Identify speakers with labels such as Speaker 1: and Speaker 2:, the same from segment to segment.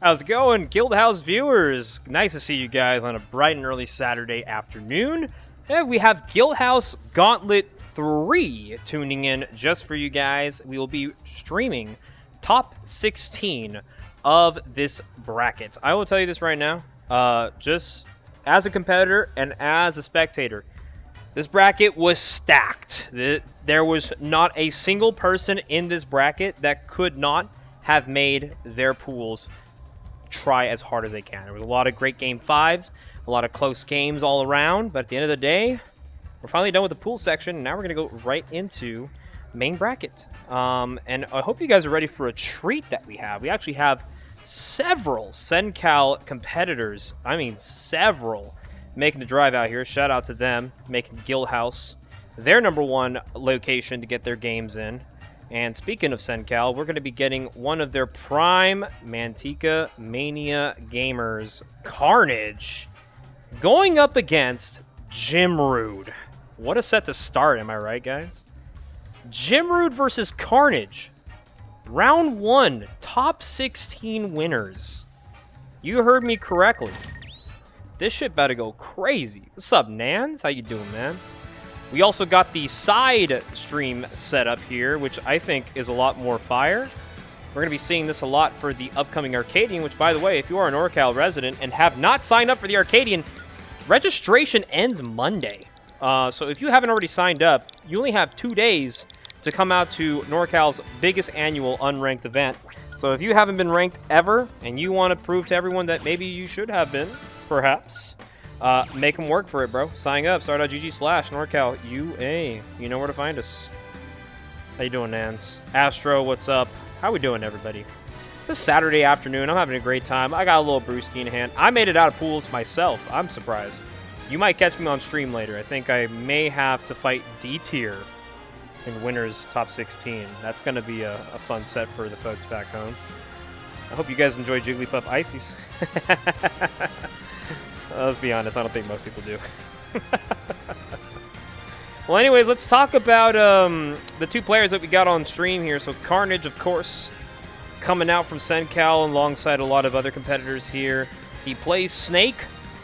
Speaker 1: How's it going, Guildhouse viewers? Nice to see you guys on a bright and early Saturday afternoon. And we have Guildhouse Gauntlet 3 tuning in just for you guys. We will be streaming top 16 of this bracket. I will tell you this right now, just as a competitor and as a spectator, this bracket was stacked. There was not a single person in this bracket that could not have made their pools try as hard as they can. There was a lot of great game fives, a lot of close games all around, but at the end of the day, we're finally done with the pool section, and now we're going to go right into main bracket. And I hope you guys are ready for a treat that we have. We actually have several SenCal competitors, I mean several, making the drive out here. Shout out to them, making Guildhouse their #1 location to get their games in. And speaking of SenCal, we're going to be getting one of their prime Mantica Mania gamers, Carnage, going up against Jimrude. What a set to start, am I right, guys? Jimrude versus Carnage. Round 1, top 16 winners. You heard me correctly. This shit better go crazy. What's up, Nans? How you doing, man? We also got the side stream set up here, which I think is a lot more fire. We're going to be seeing this a lot for the upcoming Arcadian, which, by the way, if you are a NorCal resident and have not signed up for the Arcadian, registration ends Monday. So if you haven't already signed up, you only have 2 days to come out to NorCal's biggest annual unranked event. So if you haven't been ranked ever and you want to prove to everyone that maybe you should have been, perhaps, make them work for it, bro. Sign up, start.gg/NorCalUA. You know where to find us. How you doing, Nance? Astro, what's up? How we doing, everybody? It's a Saturday afternoon. I'm having a great time. I got a little brewski in hand. I made it out of pools myself. I'm surprised. You might catch me on stream later. I think I may have to fight Dtier in Winners Top 16. That's going to be a fun set for the folks back home. I hope you guys enjoy Jigglypuff Ices. Let's be honest, I don't think most people do. Well, anyways, let's talk about the two players that we got on stream here. So Carnage, of course, coming out from SenCal alongside a lot of other competitors here. He plays Snake,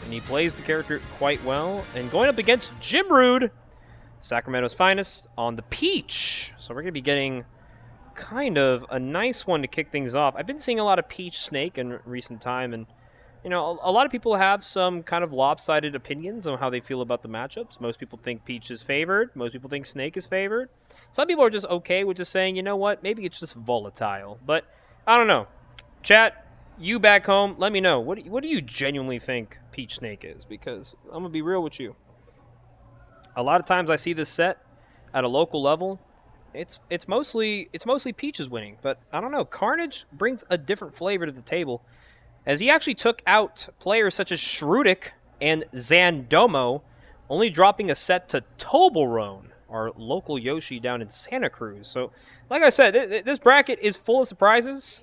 Speaker 1: and he plays the character quite well. And going up against Jimrude, Sacramento's finest, on the Peach. So we're going to be getting kind of a nice one to kick things off. I've been seeing a lot of Peach Snake in recent time, and you know, a lot of people have some kind of lopsided opinions on how they feel about the matchups. Most people think Peach is favored. Most people think Snake is favored. Some people are just okay with just saying, you know what, maybe it's just volatile. But I don't know. Chat, you back home, let me know. What do you genuinely think Peach Snake is? Because I'm going to be real with you. A lot of times I see this set at a local level. It's mostly Peaches winning. But I don't know. Carnage brings a different flavor to the table, as he actually took out players such as Shrudik and Zandomo, only dropping a set to Toblerone, our local Yoshi down in Santa Cruz. So, like I said, this bracket is full of surprises.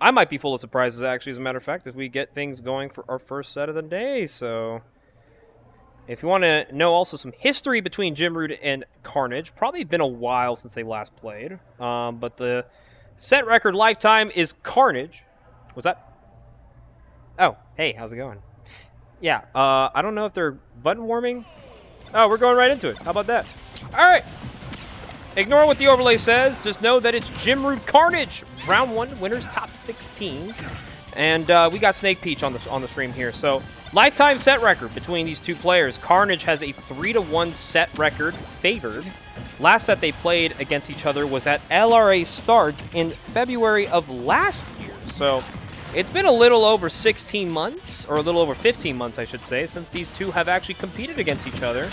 Speaker 1: I might be full of surprises, actually, as a matter of fact, if we get things going for our first set of the day. So, if you want to know also some history between Jimrude and Carnage, probably been a while since they last played. But the set record lifetime is Carnage. Was that? Oh, hey, how's it going? Yeah, I don't know if they're button warming. Oh, we're going right into it. How about that? All right. Ignore what the overlay says. Just know that it's Jimrude Carnage. Round 1, winners top 16. And we got Snake Peach on the stream here. So, lifetime set record between these two players. Carnage has a 3-1 set record favored. Last set they played against each other was at LRA Start in February of last year. So, it's been a little over 16 months, or a little over 15 months, I should say, since these two have actually competed against each other.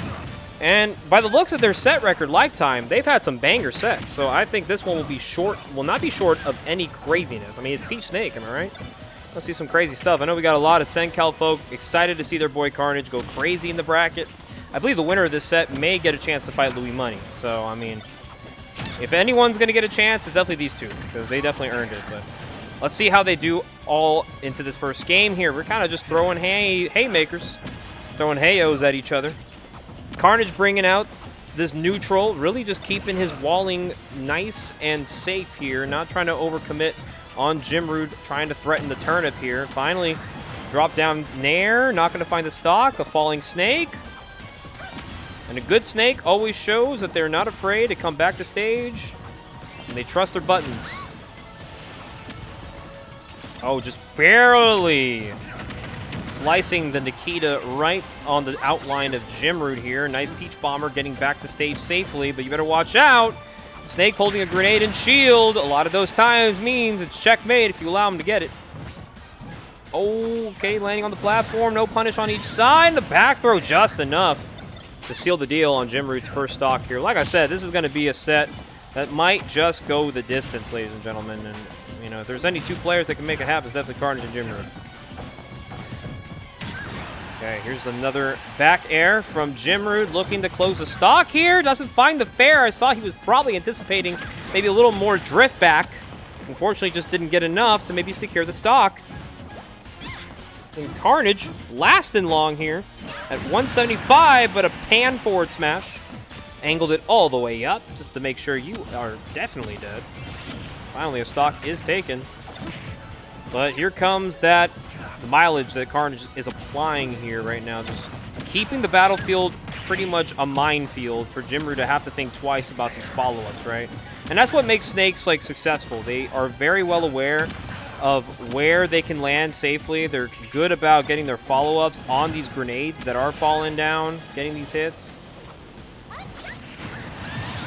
Speaker 1: And by the looks of their set record lifetime, they've had some banger sets. So I think this one will not be short of any craziness. I mean, it's Peach Snake, am I right? Let's see some crazy stuff. I know we got a lot of SenCal folk excited to see their boy Carnage go crazy in the bracket. I believe the winner of this set may get a chance to fight Louis Money. So, I mean, if anyone's going to get a chance, it's definitely these two, because they definitely earned it. But let's see how they do all into this first game here. We're kind of just throwing haymakers, throwing hayos at each other. Carnage bringing out this neutral, really just keeping his walling nice and safe here, not trying to overcommit on Jimrude, trying to threaten the turnip here. Finally, drop down Nair, not going to find the stock. A falling snake. And a good snake always shows that they're not afraid to come back to stage. And they trust their buttons. Oh, just barely slicing the Nikita right on the outline of Jimrude here. Nice Peach Bomber getting back to stage safely, but you better watch out. Snake holding a grenade and shield. A lot of those times means it's checkmate if you allow him to get it. Okay, landing on the platform. No punish on each side. The back throw just enough to seal the deal on Jimrude's first stock here. Like I said, this is going to be a set that might just go the distance, ladies and gentlemen. And, you know, if there's any two players that can make it happen, it's definitely Carnage and Jimrude. Okay, here's another back air from Jimrude, looking to close the stock here. Doesn't find the fair. I saw he was probably anticipating maybe a little more drift back. Unfortunately, just didn't get enough to maybe secure the stock. And Carnage lasting long here at 175, but a pan forward smash. Angled it all the way up just to make sure you are definitely dead. Finally, a stock is taken. But here comes that mileage that Carnage is applying here right now. Just keeping the battlefield pretty much a minefield for Jimrude to have to think twice about these follow-ups, right? And that's what makes Snakes like successful. They are very well aware of where they can land safely. They're good about getting their follow-ups on these grenades that are falling down, getting these hits.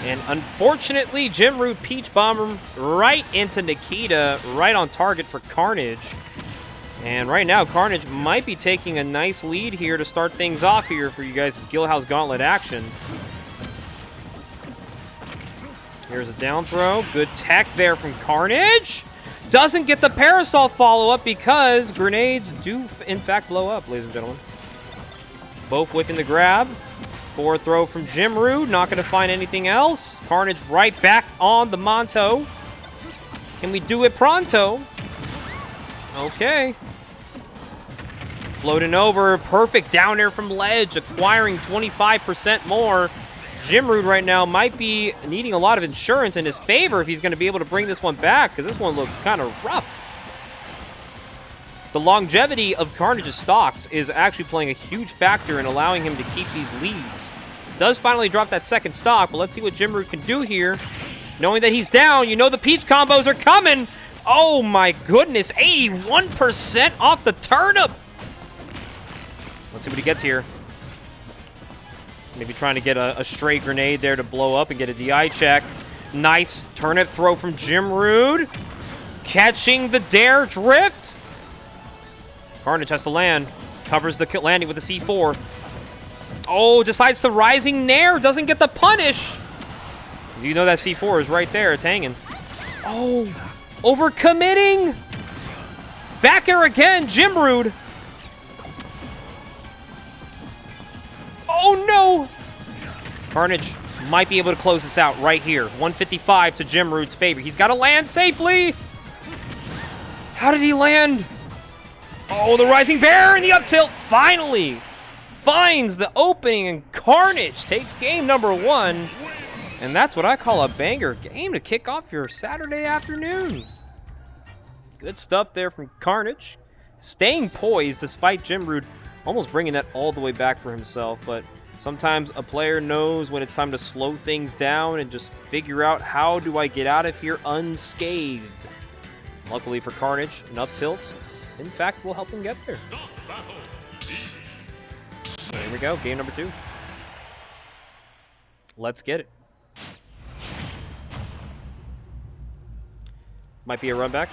Speaker 1: And unfortunately, Jimrude Peach Bomber right into Nikita, right on target for Carnage. And right now, Carnage might be taking a nice lead here to start things off here for you guys' Guildhouse Gauntlet action. Here's a down throw. Good tech there from Carnage. Doesn't get the Parasol follow-up because grenades do, in fact, blow up, ladies and gentlemen. Both whipping the grab. Forward throw from Jimrude. Not going to find anything else. Carnage right back on the Monto. Can we do it pronto? Okay. Floating over. Perfect down air from ledge. Acquiring 25% more. Jimrude right now might be needing a lot of insurance in his favor if he's going to be able to bring this one back, because this one looks kind of rough. The longevity of Carnage's stocks is actually playing a huge factor in allowing him to keep these leads. Does finally drop that second stock, but let's see what Jimrude can do here. Knowing that he's down, you know the Peach combos are coming. Oh my goodness, 81% off the turnip. Let's see what he gets here. Maybe trying to get a stray grenade there to blow up and get a DI check. Nice turnip throw from Jimrude. Catching the dare drift. Carnage has to land. Covers the landing with the C4. Oh, decides to rising nair. Doesn't get the punish. You know that C4 is right there. It's hanging. Oh, overcommitting. Back air again, Jimrude. Oh, no! Carnage might be able to close this out right here. 155 to Jimrude's favor. He's got to land safely. How did he land? Oh, the Rising Bear and the up tilt finally finds the opening, and Carnage takes game number 1. And that's what I call a banger game to kick off your Saturday afternoon. Good stuff there from Carnage. Staying poised despite Jimrude almost bringing that all the way back for himself, but sometimes a player knows when it's time to slow things down and just figure out how do I get out of here unscathed. Luckily for Carnage, an up tilt, in fact, will help him get there. So here we go, game number 2. Let's get it. Might be a run back,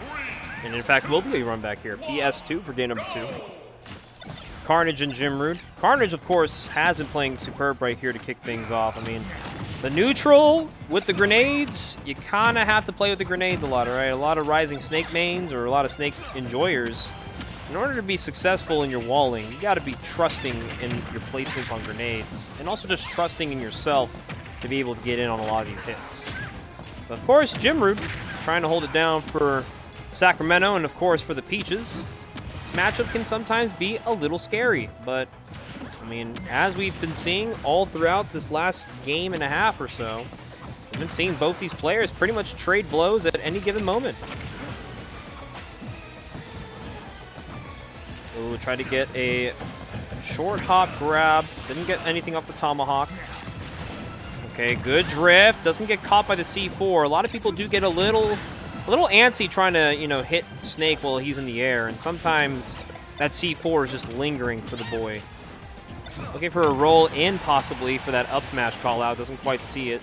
Speaker 1: and in fact will be a run back here. PS2 for game number 2. Carnage and Jimrude. Carnage, of course, has been playing superb right here to kick things off. I mean, the neutral with the grenades, you kind of have to play with the grenades a lot, right? A lot of rising snake mains or a lot of snake enjoyers. In order to be successful in your walling, you got to be trusting in your placements on grenades, and also just trusting in yourself to be able to get in on a lot of these hits. But of course, Jimrude trying to hold it down for Sacramento and, of course, for the Peaches. Matchup can sometimes be a little scary, but I mean, as we've been seeing all throughout this last game and a half or so, we've been seeing both these players pretty much trade blows at any given moment. Ooh, tried to get a short hop grab. Didn't get anything off the tomahawk. Okay, good drift. Doesn't get caught by the C4. A lot of people do get a little antsy trying to, you know, hit Snake while he's in the air. And sometimes that C4 is just lingering for the boy. Looking for a roll in, possibly, for that up smash call out. Doesn't quite see it.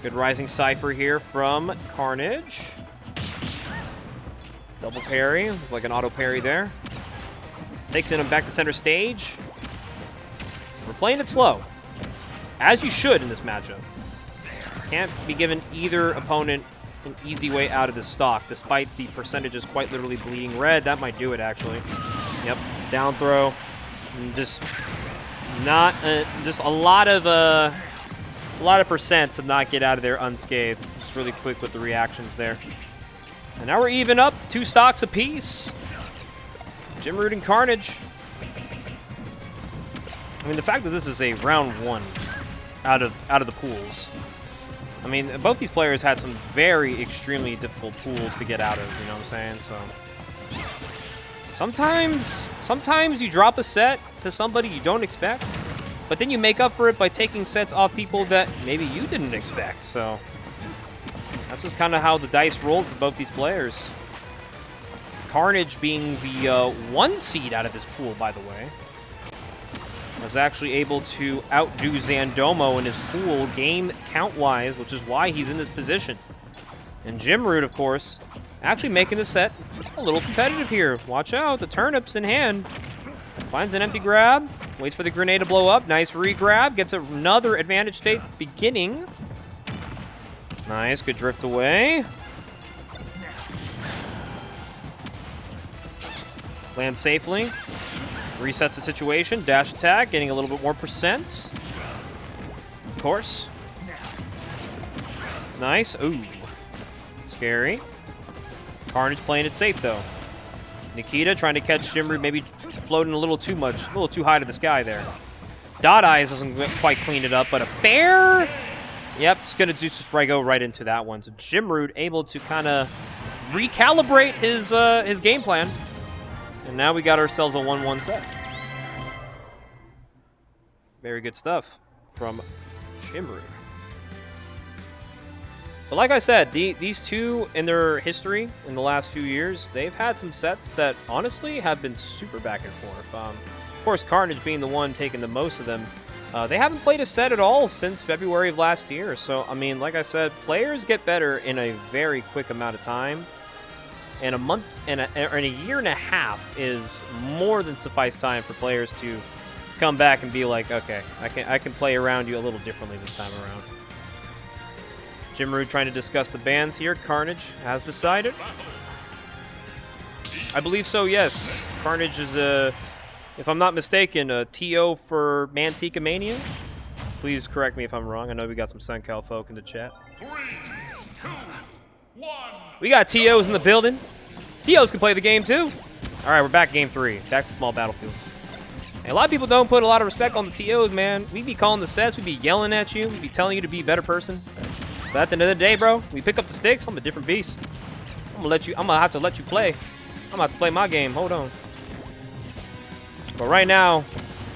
Speaker 1: Good rising Cypher here from Carnage. Double parry. Looks like an auto parry there. Takes him back to center stage. We're playing it slow. As you should in this matchup. Can't be given either opponent an easy way out of this stock, despite the percentages quite literally bleeding red. That might do it, actually. Yep, down throw. And just not just a lot of percent to not get out of there unscathed. Just really quick with the reactions there. And now we're even up, 2 stocks apiece. Jimroot and Carnage. I mean, the fact that this is a round 1 out of the pools. I mean, both these players had some very extremely difficult pools to get out of, you know what I'm saying? So sometimes you drop a set to somebody you don't expect, but then you make up for it by taking sets off people that maybe you didn't expect. So that's just kind of how the dice rolled for both these players. Carnage being the 1 seed out of this pool, by the way, was actually able to outdo Zandomo in his pool game count-wise, which is why he's in this position. And Jimroot, of course, actually making the set a little competitive here. Watch out, the turnips in hand. Finds an empty grab, waits for the grenade to blow up. Nice re-grab, gets another advantage state at the beginning. Nice, good drift away. Lands safely. Resets the situation. Dash attack, getting a little bit more percent. Of course. Nice. Ooh. Scary. Carnage playing it safe, though. Nikita trying to catch Jimroot, maybe floating a little too much, a little too high to the sky there. Dot Eyes doesn't quite clean it up, but a fair... Yep, it's going to just go right into that one. So Jimroot able to kind of recalibrate his game plan. And now we got ourselves a 1-1 set. Very good stuff from Jimroot. But like I said, these two in their history in the last few years, they've had some sets that honestly have been super back and forth. Of course, Carnage being the one taking the most of them. They haven't played a set at all since February of last year. So, I mean, like I said, players get better in a very quick amount of time. And a month and a year and a half is more than suffice time for players to come back and be like, okay, I can play around you a little differently this time around. Jimroot trying to discuss the bans here. Carnage has decided. I believe so, yes. Carnage is if I'm not mistaken, a TO for Mantica Mania. Please correct me if I'm wrong. I know we got some SunCal folk in the chat.
Speaker 2: 3, 2, 1.
Speaker 1: We got TOs in the building. TOs can play the game too. All right, we're back game 3. Back to small battlefield. And a lot of people don't put a lot of respect on the TOs, man. We'd be calling the sets. We'd be yelling at you. We'd be telling you to be a better person. But at the end of the day, bro, we pick up the sticks. I'm a different beast. I'm gonna have to let you play. I'm gonna have to play my game. Hold on. But right now,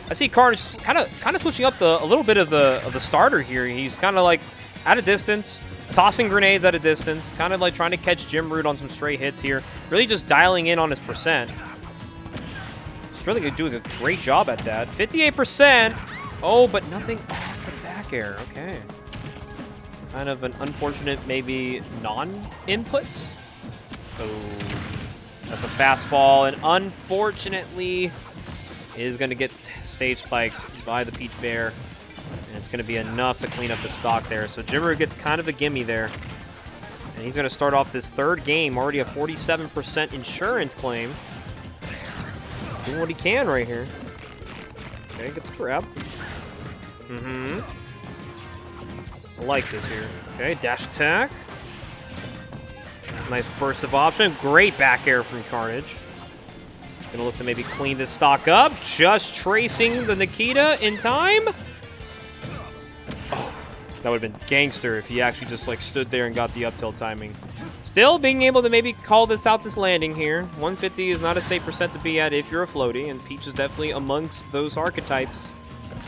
Speaker 1: I see Carnage kind of switching up a little bit of the starter here. He's kind of like at a distance, tossing grenades at a distance, kind of like trying to catch Jimroot on some stray hits here. Really just dialing in on his percent. He's really doing a great job at that. 58%. Oh, but nothing off the back air. Okay. Kind of an unfortunate, maybe non-input. Oh, that's a fastball, and unfortunately is going to get stage spiked by the Peach Bear, and it's going to be enough to clean up the stock there. So Jimroot gets kind of a gimme there, and he's going to start off this third game, already a 47% insurance claim. Doing what he can right here. Okay, gets a grab. I like this here. Okay, dash attack. Nice burst of option. Great back air from Carnage. Gonna look to maybe clean this stock up. Just tracing the Nikita in time. Oh, that would have been gangster if he actually just like stood there and got the up tilt timing. Still being able to maybe call this out, this landing here. 150 is not a safe percent to be at if you're a floaty, and Peach is definitely amongst those archetypes.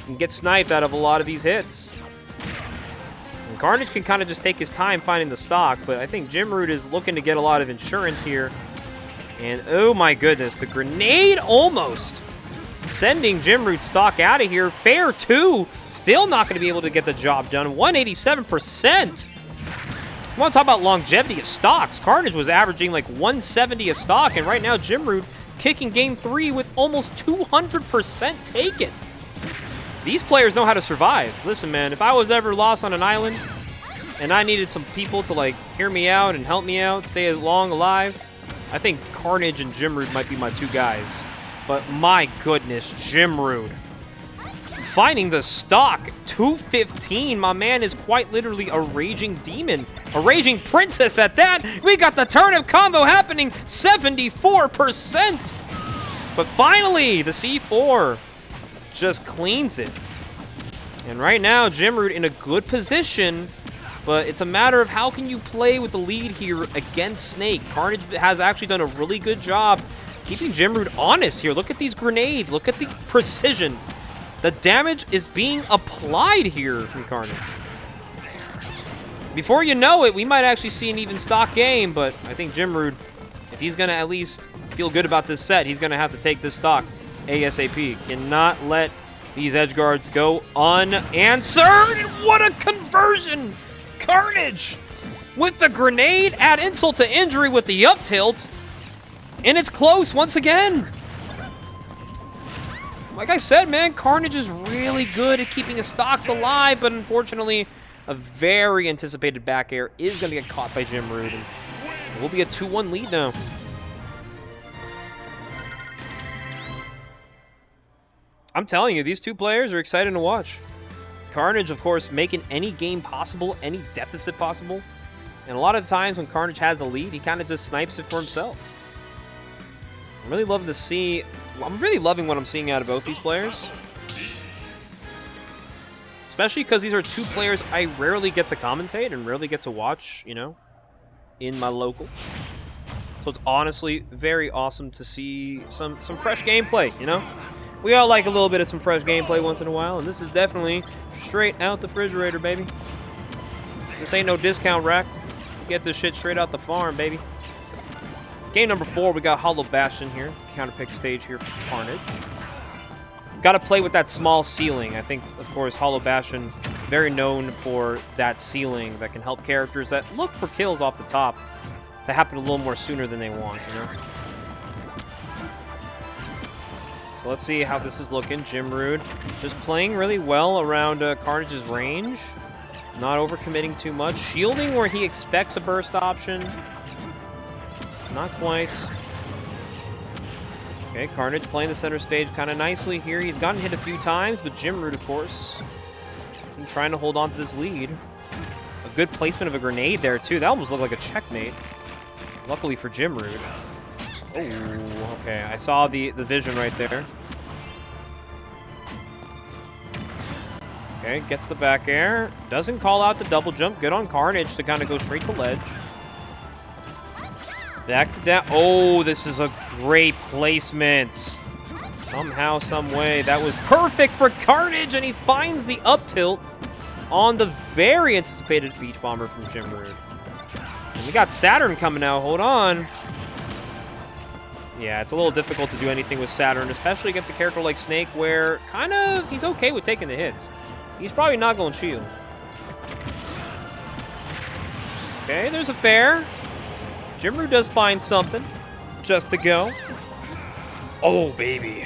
Speaker 1: You can get sniped out of a lot of these hits. And Carnage can kind of just take his time finding the stock, but I think Jimroot is looking to get a lot of insurance here. And oh my goodness, the grenade almost sending Jimroot's stock out of here. Fair 2, still not going to be able to get the job done. 187%. I want to talk about longevity of stocks. Carnage was averaging like 170 a stock, and right now Jimroot kicking game 3 with almost 200% taken. These players know how to survive. Listen, man, if I was ever lost on an island and I needed some people to like hear me out and help me out, stay long alive, I think Carnage and Jimroot might be my 2 guys. But my goodness, Jimroot finding the stock. 215. My man is quite literally a raging demon. A raging princess at that. We got the turnip combo happening. 74%. But finally, the C4 just cleans it. And right now, Jimroot in a good position. But it's a matter of how can you play with the lead here against Snake. Carnage has actually done a really good job keeping Jimroot honest here. Look at these grenades. Look at the precision. The damage is being applied here from Carnage. Before you know it, we might actually see an even stock game, but I think Jimroot, if he's going to at least feel good about this set, he's going to have to take this stock ASAP. Cannot let these edge guards go unanswered. What a conversion! Carnage with the grenade, add insult to injury with the up tilt, and it's close once again. Like I said, man, Carnage is really good at keeping his stocks alive, but unfortunately, a very anticipated back air is going to get caught by Jimroot, and it will be a 2-1 lead now. I'm telling you, these 2 players are exciting to watch. Carnage, of course, making any game possible, any deficit possible, and a lot of the times when Carnage has the lead, he kind of just snipes it for himself. I'm really loving to see... I'm really loving what I'm seeing out of both these players. Especially because these are 2 players I rarely get to commentate and rarely get to watch, you know, in my local. So it's honestly very awesome to see some fresh gameplay, you know? We all like a little bit of some fresh gameplay once in a while, and this is definitely straight out the refrigerator, baby. This ain't no discount rack. Get this shit straight out the farm, baby. Game number 4, we got Hollow Bastion here. Counter pick stage here for Carnage. Got to play with that small ceiling. I think, of course, Hollow Bastion, very known for that ceiling that can help characters that look for kills off the top to happen a little more sooner than they want, you know? So let's see how this is looking. Jimroot just playing really well around Carnage's range. Not overcommitting too much. Shielding where he expects a burst option. Not quite. Okay, Carnage playing the center stage kind of nicely here. He's gotten hit a few times, but Jimroot, of course, been trying to hold on to this lead. A good placement of a grenade there, too. That almost looked like a checkmate. Luckily for Jimroot. Oh, okay. I saw the vision right there. Okay, gets the back air. Doesn't call out the double jump. Good on Carnage to kind of go straight to ledge. Back to down. Oh, this is a great placement. Somehow, some way, that was perfect for Carnage, and he finds the up tilt on the very anticipated Beach Bomber from Jimroot. And we got Saturn coming out. Hold on. Yeah, it's a little difficult to do anything with Saturn, especially against a character like Snake, where kind of he's okay with taking the hits. He's probably not going to shield. Okay, there's a fair. Jimroot does find something just to go. Oh, baby.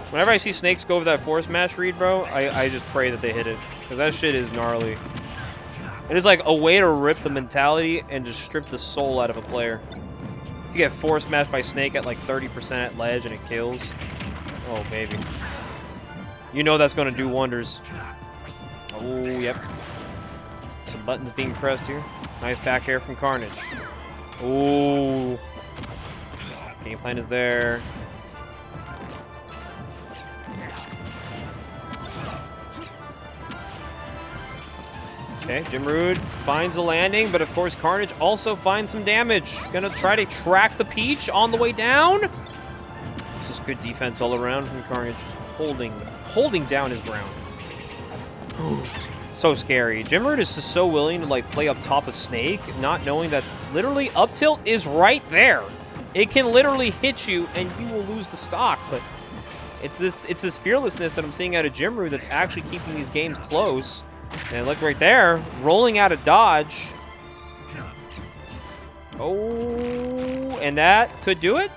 Speaker 1: Whenever I see Snakes go over that force mash read, bro, I just pray that they hit it. Because that shit is gnarly. It is like a way to rip the mentality and just strip the soul out of a player. If you get force mashed by Snake at like 30% at ledge and it kills. Oh, baby. You know that's going to do wonders. Oh, yep. Some buttons being pressed here. Nice back air from Carnage. Ooh. Game plan is there. Okay, Jimrude finds a landing, but of course Carnage also finds some damage. Gonna try to track the Peach on the way down. Just good defense all around from Carnage, holding down his ground. So scary. Jimrude is just so willing to like play up top of Snake, not knowing that literally up tilt is right there. It can literally hit you and you will lose the stock, but it's this fearlessness that I'm seeing out of Jimrude that's actually keeping these games close. And look right there, rolling out of dodge. Oh, and that could do it.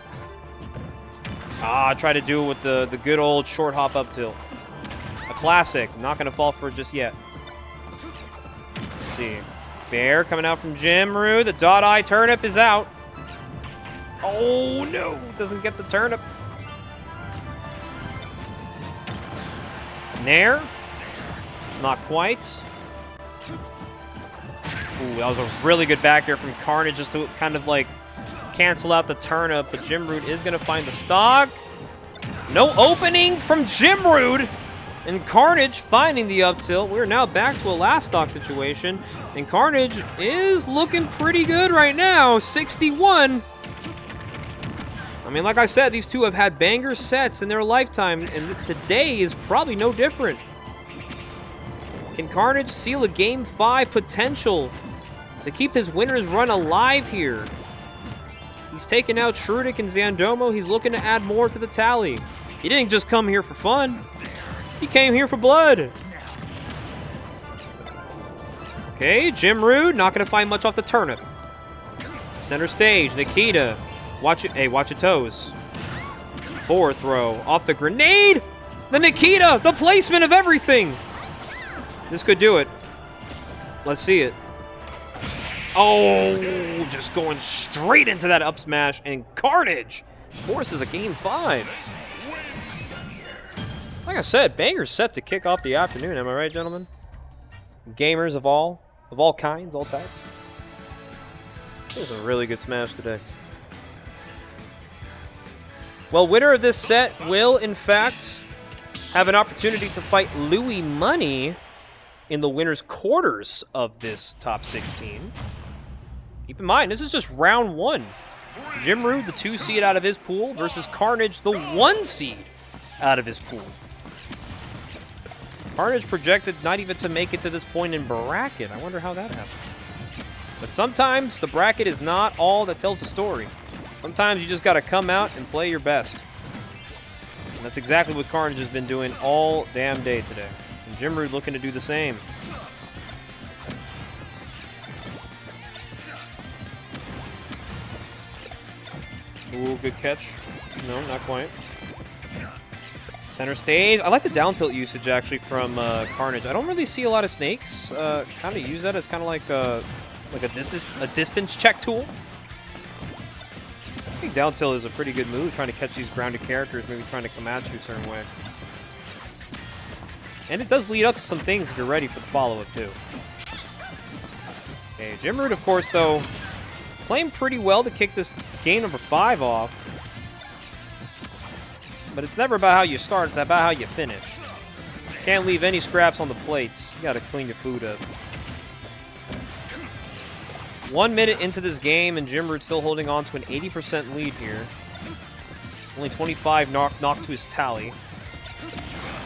Speaker 1: Ah, try to do it with the good old short hop up tilt. A classic. Not going to fall for it just yet. Let's see. Bear coming out from Jimrude. The dot eye turnip is out. Oh, no. Doesn't get the turnip. Nair. Not quite. Ooh, that was a really good back air from Carnage just to kind of like cancel out the turnip, but Jimrude is going to find the stock. No opening from Jimrude, and Carnage finding the up tilt. We're now back to a last stock situation, and Carnage is looking pretty good right now, 61. I mean, like I said, these two have had banger sets in their lifetime, and today is probably no different. Can Carnage seal a Game 5 potential to keep his winner's run alive here? He's taken out Shrudik and Zandomo. He's looking to add more to the tally. He didn't just come here for fun. He came here for blood. Okay, Jimrude, not going to find much off the turnip. Center stage, Nikita. Watch it. Hey, watch your toes. Forward throw off the grenade. The Nikita, the placement of everything. This could do it. Let's see it. Oh, just going straight into that up smash, and Carnage forces a Game 5. Like I said, banger set to kick off the afternoon. Am I right, gentlemen? Gamers of all kinds, all types. This is a really good smash today. Well, winner of this set will, in fact, have an opportunity to fight Louis Money in the winner's quarters of this top 16. Keep in mind, this is just round 1. Jimrude, the 2 seed out of his pool, versus Carnage, the 1 seed out of his pool. Carnage projected not even to make it to this point in bracket. I wonder how that happened. But sometimes the bracket is not all that tells the story. Sometimes you just got to come out and play your best. And that's exactly what Carnage has been doing all damn day today. And Jimrude looking to do the same. Ooh, good catch. No, not quite. Center stage. I like the down tilt usage actually from Carnage. I don't really see a lot of snakes. Kind of use that as kind of like a distance check tool. I think down tilt is a pretty good move, trying to catch these grounded characters, maybe trying to come at you a certain way. And it does lead up to some things if you're ready for the follow-up, too. Okay, Jimrude, of course, though, playing pretty well to kick this game number 5 off. But it's never about how you start, it's about how you finish. Can't leave any scraps on the plates. You gotta clean your food up. 1 minute into this game, and Jimrude still holding on to an 80% lead here. Only 25 knocked to his tally.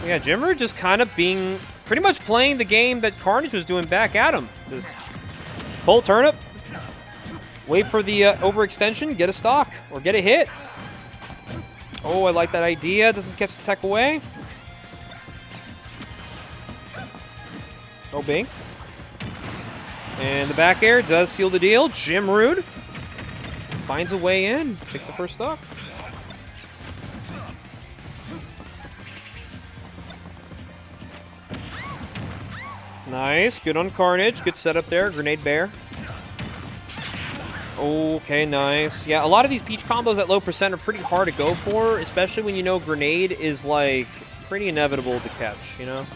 Speaker 1: Yeah, Jimrude just kind of being pretty much playing the game that Carnage was doing back at him. Just pull turnip, wait for the overextension, get a stock, or get a hit. Oh, I like that idea. Doesn't catch the tech away. Oh, bing. And the back air does seal the deal. Jimrude finds a way in. Takes the first stock. Nice. Good on Carnage. Good setup there. Grenade bear. Okay, nice. Yeah, a lot of these Peach combos at low percent are pretty hard to go for, especially when you know Grenade is, like, pretty inevitable to catch, you know?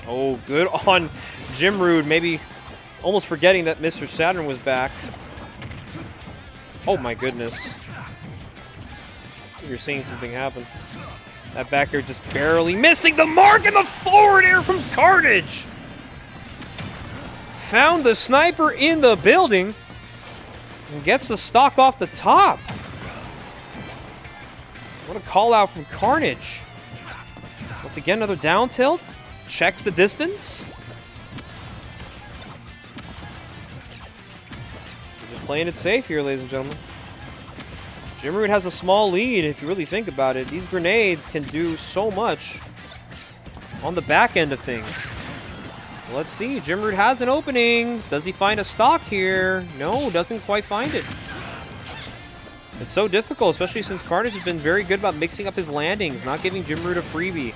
Speaker 1: Oh, good on Jimrude. Maybe almost forgetting that Mr. Saturn was back. Oh, my goodness. You're seeing something happen. That back air just barely missing the mark, and the forward air from Carnage! found the sniper in the building and gets the stock off the top. What a call out from Carnage. Once again, another down tilt. Checks the distance. Just playing it safe here, ladies and gentlemen. Jimroot has a small lead if you really think about it. These grenades can do so much on the back end of things. Let's see. Jimroot has an opening. Does he find a stock here? No, doesn't quite find it. It's so difficult, especially since Carnage has been very good about mixing up his landings, not giving Jimroot a freebie.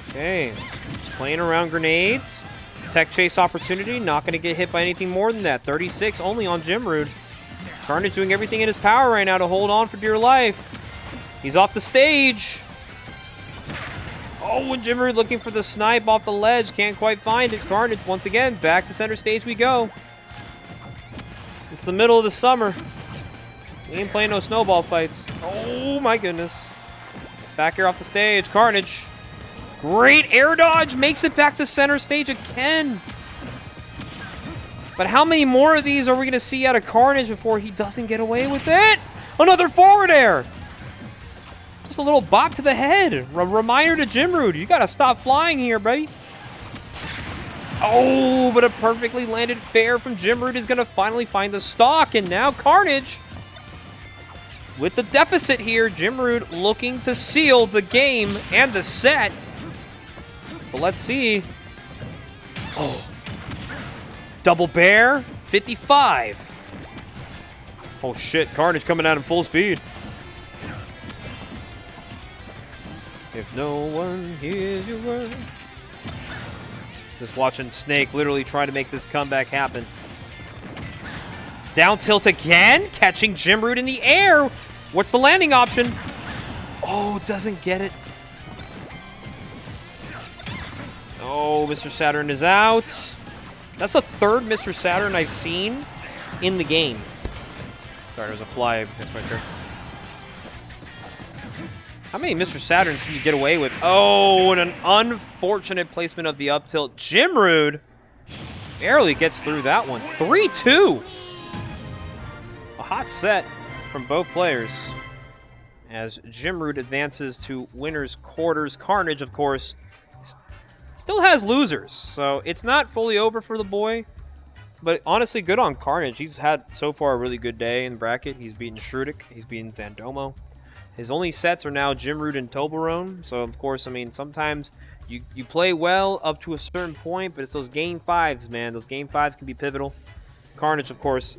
Speaker 1: Okay, just playing around grenades. Tech chase opportunity, not going to get hit by anything more than that. 36 only on Jimroot. Carnage doing everything in his power right now to hold on for dear life. He's off the stage. Oh, and Jimroot looking for the snipe off the ledge. Can't quite find it. Carnage, once again, back to center stage we go. It's the middle of the summer. We ain't playing no snowball fights. Oh, my goodness. Back here off the stage. Carnage. Great air dodge. Makes it back to center stage again. But how many more of these are we going to see out of Carnage before he doesn't get away with it? Another forward air. Just a little bop to the head. A reminder to Jimroot. You got to stop flying here, buddy. Oh, but a perfectly landed fair from Jimroot is going to finally find the stock. And now Carnage with the deficit here. Jimroot looking to seal the game and the set. But let's see. Oh. Double bear, 55. Oh shit, Carnage coming out in full speed. If no one hears your word. Just watching Snake literally try to make this comeback happen. Down tilt again, catching Jimroot in the air. What's the landing option? Oh, doesn't get it. Oh, Mr. Saturn is out. That's the third Mr. Saturn I've seen in the game. Sorry, there's a fly. That's right there. How many Mr. Saturns can you get away with? Oh, and an unfortunate placement of the up tilt. Jimroot barely gets through that one. 3-2. A hot set from both players as Jimroot advances to winner's quarters. Carnage, of course, still has losers, so it's not fully over for the boy. But honestly, good on Carnage. He's had so far a really good day in bracket. He's beaten Shrudik. He's beaten Zandomo. His only sets are now Jimroot and Toblerone. So, of course, I mean, sometimes you play well up to a certain point, but it's those game fives, man. Those game fives can be pivotal. Carnage, of course,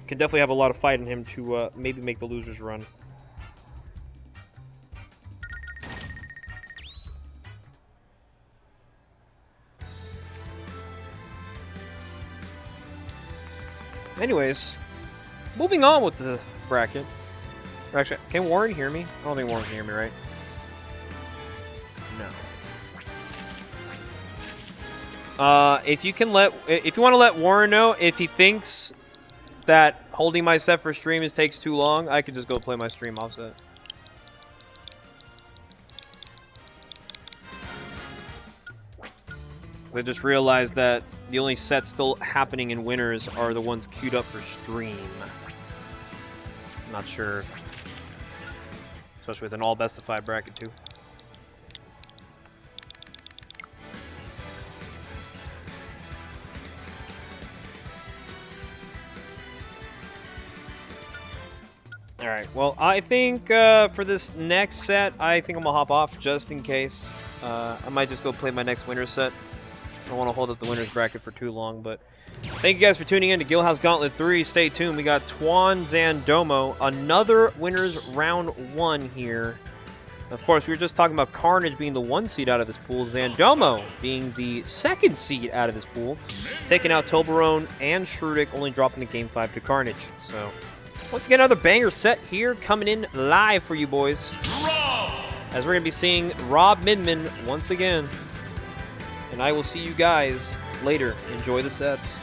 Speaker 1: can definitely have a lot of fight in him to maybe make the losers run. Anyways, moving on with the bracket. Actually, can Warren hear me? I don't think Warren can hear me, right? No. If you want to let Warren know if he thinks that holding my set for stream takes too long, I could just go play my stream offset. I just realized that the only sets still happening in winners are the ones queued up for stream. I'm not sure. Especially with an all best of 5 bracket too. Alright, well, I think for this next set, I think I'm going to hop off just in case. I might just go play my next winner set. I don't want to hold up the winner's bracket for too long, but thank you guys for tuning in to Guildhouse Gauntlet 3. Stay tuned. We got Twan Zandomo, another winner's round 1 here. Of course, we were just talking about Carnage being the 1 seed out of this pool, Zandomo being the 2nd seed out of this pool, taking out Toblerone and Shrudik, only dropping the Game 5 to Carnage. So, once again, another banger set here coming in live for you boys. As we're going to be seeing Rob Midman once again. And I will see you guys later. Enjoy the sets.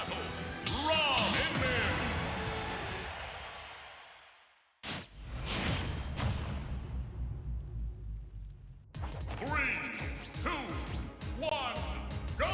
Speaker 2: battle, Raw and Men. Three, two, one, go!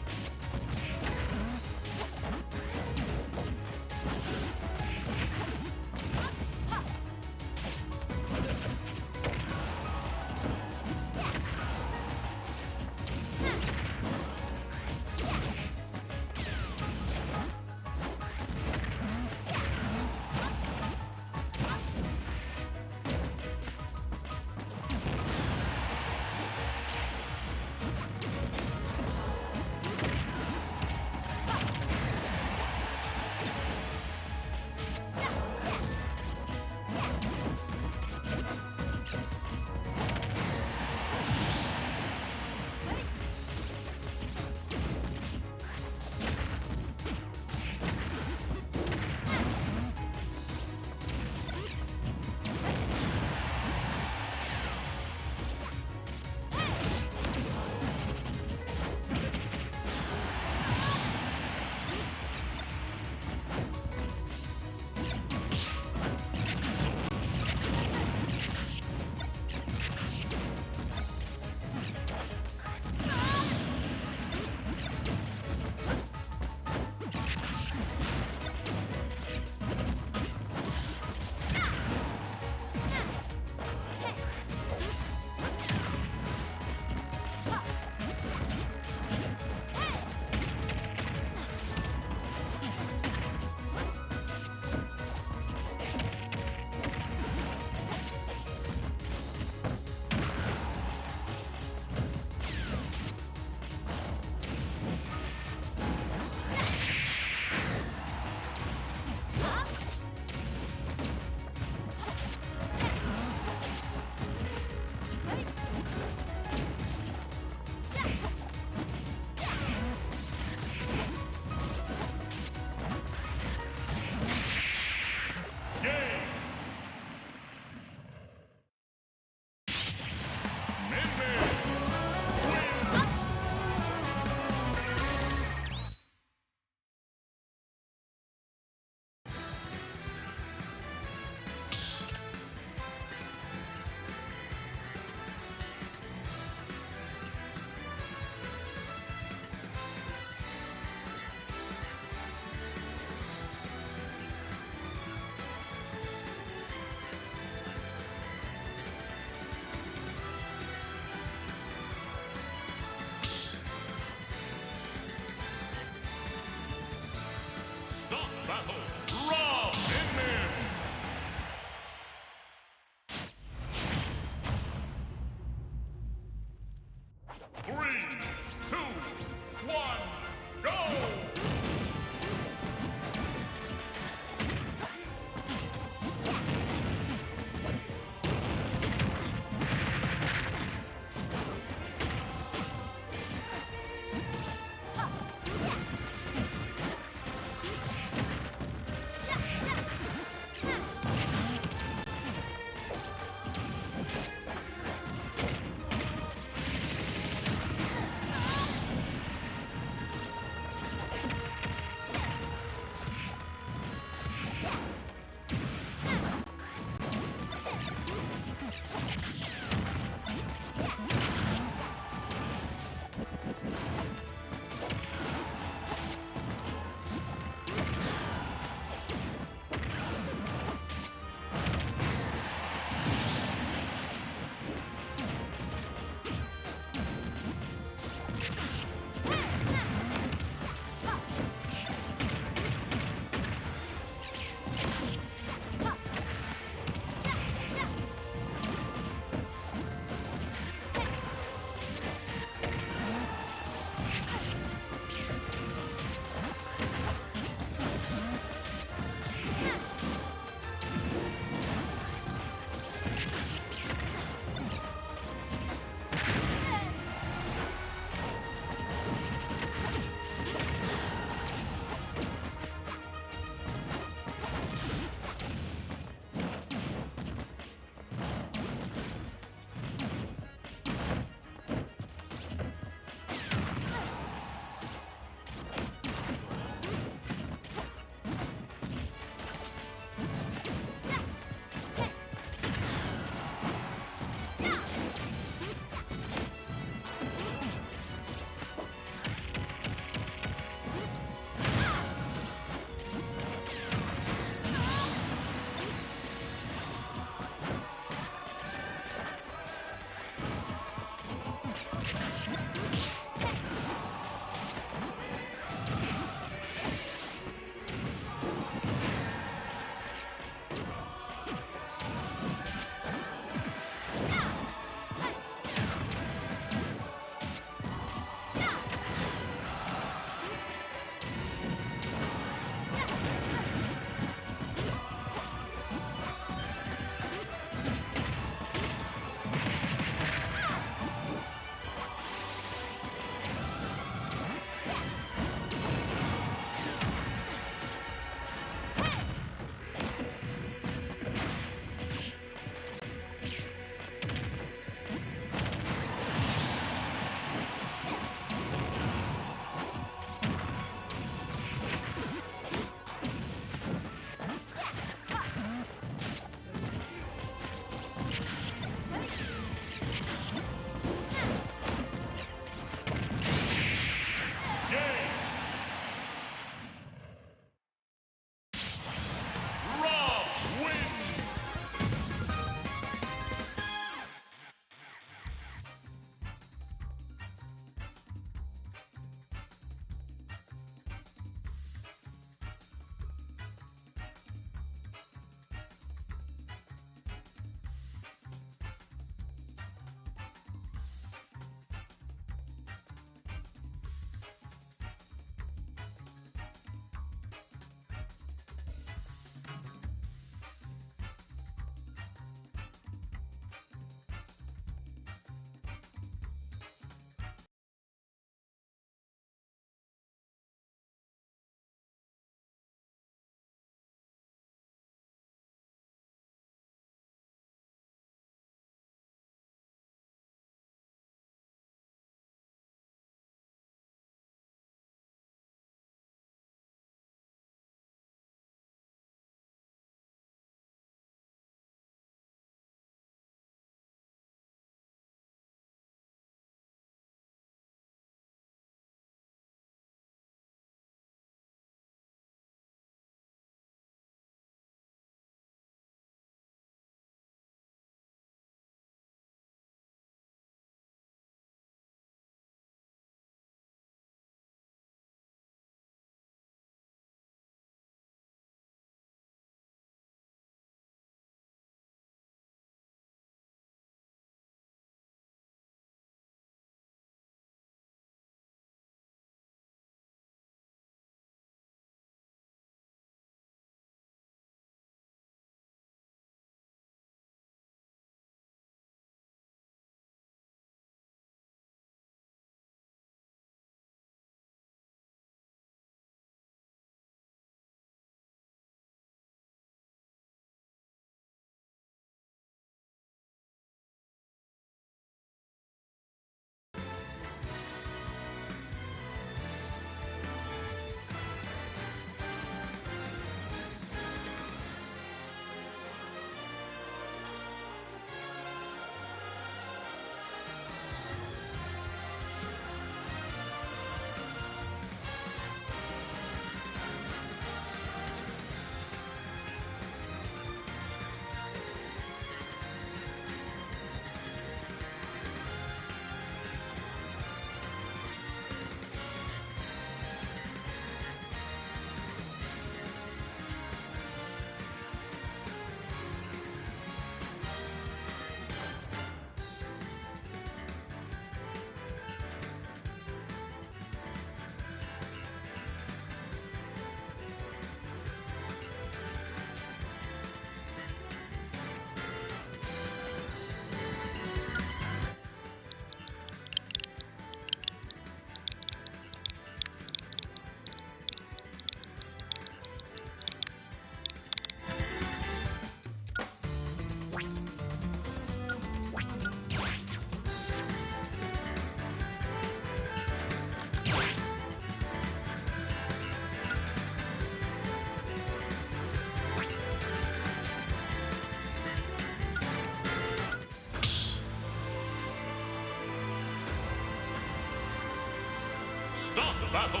Speaker 2: battle.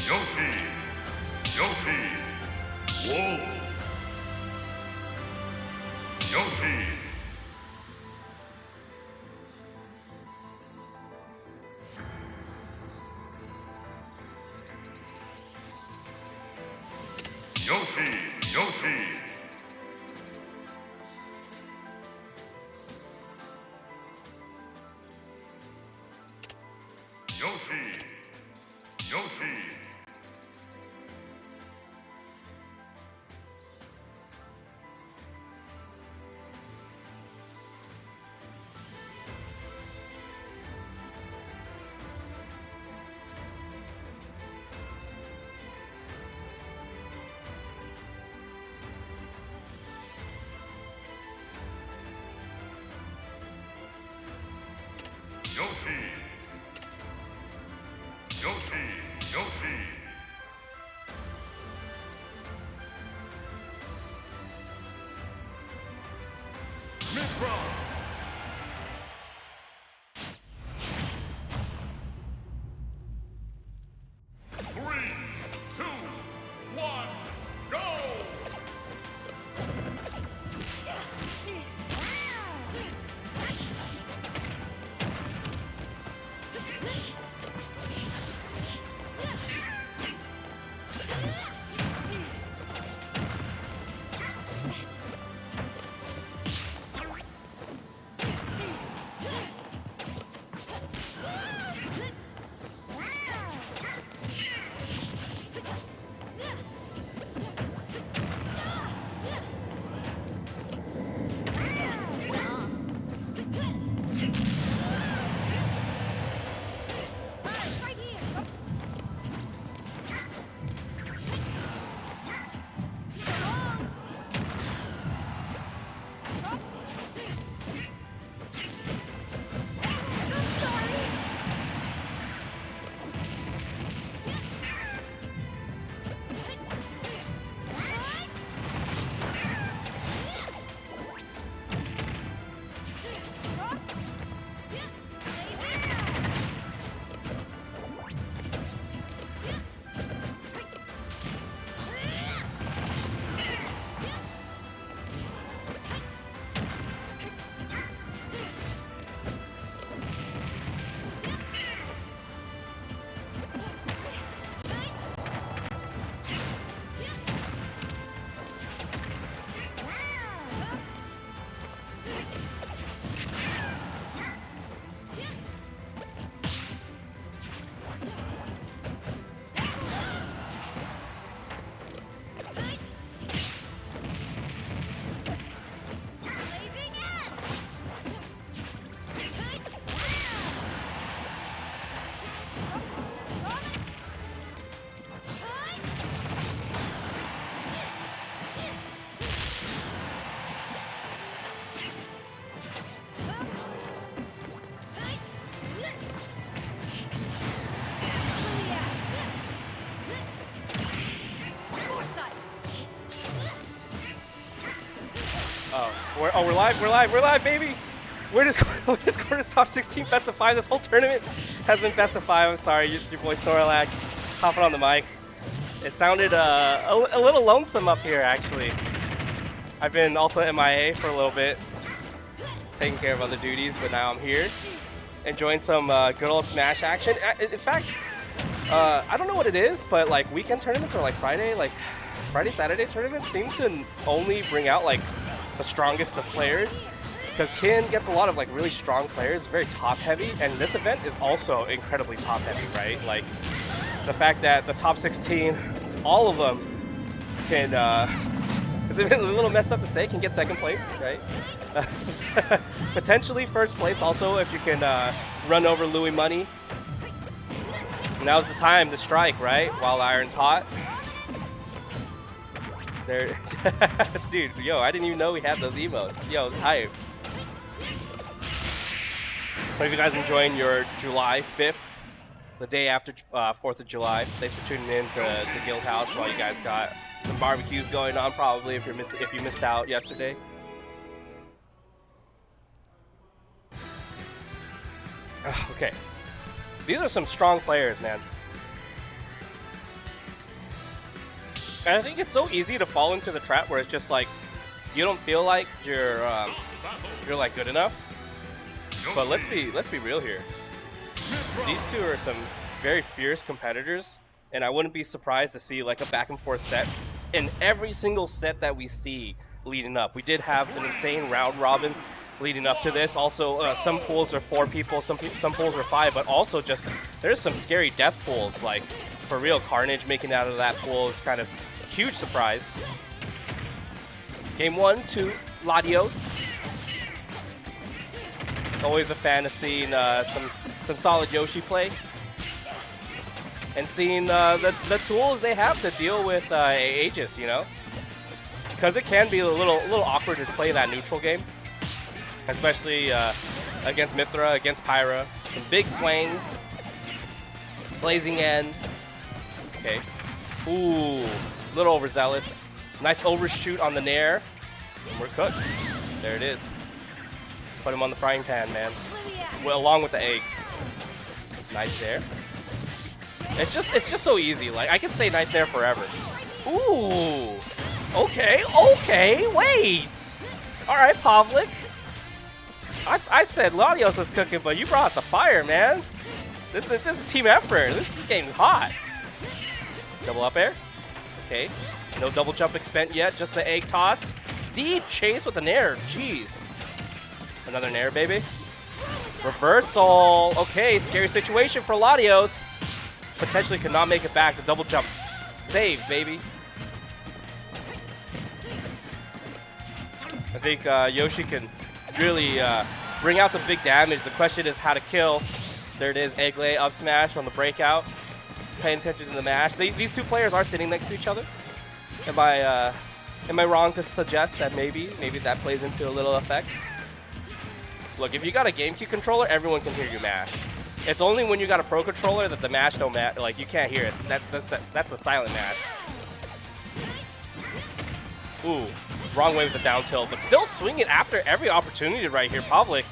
Speaker 2: Yoshi. Yoshi. Wolf. Yoshi. Yoshi. Yoshi. Yoshi. Yoshi. Yoshi. Yoshi. Yoshi. Mid-round. 3, 2, 1, go!
Speaker 3: We're live, baby! We're Discord's top 16 best of 5. This whole tournament has been best of 5. I'm sorry, it's your boy Snorlax hopping on the mic. It sounded a little lonesome up here, actually. I've been also MIA for a little bit, taking care of other duties, but now I'm here, enjoying some good old Smash action. In fact, I don't know what it is, but like weekend tournaments or like Friday, Saturday tournaments seem to only bring out like the strongest of players, because Kin gets a lot of like really strong players, very top heavy, and this event is also incredibly top heavy, right? Like the fact that the top 16, all of them can, it's a little messed up to say, can get second place, right? Potentially first place also if you can run over Louis Money. Now's the time to strike, right? While the iron's hot. There, dude, yo, I didn't even know we had those emotes. Yo, it's hype. Hope you guys enjoying your July 5th, the day after 4th of July. Thanks for tuning in to Guildhouse while you guys got Some barbecues going on probably if you missed out yesterday. Okay, these are some strong players, man. And I think it's so easy to fall into the trap where it's just like you don't feel like you're like good enough. But let's be real here. These two are some very fierce competitors, and I wouldn't be surprised to see like a back and forth set in every single set that we see leading up. We did have an insane round robin leading up to this. Also, some pools are 4 people, some pools are 5, but also just there's some scary death pools. Like for real, Carnage making out of that pool is kind of huge surprise. Game 1 to Latios. Always a fan of seeing some solid Yoshi play, and seeing the tools they have to deal with Aegis, you know, because it can be a little awkward to play that neutral game, especially against Mithra, against Pyra. Some big swings, blazing end. Okay, ooh, little overzealous. Nice overshoot on the nair, and we're cooked. There it is. Put him on the frying pan, man. Well, along with the eggs. Nice there. It's just so easy. Like I could say nice there forever. Ooh. Okay. Wait. All right, Pavlik. I said Latios was cooking, but you brought the fire, man. This is a team effort. This game's hot. Double up air. Okay. No double jump expend yet. Just the egg toss. Deep chase with an air. Jeez. Another nair, baby. Reversal. Okay, scary situation for Latios. Potentially could not make it back. The double jump. Save, baby. I think Yoshi can really bring out some big damage. The question is how to kill. There it is, egg lay, up smash on the breakout. Paying attention to the mash. These two players are sitting next to each other. Am I wrong to suggest that maybe that plays into a little effect? Look, if you got a GameCube controller, everyone can hear you mash. It's only when you got a Pro controller that the mash don't matter. Like you can't hear it. That's a silent mash. Ooh, wrong way with the down tilt, but still swinging after every opportunity right here. Pavlik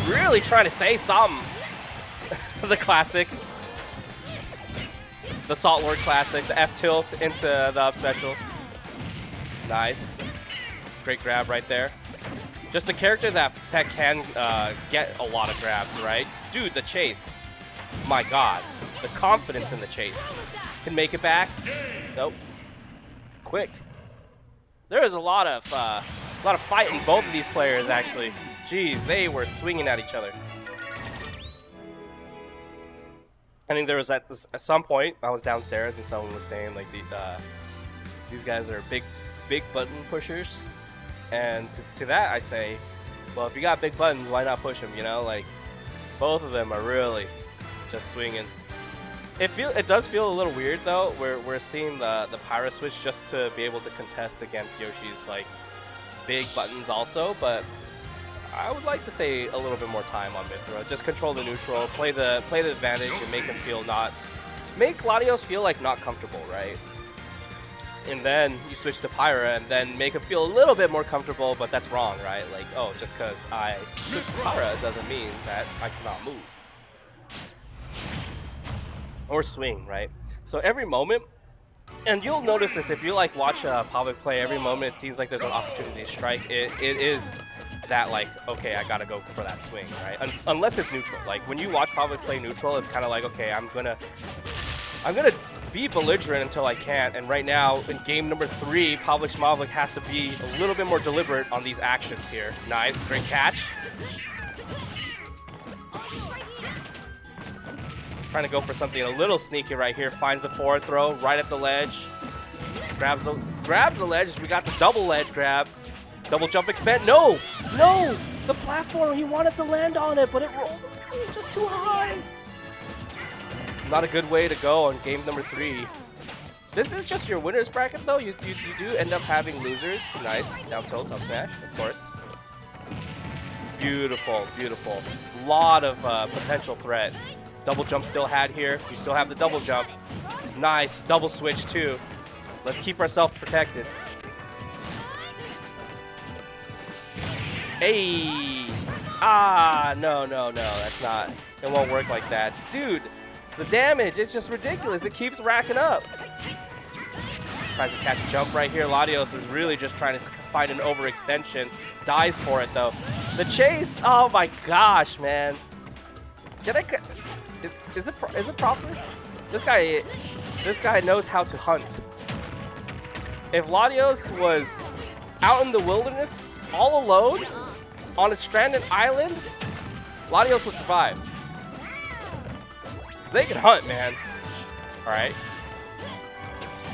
Speaker 3: really trying to say something. The classic, the Salt Lord classic, the F tilt into the up special. Nice, great grab right there. Just a character that can get a lot of grabs, right? Dude, the chase. My God, the confidence in the chase. Can make it back. Nope. Quick. There is a lot of fight in both of these players, actually. Jeez, they were swinging at each other. I think there was at some point I was downstairs and someone was saying like these guys are big button pushers. And to that I say, well, if you got big buttons, why not push them, you know? Like, both of them are really just swinging. It does feel a little weird, though. We're seeing the Pyra switch just to be able to contest against Yoshi's, like, big buttons also. But I would like to say a little bit more time on Mithra. Just control the neutral, play the advantage, and make Latios feel, like, not comfortable, right? And then you switch to Pyra and then make him feel a little bit more comfortable, but that's wrong, right? Like, oh, just because I switch to Pyra doesn't mean that I cannot move. Or swing, right? So every moment, and you'll notice this if you like watch Pavlik play, every moment it seems like there's an opportunity to strike. It is that like, okay, I gotta go for that swing, right? Unless it's neutral. Like when you watch Pavlik play neutral, it's kind of like, okay, I'm gonna be belligerent until I can't, and right now in game number 3, Pavlik has to be a little bit more deliberate on these actions here. Nice, great catch. Trying to go for something a little sneaky right here. Finds the forward throw right at the ledge. Grabs the ledge. We got the double ledge grab. Double jump expend. No! The platform, he wanted to land on it, but it rolled just too high. Not a good way to go on game number 3. This is just your winner's bracket, though. You do end up having losers. Nice. Down tilt, up smash, of course. Beautiful. Lot of potential threat. Double jump still had here. You still have the double jump. Nice. Double switch, too. Let's keep ourselves protected. Hey! Ah, no, that's not. It won't work like that. Dude, the damage, it's just ridiculous. It keeps racking up. Tries to catch a jump right here. Latios is really just trying to find an overextension. Dies for it, though. The chase, oh my gosh, man. Is it proper? This guy knows how to hunt. If Latios was out in the wilderness, all alone, on a stranded island, Latios would survive. They can hunt, man. All right.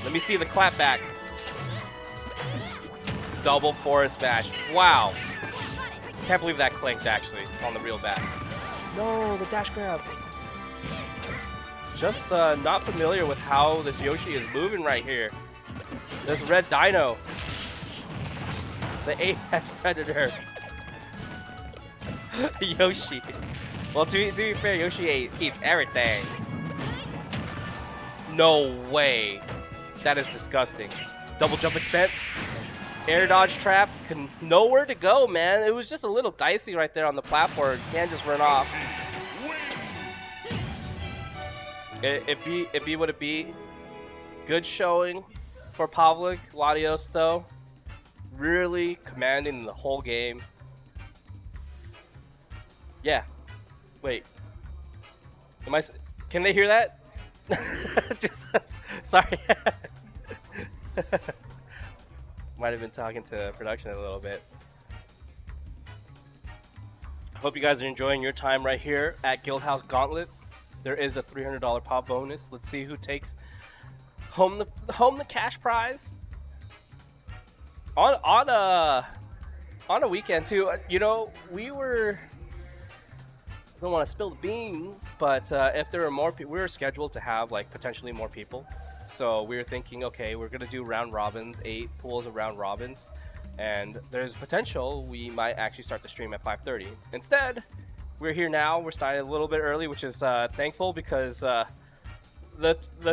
Speaker 3: Let me see the clap back. Double forest smash. Wow. Can't believe that clinked, actually, on the real bat. No, the dash grab. Just not familiar with how this Yoshi is moving right here. This red dino. The apex predator. Yoshi. Well, to be fair, Yoshi eats everything. No way. That is disgusting. Double jump expand. Air dodge trapped. Nowhere to go, man. It was just a little dicey right there on the platform. Can't just run off. It be what it be. Good showing for Pavlik. Latios, though, really commanding the whole game. Yeah. Wait. Can they hear that? Just sorry. Might have been talking to production a little bit. Hope you guys are enjoying your time right here at Guildhouse Gauntlet. There is a $300 pop bonus. Let's see who takes home the cash prize. On a weekend too. You know, we were. Don't want to spill the beans, but if there are more people, we were scheduled to have like potentially more people. So we were thinking, okay, we're gonna do round robins, 8 pools of round robins, and there's potential we might actually start the stream at 5:30. Instead, we're here now. We're starting a little bit early, which is thankful because the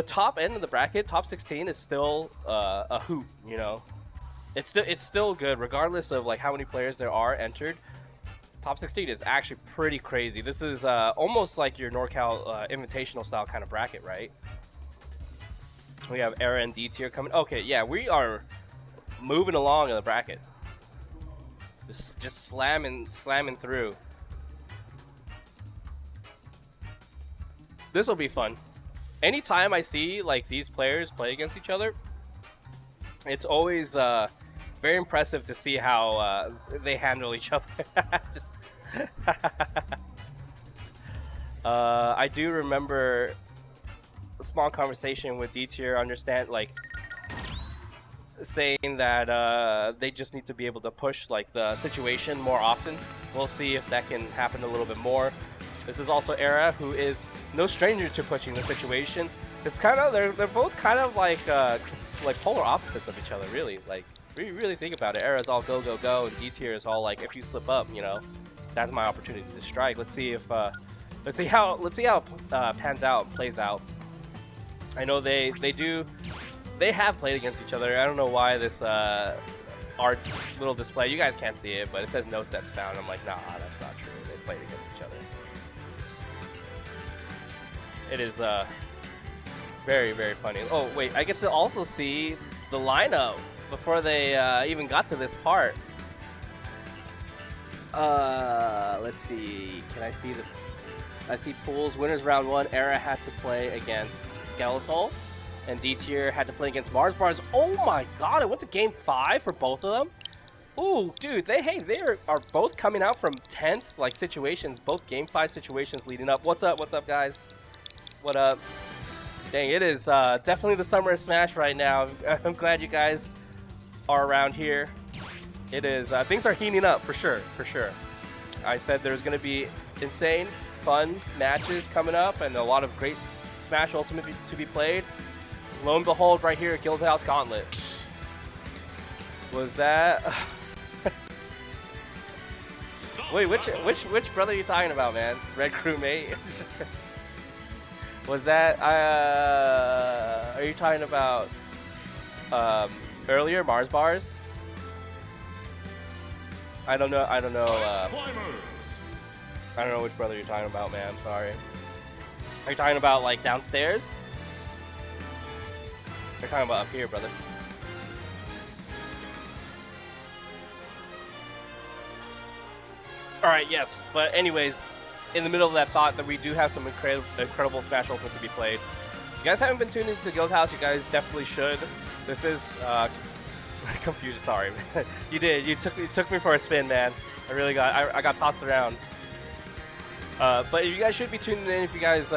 Speaker 3: top end of the bracket, top 16, is still a hoot. You know, it's still good regardless of like how many players there are entered. Top 16 is actually pretty crazy. This is almost like your NorCal Invitational style kind of bracket, right? We have Era and Dtier coming. Okay, yeah, we are moving along in the bracket. Just slamming through. This will be fun. Anytime I see like these players play against each other, it's always very impressive to see how they handle each other. Just I do remember a small conversation with Dtier, understand like saying that they just need to be able to push like the situation more often. We'll see if that can happen a little bit more. This is also Era, who is no stranger to pushing the situation. It's kind of they're both kind of like polar opposites of each other, really. Like, when you really think about it, Era's all go go go, and Dtier is all like, if you slip up, you know, that's my opportunity to strike. Let's see how it pans out, plays out. I know they have played against each other. I don't know why this art little display, you guys can't see it, but it says no sets found. I'm like, nah, that's not true. They played against each other. It is very, very funny. Oh wait, I get to also see the lineup before they even got to this part. Let's see. Can I see I see pools. Winners round 1. Era had to play against Skeletal, and Dtier had to play against Mars Bars. Oh my God! It went to game 5 for both of them. Ooh, dude, they are both coming out from tense like situations, both game 5 situations leading up. What's up? What's up, guys? What up? Dang, it is definitely the summer of Smash right now. I'm glad you guys are around here. It is things are heating up for sure, for sure. I said there's going to be insane, fun matches coming up, and a lot of great Smash Ultimate to be played. Lo and behold, right here at Guildhouse Gauntlet. Was that? Wait, which brother are you talking about, man? Red Crewmate? Was that? Are you talking about earlier, Mars bars. I don't know. I don't know which brother you're talking about, man. I'm sorry. Are you talking about like downstairs? You're talking about up here, brother. All right, yes. But anyways, in the middle of that thought, that we do have some incredible Smash Ultimate to be played. If you guys haven't been tuned into Guildhouse, you guys definitely should. This is confused. Sorry, you did. You took me for a spin, man. I got tossed around. But you guys should be tuning in if you guys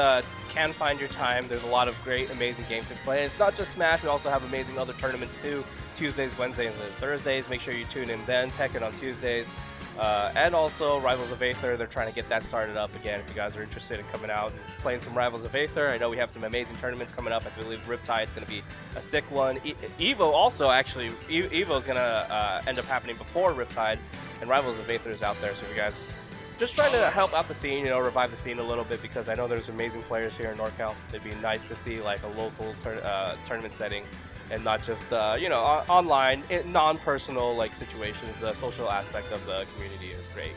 Speaker 3: can find your time. There's a lot of great, amazing games to play. It's not just Smash. We also have amazing other tournaments too. Tuesdays, Wednesdays, and Thursdays. Make sure you tune in then. Tekken on Tuesdays. And also Rivals of Aether. They're trying to get that started up again if you guys are interested in coming out and playing some Rivals of Aether. I know we have some amazing tournaments coming up. I believe Riptide is going to be a sick one. Evo also, actually, Evo is going to end up happening before Riptide, and Rivals of Aether is out there. So if you guys just trying to help out the scene, you know, revive the scene a little bit, because I know there's amazing players here in NorCal. It'd be nice to see like a local tournament setting, and not just you know, online, non-personal like situations. The social aspect of the community is great.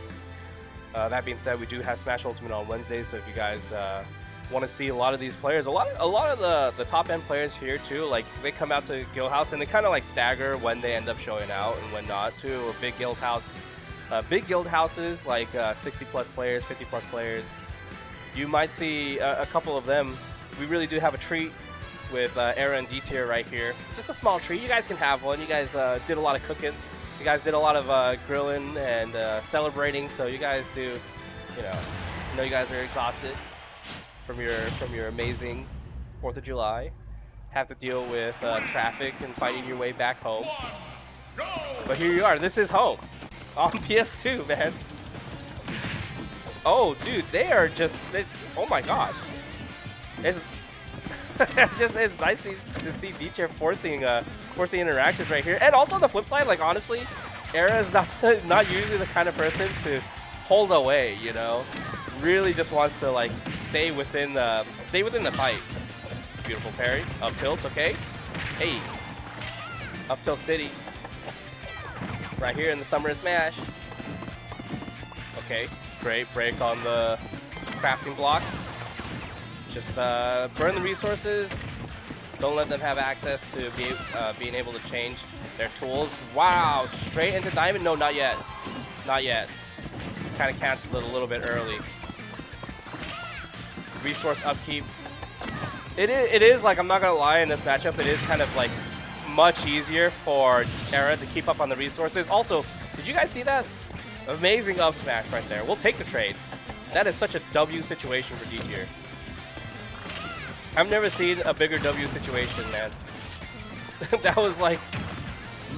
Speaker 3: That being said, we do have Smash Ultimate on Wednesdays, so if you guys want to see a lot of these players, a lot of the top end players here too, like they come out to Guildhouse and they kind of like stagger when they end up showing out and when not too. Or big guild houses like 60 plus players, 50 plus players. You might see a couple of them. We really do have a treat with Era and Dtier right here. Just a small treat. You guys can have one. You guys did a lot of cooking. You guys did a lot of grilling and celebrating. So you guys do, you know you guys are exhausted from your amazing 4th of July. Have to deal with traffic and fighting your way back home. But here you are. This is home on PS2, man. Oh, dude, they are just. Oh my gosh. It's it's nice to see Dtier forcing interactions right here. And also on the flip side, like honestly, Era is not usually the kind of person to hold away, you know. Really just wants to like stay within the fight. Beautiful parry. Up tilts, okay. Hey. Up tilt city. Right here in the Summer of Smash. Okay, great break on the crafting block. Just burn the resources. Don't let them have access to being able to change their tools. Wow, straight into diamond? No, not yet. Not yet. Kind of canceled it a little bit early. Resource upkeep. It is like, I'm not gonna lie, in this matchup, it is kind of like much easier for Era to keep up on the resources. Also, did you guys see that? Amazing up smash right there. We'll take the trade. That is such a W situation for Dtier. I've never seen a bigger W situation, man. That was like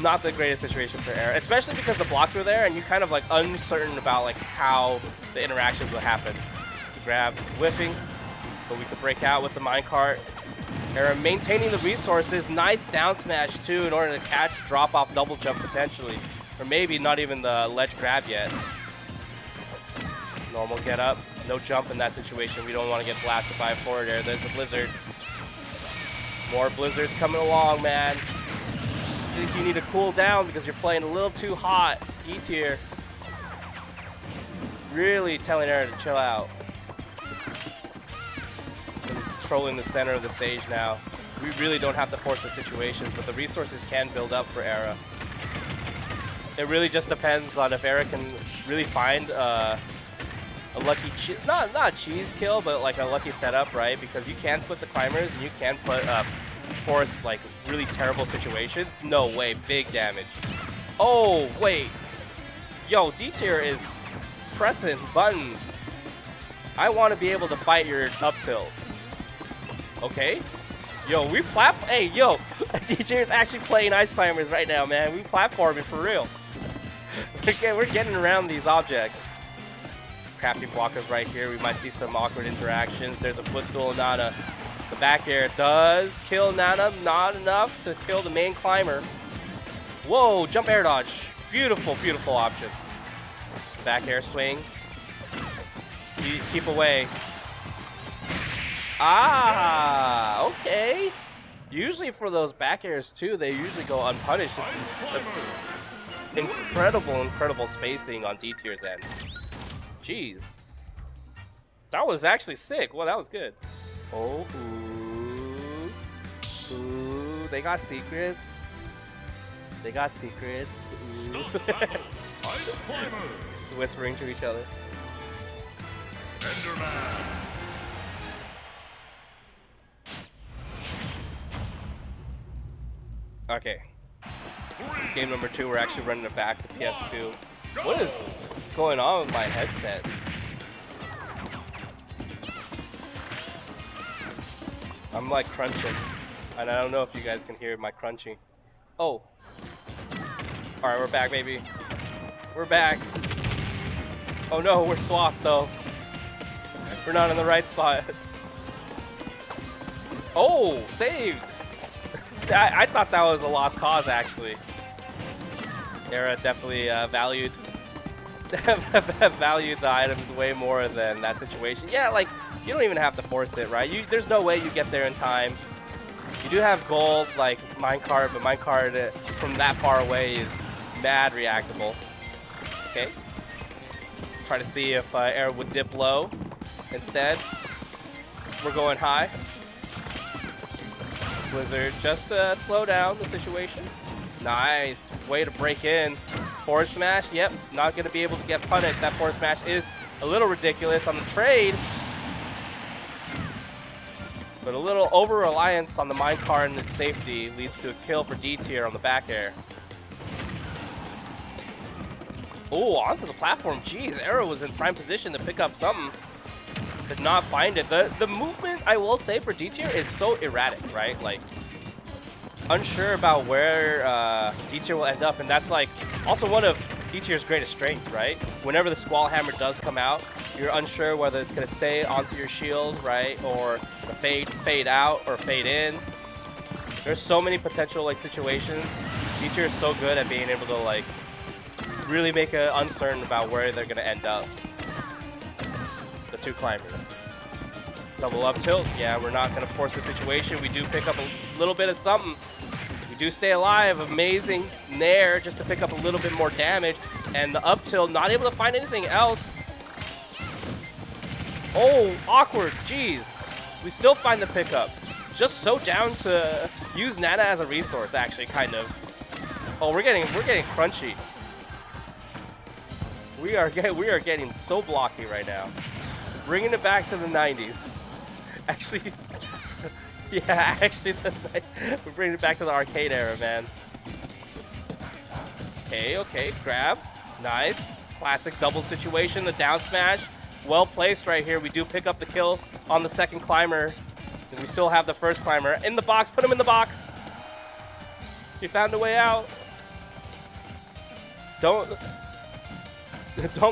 Speaker 3: not the greatest situation for Era, especially because the blocks were there and you kind of like uncertain about like how the interactions would happen. Grab, whiffing, but we could break out with the minecart. Era maintaining the resources. Nice down smash too in order to catch drop off double jump potentially, or maybe not even the ledge grab yet. Normal get up. No jump in that situation. We don't want to get blasted by a forward air. There's a blizzard. More blizzards coming along, man. I think you need to cool down because you're playing a little too hot. Dtier really telling Era to chill out. Controlling the center of the stage now. We really don't have to force the situations, but the resources can build up for Era. It really just depends on if Era can really find a lucky, not cheese kill, but like a lucky setup, right? Because you can split the climbers and you can force like really terrible situations. No way, big damage. Oh wait, yo, Dtier is pressing buttons. I want to be able to fight your up tilt. Okay, yo, hey, yo, Dtier is actually playing ice climbers right now, man. We platforming for real. We're getting around these objects. Crafting blockers right here. We might see some awkward interactions. There's a footstool Nana. The back air does kill Nana. Not enough to kill the main climber. Whoa, jump air dodge. Beautiful, beautiful option. Back air swing. Keep away. Ah, okay. Usually for those back airs too, they usually go unpunished.
Speaker 2: Ice climber.
Speaker 3: Incredible spacing on Dtier's end. Jeez. That was actually sick. Well, that was good. Oh, ooh. Ooh, they got secrets. They got secrets. Ooh.
Speaker 2: Ice climber.
Speaker 3: Whispering to each other.
Speaker 2: Enderman.
Speaker 3: Okay. Game number 2, we're actually running it back to PS2. What is going on with my headset? I'm like crunching. And I don't know if you guys can hear my crunching. Oh. Alright, we're back, baby. We're back. Oh no, we're swapped though. We're not in the right spot. Oh, saved! I thought that was a lost cause, actually. Era definitely valued the items way more than that situation. Yeah, like, you don't even have to force it, right? There's no way you get there in time. You do have gold, like minecart, but minecart from that far away is mad reactable. Okay. Try to see if Era would dip low instead. We're going high. Blizzard, just slow down the situation. Nice way to break in. Forward smash, yep, not going to be able to get punished. That forward smash is a little ridiculous on the trade. But a little over-reliance on the minecart and its safety leads to a kill for Dtier on the back air. Oh, onto the platform. Jeez, Era was in prime position to pick up something. Did not find it. The movement, I will say, for Dtier is so erratic, right? Like, unsure about where Dtier will end up, and that's like also one of Dtier's greatest strengths, right? Whenever the Squall Hammer does come out, you're unsure whether it's gonna stay onto your shield, right, or fade out or fade in. There's so many potential like situations. Dtier is so good at being able to like really make it uncertain about where they're gonna end up. The 2 climbers. Double up tilt. Yeah, we're not going to force the situation. We do pick up a little bit of something. We do stay alive. Amazing nair just to pick up a little bit more damage. And the up tilt, not able to find anything else. Oh, awkward. Jeez. We still find the pickup. Just so down to use Nana as a resource, actually, kind of. Oh, we're getting crunchy. We are getting so blocky right now. Bringing it back to the 90s. Actually, yeah, actually, we're bringing it back to the arcade era, man. Okay, grab. Nice. Classic double situation, the down smash. Well placed right here. We do pick up the kill on the second climber. And we still have the first climber. In the box, put him in the box. He found a way out. Don't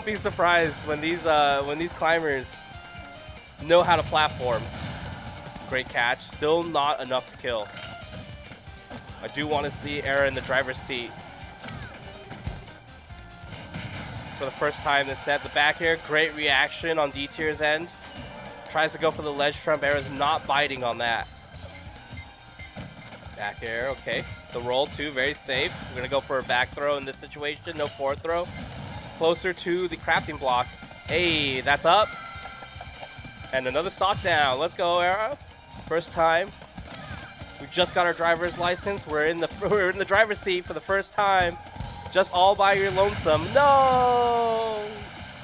Speaker 3: be surprised when these climbers know how to platform. Great catch. Still not enough to kill. I do want to see Era in the driver's seat. For the first time this set, the back air, great reaction on Dtier's end. Tries to go for the ledge trump. Era's not biting on that. Back air, okay. The roll too, very safe. We're going to go for a back throw in this situation. No forward throw. Closer to the crafting block. Hey, that's up. And another stock down. Let's go, Era. First time. We just got our driver's license. We're in the driver's seat for the first time. Just all by your lonesome. No!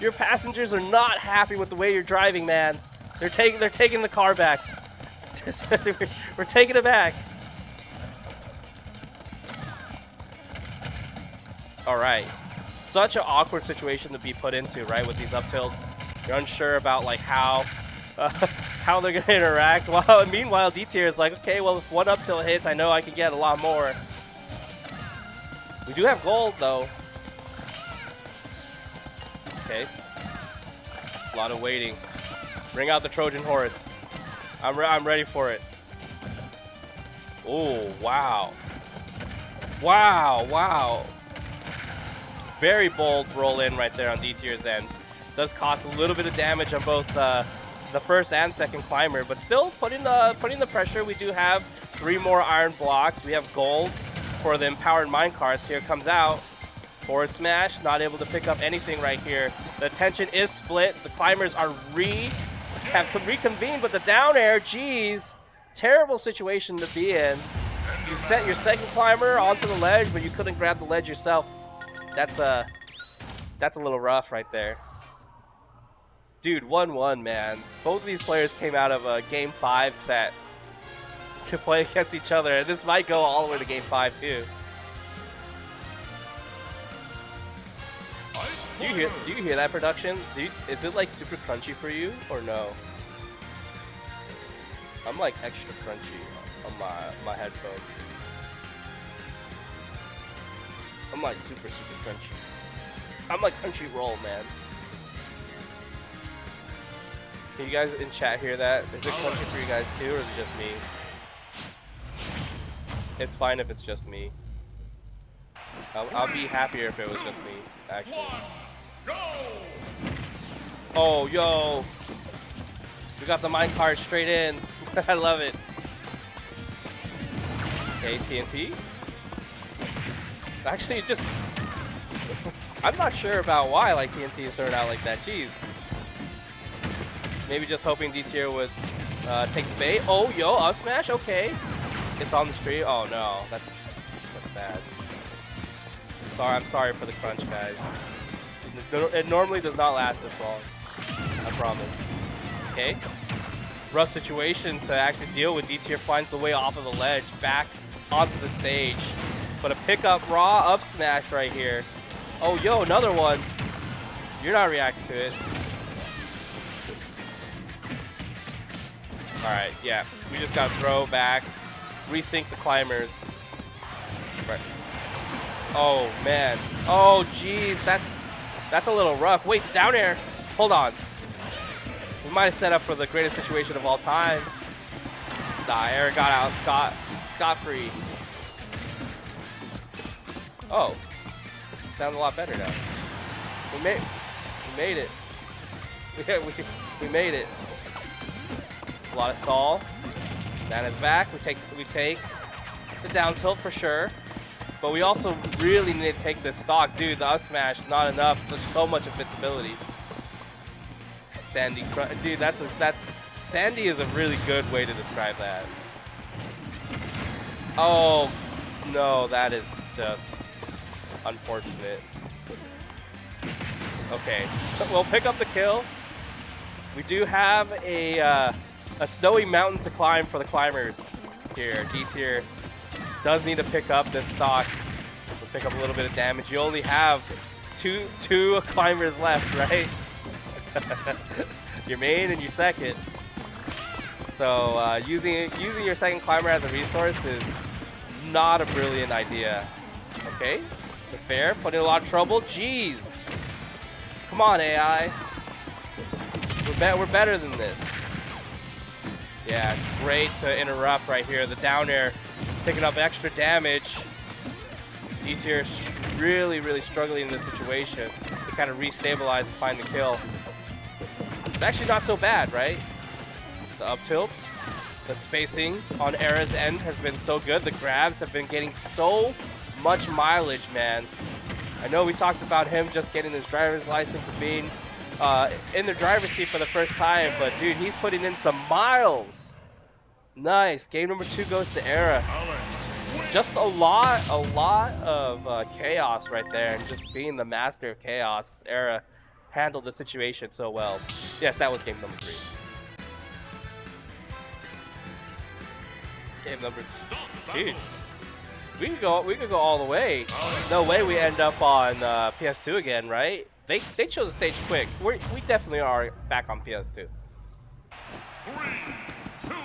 Speaker 3: Your passengers are not happy with the way you're driving, man. They're taking the car back. We're taking it back. All right. Such an awkward situation to be put into, right? With these up tilts, you're unsure about like how they're gonna interact. Well, meanwhile, Dtier is like, okay, well, if one up tilt hits, I know I can get a lot more. We do have gold though. Okay. A lot of waiting. Bring out the Trojan horse. I'm ready for it. Oh, wow. Wow. Very bold roll in right there on Dtier's end. Does cost a little bit of damage on both the first and second climber, but still putting the pressure. We do have 3 more iron blocks. We have gold for the empowered minecarts. Here comes out. Forward smash, not able to pick up anything right here. The attention is split. The climbers are have reconvened, but the down air, geez, terrible situation to be in. You sent your second climber onto the ledge, but you couldn't grab the ledge yourself. That's a little rough right there. Dude, 1-1, man. Both of these players came out of a Game 5 set to play against each other, and this might go all the way to Game 5 too. Do you hear that production? Is it like super crunchy for you or no? I'm like extra crunchy on my headphones. I'm like super crunchy. I'm like crunchy roll, man. Can you guys in chat hear that? Is it crunchy for you guys too, or is it just me? It's fine if it's just me. I'll be happier if it was just me, actually. Oh, yo. We got the minecart straight in. I love it. Okay, TNT. Actually, just... I'm not sure about why like TNT is thrown out like that. Jeez. Maybe just hoping Dtier would take the bait. Oh, yo, up smash. Okay. It's on the street. Oh, no. That's sad. I'm sorry for the crunch, guys. It normally does not last this long. I promise. Okay. Rough situation to actually deal with. Dtier finds the way off of the ledge, back onto the stage. But a pickup raw up smash right here. Oh, yo, another one. You're not reacting to it. Alright, yeah. We just got to throw back, resync the climbers. Right. Oh, man. Oh, jeez. That's a little rough. Wait, down air. Hold on. We might have set up for the greatest situation of all time. Nah, Eric got out scot-free. Oh. Sounds a lot better now. We made it. We made it. A lot of stall. That is back. We take the down tilt for sure. But we also really need to take this stock. Dude, the up smash, not enough. So much invincibility. Sandy, dude, Sandy is a really good way to describe that. Oh, no, that is just unfortunate. Okay, we'll pick up the kill. We do have a snowy mountain to climb for the climbers here. Dtier does need to pick up this stock. We'll pick up a little bit of damage. You only have two climbers left, right? Your main and your second. So using your second climber as a resource is not a brilliant idea. Okay, the fair putting a lot of trouble. Jeez, come on AI. We're better than this. Yeah, great to interrupt right here. The down air picking up extra damage. Dtier really struggling in this situation to kind of restabilize and find the kill. It's actually not so bad, right? The up tilts, the spacing on Era's end has been so good. The grabs have been getting so much mileage, man. I know we talked about him just getting his driver's license and being in the driver's seat for the first time, but dude, he's putting in some miles. Nice. Game number 2 goes to Era. Just a lot of chaos right there, and just being the master of chaos. Era handled the situation so well. Yes, that was game number 3. Game number 2. Dude, we could go all the way. No way we end up on PS2 again, right? They chose the stage quick. We definitely are back on PS2.
Speaker 2: 3, 2,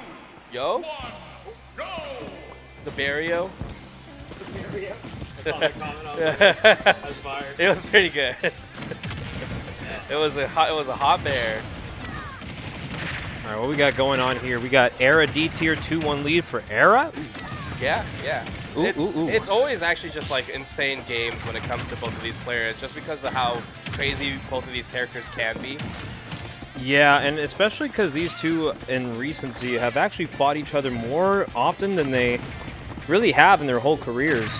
Speaker 3: Yo,
Speaker 2: 1, go!
Speaker 3: the barrio.
Speaker 4: I saw that comment on that was fire.
Speaker 3: It was pretty good. It was a hot bear.
Speaker 1: All right, what we got going on here? We got Era Dtier 2-1 lead for Era.
Speaker 3: Yeah.
Speaker 1: Ooh.
Speaker 3: It's always actually just like insane games when it comes to both of these players, just because of how crazy both of these characters can be.
Speaker 1: Yeah, and especially because these two in recency have actually fought each other more often than they really have in their whole careers.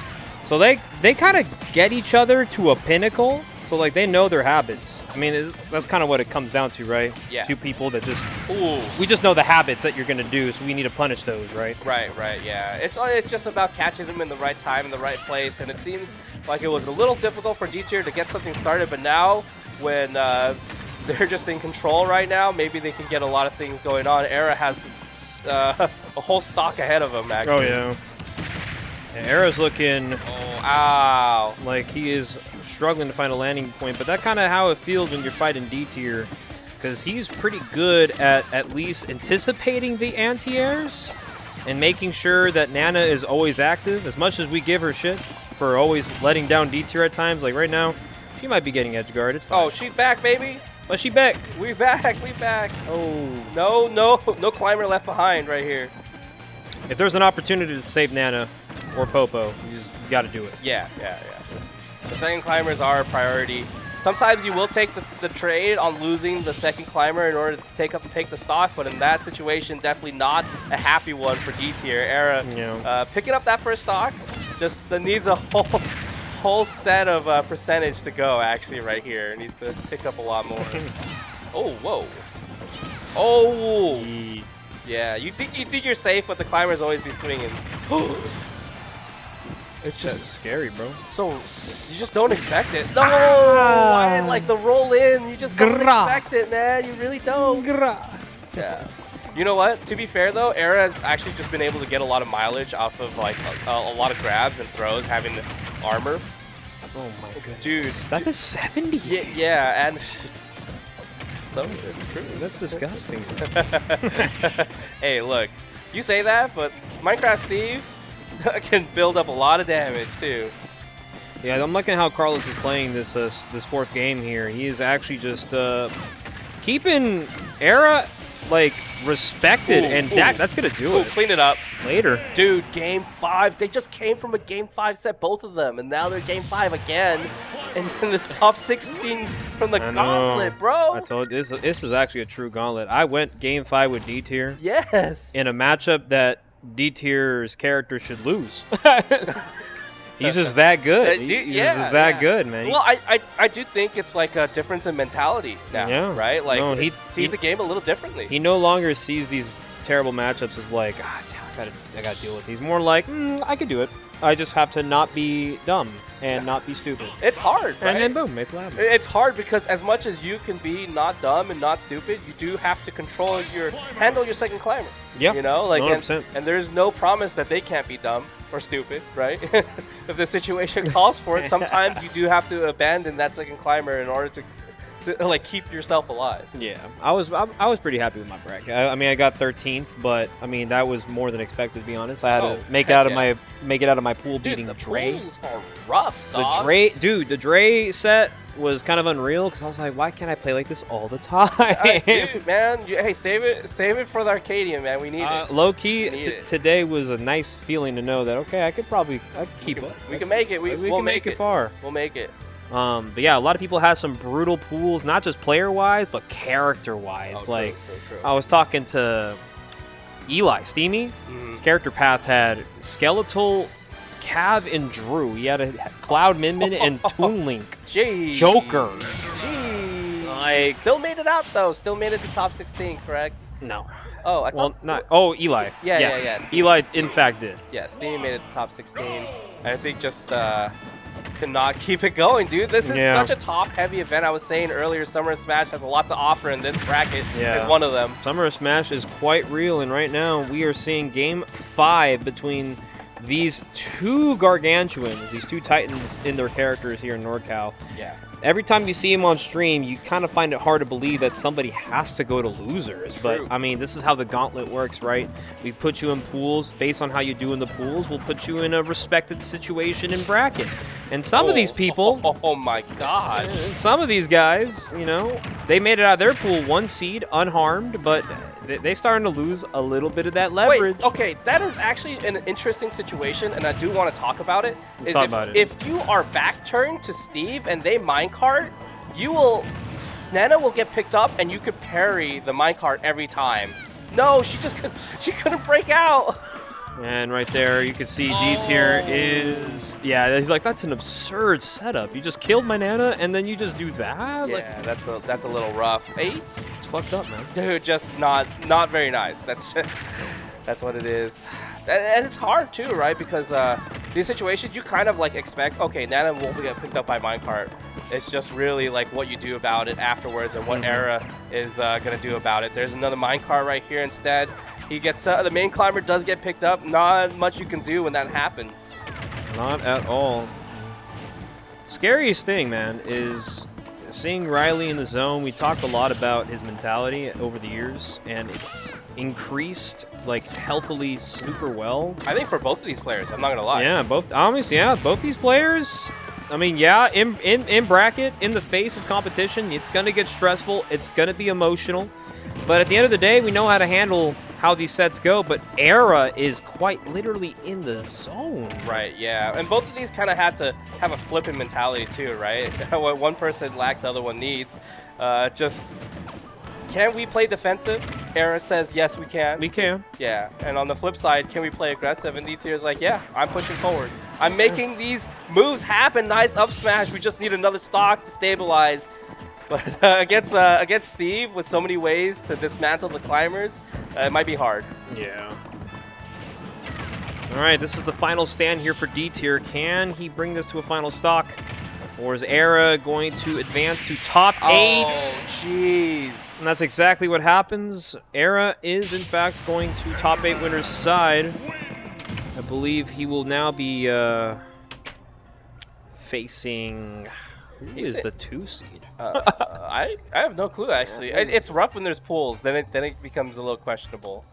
Speaker 1: So they kind of get each other to a pinnacle. So like they know their habits. I mean, that's kind of what it comes down to, right?
Speaker 3: Yeah.
Speaker 1: Two people that just
Speaker 3: Ooh.
Speaker 1: we just know the habits that you're gonna do, so we need to punish those, right?
Speaker 3: Right, yeah. It's just about catching them in the right time, in the right place, and it seems like it was a little difficult for Dtier to get something started, but now when they're just in control right now, maybe they can get a lot of things going on. Era has a whole stock ahead of him, actually.
Speaker 1: Oh, yeah. And Era's looking
Speaker 3: Ow.
Speaker 1: like he is struggling to find a landing point, but that's kind of how it feels when you're fighting Dtier, because he's pretty good at least anticipating the anti-airs and making sure that Nana is always active. As much as we give her shit for always letting down Dtier at times, like right now, she might be getting edge guard. It's fine.
Speaker 3: Oh, she's back, baby.
Speaker 1: But she back.
Speaker 3: We back.
Speaker 1: Oh.
Speaker 3: No climber left behind right here.
Speaker 1: If there's an opportunity to save Nana or Popo, you just got to do it.
Speaker 3: Yeah. The second climbers are a priority. Sometimes you will take the trade on losing the second climber in order to take the stock, but in that situation, definitely not a happy one for Dtier. Era picking up that first stock just needs a whole set of percentage to go, actually, right here. It needs to pick up a lot more. Oh, whoa. Oh! Yeah, you think you're safe, but the climbers always be swinging.
Speaker 1: It's just scary, bro.
Speaker 3: So, you just don't expect it. No! Why, like, the roll in, you just don't expect it, man. You really don't. Yeah. You know what? To be fair, though, Era has actually just been able to get a lot of mileage off of, like, a lot of grabs and throws, having the armor.
Speaker 1: Oh, my goodness.
Speaker 3: Dude.
Speaker 1: That's a 70.
Speaker 3: Yeah, and... So, it's true.
Speaker 1: That's disgusting.
Speaker 3: Hey, look. You say that, but Minecraft Steve can build up a lot of damage too.
Speaker 1: Yeah, I'm liking how Carlos is playing this fourth game here. He is actually just keeping Era like respected, and that's gonna do it.
Speaker 3: Clean it up
Speaker 1: Later.
Speaker 3: Dude, game 5. They just came from a game 5 set, both of them, and now they're game 5 again. And in this top 16 from the Gauntlet, bro.
Speaker 1: I told you this is actually a true Gauntlet. I went game 5 with Dtier.
Speaker 3: Yes.
Speaker 1: In a matchup that Dtier's character should lose. He's just that good. He's just that good, man.
Speaker 3: Well, I do think it's like a difference in mentality now, right? Like, no, he sees the game a little differently.
Speaker 1: He no longer sees these terrible matchups as like, I gotta deal with these. More like, I can do it. I just have to not be dumb and not be stupid.
Speaker 3: It's hard, right?
Speaker 1: And then boom, it's loud.
Speaker 3: It's hard because as much as you can be not dumb and not stupid, you do have to handle your second climber.
Speaker 1: Yeah,
Speaker 3: you know, like,
Speaker 1: 100%.
Speaker 3: and there's no promise that they can't be dumb or stupid, right? If the situation calls for it, sometimes you do have to abandon that second climber in order to like keep yourself alive.
Speaker 1: Yeah, I was pretty happy with my bracket. I mean, I got 13th, but I mean that was more than expected, to be honest. I had to make it out of my pool, beating
Speaker 3: the
Speaker 1: Dre.
Speaker 3: Pools are rough, dog.
Speaker 1: The Dre set was kind of unreal because I was like, why can't I play like this all the time?
Speaker 3: Dude, man, hey, save it for the Arcadian, man. We need it.
Speaker 1: Low key, today was a nice feeling to know that I could keep up.
Speaker 3: We can make it. We'll make it
Speaker 1: far.
Speaker 3: We'll make it.
Speaker 1: But yeah, a lot of people have some brutal pools, not just player-wise, but character-wise. True. I was talking to Eli, Steamy. His character path had Skeletal, Cav, and Drew. He had a Cloud Min and Toon Link.
Speaker 3: Jeez.
Speaker 1: Joker.
Speaker 3: Jeez.
Speaker 1: Like,
Speaker 3: still made it out, though. Still made it to top 16, correct?
Speaker 1: No.
Speaker 3: Oh, I thought...
Speaker 1: not... Oh, Eli.
Speaker 3: Yeah.
Speaker 1: Eli, in fact, did.
Speaker 3: Yeah, Steamy made it to top 16. I think just... could not keep it going, dude. This is such a top-heavy event. I was saying earlier, Summer of Smash has a lot to offer, and this bracket is one of them.
Speaker 1: Summer of Smash is quite real, and right now we are seeing Game 5 between these two gargantuans, these two titans in their characters here in NorCal.
Speaker 3: Yeah.
Speaker 1: Every time you see him on stream, you kind of find it hard to believe that somebody has to go to losers.
Speaker 3: True.
Speaker 1: But, I mean, this is how the Gauntlet works, right? We put you in pools. Based on how you do in the pools, we'll put you in a respected situation in bracket. And some of these people...
Speaker 3: Oh, my God.
Speaker 1: Some of these guys, you know, they made it out of their pool 1 seed, unharmed, but they starting to lose a little bit of that leverage.
Speaker 3: Wait, okay, that is actually an interesting situation, and I do want to talk about it.
Speaker 1: If
Speaker 3: you are back turned to Steve and they minecart, you will because Nana will get picked up and you could parry the minecart every time. No, she couldn't break out.
Speaker 1: And right there, you can see Dtier is... Yeah, he's like, that's an absurd setup. You just killed my Nana, and then you just do that?
Speaker 3: Yeah,
Speaker 1: Like,
Speaker 3: that's a little rough. Hey,
Speaker 1: it's fucked up, man.
Speaker 3: dude, just not very nice. That's what it is. And it's hard too, right? Because these situations, you kind of like expect, okay, Nana won't get picked up by minecart. It's just really like what you do about it afterwards and what Era is gonna do about it. There's another minecart right here instead. He gets the main climber does get picked up. Not much you can do when that happens.
Speaker 1: Not at all. Scariest thing, man, is seeing Riley in the zone. We talked a lot about his mentality over the years, and it's increased like healthily super well.
Speaker 3: I think for both of these players, I'm not gonna lie.
Speaker 1: Yeah, both these players. I mean, yeah, in bracket, in the face of competition, it's gonna get stressful. It's gonna be emotional, but at the end of the day, we know how to handle how these sets go. But Era is quite literally in the zone.
Speaker 3: Right, yeah. And both of these kind of had to have a flipping mentality too, right? What one person lacks, the other one needs. Just, can we play defensive? Era says, yes, we can.
Speaker 1: We can.
Speaker 3: Yeah, and on the flip side, can we play aggressive? And Dtier is like, yeah, I'm pushing forward. I'm making these moves happen. Nice up smash. We just need another stock to stabilize. But against Steve, with so many ways to dismantle the climbers, it might be hard.
Speaker 1: Yeah. All right, this is the final stand here for Dtier. Can he bring this to a final stock? Or is Era going to advance to top 8?
Speaker 3: Oh, jeez.
Speaker 1: And that's exactly what happens. Era is, in fact, going to top 8 winner's side. I believe he will now be facing... Who is the 2 seed?
Speaker 3: I have no clue, actually. It's rough when there's pools. Then it becomes a little questionable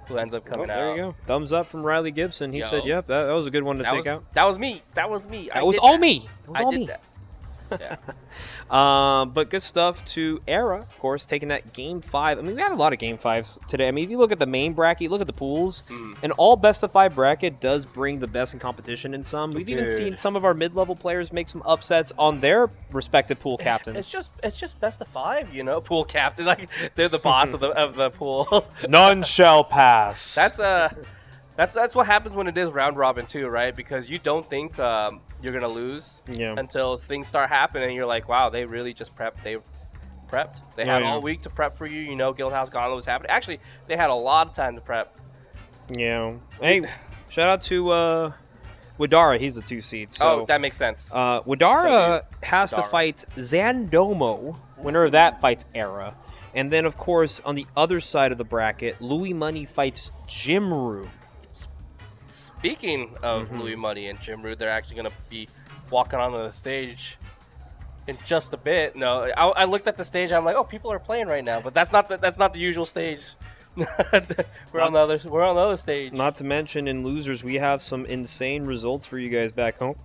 Speaker 3: who ends up coming out.
Speaker 1: There you go. Thumbs up from Riley Gibson. He said, yep, that was a good one to take out.
Speaker 3: That was me. That was me.
Speaker 1: That was all me.
Speaker 3: I did that. Yeah.
Speaker 1: But good stuff to Era, of course, taking that game 5. I mean, we had a lot of game 5s today. I mean, if you look at the main bracket, look at the pools, an all best of 5 bracket does bring the best in competition in some. We've even seen some of our mid-level players make some upsets on their respective pool captains.
Speaker 3: It's just best of 5, you know, pool captain. Like, they're the boss of the pool.
Speaker 1: None shall pass.
Speaker 3: That's what happens when it is round robin too, right? Because you don't think you're gonna lose until things start happening, and you're like, wow, they really just prepped. They prepped. They had all week to prep for you. You know, Guildhouse Gauntlet was happening. Actually, they had a lot of time to prep.
Speaker 1: Yeah. Hey, shout out to Widara. He's the 2 seed. So,
Speaker 3: that makes sense.
Speaker 1: Widara has to fight Zandomo. Winner of that fights Era. And then, of course, on the other side of the bracket, Louis Money fights Jimru.
Speaker 3: Speaking of Louis Money and Jimru, they're actually going to be walking onto the stage in just a bit. No, I looked at the stage. I'm like, oh, people are playing right now, but that's not the usual stage. we're on the other stage.
Speaker 1: Not to mention, in losers, we have some insane results for you guys back home.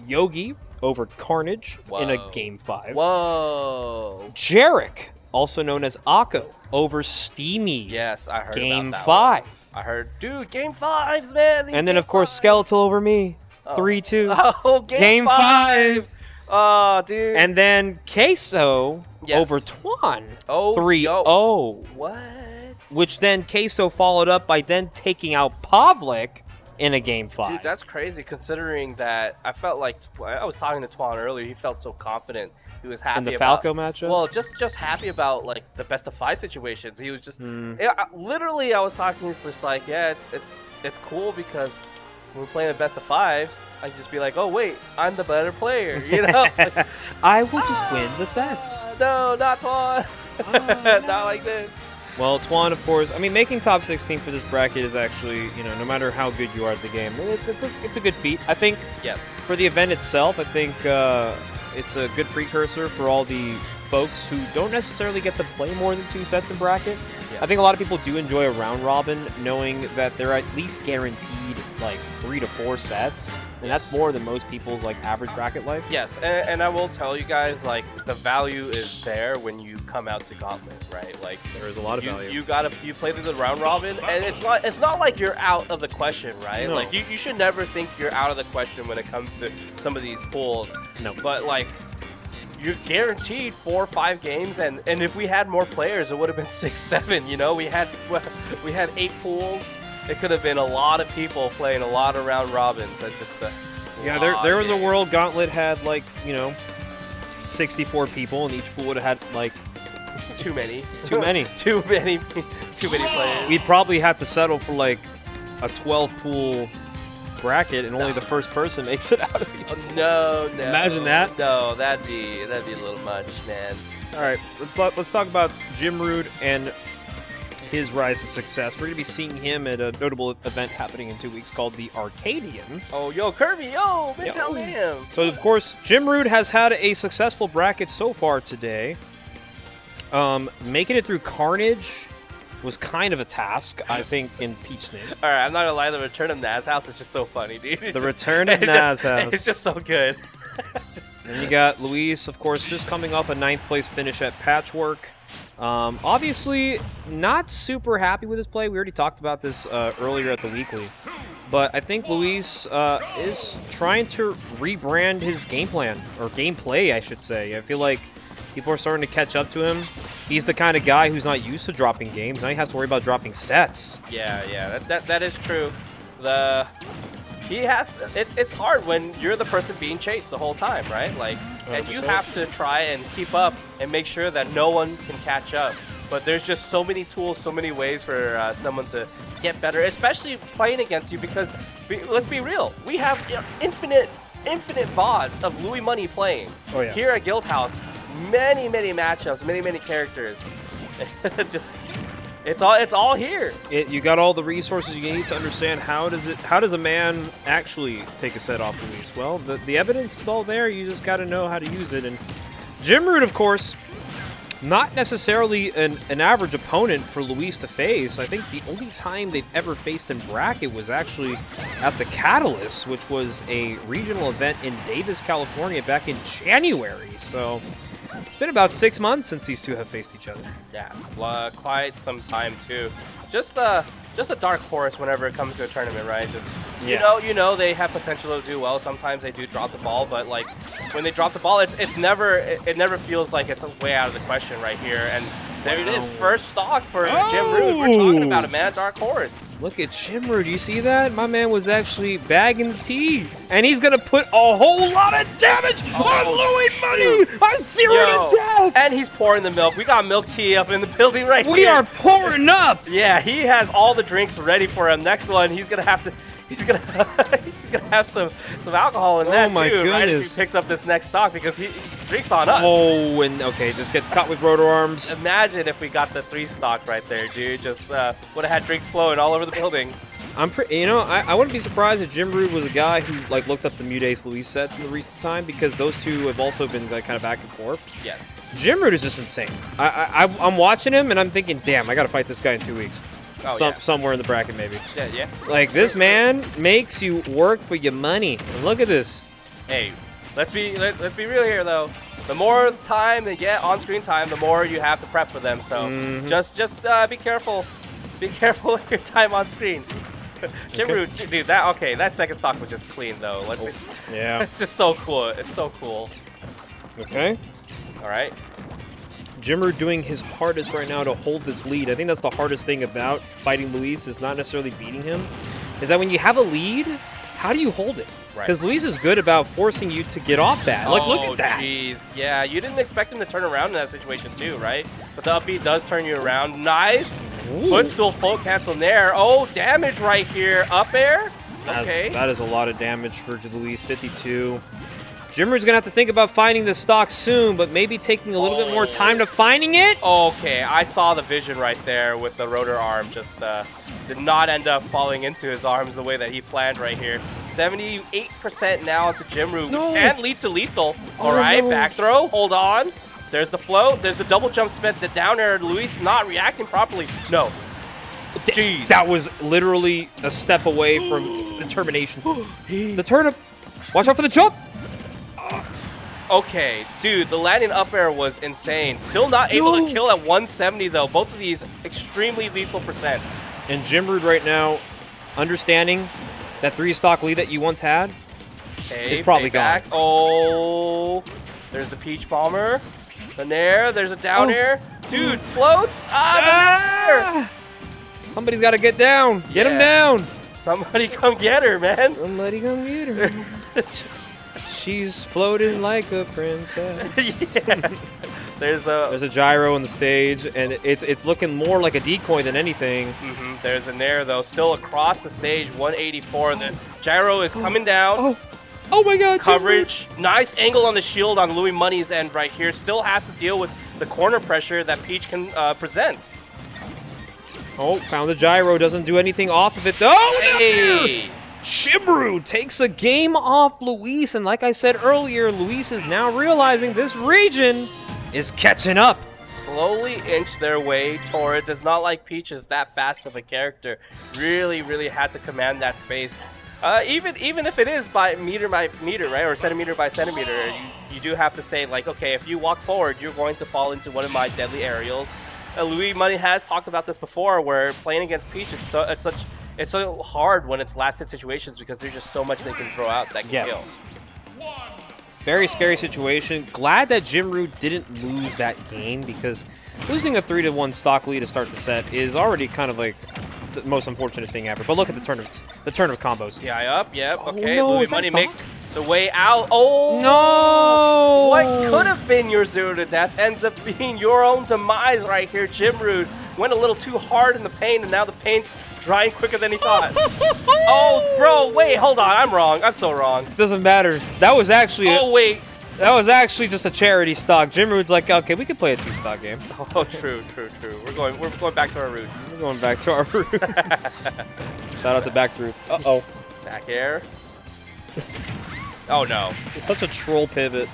Speaker 1: Yogi over Carnage in a game 5.
Speaker 3: Whoa.
Speaker 1: Jarek, also known as Akko, over Steamy.
Speaker 3: Yes, I heard
Speaker 1: game
Speaker 3: about that
Speaker 1: 5.
Speaker 3: One. I heard, dude, game 5s, man.
Speaker 1: And then, of course, Skeletal over me. 3-2.
Speaker 3: Oh, game 5. Oh, dude.
Speaker 1: And then Queso over Twan. 3-0.
Speaker 3: What?
Speaker 1: Which then Queso followed up by then taking out Pavlik in a game 5.
Speaker 3: Dude, that's crazy considering that I felt like I was talking to Twan earlier. He felt so confident. He was happy
Speaker 1: in the
Speaker 3: about,
Speaker 1: Falco matchup?
Speaker 3: Well, just happy about like the best of 5 situations. He was just literally I was talking. He's just like, yeah, it's cool because when we're playing the best of 5, I can just be like, oh wait, I'm the better player, you know? Like,
Speaker 1: I will just win the sets.
Speaker 3: No, not Twan. Not like this.
Speaker 1: Well, Twan, of course, I mean, making top 16 for this bracket is actually, you know, no matter how good you are at the game, it's a good feat. I think for the event itself, I think it's a good precursor for all the folks who don't necessarily get to play more than 2 sets in bracket. I think a lot of people do enjoy a round robin, knowing that they're at least guaranteed like 3 to 4 sets, and that's more than most people's like average bracket life.
Speaker 3: Yes, and I will tell you guys, like, the value is there when you come out to Gauntlet, right? Like,
Speaker 1: there is a lot of value.
Speaker 3: You play through the round robin, and it's not like you're out of the question, right?
Speaker 1: No.
Speaker 3: Like you should never think you're out of the question when it comes to some of these pools.
Speaker 1: No.
Speaker 3: But like, you're guaranteed 4 or 5 games, and if we had more players, it would have been 6, 7. You know, we had 8 pools. It could have been a lot of people playing a lot of round robins. That's just
Speaker 1: yeah. There was a world Gauntlet had like 64 people, and each pool would have had like
Speaker 3: too many.
Speaker 1: Too many.
Speaker 3: Too many players.
Speaker 1: We'd probably have to settle for like a 12 pool bracket, and only the first person makes it out of each.
Speaker 3: No.
Speaker 1: Imagine that.
Speaker 3: No, that'd be a little much, man.
Speaker 1: All right, let's talk about Jimrude and his rise to success. We're gonna be seeing him at a notable event happening in 2 weeks called the Arcadian.
Speaker 3: Oh, yo, Kirby, yo, Midtown Mayhem.
Speaker 1: So of course, Jimrude has had a successful bracket so far today. Making it through Carnage was kind of a task, I think, in Peach Snake.
Speaker 3: All right, I'm not gonna lie, the return of Naz House is just so funny, dude.
Speaker 1: Return of Naz House.
Speaker 3: It's just so good.
Speaker 1: Then you got Luis, of course, just coming off a 9th place finish at Patchwork. Obviously, not super happy with his play. We already talked about this earlier at the weekly. But I think Luis is trying to rebrand his game plan, or gameplay, I should say. I feel like people are starting to catch up to him. He's the kind of guy who's not used to dropping games. Now he has to worry about dropping sets.
Speaker 3: Yeah, that is true. It's hard when you're the person being chased the whole time, right? Like, and you have to try and keep up and make sure that no one can catch up. But there's just so many tools, so many ways for someone to get better, especially playing against you, because let's be real, we have infinite VODs of Louis Money playing.
Speaker 1: Oh, yeah.
Speaker 3: Here at Guildhouse. Many matchups, many characters. Just it's all here.
Speaker 1: You got all the resources you need to understand how does a man actually take a set off Luis. Well, the evidence is all there. You just got to know how to use it. And Jimrude, of course, not necessarily an average opponent for Luis to face. I think the only time they've ever faced in bracket was actually at the Catalyst, which was a regional event in Davis, California back in January. So it's been about 6 months since these two have faced each other.
Speaker 3: Yeah, quite some time too. Just a dark horse whenever it comes to a tournament, right? You know they have potential to do well. Sometimes they do drop the ball, but like when they drop the ball, it never feels like it's way out of the question right here. And there it is, first stock for Jimrude. We're talking about a man, dark horse.
Speaker 1: Look at Jimrude, you see that? My man was actually bagging the tea, and he's gonna put a whole lot of damage on Louis Money. I zero to death,
Speaker 3: and he's pouring the milk. We got milk tea up in the building right here.
Speaker 1: We are pouring up.
Speaker 3: Yeah, he has all the drinks ready for him. Next one, he's gonna have to. He's gonna have some alcohol in that too, right? If he picks up this next stock, because he drinks on us.
Speaker 1: Oh, and okay, just gets caught with rotor arms.
Speaker 3: Imagine if we got the 3 stock right there, dude. Just would have had drinks flowing all over the building.
Speaker 1: I wouldn't be surprised if Jimrude was a guy who like looked up the Mudace Luis sets in the recent time, because those two have also been like kind of back and forth.
Speaker 3: Yes.
Speaker 1: Jimrude is just insane. I'm watching him and I'm thinking, damn, I gotta fight this guy in 2 weeks. Somewhere in the bracket, maybe.
Speaker 3: Yeah.
Speaker 1: Like, this man makes you work for your money. And look at this.
Speaker 3: Hey, let's be real here, though. The more time they get on-screen time, the more you have to prep for them. So just be careful. Be careful with your time on screen. Jimrude, dude, that second stock was just clean, though.
Speaker 1: Yeah.
Speaker 3: It's just so cool. It's so cool.
Speaker 1: Okay.
Speaker 3: All right.
Speaker 1: Jimrude doing his hardest right now to hold this lead. I think that's the hardest thing about fighting Luis, is not necessarily beating him, is that when you have a lead, how do you hold it? Because Luis is good about forcing you to get off that. Like, look at that.
Speaker 3: Jeez. Yeah, you didn't expect him to turn around in that situation too, right? But the up B does turn you around. Nice. Footstool float cancel there. Oh, damage right here. Up air. Okay.
Speaker 1: That is a lot of damage for Luis, 52. Jimrude's going to have to think about finding this stock soon, but maybe taking a little bit more time to finding it.
Speaker 3: Okay, I saw the vision right there with the rotor arm. Just did not end up falling into his arms the way that he planned right here. 78% now to Jimrude.
Speaker 1: No.
Speaker 3: And lead to lethal. All right, back throw. Hold on. There's the float. There's the double jump spin. The down air. Luis not reacting properly. No. Jeez.
Speaker 1: That was literally a step away from determination. The turnip. Watch out for the jump.
Speaker 3: Okay, dude, the landing up air was insane. Still not able to kill at 170, though. Both of these extremely lethal percents.
Speaker 1: And Jimrude right now, understanding that 3 stock lead that you once had, is probably gone.
Speaker 3: Oh, There's the Peach Bomber. The Nair. There's a down air. Dude, floats. Ah,
Speaker 1: Somebody's got to get down. Get him down.
Speaker 3: Somebody come get her, man.
Speaker 1: Somebody come get her. She's floating like a princess.
Speaker 3: Yeah. There's
Speaker 1: a gyro on the stage, and it's looking more like a decoy than anything.
Speaker 3: There's a Nair, though, still across the stage, 184. The gyro is coming down.
Speaker 1: Oh my god.
Speaker 3: Coverage. Nice angle on the shield on Louis Money's end right here. Still has to deal with the corner pressure that Peach can present.
Speaker 1: Oh, found the gyro. Doesn't do anything off of it, though.
Speaker 3: Hey!
Speaker 1: Jimru takes a game off Luis, and like I said earlier, Luis is now realizing this region is catching up.
Speaker 3: Slowly inch their way towards. It's not like Peach is that fast of a character. Really had to command that space. Even if it is by meter, right, or centimeter by centimeter, you do have to say, like, okay, if you walk forward, you're going to fall into one of my deadly aerials. Louis Money has talked about this before, where playing against Peach it's so hard when it's last hit situations because there's just so much they can throw out that can kill.
Speaker 1: Very scary situation. Glad that Jimru didn't lose that game, because losing a 3-1 stock lead to start the set is already kind of like the most unfortunate thing ever. But look at the turn of combos.
Speaker 3: Yeah, up, yep, okay.
Speaker 1: No,
Speaker 3: Louis Money makes the way out. Oh
Speaker 1: no!
Speaker 3: What could have been your 0 to death ends up being your own demise right here. Jimru went a little too hard in the paint, and now the paint's drying quicker than he thought. Oh, bro, wait, hold on. I'm wrong. I'm so wrong.
Speaker 1: Doesn't matter. That was actually.
Speaker 3: Wait.
Speaker 1: That was actually just a charity stock. Jimrude's like, okay, we can play a 2-stock game.
Speaker 3: Oh, true. We're going back to our roots.
Speaker 1: We're going back to our roots. Shout out to back to roots. Uh-oh.
Speaker 3: Back air. Oh, no.
Speaker 1: It's such a troll pivot.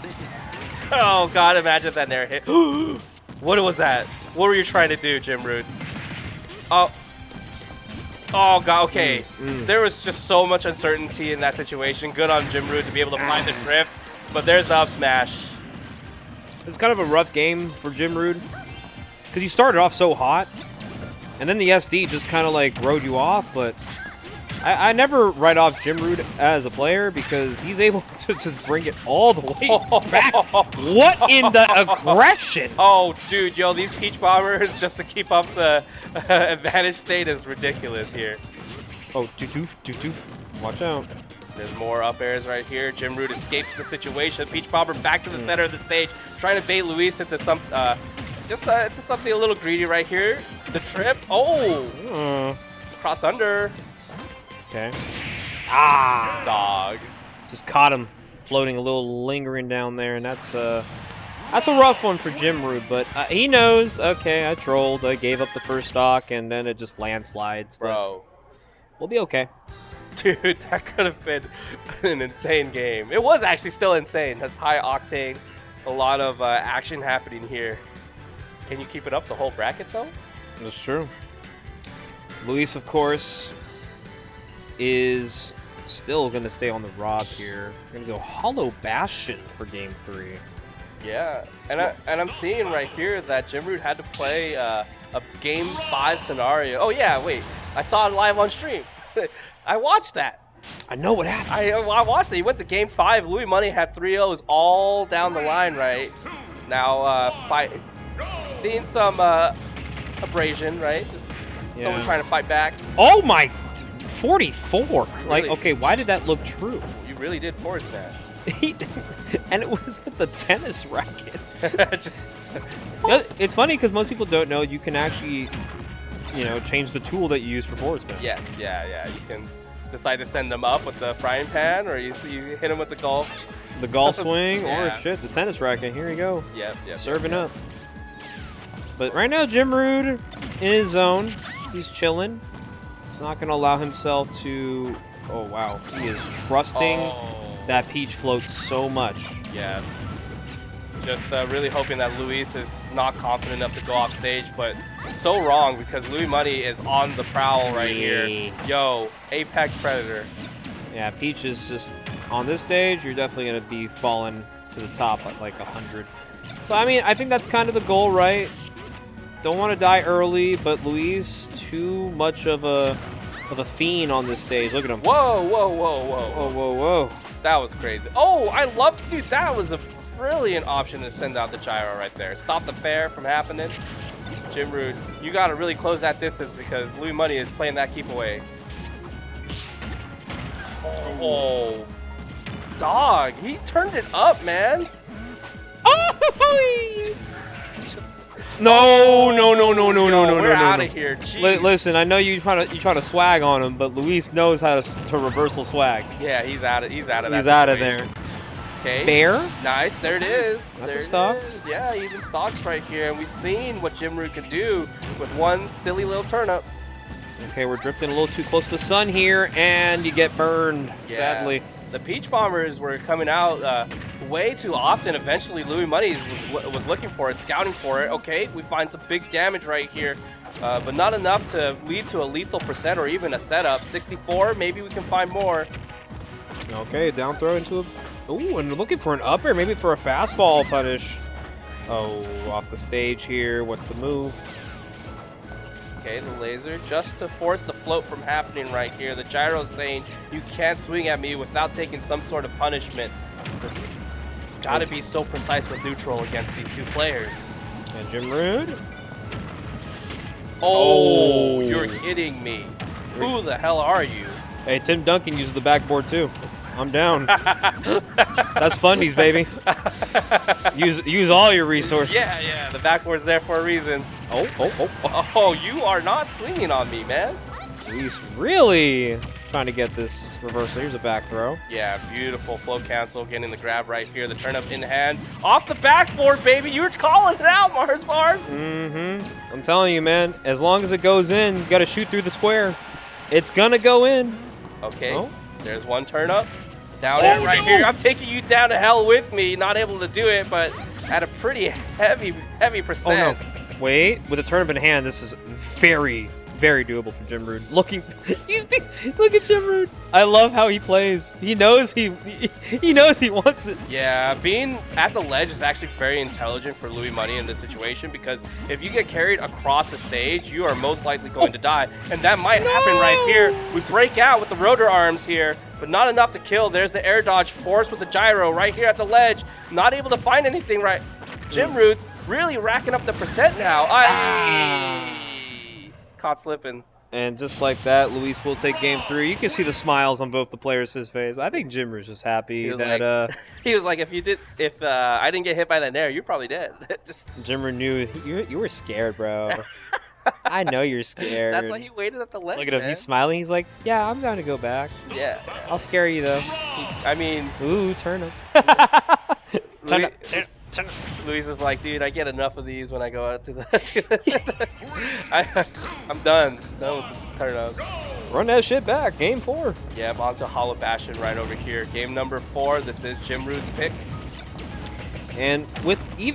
Speaker 3: Oh, God, imagine that Nair hit. What was that? What were you trying to do, Jimrude? Oh, God, okay. There was just so much uncertainty in that situation. Good on Jimrude to be able to find the drift, but there's the up smash.
Speaker 1: It's kind of a rough game for Jimrude, because you started off so hot, and then the SD just kind of like rode you off, but I never write off Jimrude as a player, because he's able to just bring it all the way back. What in the aggression?
Speaker 3: Oh, dude, yo, these Peach Bombers, just to keep up the advantage state, is ridiculous here.
Speaker 1: Oh, doof. Watch out.
Speaker 3: There's more up airs right here. Jimrude escapes the situation. Peach Bomber back to the center of the stage, trying to bait Luis into some, into something a little greedy right here. The trip. Oh, crossed under.
Speaker 1: Okay.
Speaker 3: Dog.
Speaker 1: Just caught him floating a little lingering down there, and that's a rough one for Jimrude, but he knows, okay, I trolled, I gave up the first stock, and then it just landslides.
Speaker 3: Bro.
Speaker 1: We'll be okay.
Speaker 3: Dude, that could have been an insane game. It was actually still insane. That's high octane. A lot of action happening here. Can you keep it up the whole bracket, though?
Speaker 1: That's true. Luis, of course, is still going to stay on the rock here. We're going to go Hollow Bastion for Game 3.
Speaker 3: Yeah, and I'm seeing right here that Jimrude had to play a Game 5 scenario. Oh, yeah, wait. I saw it live on stream. I watched that.
Speaker 1: I know what happened.
Speaker 3: I watched it. He went to Game 5. Louis Money had 3-0s all down the line right now. Seeing some abrasion, right? Someone trying to fight back.
Speaker 1: Oh, my 44.
Speaker 3: Really?
Speaker 1: Like, okay, why did that look true?
Speaker 3: You really did forward smash.
Speaker 1: And it was with the tennis racket.
Speaker 3: Just
Speaker 1: It's funny because most people don't know you can actually, change the tool that you use for forward spin.
Speaker 3: Yes, yeah. You can decide to send them up with the frying pan, or you hit them with the golf.
Speaker 1: The golf swing,
Speaker 3: Yeah.
Speaker 1: or the tennis racket. Here you go.
Speaker 3: Yep.
Speaker 1: Serving up. But right now, Jimrude in his zone. He's chilling. He's not going to allow himself to... Oh, wow. He is trusting that Peach floats so much.
Speaker 3: Yes. Just really hoping that Luis is not confident enough to go off stage, but so wrong because Louis Money is on the prowl right here. Yo, Apex Predator.
Speaker 1: Yeah, Peach is just on this stage. You're definitely going to be falling to the top at like 100. So, I mean, I think that's kind of the goal, right? Don't want to die early, but Luis, too much of a fiend on this stage. Look at him.
Speaker 3: Whoa.
Speaker 1: Whoa.
Speaker 3: That was crazy. Oh, I love, dude, that was a brilliant option to send out the gyro right there. Stop the fair from happening. Jimrude, you got to really close that distance because Louis Money is playing that keep away. Oh, dog, he turned it up, man.
Speaker 1: Oh!
Speaker 3: Just,
Speaker 1: No.
Speaker 3: we're out of here. Jeez.
Speaker 1: Listen, I know you try to swag on him, but Luis knows how to reversal swag.
Speaker 3: Yeah, he's out of that.
Speaker 1: He's out of there.
Speaker 3: Okay.
Speaker 1: Bear?
Speaker 3: Nice, there it is.
Speaker 1: Not
Speaker 3: There
Speaker 1: the
Speaker 3: it
Speaker 1: stock?
Speaker 3: is. Yeah, even stocks right here, and we've seen what Jimrude can do with one silly little turnip.
Speaker 1: Okay, we're drifting a little too close to the sun here, and you get burned,
Speaker 3: Yeah.
Speaker 1: sadly.
Speaker 3: The Peach Bombers were coming out way too often. Eventually, Louis Money was looking for it, scouting for it. Okay, we find some big damage right here, but not enough to lead to a lethal percent or even a setup. 64, maybe we can find more.
Speaker 1: Okay, down throw into a... Ooh, and looking for an up air, maybe for a fastball punish. Oh, off the stage here. What's the move?
Speaker 3: Okay, the laser just to force the float from happening right here. The gyro's saying you can't swing at me without taking some sort of punishment. Just gotta be so precise with neutral against these two players.
Speaker 1: And Jimrude.
Speaker 3: Oh, you're kidding me. Who the hell are you?
Speaker 1: Hey, Tim Duncan uses the backboard too. I'm down. That's fundies, baby. Use all your resources.
Speaker 3: Yeah, the backboard's there for a reason.
Speaker 1: Oh.
Speaker 3: Oh, you are not swinging on me, man.
Speaker 1: Luis really trying to get this reversal. Here's a back throw.
Speaker 3: Yeah, beautiful flow cancel, getting the grab right here. The turn up in hand. Off the backboard, baby. You were calling it out, Mars.
Speaker 1: Mm-hmm. I'm telling you, man, as long as it goes in, you got to shoot through the square. It's going to go in.
Speaker 3: Okay,
Speaker 1: Oh.
Speaker 3: There's one turn up. Down it right here. I'm taking you down to hell with me. Not able to do it, but at a pretty heavy percent.
Speaker 1: Oh, no. Wait, with a turn up in hand, this is very, very doable for Jimrude. Look at Jimrude. I love how he plays. He knows he knows he wants it.
Speaker 3: Yeah, being at the ledge is actually very intelligent for Louis Money in this situation because if you get carried across the stage, you are most likely going to die. And that might happen right here. We break out with the rotor arms here, but not enough to kill. There's the air dodge force with the gyro right here at the ledge. Not able to find anything right. Jimrude really racking up the percent now. Caught slipping.
Speaker 1: And just like that, Luis will take game 3. You can see the smiles on both the players' face. I think Jimrude's just happy
Speaker 3: He was
Speaker 1: that
Speaker 3: he was like, if I didn't get hit by that nair, you're probably dead. Just
Speaker 1: Jimrude knew you were scared, bro. I know you're scared.
Speaker 3: that's why he waited at the ledge.
Speaker 1: Look at him.
Speaker 3: Man.
Speaker 1: He's smiling. He's like, yeah, I'm going to go back.
Speaker 3: Yeah.
Speaker 1: I'll scare you, though.
Speaker 3: I mean,
Speaker 1: Ooh, turn up. Turn up.
Speaker 3: Luis is like, dude, I get enough of these when I go out to the. I'm done with this turn up.
Speaker 1: Run that shit back. Game 4.
Speaker 3: Yeah, I'm on to Hollow Bastion right over here. Game number 4. This is Jimrude's pick.
Speaker 1: And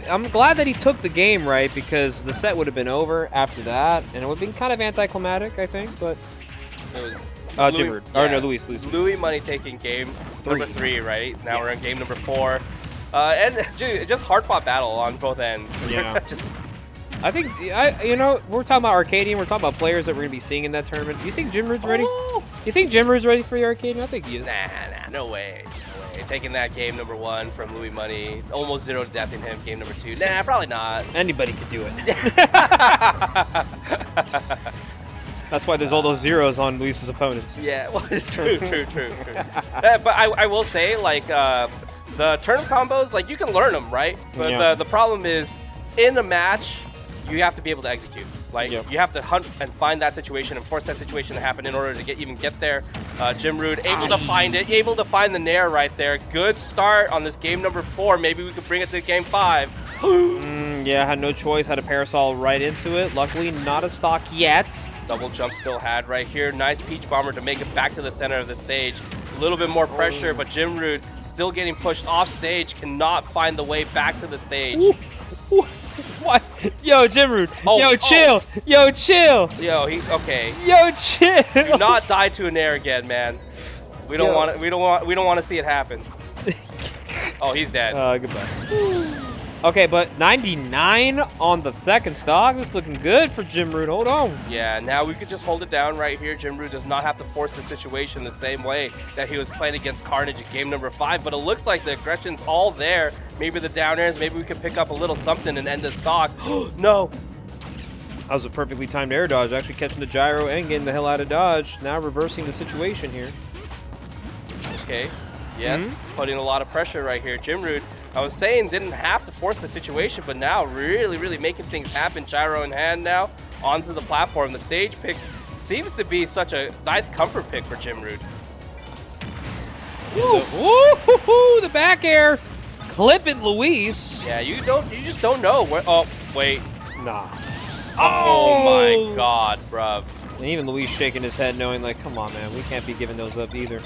Speaker 1: I'm glad that he took the game, right? Because the set would have been over after that, and it would have been kind of anticlimactic, I think. But
Speaker 3: It was
Speaker 1: Jimrude. Oh no, Luis.
Speaker 3: Louis Money taking game number 3, right? Now we're in game number 4. And just hard-fought battle on both ends.
Speaker 1: Yeah.
Speaker 3: Just
Speaker 1: I think we're talking about Arcadian. We're talking about players that we're gonna be seeing in that tournament. Do you think Jimrude's ready? You think Jimrude's ready for the Arcadian? I think he is.
Speaker 3: Nah, no way. Taking that game number 1 from Louis Money, almost 0 to death in him. Game number 2, nah, probably not.
Speaker 1: Anybody could do it. That's why there's all those zeros on Luis's opponents.
Speaker 3: Yeah, well, it's true. But I will say, like, the turnip combos, like, you can learn them, right? But
Speaker 1: Yeah.
Speaker 3: the problem is, in a match, you have to be able to execute. Like,
Speaker 1: Yep.
Speaker 3: you have to hunt and find that situation and force that situation to happen in order to even get there. Jimrude able to find it, able to find the nair right there. Good start on this game number 4. Maybe we could bring it to game 5.
Speaker 1: Yeah, had no choice. Had a parasol right into it. Luckily, not a stock yet.
Speaker 3: Double jump still had right here. Nice Peach Bomber to make it back to the center of the stage. A little bit more pressure, but Jimrude still getting pushed off stage, cannot find the way back to the stage.
Speaker 1: What? Yo, Jimrude.
Speaker 3: Oh,
Speaker 1: Yo, chill. Yo, chill.
Speaker 3: Yo, okay.
Speaker 1: Yo, chill.
Speaker 3: Do not die to an air again, man. We don't
Speaker 1: Yo.
Speaker 3: want it. We don't want to see it happen. Oh, he's dead.
Speaker 1: Goodbye. Okay, but 99 on the second stock. This is looking good for Jimroot. Hold on.
Speaker 3: Yeah, now we could just hold it down right here. Jimroot does not have to force the situation the same way that he was playing against Carnage in game number 5, but it looks like the aggression's all there. Maybe the down airs, maybe we can pick up a little something and end the stock. No.
Speaker 1: That was a perfectly timed air dodge, actually catching the gyro and getting the hell out of dodge. Now reversing the situation here.
Speaker 3: Okay, yes, putting a lot of pressure right here. Jimroot, I was saying, didn't have to force the situation, but now really making things happen. Gyro in hand now, onto the platform. The stage pick seems to be such a nice comfort pick for Jimroot.
Speaker 1: Woo! The back air, clipping Luis.
Speaker 3: Yeah, you just don't know where. Oh, wait.
Speaker 1: Nah.
Speaker 3: Oh my God, bruv.
Speaker 1: And even Luis shaking his head, knowing like, come on, man, we can't be giving those up either.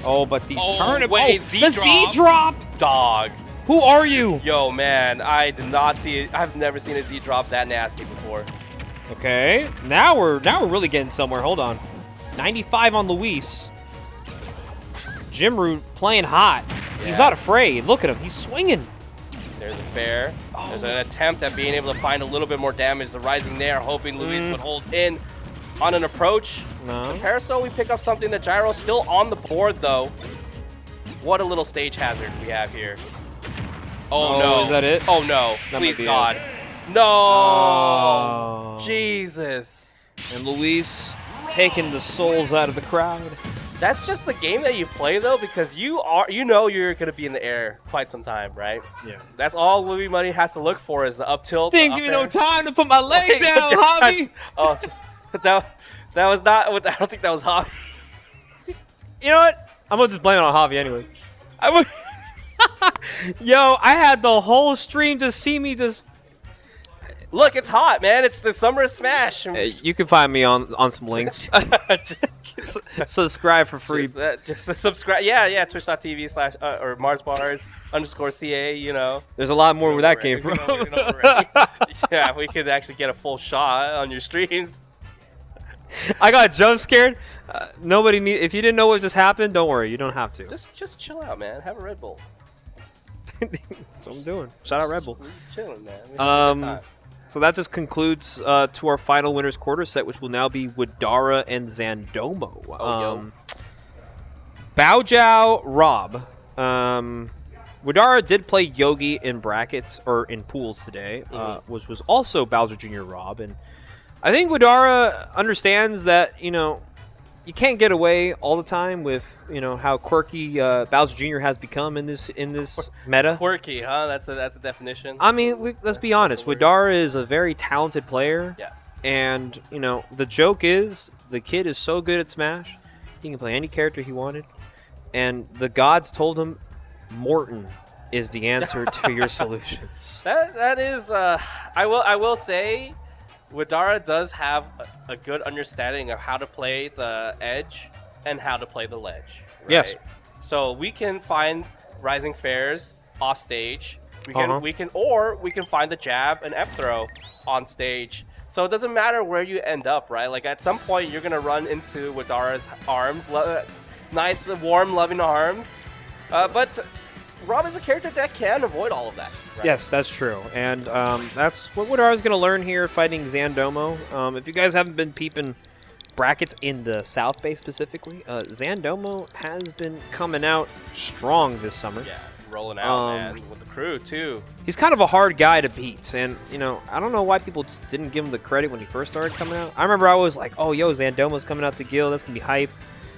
Speaker 1: Oh, but these turnips.
Speaker 3: Wait,
Speaker 1: the Z drop.
Speaker 3: Dog.
Speaker 1: Who are you?
Speaker 3: Yo, man, I did not see it. I've never seen a Z drop that nasty before.
Speaker 1: Okay, now we're really getting somewhere. Hold on, 95 on Luis. Jimroot playing hot.
Speaker 3: Yeah.
Speaker 1: He's not afraid. Look at him. He's swinging.
Speaker 3: There's a fair. There's an attempt at being able to find a little bit more damage. The rising there, hoping Luis would hold in on an approach.
Speaker 1: No.
Speaker 3: Parasol, we pick up something. The gyro's still on the board, though. What a little stage hazard we have here. Oh, no.
Speaker 1: Is that it?
Speaker 3: Oh, no.
Speaker 1: That
Speaker 3: Please,
Speaker 1: might be
Speaker 3: God.
Speaker 1: it.
Speaker 3: No.
Speaker 1: Oh.
Speaker 3: Jesus.
Speaker 1: And Luis taking the souls out of the crowd.
Speaker 3: That's just the game that you play, though, because you know you're going to be in the air quite some time, right?
Speaker 1: Yeah.
Speaker 3: That's all Louis Money has to look for is the up tilt.
Speaker 1: Didn't give me no time to put my leg down, Hobby.
Speaker 3: Oh, just that was not. I don't think that was Hobby.
Speaker 1: You know what? I'm gonna just blame it on Javi anyways. Yo, I had the whole stream just see me just.
Speaker 3: Look, it's hot, man. It's the summer of Smash.
Speaker 1: You can find me on some links.
Speaker 3: just
Speaker 1: subscribe for free.
Speaker 3: Just subscribe. Yeah. Twitch.tv/ or MarsBars_CA. You know.
Speaker 1: There's a lot more where that came from.
Speaker 3: Yeah, we could actually get a full shot on your streams.
Speaker 1: I got jump scared. Nobody need. If you didn't know what just happened, don't worry. You don't have to.
Speaker 3: Just chill out, man. Have a Red Bull.
Speaker 1: That's what I'm doing. Shout out Red Bull.
Speaker 3: We're just chilling, man. We have a good time.
Speaker 1: So that just concludes to our final winners quarter set, which will now be Widara and Zandomo. Baojiao, Rob. Widara did play Yogi in brackets or in pools today, which was also Bowser Jr. Rob, and I think Widara understands that you can't get away all the time with how quirky Bowser Jr. has become in this meta.
Speaker 3: Quirky, huh? That's a definition.
Speaker 1: I mean, let's be honest. Widara is a very talented player.
Speaker 3: Yes.
Speaker 1: And the joke is the kid is so good at Smash, he can play any character he wanted, and the gods told him Morton is the answer to your solutions.
Speaker 3: That is, I will say, Widara does have a good understanding of how to play the edge and how to play the ledge. Right?
Speaker 1: Yes.
Speaker 3: So we can find rising fairs off stage. We can we can find the jab and F throw on stage. So it doesn't matter where you end up, right? Like at some point you're gonna run into Widara's arms, nice, warm, loving arms. But Rob is a character that can avoid all of that. Right?
Speaker 1: Yes, that's true. And that's what Widara's going to learn here fighting Zandomo. If you guys haven't been peeping brackets in the South Bay specifically, Zandomo has been coming out strong this summer.
Speaker 3: Yeah, rolling out, man, with the crew, too.
Speaker 1: He's kind of a hard guy to beat. And, I don't know why people just didn't give him the credit when he first started coming out. I remember I was like, oh, yo, Zandomo's coming out to Guild. That's going to be hype.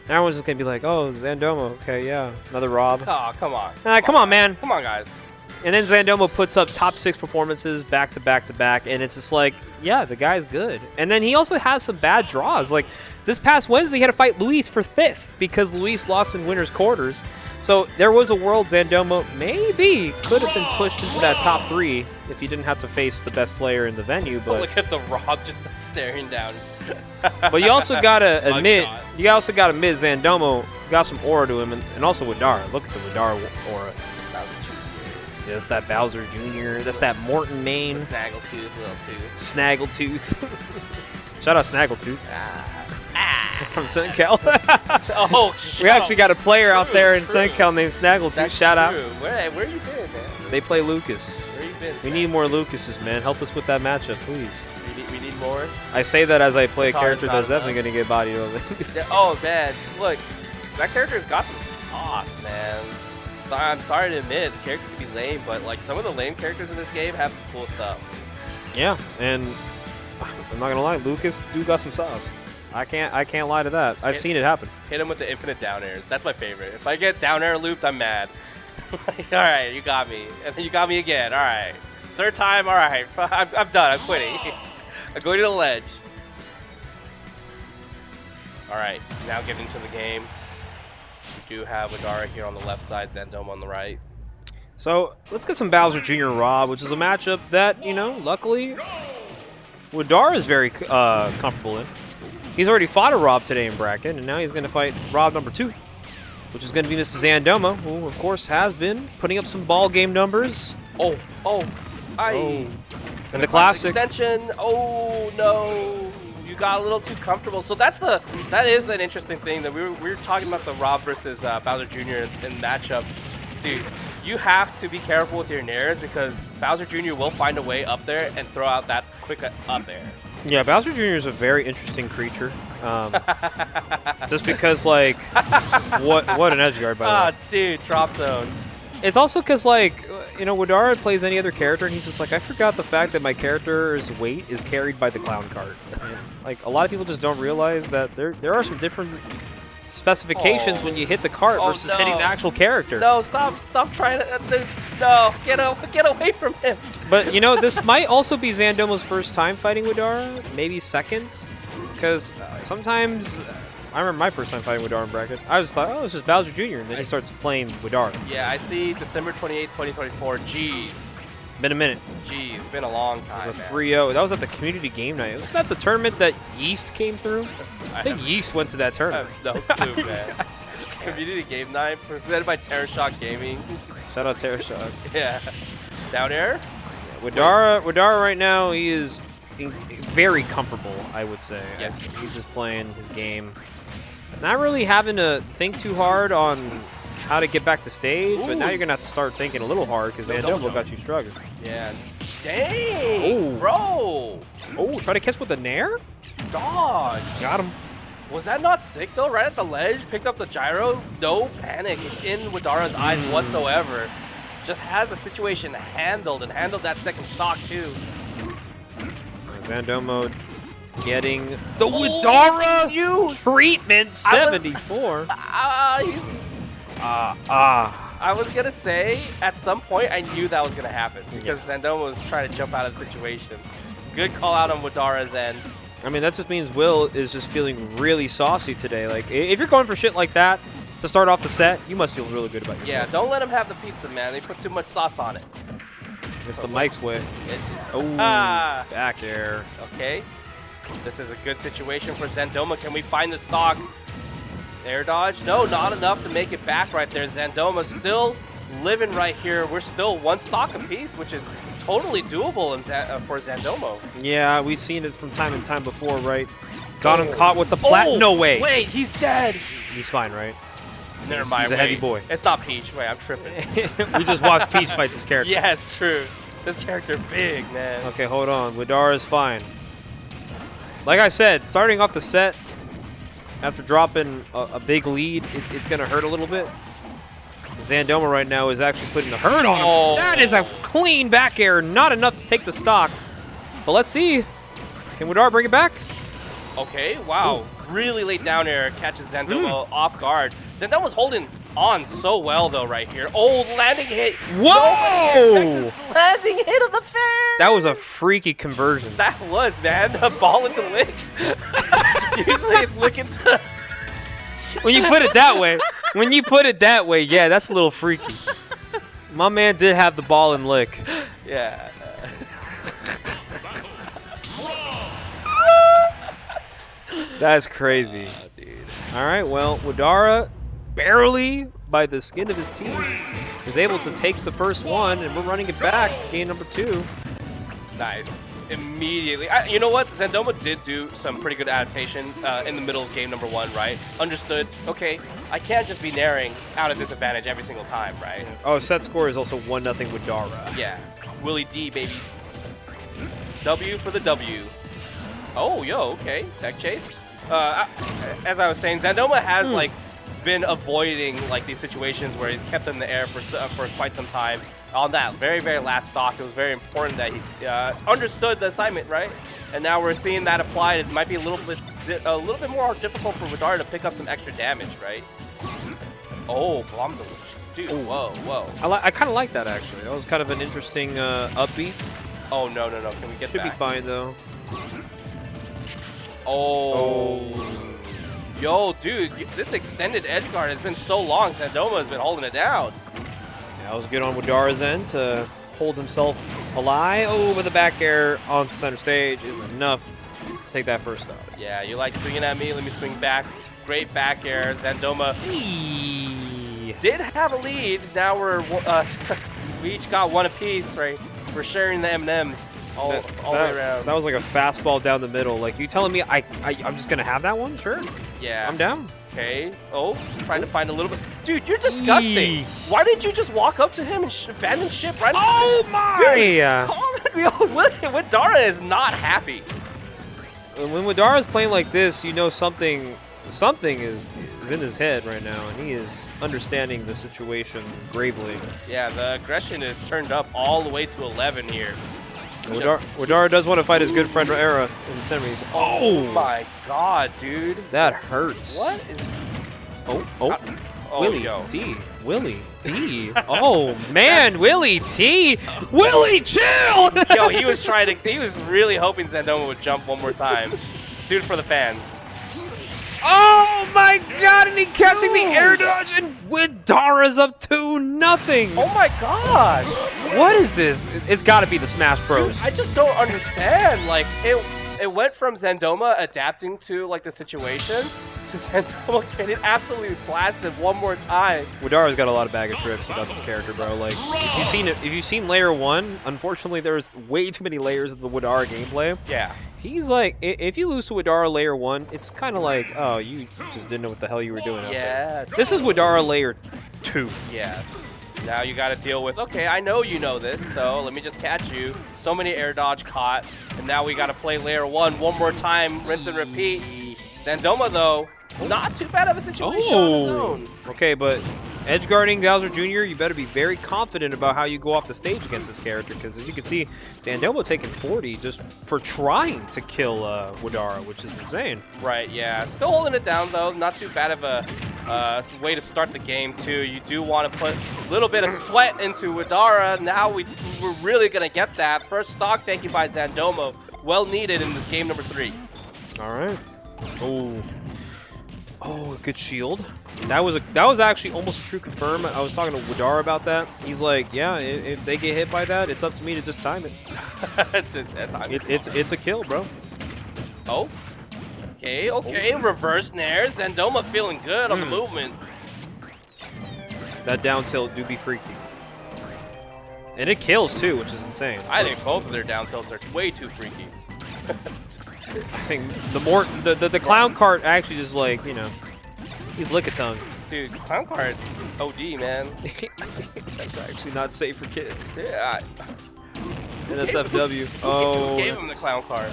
Speaker 1: And everyone's just going to be like, oh, Zandomo. Okay, yeah. Another Rob.
Speaker 3: Oh, come on.
Speaker 1: Come on, man.
Speaker 3: Come on, guys.
Speaker 1: And then Zandomo puts up top 6 performances back to back to back. And it's just like, yeah, the guy's good. And then he also has some bad draws. Like, this past Wednesday, he had to fight Luis for 5th because Luis lost in winner's quarters. So there was a world Zandomo maybe could have been pushed into that top 3 if he didn't have to face the best player in the venue. But
Speaker 3: look at the Rob just staring down.
Speaker 1: But you also gotta admit, Zandomo got some aura to him, and also Widara. Look at the Widara aura. Yeah, that's that Bowser Jr. That's that Morton main.
Speaker 3: Snaggletooth, little tooth.
Speaker 1: Snaggletooth. Shout out Snaggletooth. From SenKal.
Speaker 3: Oh,
Speaker 1: we actually got a player out there in SenKal named Snaggletooth.
Speaker 3: That's
Speaker 1: Shout out.
Speaker 3: Where you been, man?
Speaker 1: They play Lucas.
Speaker 3: Where you spins.
Speaker 1: We
Speaker 3: man.
Speaker 1: need more Lucases, man. Help us with that matchup, please.
Speaker 3: We need more.
Speaker 1: I say that as I play a
Speaker 3: Guitar's
Speaker 1: character
Speaker 3: not
Speaker 1: that's definitely
Speaker 3: enough.
Speaker 1: going to get bodied over.
Speaker 3: Yeah, oh man, look, that character's got some sauce, man. So I'm sorry to admit, the character can be lame, but like some of the lame characters in this game have some cool stuff.
Speaker 1: Yeah, and I'm not gonna lie, Lucas do got some sauce. I can't lie to that. I've seen it happen.
Speaker 3: Hit him with the infinite down airs. That's my favorite. If I get down air looped, I'm mad. Like, all right, you got me, and then you got me again. All right, third time. All right, I'm done. I'm quitting. I'm going to the ledge. All right, now get into the game. We do have Widara here on the left side, Zandoma on the right.
Speaker 1: So let's get some Bowser Jr. Rob, which is a matchup that, you know, luckily Widara is very comfortable in. He's already fought a Rob today in bracket, and now he's going to fight Rob number 2, which is going to be Mr. Zandoma, who of course has been putting up some ball game numbers.
Speaker 3: Oh,
Speaker 1: And the classic.
Speaker 3: Extension. Oh no, you got a little too comfortable. So that is an interesting thing that we were talking about the Rob versus Bowser Jr. in matchups, dude. You have to be careful with your nairs because Bowser Jr. will find a way up there and throw out that quick up air.
Speaker 1: Yeah, Bowser Jr. is a very interesting creature. Just because, like, what an edge guard, by the way.
Speaker 3: Dude, drop zone.
Speaker 1: It's also because, like, you know, Widara plays any other character, and he's just like, I forgot the fact that my character's weight is carried by the clown cart. And, like, a lot of people just don't realize that there are some different specifications when you hit the cart versus hitting the actual character.
Speaker 3: No, stop trying to. No, get away from him.
Speaker 1: But, you know, this might also be Zandoma's first time fighting Widara, maybe second, because sometimes. I remember my first time fighting Widara in bracket. I just thought, oh, it's just Bowser Jr., and then he starts playing Widara.
Speaker 3: Yeah, I see December 28, 2024. Jeez.
Speaker 1: Been a minute.
Speaker 3: Jeez, it's been a long time,
Speaker 1: It was a
Speaker 3: man.
Speaker 1: 3-0. That was at the community game night. Wasn't that the tournament that Yeast came through? I think Yeast went to that
Speaker 3: I
Speaker 1: tournament.
Speaker 3: have no clue, man. Community game night presented by Terrashock Gaming.
Speaker 1: Shout out Terrashock.
Speaker 3: Yeah. Down air?
Speaker 1: Widara right now, he is very comfortable, I would say.
Speaker 3: Yeah.
Speaker 1: He's just playing his game. Not really having to think too hard on how to get back to stage, but now you're going to have to start thinking a little hard because Zandomo got you struggling.
Speaker 3: Yeah. Dang,
Speaker 1: Ooh.
Speaker 3: bro.
Speaker 1: Oh, try to catch with a nair?
Speaker 3: Dog.
Speaker 1: Got him.
Speaker 3: Was that not sick, though? Right at the ledge, picked up the gyro. No panic in Widara's eyes whatsoever. Just has the situation handled and handled that second stock, too.
Speaker 1: Zandomo getting the Widara treatment, 74.
Speaker 3: I was going to say, at some point, I knew that was going to happen because Zandomo was trying to jump out of the situation. Good call out on Widara's end.
Speaker 1: I mean, that just means Will is just feeling really saucy today. Like, if you're going for shit like that to start off the set, you must feel really good about yourself.
Speaker 3: Yeah, don't let him have the pizza, man. They put too much sauce on it.
Speaker 1: It's the Mike's way. Oh, back air.
Speaker 3: Okay. This is a good situation for Zandoma. Can we find the stock? Air dodge? No, not enough to make it back right there. Zandoma still living right here. We're still one stock apiece, which is totally doable for Zandomo.
Speaker 1: Yeah, we've seen it from time and time before, right? Got him caught with the plat. No way.
Speaker 3: Wait, he's dead.
Speaker 1: He's fine, right?
Speaker 3: Never mind.
Speaker 1: He's a heavy boy.
Speaker 3: It's not Peach. Wait, I'm tripping.
Speaker 1: We just watched Peach fight this character.
Speaker 3: Yes, true. This character big, man.
Speaker 1: Okay, hold on. Widara is fine. Like I said, starting off the set, after dropping a big lead, it's going to hurt a little bit. Zandoma right now is actually putting the hurt on him. That is a clean back air, not enough to take the stock. But let's see. Can Widara bring it back?
Speaker 3: Okay, wow. Ooh. Really late down air catches Zandoma off guard. Zandoma's holding on so well, though, right here. Oh, landing hit.
Speaker 1: Whoa!
Speaker 3: Nobody expects this landing hit of the fair.
Speaker 1: That was a freaky conversion.
Speaker 3: That was, man. A ball into lick. Usually it's lick into...
Speaker 1: When you put it that way, yeah, that's a little freaky. My man did have the ball and lick.
Speaker 3: Yeah.
Speaker 1: That's crazy.
Speaker 3: Dude.
Speaker 1: All right, well, Widara, barely by the skin of his teeth, is able to take the first one, and we're running it back to game number 2.
Speaker 3: Nice. immediately. You know what? Zandoma did do some pretty good adaptation in the middle of game number 1, right? Understood. Okay, I can't just be naring out at disadvantage every single time, right?
Speaker 1: Oh, set score is also 1-0 Widara.
Speaker 3: Yeah. Willie D, baby. W for the W. Oh, yo, okay. Tech chase. As I was saying, Zandoma has like been avoiding like these situations where he's kept in the air for quite some time. On that very, very last stock, it was very important that he understood the assignment, right? And now we're seeing that applied. It might be a little bit more difficult for Widara to pick up some extra damage, right? Oh, bombs a dude.
Speaker 1: Ooh.
Speaker 3: Whoa.
Speaker 1: I kind of like that actually. That was kind of an interesting upbeat.
Speaker 3: Oh no. Can we get
Speaker 1: Should
Speaker 3: back?
Speaker 1: be fine though.
Speaker 3: Oh. Yo, dude, this extended edge guard has been so long. Zandoma has been holding it down.
Speaker 1: Yeah, that was good on Widara's end to hold himself alive. Oh, with the back air on center stage is enough to take that first stock.
Speaker 3: Yeah, you like swinging at me? Let me swing back. Great back air. Zandoma did have a lead. Now we each got one apiece, right? We're sharing the M&Ms all the way around.
Speaker 1: That was like a fastball down the middle. Like, you telling me I'm just going to have that one? Sure.
Speaker 3: Yeah.
Speaker 1: I'm down.
Speaker 3: Okay. Oh, trying to find a little bit. Dude, you're disgusting. Why didn't you just walk up to him and abandon ship right?
Speaker 1: Oh, my!
Speaker 3: Widara is not happy.
Speaker 1: When Widara's playing like this, you know something is in his head right now, and he is understanding the situation gravely.
Speaker 3: Yeah, the aggression is turned up all the way to 11 here.
Speaker 1: Widara does want to fight his good friend Era in the semis.
Speaker 3: Oh my god, dude.
Speaker 1: That hurts.
Speaker 3: What is...
Speaker 1: Willie
Speaker 3: yo.
Speaker 1: D. Willie D. Oh man, Willie T. Willie, chill!
Speaker 3: Yo, he was really hoping Zandoma would jump one more time. Dude, for the fans.
Speaker 1: Oh my god, and he catching the air dodge, and Widara's up 2-0.
Speaker 3: Oh my gosh.
Speaker 1: What is this? It's got to be the Smash Bros.
Speaker 3: Dude, I just don't understand. Like, it went from Zandoma adapting to like the situation to Zandoma getting absolutely blasted one more time.
Speaker 1: Widara's got a lot of baggage trips about this character, bro. Like, if you've seen Layer 1, unfortunately there's way too many layers of the Widara gameplay.
Speaker 3: Yeah.
Speaker 1: He's like, if you lose to Widara Layer 1, it's kind of like, oh, you just didn't know what the hell you were doing out there. This is Widara Layer 2.
Speaker 3: Yes. Now you got to deal with, okay, I know you know this, so let me just catch you. So many air dodge caught, and now we got to play Layer 1 one more time, rinse and repeat. Zandoma, though, not too bad of a situation on his own.
Speaker 1: Okay, but edge guarding Bowser Jr., you better be very confident about how you go off the stage against this character, because as you can see, Zandoma taking 40 just for trying to kill Widara, which is insane.
Speaker 3: Right, yeah. Still holding it down, though. Not too bad of a way to start the game, too. You do want to put a little bit of sweat into Widara. Now we're really going to get that. First stock taken by Zandoma. Well needed in this game number 3.
Speaker 1: All right. Oh, good shield. That was actually almost a true confirm. I was talking to Widara about that. He's like, yeah, if they get hit by that, it's up to me to just time it. It's a kill, bro.
Speaker 3: Oh. Okay. Reverse nair. Zandoma feeling good on the movement.
Speaker 1: That down tilt do be freaky. And it kills too, which is insane.
Speaker 3: I think both of their down tilts are way too freaky.
Speaker 1: I think the clown cart actually just like, you know, he's lick-a-tongue.
Speaker 3: Dude, clown cart OD, man.
Speaker 1: That's actually not safe for kids.
Speaker 3: Yeah.
Speaker 1: NSFW.
Speaker 3: Who gave him the clown cart?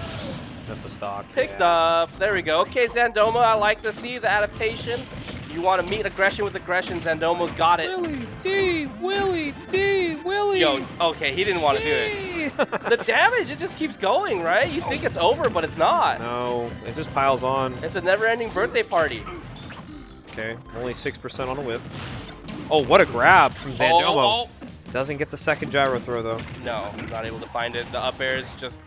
Speaker 1: That's a stock.
Speaker 3: Picked up. There we go. Okay, Zandoma, I like to see the adaptation. You want to meet aggression with aggression. Zandoma's got it.
Speaker 1: Willie D.
Speaker 3: Yo, okay, he didn't want to do it. The damage, it just keeps going, right? You think it's over, but it's not.
Speaker 1: No, it just piles on.
Speaker 3: It's a never-ending birthday party.
Speaker 1: Okay, only 6% on a whip. Oh, what a grab from Zandoma. Doesn't get the second gyro throw, though.
Speaker 3: No, not able to find it. The up airs just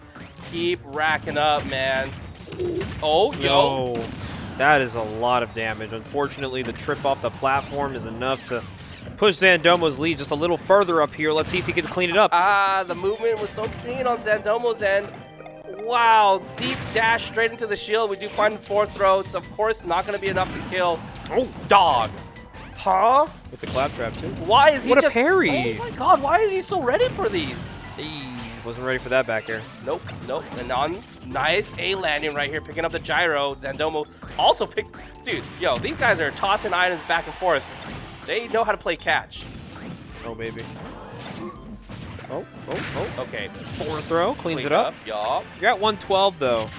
Speaker 3: keep racking up, man. Oh, yo.
Speaker 1: No, that is a lot of damage. Unfortunately, the trip off the platform is enough to push Zandoma's lead just a little further up here. Let's see if he can clean it up.
Speaker 3: The movement was so clean on Zandoma's end. Wow, deep dash straight into the shield. We do find 4 throats. Of course, not going to be enough to kill. Oh, dog. Huh?
Speaker 1: With the clap trap, too.
Speaker 3: Why is he
Speaker 1: What a parry.
Speaker 3: Oh, my God. Why is he so ready for these?
Speaker 1: Wasn't ready for that back air.
Speaker 3: Nope, nope. And on nice A landing right here, picking up the gyro. Zandomo also picked. Dude, yo, these guys are tossing items back and forth. They know how to play catch.
Speaker 1: Oh, baby. Oh.
Speaker 3: Okay.
Speaker 1: Forward throw, cleans
Speaker 3: Clean
Speaker 1: it up.
Speaker 3: Yup.
Speaker 1: You're at 112, though.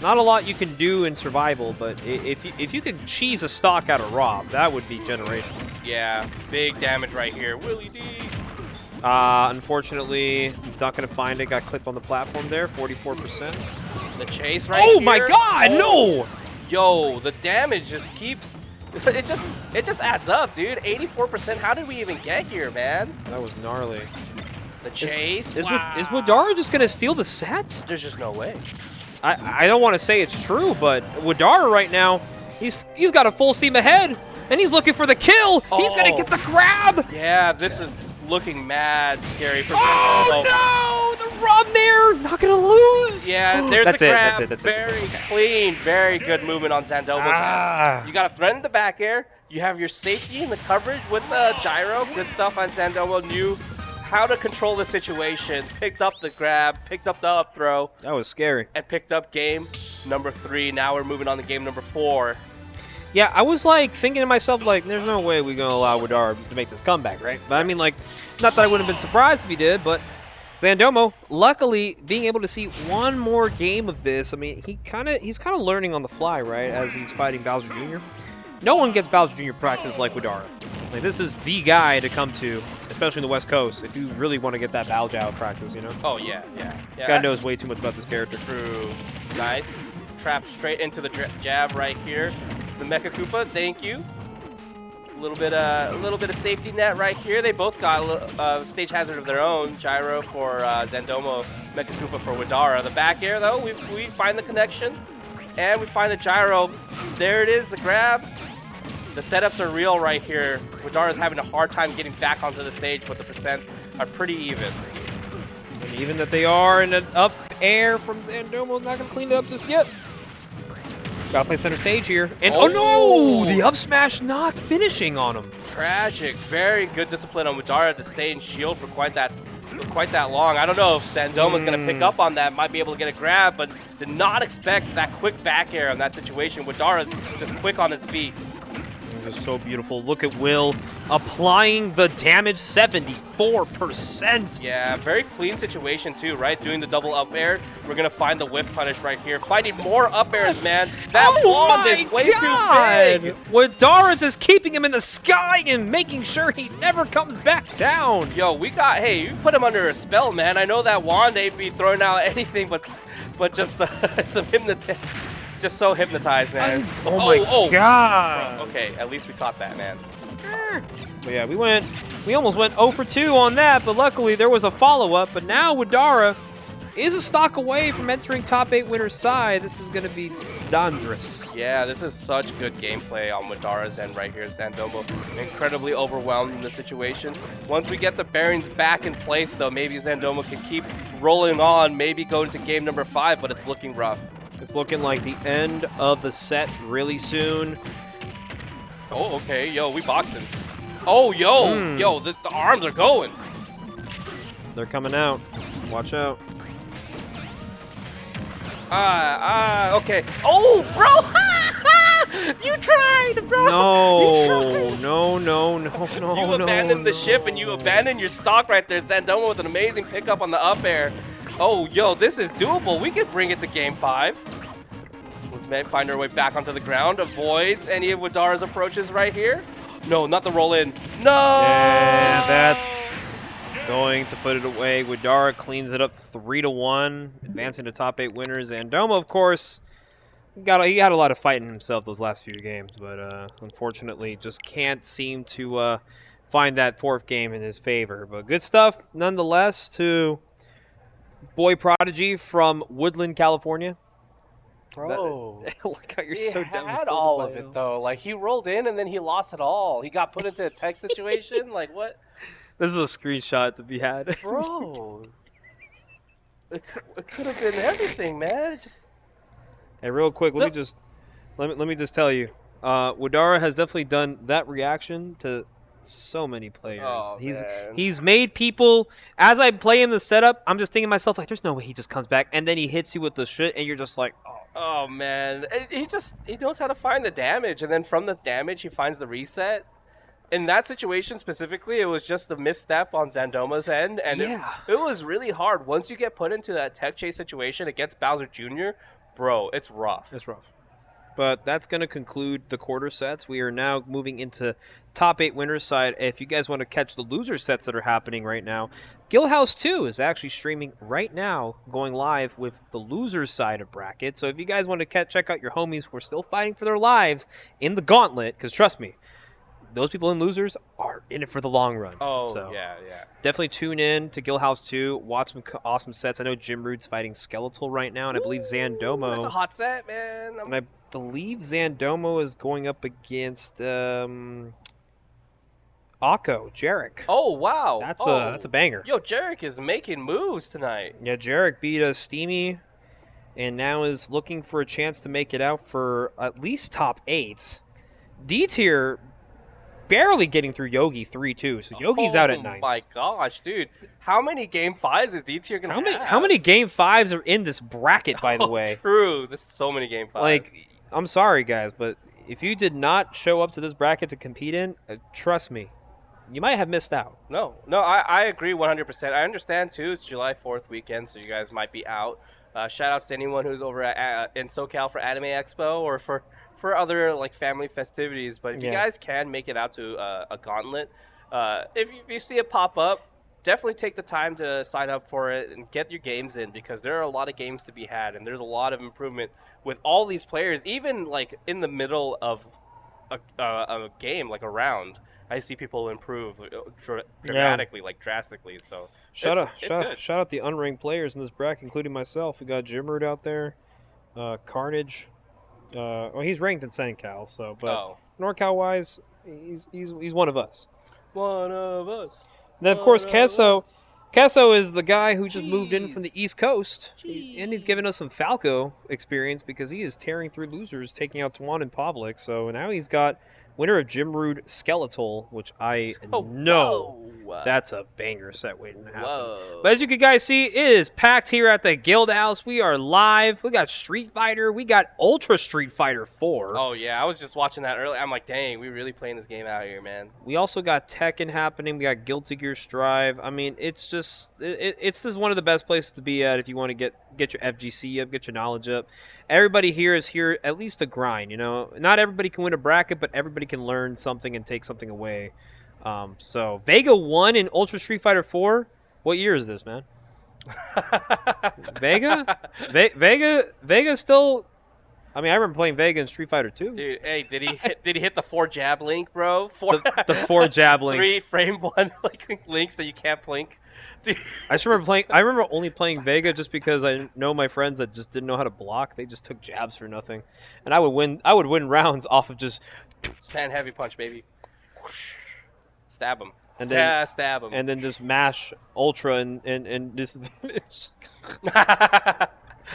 Speaker 1: Not a lot you can do in survival, but if you could cheese a stock out of Rob, that would be generational.
Speaker 3: Yeah, big damage right here. Willie D.
Speaker 1: Unfortunately, not going to find it. Got clipped on the platform there, 44%.
Speaker 3: The chase right here.
Speaker 1: Oh my god, no!
Speaker 3: Yo, the damage just keeps... It just adds up, dude. 84%. How did we even get here, man?
Speaker 1: That was gnarly.
Speaker 3: The chase.
Speaker 1: Is
Speaker 3: wow.
Speaker 1: Widara just going to steal the set?
Speaker 3: There's just no way.
Speaker 1: I don't want to say it's true, but Widara right now, he's got a full steam ahead, and he's looking for the kill.
Speaker 3: Oh.
Speaker 1: He's going to get the grab.
Speaker 3: Yeah, this is looking mad scary for
Speaker 1: Oh, no! The Rob Nair, not going to lose.
Speaker 3: Yeah, there's
Speaker 1: that's
Speaker 3: a
Speaker 1: it,
Speaker 3: grab.
Speaker 1: that's it.
Speaker 3: Very clean, very good movement on Zandomo. You got to threaten the back air. You have your safety in the coverage with the gyro. Good stuff on Zandomo. Knew how to control the situation. Picked up the grab, picked up the up throw.
Speaker 1: That was scary.
Speaker 3: And picked up game number 3. Now we're moving on to game number 4.
Speaker 1: Yeah, I was like thinking to myself, like, there's no way we're going to allow Widara to make this comeback, right? But I mean, like, not that I wouldn't have been surprised if he did, but Zandomo, luckily, being able to see one more game of this, I mean, he's kind of learning on the fly, right, as he's fighting Bowser Jr. No one gets Bowser Jr. practice like Widara. Like, this is the guy to come to, especially in the West Coast, if you really want to get that Baljao practice, you know?
Speaker 3: Oh, yeah.
Speaker 1: This guy knows way too much about this character.
Speaker 3: True. Nice. Trap straight into the jab right here. The Mecha Koopa, thank you. A little bit of safety net right here. They both got a stage hazard of their own. Gyro for Zandomo, Mecha Koopa for Widara. The back air though, we find the connection, and we find the gyro. There it is, the grab. The setups are real right here. Widara's having a hard time getting back onto the stage, but the percents are pretty even.
Speaker 1: And even that they are in an up air from Zandomo's not going to clean it up just yet. Gotta play center stage here. And oh no! The up smash not finishing on him.
Speaker 3: Tragic. Very good discipline on Widara to stay in shield for quite that long. I don't know if Zandomo's going to pick up on that. Might be able to get a grab, but did not expect that quick back air in that situation. Widara's just quick on his feet.
Speaker 1: It was so beautiful. Look at Will applying the damage, 74%.
Speaker 3: Yeah, very clean situation too, right? Doing the double up air. We're going to find the whiff punish right here. Finding more up airs, man. That wand is way too big.
Speaker 1: Widara just keeping him in the sky and making sure he never comes back down.
Speaker 3: Yo, hey, you put him under a spell, man. I know that wand ain't be throwing out anything but just some just so hypnotized, man.
Speaker 1: Oh my god.
Speaker 3: Bro, okay, at least we caught that, man.
Speaker 1: But yeah, we almost went 0 for 2 on that, but luckily there was a follow-up. But now Widara is a stock away from entering top 8 winner's side. This is going to be dangerous.
Speaker 3: Yeah, this is such good gameplay on Widara's end right here. Zandomo incredibly overwhelmed in the situation. Once we get the bearings back in place, though, maybe Zandomo can keep rolling on, maybe go into game number 5, but it's looking rough.
Speaker 1: It's looking like the end of the set really soon.
Speaker 3: Oh, okay. Yo, we boxing. Oh, yo, the arms are going.
Speaker 1: They're coming out. Watch out.
Speaker 3: Okay. Oh, bro. You tried, bro.
Speaker 1: No.
Speaker 3: You abandoned the ship and you abandoned your stock right there. Zandomo with an amazing pickup on the up air. Oh, yo, this is doable. We could bring it to game 5. Let's find our way back onto the ground. Avoids any of Widara's approaches right here. No, not the roll in. No!
Speaker 1: And that's going to put it away. Widara cleans it up 3-1, advancing to top 8 winners. And Zandomo, of course, he had a lot of fight in himself those last few games, but unfortunately just can't seem to find that 4th game in his favor. But good stuff, nonetheless, to Boy Prodigy from Woodland, California.
Speaker 3: Bro,
Speaker 1: look how you're so
Speaker 3: he
Speaker 1: devastated.
Speaker 3: had all of it though. Like he rolled in and then he lost it all. He got put into a tech situation. Like what?
Speaker 1: This is a screenshot to be had.
Speaker 3: Bro, it could have been everything, man.
Speaker 1: Hey, real quick, let me just tell you, Widara has definitely done that reaction to So many players.
Speaker 3: Oh, man.
Speaker 1: He's made people. As I play him the setup, I'm just thinking to myself like, there's no way he just comes back, and then he hits you with the shit, and you're just like, oh.
Speaker 3: Oh man, he knows how to find the damage, and then from the damage he finds the reset. In that situation specifically, it was just a misstep on Zandoma's end, and
Speaker 1: Yeah.
Speaker 3: it was really hard. Once you get put into that tech chase situation against Bowser Jr., bro, it's rough.
Speaker 1: It's rough. But that's going to conclude the quarter sets. We are now moving into top 8 winners side. If you guys want to catch the loser sets that are happening right now, Guildhouse 2 is actually streaming right now, going live with the losers side of bracket. So if you guys want to check out your homies who are still fighting for their lives in the Gauntlet, because trust me, those people in losers are in it for the long run.
Speaker 3: Oh,
Speaker 1: So
Speaker 3: yeah.
Speaker 1: definitely tune in to Guildhouse 2. Watch some awesome sets. I know Jim Rude's fighting Skeletal right now, and I believe Zandomo.
Speaker 3: That's a hot set, man.
Speaker 1: And I believe Zandomo is going up against Akko, Jarek.
Speaker 3: Oh, wow.
Speaker 1: That's a banger.
Speaker 3: Yo, Jarek is making moves tonight.
Speaker 1: Yeah, Jarek beat Steamy, and now is looking for a chance to make it out for at least top 8. Dtier barely getting through Yogi 3-2, so Yogi's out at 9.
Speaker 3: Oh my gosh, dude. How many game 5s is Dtier going to have?
Speaker 1: How many game 5s are in this bracket, by the way?
Speaker 3: True. There's so many game 5s.
Speaker 1: Like, I'm sorry, guys, but if you did not show up to this bracket to compete in, trust me, you might have missed out.
Speaker 3: No, I agree 100%. I understand, too. It's July 4th weekend, so you guys might be out. Shout outs to anyone who's over in SoCal for Anime Expo or for other like family festivities. But if you guys can make it out to a Gauntlet, if you see it pop up, definitely take the time to sign up for it and get your games in, because there are a lot of games to be had, and there's a lot of improvement with all these players. Even like in the middle of a game, like a round, I see people improve dramatically, like drastically. So
Speaker 1: Shout out the unranked players in this bracket, including myself. We got Jimrude out there, Carnage. Well, he's ranked in SenCal, so but NorCal wise, he's one of us.
Speaker 3: One of us.
Speaker 1: And then of course Kesso. Kesso is the guy who just moved in from the East Coast, and he's giving us some Falco experience because he is tearing through losers, taking out Tuan and Pavlik. So now he's got winner of Jimrude Skeletal, which I know that's a banger set waiting to happen.
Speaker 3: Whoa.
Speaker 1: But as you can guys see, it is packed here at the Guildhouse. We are live. We got Street Fighter. We got Ultra Street Fighter 4.
Speaker 3: Oh, yeah. I was just watching that earlier. I'm like, dang, we really playing this game out here, man.
Speaker 1: We also got Tekken happening. We got Guilty Gear Strive. I mean, it's just it's just one of the best places to be at if you want to get your FGC up, get your knowledge up. Everybody here is here at least to grind, you know. Not everybody can win a bracket, but everybody can learn something and take something away. So Vega won in Ultra Street Fighter 4. What year is this, man? Vega? Vega still. I mean, I remember playing Vega in Street Fighter 2.
Speaker 3: Dude, hey, did he hit the 4 jab link, bro?
Speaker 1: The 4 jab link.
Speaker 3: 3 frame 1 like links that you can't blink. Dude.
Speaker 1: I just remember playing. I remember only playing Vega just because I know my friends that just didn't know how to block. They just took jabs for nothing, and I would win rounds off of just
Speaker 3: stand heavy punch, baby. Stab him.
Speaker 1: And
Speaker 3: stab him.
Speaker 1: And then just mash Ultra and just.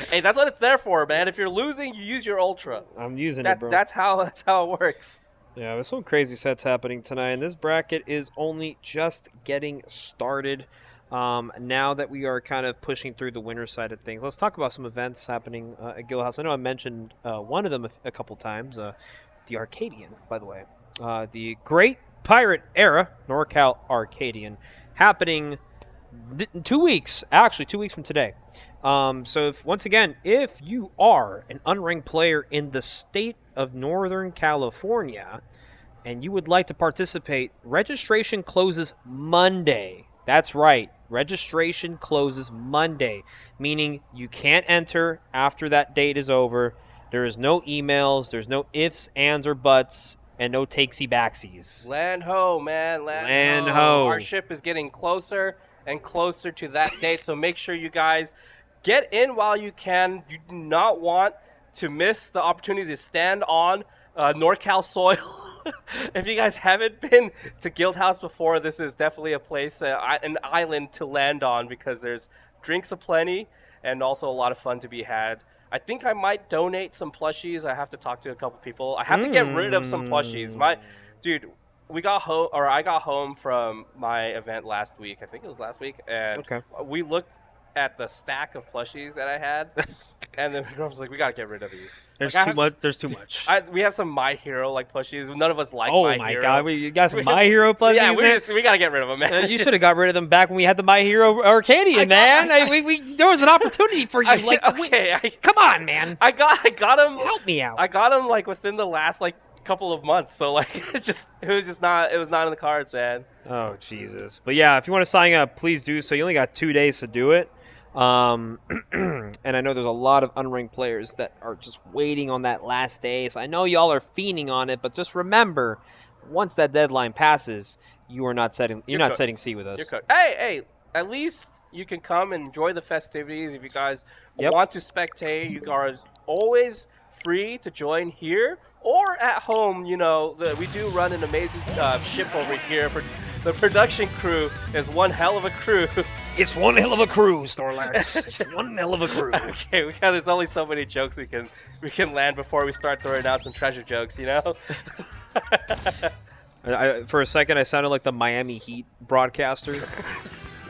Speaker 3: Hey, that's what it's there for, man. If you're losing, you use your Ultra.
Speaker 1: I'm using it, bro.
Speaker 3: That's how it works.
Speaker 1: Yeah, there's some crazy sets happening tonight, and this bracket is only just getting started. Now that we are kind of pushing through the winter side of things, let's talk about some events happening at Guildhouse. I know I mentioned one of them a couple times, the Arcadian, by the way. The Great Pirate Era, NorCal Arcadian, happening in 2 weeks, actually 2 weeks from today. So once again, if you are an unranked player in the state of Northern California and you would like to participate, registration closes Monday. That's right. Registration closes Monday, meaning you can't enter after that date is over. There is no emails. There's no ifs, ands, or buts, and no takesy-backsies.
Speaker 3: Land ho, man.
Speaker 1: Land ho.
Speaker 3: Our ship is getting closer and closer to that date, so make sure you guys get in while you can. You do not want to miss the opportunity to stand on NorCal soil. If you guys haven't been to Guildhouse before, this is definitely a place, an island to land on, because there's drinks aplenty and also a lot of fun to be had. I think I might donate some plushies. I have to talk to a couple people. I have to get rid of some plushies. Dude, we got home, or I got home from my event last week. I think it was last week, and
Speaker 1: Okay.
Speaker 3: we looked at the stack of plushies that I had, and then I was like, "We gotta get rid of these."
Speaker 1: There's
Speaker 3: Like, I
Speaker 1: too
Speaker 3: have
Speaker 1: much. There's too much.
Speaker 3: we have some My Hero like plushies. None of us like
Speaker 1: Oh
Speaker 3: My
Speaker 1: my
Speaker 3: Hero.
Speaker 1: god, you got some My Hero plushies,
Speaker 3: Yeah,
Speaker 1: man?
Speaker 3: we gotta get rid of them, man.
Speaker 1: You should have got rid of them back when we had the My Hero Arcadian, man. There was an opportunity for you. Come on, man.
Speaker 3: I got him.
Speaker 1: Help me out.
Speaker 3: I got him like within the last like couple of months. So like it was not in the cards, man.
Speaker 1: Oh Jesus! But yeah, if you want to sign up, please do so. You only got 2 days to do it. And I know there's a lot of unranked players that are just waiting on that last day. So I know y'all are fiending on it, but just remember, once that deadline passes, you're not setting C with us.
Speaker 3: You're cooked. Hey, at least you can come and enjoy the festivities. If you guys want to spectate, you guys always free to join here or at home. You know, we do run an amazing ship over here. The production crew is one hell of a crew.
Speaker 1: It's one hell of a crew, Snorlax. It's one hell of a crew.
Speaker 3: Okay, there's only so many jokes we can land before we start throwing out some treasure jokes, you know?
Speaker 1: For a second, I sounded like the Miami Heat broadcaster.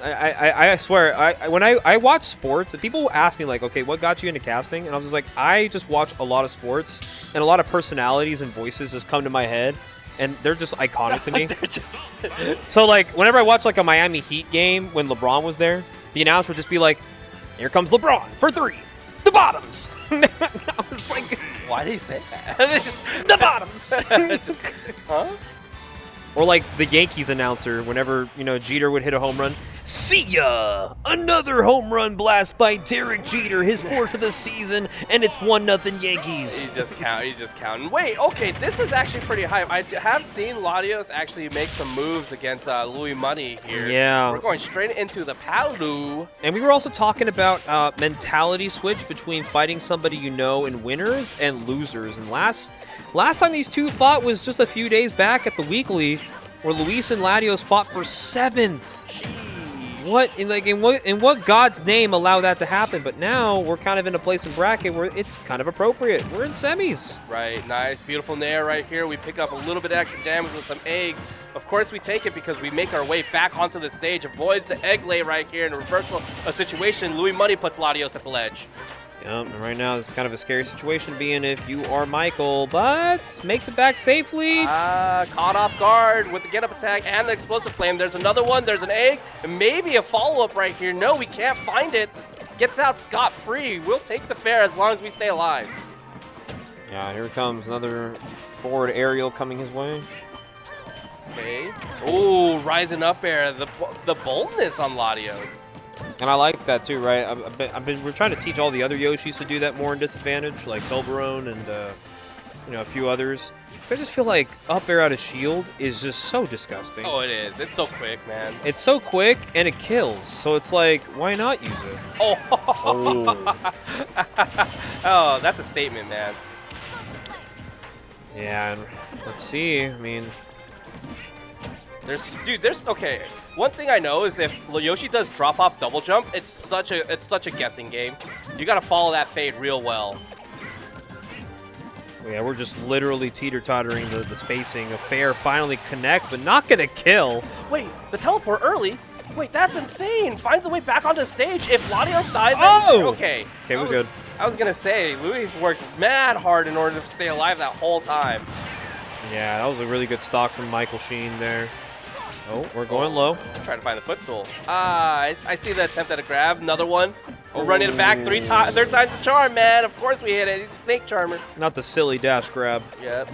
Speaker 1: I swear, when I watch sports, and people ask me, like, okay, what got you into casting? And I was just like, I just watch a lot of sports, and a lot of personalities and voices just come to my head. And they're just iconic to me. So, like, whenever I watch, like, a Miami Heat game when LeBron was there, the announcer would just be like, here comes LeBron for 3. The bottoms. I was like,
Speaker 3: why did he say that?
Speaker 1: The bottoms.
Speaker 3: Huh?
Speaker 1: Or, like, the Yankees announcer, whenever, Jeter would hit a home run. See ya! Another home run blast by Derek Jeter, his 4th of the season, and it's 1-0 Yankees.
Speaker 3: He's just counting. Wait, okay, this is actually pretty hype. I have seen Latios actually make some moves against Louis Money here.
Speaker 1: Yeah.
Speaker 3: We're going straight into the Palu.
Speaker 1: And we were also talking about mentality switch between fighting somebody in winners and losers. And last time these two fought was just a few days back at the weekly, where Luis and Latios fought for 7th. What in what God's name allowed that to happen? But now we're kind of in a place in bracket where it's kind of appropriate. We're in semis.
Speaker 3: Right, nice, beautiful nair right here. We pick up a little bit of extra damage with some eggs. Of course, we take it because we make our way back onto the stage. Avoids the egg lay right here in a reversal a situation. Louis Money puts Latios at the ledge.
Speaker 1: Yep, and right now it's kind of a scary situation being if you are Michael, but makes it back safely.
Speaker 3: Caught off guard with the get-up attack and the explosive flame. There's another one. There's an egg. And maybe a follow-up right here. No, we can't find it. Gets out scot-free. We'll take the fair as long as we stay alive.
Speaker 1: Yeah, here comes another forward aerial coming his way.
Speaker 3: Okay. Ooh, rising up air. The boldness on Latios.
Speaker 1: And I like that too, right? We're trying to teach all the other Yoshis to do that more in disadvantage, like Toblerone and a few others. So I just feel like up air out of shield is just so disgusting.
Speaker 3: Oh, it is. It's so quick, man.
Speaker 1: It's so quick and it kills. So it's like, why not use it?
Speaker 3: Oh. Oh, that's a statement, man.
Speaker 1: Yeah, and let's see. I mean,
Speaker 3: there's okay. One thing I know is if Yoshi does drop off double jump, it's such a guessing game. You gotta follow that fade real well.
Speaker 1: Yeah, we're just literally teeter-tottering the spacing. A fair finally connect, but not gonna kill.
Speaker 3: Wait, the teleport early? Wait, that's insane. Finds a way back onto the stage. If Latios dies, okay.
Speaker 1: Okay, we're good.
Speaker 3: I was gonna say, Louis worked mad hard in order to stay alive that whole time.
Speaker 1: Yeah, that was a really good stock from Michael Sheen there. Oh, we're going low.
Speaker 3: Trying to find the footstool. I see the attempt at a grab. Another one. We're running it back third time's the charm, man. Of course we hit it. He's a snake charmer.
Speaker 1: Not the silly dash grab.
Speaker 3: Yep.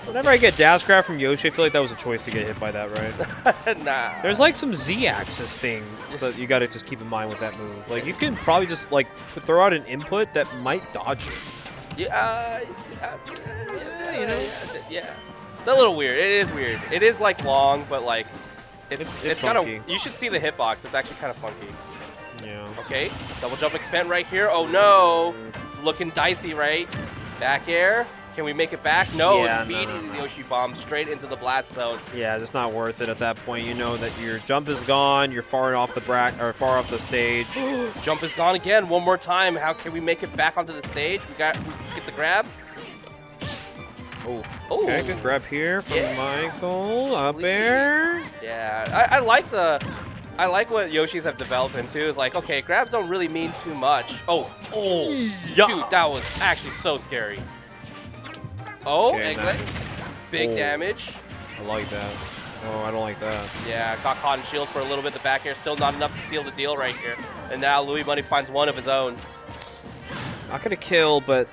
Speaker 1: Whenever I get dash grab from Yoshi, I feel like that was a choice to get hit by that, right?
Speaker 3: Nah.
Speaker 1: There's like some Z-axis thing that you got to just keep in mind with that move. Like you can probably just like throw out an input that might dodge it.
Speaker 3: Yeah, yeah. It's a little weird. It is weird. It is like long, but like it's kind of. You should see the hitbox. It's actually kind of funky.
Speaker 1: Yeah.
Speaker 3: Okay, double jump expand right here. Oh no, looking dicey, right? Back air. Can we make it back? No.
Speaker 1: Yeah,
Speaker 3: Immediately the Yoshi bomb straight into the blast zone.
Speaker 1: Yeah, it's not worth it at that point. You know that your jump is gone. You're far off the stage.
Speaker 3: Jump is gone again. One more time. How can we make it back onto the stage? We get the grab.
Speaker 1: Oh,
Speaker 3: Ooh.
Speaker 1: okay, good grab here from
Speaker 3: Yeah.
Speaker 1: Michael. Up air.
Speaker 3: Yeah, I like what Yoshis have developed into. Is like, okay, grabs don't really mean too much. Oh,
Speaker 1: Yeah.
Speaker 3: dude, that was actually so scary. Oh,
Speaker 1: Okay,
Speaker 3: Egglet.
Speaker 1: nice.
Speaker 3: Big
Speaker 1: Oh.
Speaker 3: damage.
Speaker 1: I like that. Oh, I don't like that.
Speaker 3: Yeah, got caught in shield for a little bit. The back air still not enough to seal the deal right here. And now Louis Money finds one of his own.
Speaker 1: Not gonna kill, but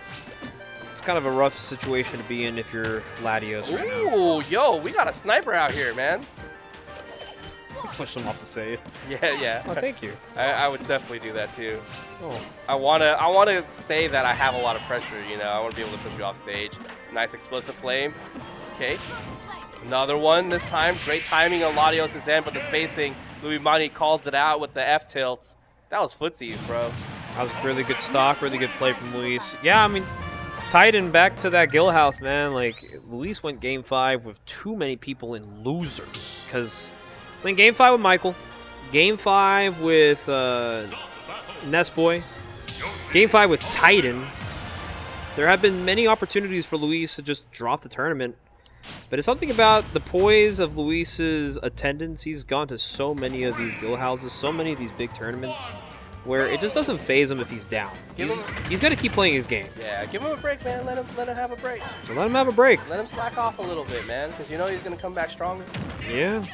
Speaker 1: it's kind of a rough situation to be in if you're Latios right now.
Speaker 3: Ooh, yo, we got a sniper out here, man.
Speaker 1: Push him off to say it.
Speaker 3: Yeah.
Speaker 1: Oh, thank you.
Speaker 3: I would definitely do that too.
Speaker 1: Oh,
Speaker 3: I wanna say that I have a lot of pressure, you know. I wanna be able to push you off stage. Nice explosive flame. Okay. Another one this time. Great timing on Latios' end, but the spacing. Louis Money calls it out with the F tilt. That was footsies, bro.
Speaker 1: that was really good stock, really good play from Luis. Yeah, I mean, Titan back to that Guildhouse, man. Like, Luis went game 5 with too many people in losers. Because, I mean, game 5 with Michael, game 5 with Nestboy, game 5 with Titan. There have been many opportunities for Luis to just drop the tournament. But it's something about the poise of Luis's attendance. He's gone to so many of these Guildhouses, so many of these big tournaments, where it just doesn't phase him if he's down. He's got to keep playing his game.
Speaker 3: Yeah, give him a break, man. Let him have a break.
Speaker 1: So let him have a break.
Speaker 3: Let him slack off a little bit, man, because you know he's gonna come back stronger.
Speaker 1: Yeah.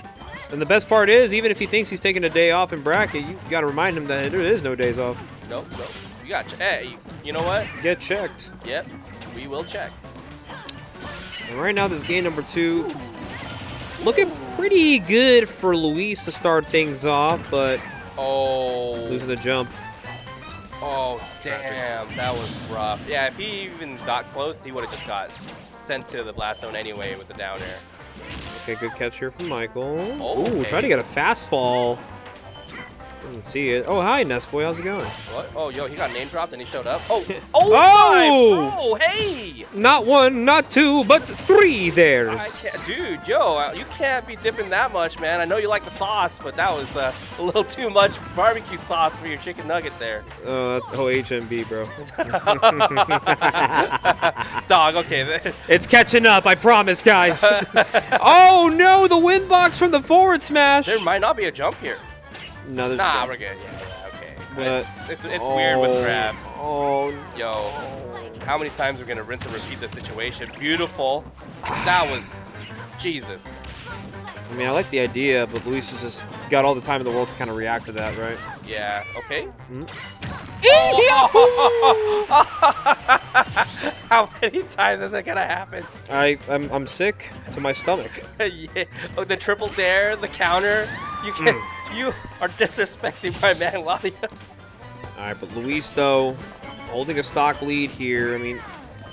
Speaker 1: And the best part is, even if he thinks he's taking a day off in bracket, you got to remind him that there is no days off.
Speaker 3: Nope. You got. Hey, you know what?
Speaker 1: Get checked.
Speaker 3: Yep, we will check.
Speaker 1: And right now, this game number 2, looking pretty good for Luis to start things off, but
Speaker 3: Oh.
Speaker 1: losing the jump.
Speaker 3: Oh, damn. That was rough. Yeah, if he even got close, he would have just got sent to the blast zone anyway with the down air.
Speaker 1: Okay, good catch here from Michael.
Speaker 3: Okay.
Speaker 1: Ooh, trying to get a fast fall. Didn't see it. Oh, hi, Nestboy. How's it going?
Speaker 3: What? Oh, yo, he got name dropped and he showed up. Oh,
Speaker 1: Oh!
Speaker 3: my bro, hey!
Speaker 1: Not 1, not 2, but 3 there.
Speaker 3: I can't, dude, yo, you can't be dipping that much, man. I know you like the sauce, but that was a little too much barbecue sauce for your chicken nugget there.
Speaker 1: Oh, that's HMB, bro.
Speaker 3: Dog, okay.
Speaker 1: It's catching up, I promise, guys. Oh, no, the win box from the forward smash.
Speaker 3: There might not be a jump here.
Speaker 1: No, there's
Speaker 3: Nah,
Speaker 1: jump.
Speaker 3: we're good. Yeah, okay.
Speaker 1: But-
Speaker 3: It's weird with grabs.
Speaker 1: Oh,
Speaker 3: Yo, how many times we're gonna rinse and repeat this situation? Beautiful. That was Jesus.
Speaker 1: I mean, I like the idea, but Luis has just got all the time in the world to kind of react to that, right?
Speaker 3: Yeah. Okay. How many times is it gonna happen?
Speaker 1: I'm sick to my stomach.
Speaker 3: Yeah. Oh, the triple dare, the counter. You can. You are disrespecting my man Latios.
Speaker 1: All right, but Luis, though, holding a stock lead here. I mean,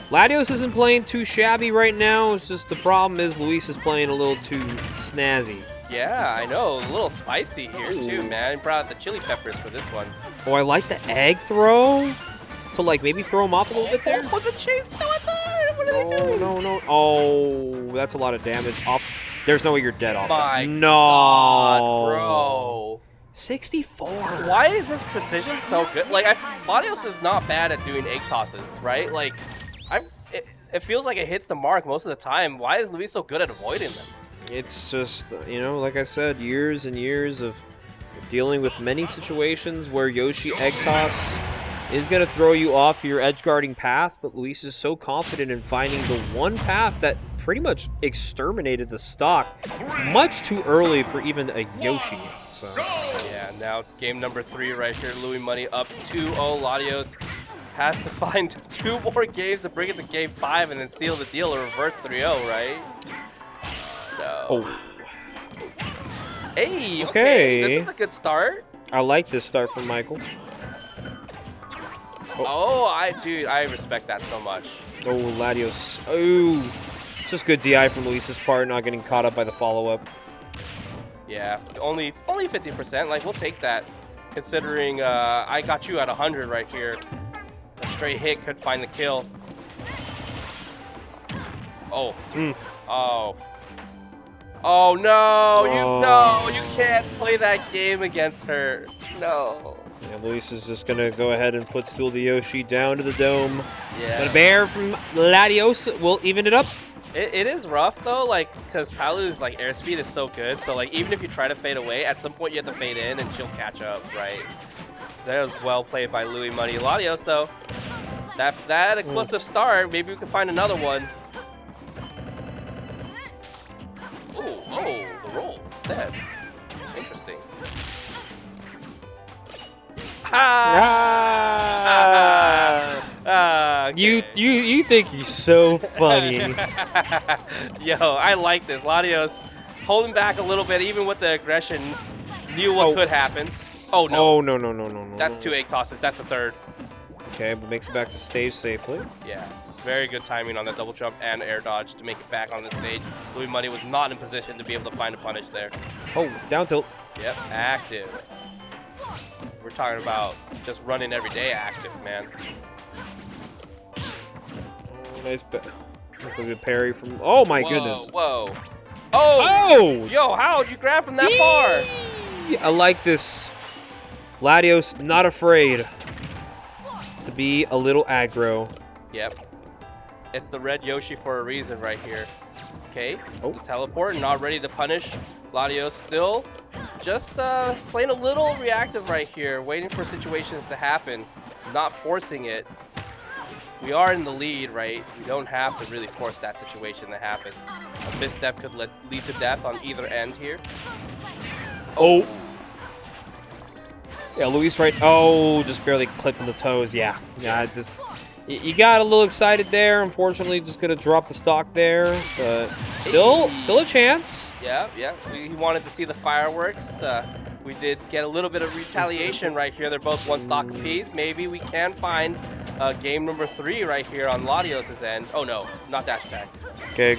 Speaker 1: Latios isn't playing too shabby right now. It's just the problem is Luis is playing a little too snazzy.
Speaker 3: Yeah, I know. A little spicy here too, man. Brought out the chili peppers for this one.
Speaker 1: Oh, I like the egg throw to, like, maybe throw him off a little bit there.
Speaker 3: Oh, the chase! No, what are they doing?
Speaker 1: No. Oh, that's a lot of damage. Off. There's no way you're dead off.
Speaker 3: My
Speaker 1: no.
Speaker 3: God, bro.
Speaker 1: 64.
Speaker 3: Why is his precision so good? Like, Latios is not bad at doing egg tosses, right? Like, it feels like it hits the mark most of the time. Why is Luis so good at avoiding them?
Speaker 1: It's just, you know, like I said, years and years of dealing with many situations where Yoshi egg toss is going to throw you off your edge guarding path, but Luis is so confident in finding the one path that pretty much exterminated the stock much too early for even a Yoshi. So.
Speaker 3: Yeah, now game number 3 right here. Louis Money up 2-0. Latios has to find 2 more games to bring it to game 5 and then seal the deal or reverse 3-0, right? No.
Speaker 1: Oh.
Speaker 3: Hey,
Speaker 1: Okay.
Speaker 3: This is a good start.
Speaker 1: I like this start from Michael.
Speaker 3: Dude, I respect that so much.
Speaker 1: Oh, Latios. Oh. It's just good DI from Luis's part, not getting caught up by the follow-up.
Speaker 3: Yeah, only 50%. Like, we'll take that, considering I got you at 100 right here. A straight hit could find the kill. Oh. Oh. Oh no! You can't play that game against her. No.
Speaker 1: Yeah, Luis is just gonna go ahead and footstool the Yoshi down to the dome.
Speaker 3: Yeah.
Speaker 1: But a bear from Latios will even it up.
Speaker 3: It is rough though, like, because Palu's like airspeed is so good. So like even if you try to fade away, at some point you have to fade in and she'll catch up, right? That was well played by Louis Money. Latios though, that explosive start, maybe we can find another one. Oh, the roll instead. Interesting. Okay.
Speaker 1: You think you're so funny.
Speaker 3: Yo, I like this. Latios holding back a little bit, even with the aggression, knew what could happen. Oh no.
Speaker 1: Oh no.
Speaker 3: That's 2 egg tosses. That's the third.
Speaker 1: Okay, but makes it back to stage safely.
Speaker 3: Yeah. Very good timing on that double jump and air dodge to make it back on the stage. Louis Money was not in position to be able to find a punish there.
Speaker 1: Oh, down tilt.
Speaker 3: Yep, active. We're talking about just running every day active, man.
Speaker 1: Oh, nice. That's a good parry from. Oh my goodness.
Speaker 3: Whoa. Oh! Yo, how'd you grab from that far?
Speaker 1: I like this. Latios not afraid to be a little aggro.
Speaker 3: Yep. It's the red Yoshi for a reason right here. Okay,
Speaker 1: Oh.
Speaker 3: the teleport, not ready to punish. Latios still just playing a little reactive right here, waiting for situations to happen, not forcing it. We are in the lead, right? We don't have to really force that situation to happen. A misstep could lead to death on either end here.
Speaker 1: Oh. Yeah, Luis right. Oh, just barely clipping the toes. Yeah. Just you got a little excited there. Unfortunately, just gonna drop the stock there, but still a chance.
Speaker 3: Yeah. We wanted to see the fireworks. We did get a little bit of retaliation right here. They're both 1 stock apiece. Maybe we can find game number 3 right here on Latios' end. Oh no, not dash attack.
Speaker 1: Okay.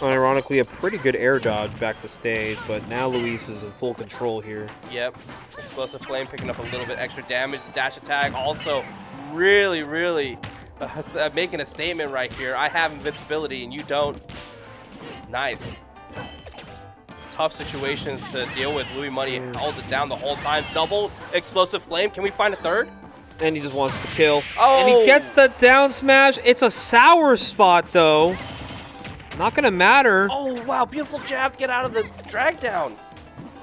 Speaker 1: Ironically, a pretty good air dodge back to stage, but now Luis is in full control here.
Speaker 3: Yep. Explosive Flame picking up a little bit extra damage. Dash attack also really making a statement right here. I have invincibility and you don't. Nice. Tough situations to deal with. Louis Money held it down the whole time. Double Explosive Flame. Can we find a third?
Speaker 1: And he just wants to kill.
Speaker 3: Oh!
Speaker 1: And he gets the down smash. It's a sour spot, though. Not going to matter.
Speaker 3: Oh, wow. Beautiful jab to get out of the drag down.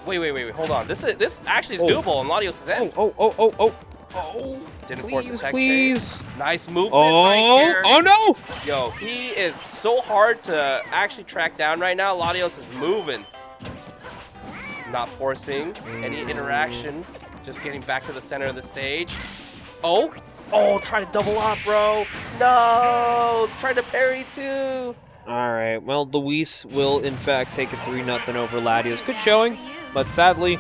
Speaker 3: Wait. Hold on. This actually is doable on Latios' end.
Speaker 1: Oh.
Speaker 3: Didn't force a tech
Speaker 1: Please.
Speaker 3: chase. Nice movement right here.
Speaker 1: Oh, no.
Speaker 3: Yo, he is so hard to actually track down right now. Latios is moving. Not forcing any interaction. Just getting back to the center of the stage. Oh, try to double up, bro. No, try to parry too.
Speaker 1: All right, well, Luis will, in fact, take a 3-0 over Latios. Good showing, but sadly,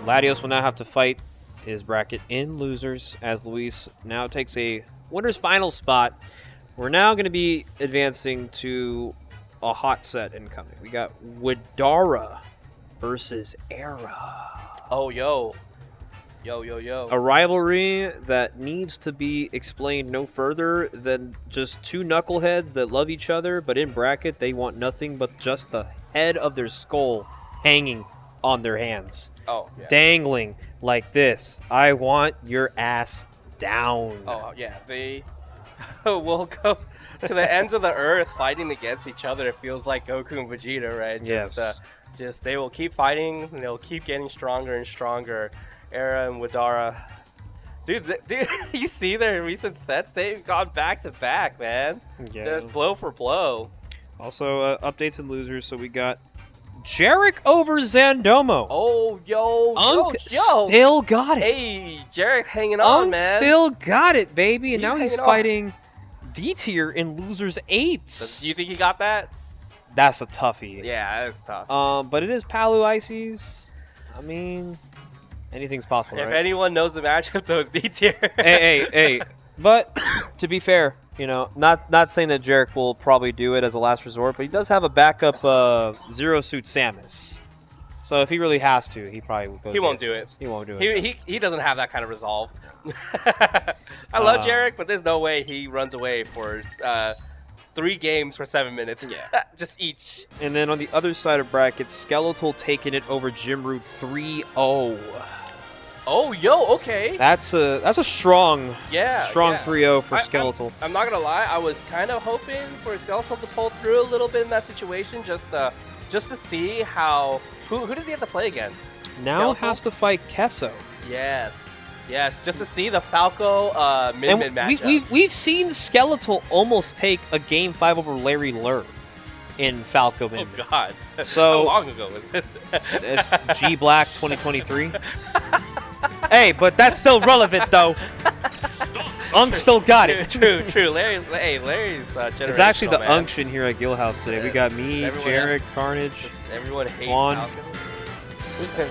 Speaker 1: Latios will now have to fight his bracket in losers as Luis now takes a winner's final spot. We're now going to be advancing to a hot set incoming. We got Widara versus Era.
Speaker 3: Oh, yo.
Speaker 1: A rivalry that needs to be explained no further than just 2 knuckleheads that love each other, but in bracket they want nothing but just the head of their skull hanging on their hands.
Speaker 3: Oh, yeah.
Speaker 1: Dangling like this. I want your ass down.
Speaker 3: Oh, yeah. They will go to the ends of the earth fighting against each other. It feels like Goku and Vegeta, right? Just they will keep fighting, and they'll keep getting stronger and stronger. Era and Widara. Dude, you see their recent sets? They've gone back to back, man.
Speaker 1: Yeah.
Speaker 3: Just blow for blow.
Speaker 1: Also, updates and losers. So we got Jarek over Zandomo.
Speaker 3: Oh, yo.
Speaker 1: Still got it.
Speaker 3: Hey, Jarek hanging on, man.
Speaker 1: Still got it, baby. And now he's
Speaker 3: hanging on.
Speaker 1: fighting Dtier in losers 8.
Speaker 3: Do you think he got that?
Speaker 1: That's a toughie.
Speaker 3: Yeah, that's tough.
Speaker 1: But it is Palu Ices. I mean, anything's possible,
Speaker 3: If
Speaker 1: right?
Speaker 3: anyone knows the matchup, though, it's Dtier.
Speaker 1: hey. But to be fair, you know, not saying that Jarek will probably do it as a last resort, but he does have a backup Zero Suit Samus. So if he really has to, he probably will go.
Speaker 3: He won't do it.
Speaker 1: He won't do it.
Speaker 3: He doesn't have that kind of resolve. I love Jarek, but there's no way he runs away for 3 games for 7 minutes.
Speaker 1: Yeah.
Speaker 3: Just each.
Speaker 1: And then on the other side of brackets, Skeletal taking it over Jimroot 3-0.
Speaker 3: Oh, yo, okay.
Speaker 1: That's a strong
Speaker 3: Yeah.
Speaker 1: 3-0 for Skeletal.
Speaker 3: I'm not gonna lie. I was kind of hoping for Skeletal to pull through a little bit in that situation, just to see how who does he have to play against?
Speaker 1: Now
Speaker 3: Skeletal?
Speaker 1: has to fight Kesso.
Speaker 3: Yes, just to see the Falco mid matchup.
Speaker 1: We've seen Skeletal almost take a Game 5 over Larry Lurr in Falco mid.
Speaker 3: Oh God!
Speaker 1: So
Speaker 3: how long ago was this?
Speaker 1: It's G Black 2023. Hey, but that's still relevant though. Unk still got it.
Speaker 3: True. Larry's generational,
Speaker 1: It's actually the
Speaker 3: man.
Speaker 1: unction here at Guildhouse today. We got me, Jarek, Carnage,
Speaker 3: Everyone hates
Speaker 1: Juan.
Speaker 3: Falco.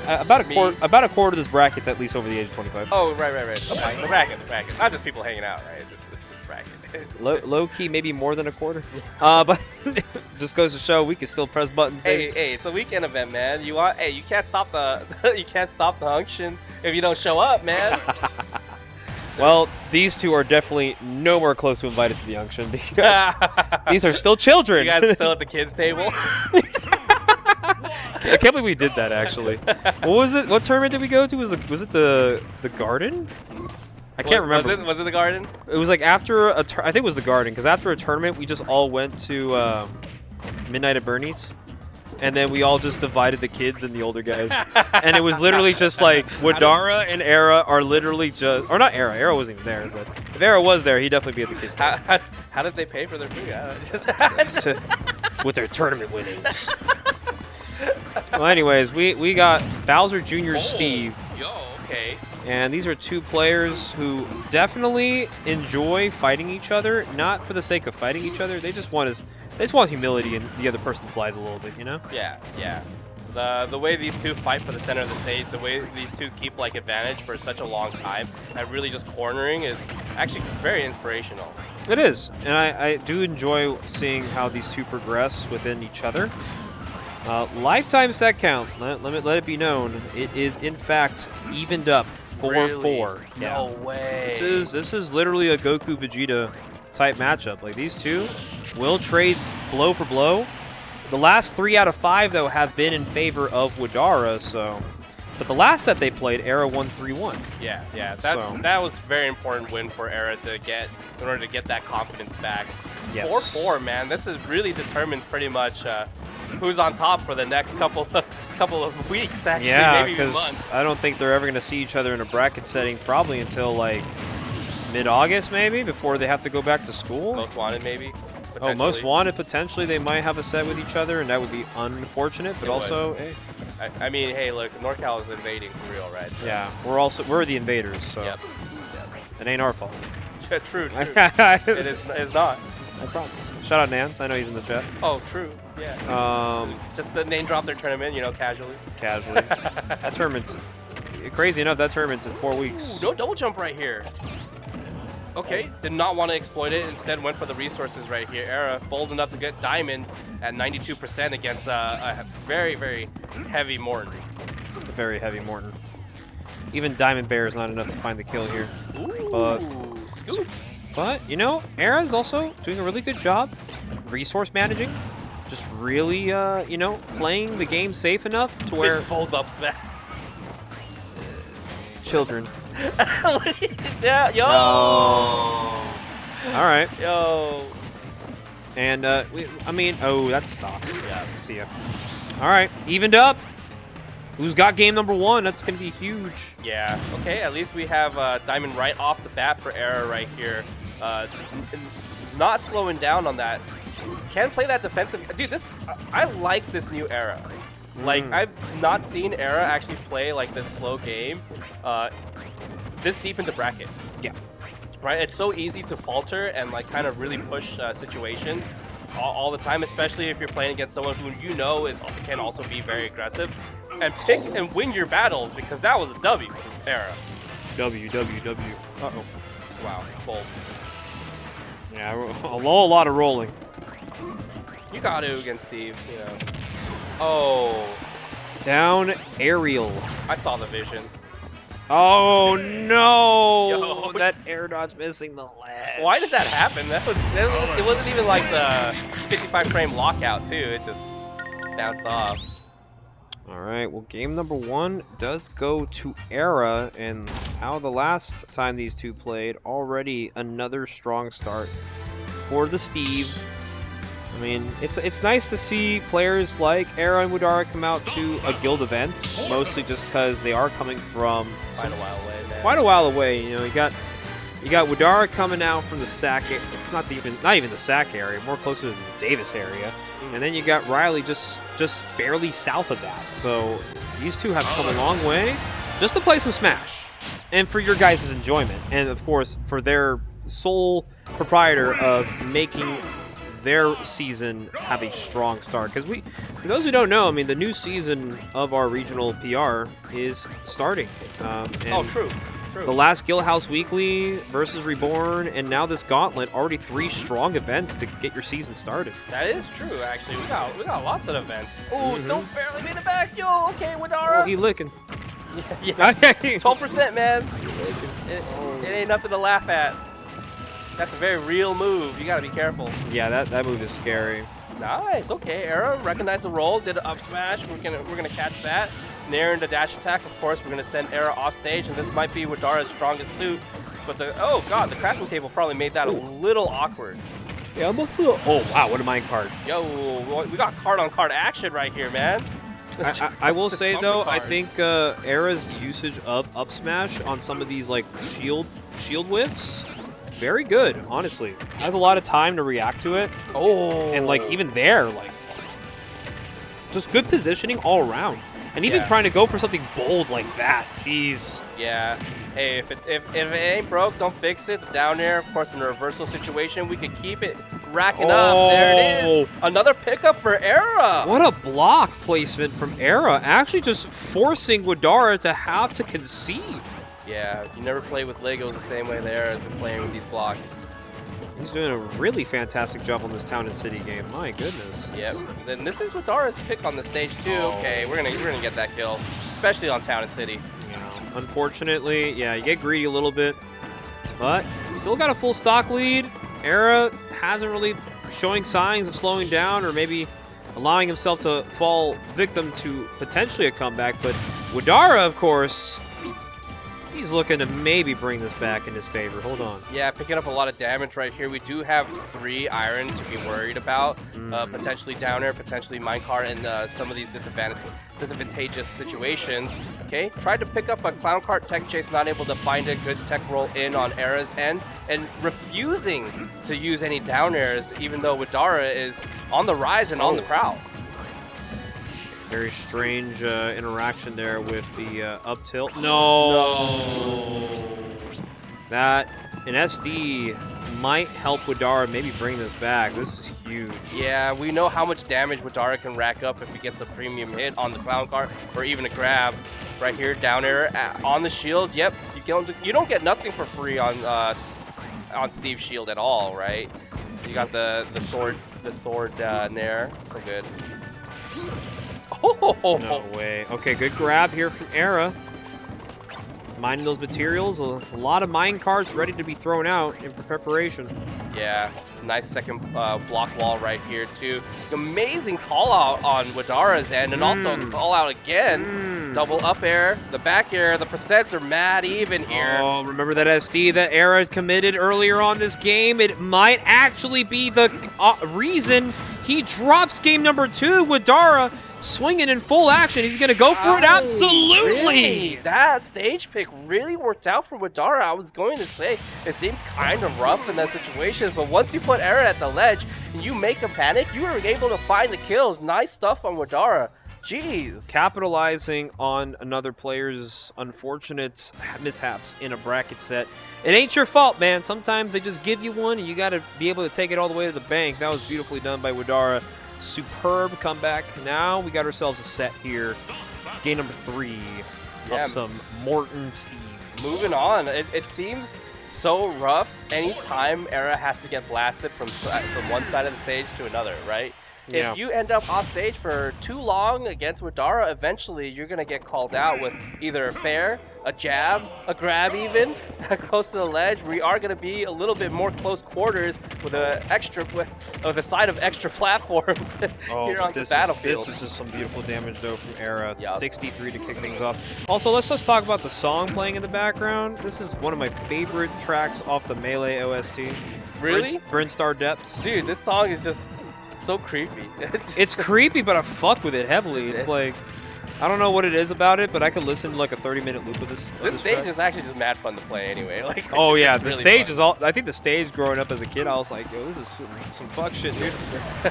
Speaker 1: about a quarter of this bracket's at least over the age of 25.
Speaker 3: Oh, right. Okay, the bracket. Not just people hanging out, right? It's just bracket.
Speaker 1: Low key, maybe more than a quarter. But just goes to show we can still press buttons. Baby.
Speaker 3: Hey, it's a weekend event, man. You can't stop the you can't stop the unction if you don't show up, man.
Speaker 1: Well, these two are definitely nowhere close to invited to the unction because these are still children.
Speaker 3: You guys are still at the kids' table.
Speaker 1: I can't believe we did that actually. What was it? What tournament did we go to? Was it the garden? I can't remember.
Speaker 3: Was it the garden?
Speaker 1: It was like after I think it was the garden because after a tournament we just all went to Midnight at Bernie's. And then we all just divided the kids and the older guys. And it was literally just like Widara and Era are literally just, or not Era. Era wasn't even there, but if Era was there, he'd definitely be at the kids' table.
Speaker 3: How did they pay for their food?
Speaker 1: With their tournament winnings. Well, anyways, we got Bowser Jr. Steve.
Speaker 3: Yo, okay.
Speaker 1: And these are two players who definitely enjoy fighting each other, not for the sake of fighting each other. They just want humility in the other person's lives a little bit, you know?
Speaker 3: Yeah. The way these two fight for the center of the stage, the way these two keep like advantage for such a long time, and really just cornering is actually very inspirational.
Speaker 1: It is, and I do enjoy seeing how these two progress within each other. Lifetime set count, let it be known, it is in fact evened up 4-4.
Speaker 3: No way.
Speaker 1: This is literally a Goku Vegeta type matchup. Like these two will trade blow for blow. The last 3 out of 5 though have been in favor of Widara, so. But the last set they played, Era won 3-1.
Speaker 3: Yeah. That was a very important win for Era to get in order to get that confidence back.
Speaker 1: Yes.
Speaker 3: 4-4, man. This is really determines pretty much who's on top for the next couple of weeks, actually, maybe even
Speaker 1: because
Speaker 3: months.
Speaker 1: I don't think they're ever going to see each other in a bracket setting probably until like mid-August maybe, before they have to go back to school.
Speaker 3: Most Wanted, maybe.
Speaker 1: Oh, Most Wanted, potentially they might have a set with each other, and that would be unfortunate, but also, hey.
Speaker 3: I mean, hey, look, NorCal is invading for real, right? So.
Speaker 1: Yeah, we're the invaders, so
Speaker 3: Yep.
Speaker 1: it ain't our fault.
Speaker 3: True. It's not.
Speaker 1: No problem. Shout out Nance, I know he's in the chat.
Speaker 3: Oh, true. Yeah. Just the name drop their tournament, casually.
Speaker 1: Casually. That tournament's crazy enough. That tournament's in 4 weeks.
Speaker 3: Ooh, no double jump right here. Okay, did not want to exploit it. Instead, went for the resources right here. Era bold enough to get Diamond at 92% against a very, very heavy Morton.
Speaker 1: A very heavy Morton. Even Diamond Bear is not enough to find the kill here.
Speaker 3: Ooh, scoops.
Speaker 1: But, Era is also doing a really good job resource managing. Just really, playing the game safe enough to where...
Speaker 3: Both up smash.
Speaker 1: Children.
Speaker 3: Yeah, yo!
Speaker 1: All right.
Speaker 3: Yo.
Speaker 1: And, that's stop. Yeah, see ya. All right, evened up. Who's got game number 1? That's going to be huge.
Speaker 3: Yeah, okay, at least we have Diamond right off the bat for Era right here. Not slowing down on that. Can play that defensive. Dude, I like this new Era. Like, I've not seen Era actually play like this slow game this deep into bracket.
Speaker 1: Yeah.
Speaker 3: Right? It's so easy to falter and like kind of really push situations all the time, especially if you're playing against someone who can also be very aggressive and pick and win your battles, because that was a W Era.
Speaker 1: W. Uh-oh.
Speaker 3: Wow, bold.
Speaker 1: Yeah, a lot of rolling.
Speaker 3: You got to against Steve, Oh,
Speaker 1: Down aerial.
Speaker 3: I saw the vision.
Speaker 1: Oh no!
Speaker 3: Yo.
Speaker 1: That air dodge missing the ledge.
Speaker 3: Why did that happen? It wasn't even like the 55 frame lockout too. It just bounced off.
Speaker 1: All right, well, game number 1 does go to Era, and how the last time these two played, already another strong start for the Steve. I mean, it's nice to see players like Era and Widara come out to a guild event, mostly just because they are coming from
Speaker 3: Quite a while away, man.
Speaker 1: quite a while away. You know, you got Widara coming out from the SAC, not even the SAC area, more closer to the Davis area, and then you got Riley just barely south of that. So these two have come a long way just to play some Smash, and for your guys' enjoyment, and of course for their sole proprietor of making their season have a strong start. Because for those who don't know, I mean, the new season of our regional PR is starting. And
Speaker 3: True.
Speaker 1: the last Guildhouse Weekly versus Reborn, and now this Gauntlet, already 3 strong events to get your season started.
Speaker 3: That is true, actually. We got lots of events. Oh, Snow barely made it back, yo. Okay, Widara.
Speaker 1: Oh, he licking.
Speaker 3: Yeah. 12%, man. It ain't nothing to laugh at. That's a very real move. You gotta be careful.
Speaker 1: Yeah, that move is scary.
Speaker 3: Nice. Okay, Era recognized the roll, did an up smash. We're gonna catch that. Nair into dash attack. Of course, we're gonna send Era off stage, and this might be Widara's strongest suit. But the crafting table probably made that a little awkward.
Speaker 1: Yeah, almost. Oh wow, what a mind card.
Speaker 3: Yo, we got card on card action right here, man.
Speaker 1: I will
Speaker 3: Just
Speaker 1: say
Speaker 3: bumper
Speaker 1: though, I
Speaker 3: cards.
Speaker 1: think Era's usage of up smash on some of these like shield whiffs, very good, honestly. Has a lot of time to react to it.
Speaker 3: Oh,
Speaker 1: And like even there, like just good positioning all around. And even
Speaker 3: Yeah.
Speaker 1: trying to go for something bold like that. Jeez.
Speaker 3: yeah. Hey, if it ain't broke, don't fix it. Down there, of course, in a reversal situation, we could keep it racking up. There it is. Another pickup for Era.
Speaker 1: What a block placement from Era. Actually just forcing Widara to have to concede.
Speaker 3: Yeah, you never play with Legos the same way there as been playing with these blocks.
Speaker 1: He's doing a really fantastic job on this Town and City game. My goodness.
Speaker 3: Yep. Then this is Widara's pick on the stage too. Okay, we're gonna get that kill, especially on Town and City.
Speaker 1: Yeah. Unfortunately, yeah, you get greedy a little bit, but still got a full stock lead. Era hasn't really showing signs of slowing down or maybe allowing himself to fall victim to potentially a comeback. But Widara, of course, he's looking to maybe bring this back in his favor. Hold on.
Speaker 3: Yeah, picking up a lot of damage right here. We do have 3 iron to be worried about. Potentially downer, potentially minecart, and some of these disadvantageous situations. Okay, tried to pick up a clown cart tech chase, not able to find a good tech roll in on Era's end, and refusing to use any down airs, even though Widara is on the rise and on the prowl.
Speaker 1: Very strange interaction there with the up tilt. No. That, an SD might help Widara maybe bring this back. This is huge.
Speaker 3: Yeah, we know how much damage Widara can rack up if he gets a premium hit on the clown cart or even a grab. Right here, down air on the shield. Yep, you don't get nothing for free on Steve's shield at all, right? You got the sword Nair. So good. Oh,
Speaker 1: No way. Okay, good grab here from Era. Mining those materials. A lot of mine carts ready to be thrown out in preparation.
Speaker 3: yeah, nice second block wall right here too. Amazing call out on Widara's end, and also call out again. Double up air, the back air. The percents are mad even here.
Speaker 1: Oh, remember that SD that Era committed earlier on this game? It might actually be the reason he drops game number 2. Widara swinging in full action. He's going to go for it. Absolutely.
Speaker 3: Really? That stage pick really worked out for Widara. I was going to say it seems kind of rough in that situation, but once you put Era at the ledge and you make a panic, you were able to find the kills. Nice stuff on Widara. Jeez.
Speaker 1: Capitalizing on another player's unfortunate mishaps in a bracket set. It ain't your fault, man. Sometimes they just give you one and you got to be able to take it all the way to the bank. That was beautifully done by Widara. Superb comeback. Now we got ourselves a set here. Game number 3 of some Morton Steve.
Speaker 3: Moving on. It seems so rough anytime Era has to get blasted from one side of the stage to another, right? If you end up off stage for too long against Widara, eventually you're going to get called out with either a fair, a jab, a grab even, close to the ledge. We are going to be a little bit more close quarters with with a side of extra platforms here on the battlefield.
Speaker 1: This is just some beautiful damage though from Era.
Speaker 3: Yup.
Speaker 1: 63 to kick things off. Also, let's just talk about the song playing in the background. This is one of my favorite tracks off the Melee OST.
Speaker 3: Really?
Speaker 1: Brinstar Depths.
Speaker 3: Dude, this song is just so creepy.
Speaker 1: It's creepy, but I fuck with it heavily. It's like, I don't know what it is about it, but I could listen to like a 30-minute loop of this.
Speaker 3: This stage is actually just mad fun to play anyway. Like,
Speaker 1: oh yeah, the
Speaker 3: really
Speaker 1: stage
Speaker 3: fun.
Speaker 1: is all. I think the stage growing up as a kid, I was like, yo, this is some fuck shit, dude.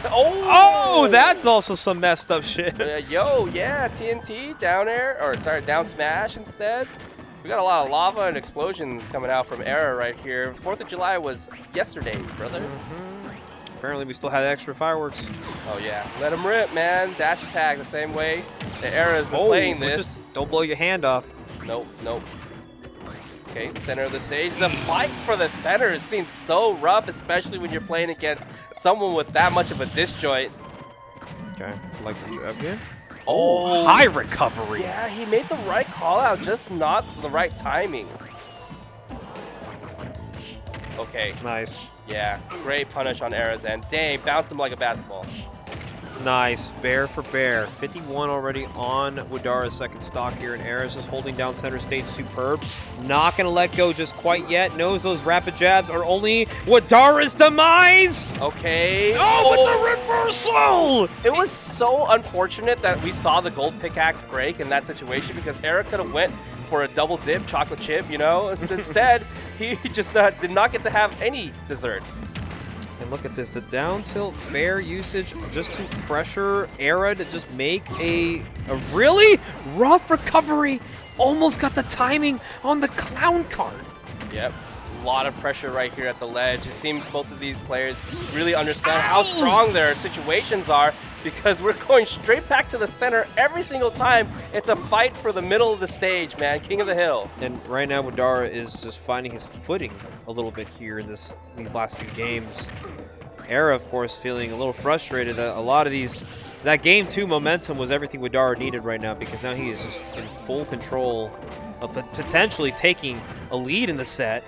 Speaker 3: Oh,
Speaker 1: that's also some messed up shit.
Speaker 3: Yo, yeah, TNT down air, or sorry, down smash instead. We got a lot of lava and explosions coming out from Era right here. 4th of July was yesterday, brother.
Speaker 1: Apparently, we still had extra fireworks.
Speaker 3: Oh yeah, let them rip, man. Dash attack the same way the Era's been playing this.
Speaker 1: Just don't blow your hand off.
Speaker 3: Nope, nope. Okay, center of the stage. The fight for the center seems so rough, especially when you're playing against someone with that much of a disjoint.
Speaker 1: Okay, like the jab here.
Speaker 3: Oh,
Speaker 1: high recovery.
Speaker 3: Yeah, he made the right call out, just not the right timing. Okay.
Speaker 1: Nice.
Speaker 3: Yeah, great punish on Era's end. Dang, bounced him like a basketball.
Speaker 1: Nice. Bear for bear. 51 already on Widara's second stock here, and Era's just holding down center stage. Superb. Not going to let go just quite yet. Knows those rapid jabs are only Widara's demise.
Speaker 3: Okay.
Speaker 1: Oh, with the reversal!
Speaker 3: It was so unfortunate that we saw the gold pickaxe break in that situation because Era could have went for a double dip chocolate chip, you know? Instead, he just did not get to have any desserts.
Speaker 1: And look at this, the down tilt fair usage just to pressure Era to just make a really rough recovery. Almost got the timing on the clown card.
Speaker 3: Yep. A lot of pressure right here at the ledge. It seems both of these players really understand how strong their situations are because we're going straight back to the center every single time. It's a fight for the middle of the stage, man. King of the hill.
Speaker 1: And right now, Widara is just finding his footing a little bit here in these last few games. Era, of course, feeling a little frustrated that a lot of that game 2 momentum was everything Widara needed right now because now he is just in full control of potentially taking a lead in the set.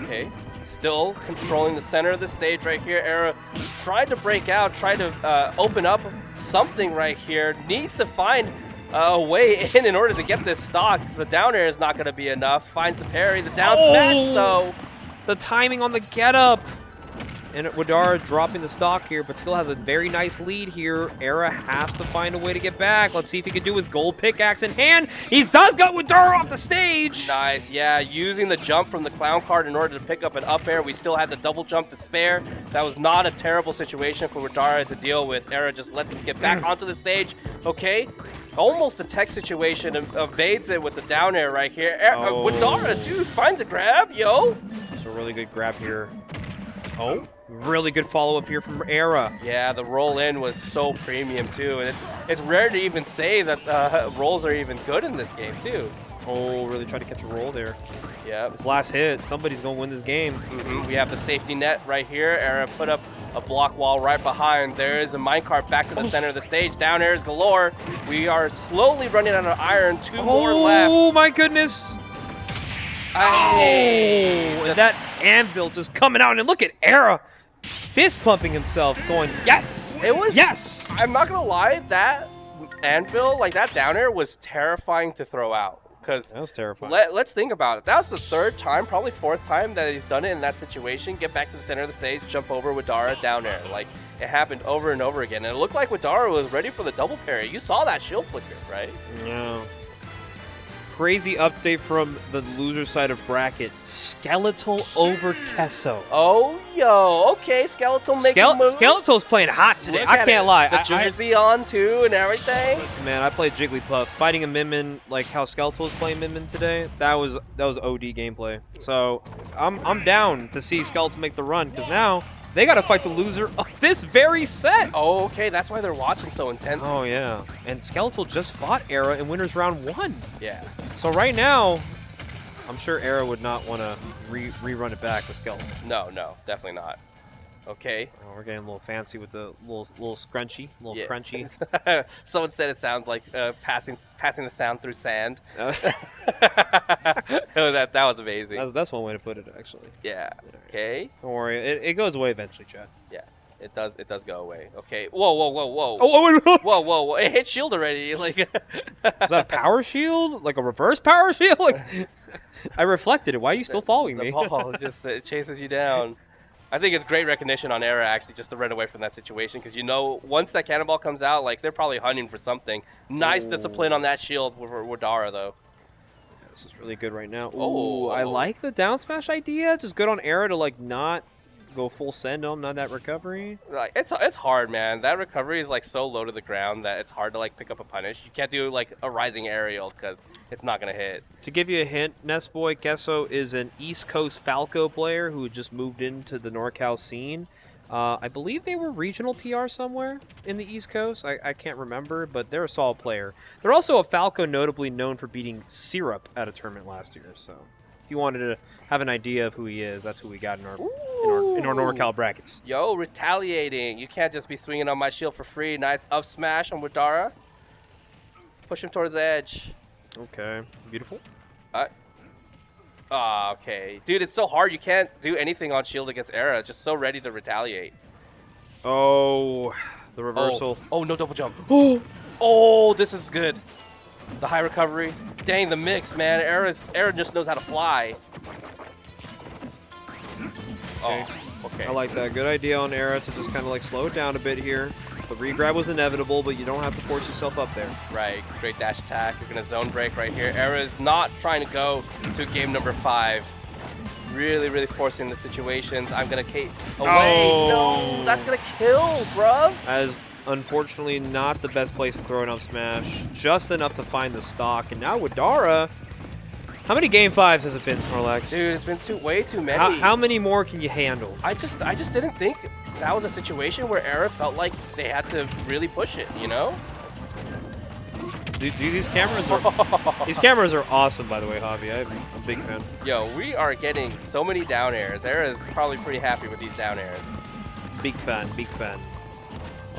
Speaker 3: Okay, still controlling the center of the stage right here. Era tried to break out, tried to open up something right here. Needs to find a way in order to get this stock. The down air is not going to be enough. Finds the parry, the down smash though.
Speaker 1: The timing on the getup. And Widara dropping the stock here, but still has a very nice lead here. Era has to find a way to get back. Let's see if he can do it with gold pickaxe in hand. He does got Widara off the stage.
Speaker 3: Nice, yeah, using the jump from the clown card in order to pick up an up air. We still had the double jump to spare. That was not a terrible situation for Widara to deal with. Era just lets him get back onto the stage. Okay, almost a tech situation, evades it with the down air right here. Widara, dude, finds a grab, yo.
Speaker 1: It's a really good grab here. Oh, really good follow-up here from Era.
Speaker 3: Yeah, the roll-in was so premium, too. And it's rare to even say that rolls are even good in this game, too.
Speaker 1: Oh, really tried to catch a roll there.
Speaker 3: Yeah.
Speaker 1: This last hit, somebody's going to win this game.
Speaker 3: We have the safety net right here. Era put up a block wall right behind. There is a minecart back to the center of the stage. Down airs galore. We are slowly running out of iron. 2 more left.
Speaker 1: Oh, my goodness. And that anvil just coming out, and look at Era fist pumping himself, going, yes!
Speaker 3: It was,
Speaker 1: yes!
Speaker 3: I'm not gonna lie, that anvil, like that down air was terrifying to throw out. Because
Speaker 1: that was terrifying.
Speaker 3: Let's think about it. That was the 3rd time, probably 4th time that he's done it in that situation. Get back to the center of the stage, jump over Widara, down air. Like, it happened over and over again. And it looked like Widara was ready for the double parry. You saw that shield flicker, right?
Speaker 1: Yeah. Crazy update from the loser side of bracket. Skeletal over Kesso.
Speaker 3: Oh, yo. Okay, Skeletal making moves.
Speaker 1: Skeletal's playing hot today. I can't lie.
Speaker 3: The jersey on, too, and everything.
Speaker 1: Listen, man, I played Jigglypuff. Fighting a Min Min like how Skeletal's playing Min Min today, that was OD gameplay. So I'm down to see Skeletal make the run, because now they got to fight the loser of this very set.
Speaker 3: Oh, okay. That's why they're watching so intense.
Speaker 1: Oh, yeah. And Skeletal just fought Era in Winners Round 1.
Speaker 3: Yeah.
Speaker 1: So right now, I'm sure Era would not want to rerun it back with Skeletal.
Speaker 3: No, definitely not. Okay.
Speaker 1: Oh, we're getting a little fancy with the little scrunchy, little
Speaker 3: Yeah.
Speaker 1: crunchy.
Speaker 3: Someone said it sounds like passing the sound through sand.
Speaker 1: Uh,
Speaker 3: Oh, that was amazing.
Speaker 1: that's one way to put it, actually.
Speaker 3: Yeah. Okay.
Speaker 1: Don't worry, it goes away eventually, Chad.
Speaker 3: Yeah. It does go away. Okay. Whoa.
Speaker 1: Oh,
Speaker 3: Whoa. It hit shield already. Like.
Speaker 1: is that a power shield? Like a reverse power shield? Like, I reflected it. Why are you still following
Speaker 3: The
Speaker 1: me?
Speaker 3: ball just it chases you down. I think it's great recognition on Era actually just to run away from that situation because once that cannonball comes out, like they're probably hunting for something. Nice discipline on that shield for Widara though.
Speaker 1: This is really good right now.
Speaker 3: Oh.
Speaker 1: Ooh, I like the down smash idea. Just good on Era to like not go full send on that recovery.
Speaker 3: Like it's hard, man. That recovery is like so low to the ground that it's hard to like pick up a punish. You can't do like a rising aerial because it's not gonna hit.
Speaker 1: To give you a hint, Nestboy Gesso is an East Coast Falco player who just moved into the NorCal scene. I believe they were regional PR somewhere in the East Coast. I can't remember, but they're a solid player. They're also a Falco notably known for beating Syrup at a tournament last year. So if you wanted to have an idea of who he is, that's who we got in our NorCal brackets.
Speaker 3: Yo, retaliating. You can't just be swinging on my shield for free. Nice up smash on Widara. Push him towards the edge.
Speaker 1: Okay, beautiful.
Speaker 3: Okay. Dude, it's so hard. You can't do anything on shield against Era. Just so ready to retaliate.
Speaker 1: Oh, the reversal.
Speaker 3: Oh, no double jump. Oh, this is good. The high recovery. Dang, the mix, man. Era just knows how to fly. Oh, okay.
Speaker 1: I like that. Good idea on Era to just kind of like slow it down a bit here. The regrab was inevitable, but you don't have to force yourself up there.
Speaker 3: Right. Great dash attack. You're going to zone break right here. Era is not trying to go to game number 5. Really, really forcing the situations. I'm going to Kate away.
Speaker 1: Oh.
Speaker 3: No, that's going to kill, bruv.
Speaker 1: As unfortunately not the best place to throw an up smash. Just enough to find the stock. And now Widara. How many game 5s has it been, Snorlax?
Speaker 3: Dude, it's been way too many.
Speaker 1: How many more can you handle?
Speaker 3: I just didn't think that was a situation where Era felt like they had to really push it, you know?
Speaker 1: Dude, these cameras are awesome, by the way, Javi. I'm a big fan.
Speaker 3: Yo, we are getting so many down airs. Era is probably pretty happy with these down airs.
Speaker 1: Big fan, big fan.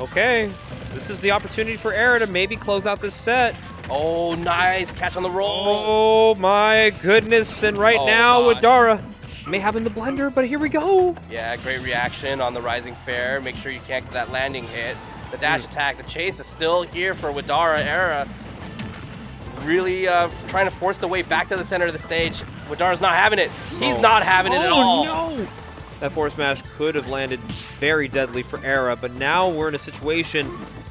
Speaker 1: Okay, this is the opportunity for Era to maybe close out this set.
Speaker 3: Oh, nice catch on the roll.
Speaker 1: Oh my goodness! And right now,
Speaker 3: gosh.
Speaker 1: Widara may have in the blender, but here we go.
Speaker 3: Yeah, great reaction on the rising fair. Make sure you can't get that landing hit. The dash attack, the chase is still here for Widara. Era really trying to force the way back to the center of the stage. Widara's not having it. He's not having it at all.
Speaker 1: Oh no! That forward smash could have landed very deadly for Era, but now we're in a situation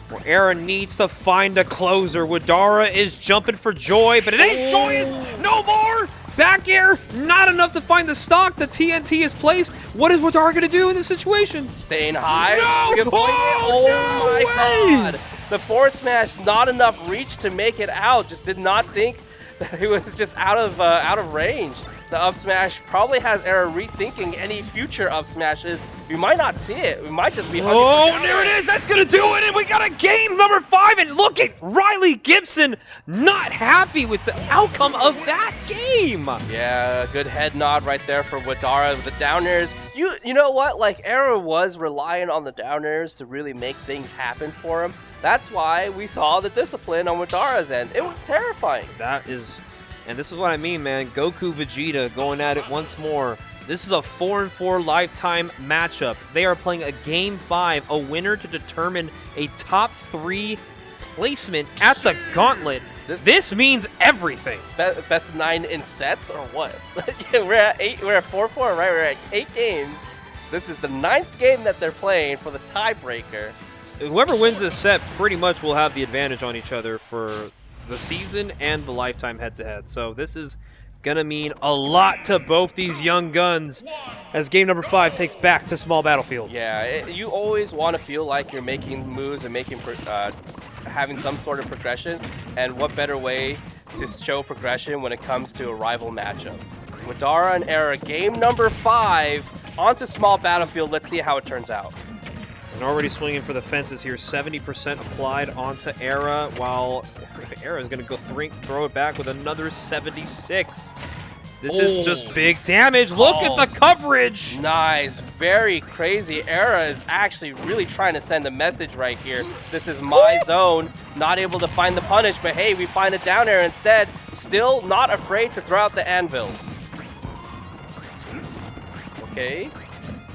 Speaker 1: where Era needs to find a closer. Widara is jumping for joy, but it ain't joyous no more! Back air, not enough to find the stock. The TNT is placed. What is Widara going to do in this situation?
Speaker 3: Staying high.
Speaker 1: No!
Speaker 3: Oh,
Speaker 1: No
Speaker 3: my
Speaker 1: way!
Speaker 3: God. The forward smash, not enough reach to make it out. Just did not think that it was just out of range. The up smash probably has Era rethinking any future up smashes. We might not see it. We might just be hunting for
Speaker 1: there it is. That's going to do it. And we got a game number 5. And look at Riley Gibson not happy with the outcome of that game.
Speaker 3: Yeah, good head nod right there for Widara with the downers. You know what? Like, Era was relying on the downers to really make things happen for him. That's why we saw the discipline on Widara's end. It was terrifying.
Speaker 1: That is... And this is what I mean, man. Goku Vegeta going at it once more. This is a 4-4 lifetime matchup. They are playing a Game 5, a winner to determine a top 3 placement at the Gauntlet. This means everything.
Speaker 3: Best of 9 in sets or what? We're at 8. We're at 4-4, right? We're at 8 games. This is the 9th game that they're playing for the tiebreaker.
Speaker 1: Whoever wins this set pretty much will have the advantage on each other for the season and the lifetime head-to-head. So this is gonna mean a lot to both these young guns as game number 5 takes back to small battlefield.
Speaker 3: Yeah, you always want to feel like you're making moves and making having some sort of progression, and what better way to show progression when it comes to a rival matchup. Widara and Era, game number 5 onto small battlefield. Let's see how it turns out.
Speaker 1: And already swinging for the fences here, 70% applied onto Era, while Era is going to go throw it back with another 76. This is just big damage. Look at the coverage.
Speaker 3: Nice. Very crazy. Era is actually really trying to send a message right here. This is my zone. Not able to find the punish, but hey, we find a down air instead. Still not afraid to throw out the anvils. Okay.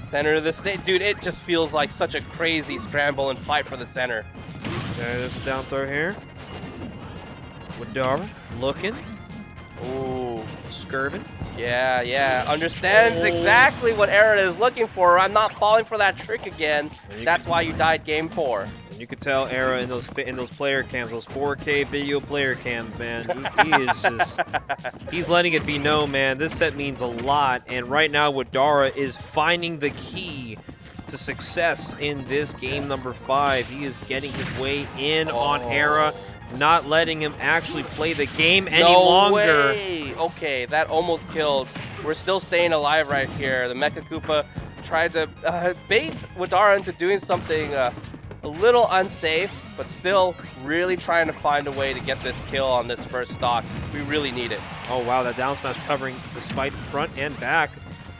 Speaker 3: Center of the stage. Dude, it just feels like such a crazy scramble and fight for the center.
Speaker 1: Okay, there's a down throw here. Widara looking.
Speaker 3: Ooh.
Speaker 1: Skirvin.
Speaker 3: Yeah. Understands exactly what Era is looking for. I'm not falling for that trick again. That's why you died game 4.
Speaker 1: And you could tell Era in those player cams, those 4K video player cams, man. He is just, he's letting it be known, man. This set means a lot, and right now Widara is finding the key to success in this game number 5. He is getting his way in on Era, not letting him actually play the game any longer.
Speaker 3: No way. Okay, that almost killed. We're still staying alive right here. The Mecha Koopa tried to bait Widara into doing something a little unsafe, but still really trying to find a way to get this kill on this first stock. We really need it.
Speaker 1: Oh, wow, that down smash covering despite front and back.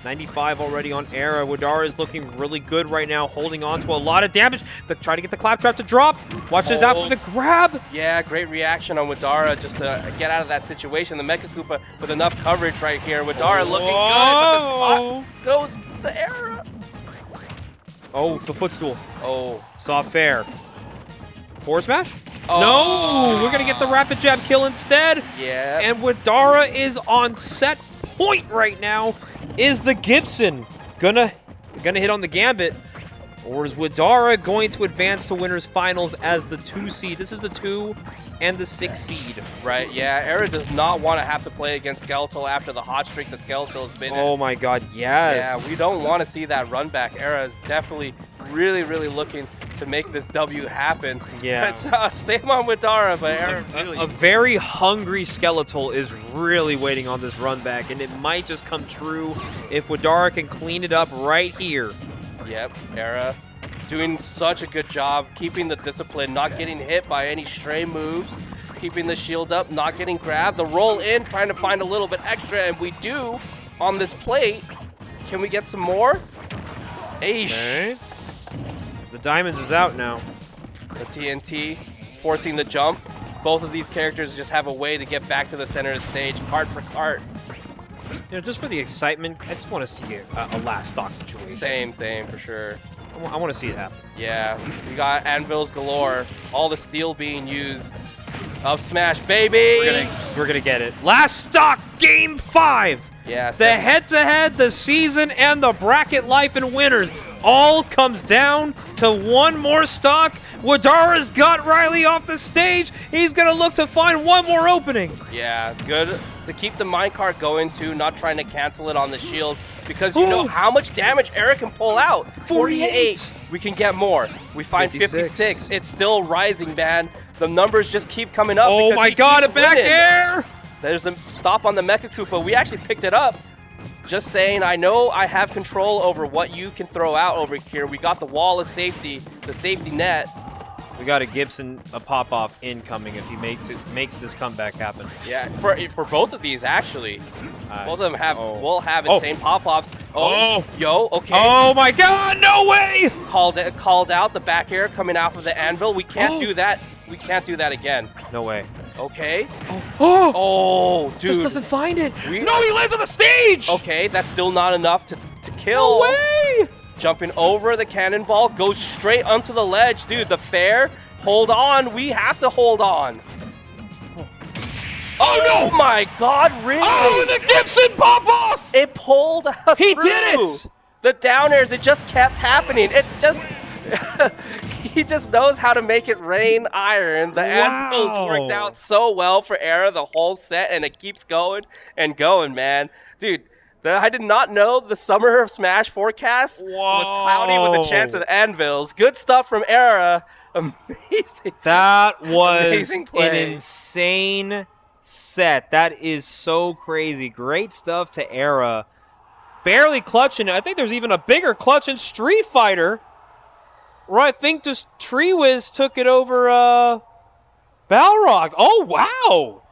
Speaker 1: 95 already on Era. Widara is looking really good right now, holding on to a lot of damage. Try to get the claptrap to drop. Watch this out for the grab.
Speaker 3: Yeah, great reaction on Widara just to get out of that situation. The Mecha Koopa with enough coverage right here. Widara looking good, but the spot goes to Era.
Speaker 1: Oh, the footstool.
Speaker 3: Oh.
Speaker 1: Soft fair. Forward smash?
Speaker 3: Oh.
Speaker 1: No! We're going to get the rapid jab kill instead.
Speaker 3: Yeah.
Speaker 1: And Widara is on set point right now. Is the Gibson gonna hit on the gambit? Or is Widara going to advance to winners finals as the 2 seed? This is the 2 and the 6 seed.
Speaker 3: Right, yeah. Era does not want to have to play against Skeletal after the hot streak that Skeletal has been in.
Speaker 1: Oh my god, yes.
Speaker 3: Yeah, we don't want to see that run back. Era is definitely really looking to make this W happen.
Speaker 1: Yeah.
Speaker 3: Same on Widara, but Era really...
Speaker 1: A very hungry Skeletal is really waiting on this run back, and it might just come true if Widara can clean it up right here.
Speaker 3: Yep, Era doing such a good job keeping the discipline, not getting hit by any stray moves, keeping the shield up, not getting grabbed. The roll in, trying to find a little bit extra, and we do on this plate. Can we get some more? Aish.
Speaker 1: Okay. The Diamonds is out now.
Speaker 3: The TNT forcing the jump. Both of these characters just have a way to get back to the center of the stage, cart for cart.
Speaker 1: You know, just for the excitement, I just want to see a last stock situation.
Speaker 3: Same, for sure.
Speaker 1: I want to see it happen.
Speaker 3: Yeah, we got anvils galore. All the steel being used. Up smash, baby!
Speaker 1: We're gonna get it. Last stock, game 5!
Speaker 3: Yeah,
Speaker 1: the head-to-head, the season, and the bracket life and winners all comes down to one more stock. Widara's got Riley off the stage. He's gonna look to find one more opening.
Speaker 3: Yeah, good to keep the minecart going too, not trying to cancel it on the shield, because you know how much damage Eric can pull out. 48. We can get more. We find 56. It's still rising, man. The numbers just keep coming up.
Speaker 1: Oh my god, a back air!
Speaker 3: There's the stop on the Mecha Koopa. We actually picked it up. Just saying, I know I have control over what you can throw out over here. We got the wall of safety, the safety net.
Speaker 1: We got a Gibson, a pop-off incoming if he makes this comeback happen.
Speaker 3: Yeah, for both of these, actually. Both of them will have insane pop-offs. Yo, okay.
Speaker 1: Oh my god, no way!
Speaker 3: Called out the back air coming off of the anvil. We can't do that. We can't do that again.
Speaker 1: No way.
Speaker 3: Okay. Oh, dude.
Speaker 1: Just doesn't find it. No, he lands on the stage!
Speaker 3: Okay, that's still not enough to kill.
Speaker 1: No way!
Speaker 3: Jumping over the cannonball, goes straight onto the ledge. Dude, the fair, hold on. We have to hold on. Oh, no! My God, really?
Speaker 1: Oh, the Gibson pop-off!
Speaker 3: It pulled out
Speaker 1: He
Speaker 3: through.
Speaker 1: did it!
Speaker 3: The down airs, it just kept happening. It just... he just knows how to make it rain iron. The anvils worked out so well for Era the whole set, and it keeps going and going, man. Dude, I did not know the Summer of Smash forecast was cloudy with a chance of anvils. Good stuff from Era. Amazing.
Speaker 1: That was
Speaker 3: Amazing
Speaker 1: an insane set. That is so crazy. Great stuff to Era. Barely clutching it. I think there's even a bigger clutch in Street Fighter. Where I think just Tree Wiz took it over Balrog. Oh, wow.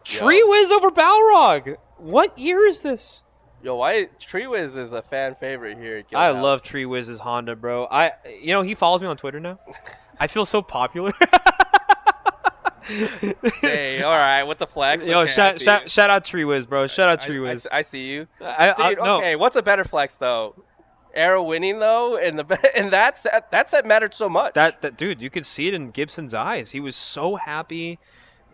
Speaker 1: Tree Wiz over Balrog. What year is this?
Speaker 3: Yo, why Tree Wiz is a fan favorite here at
Speaker 1: I
Speaker 3: Guildhouse.
Speaker 1: love Tree Wiz's Honda, bro. He follows me on Twitter now. I feel so popular.
Speaker 3: Hey, all right, with the flex.
Speaker 1: Yo,
Speaker 3: okay,
Speaker 1: shout out Tree Wiz, bro. Shout out Tree Wiz.
Speaker 3: I see you.
Speaker 1: Dude,
Speaker 3: Okay, what's a better flex though? Arrow winning though, and that set mattered so much.
Speaker 1: That dude, you could see it in Gibson's eyes. He was so happy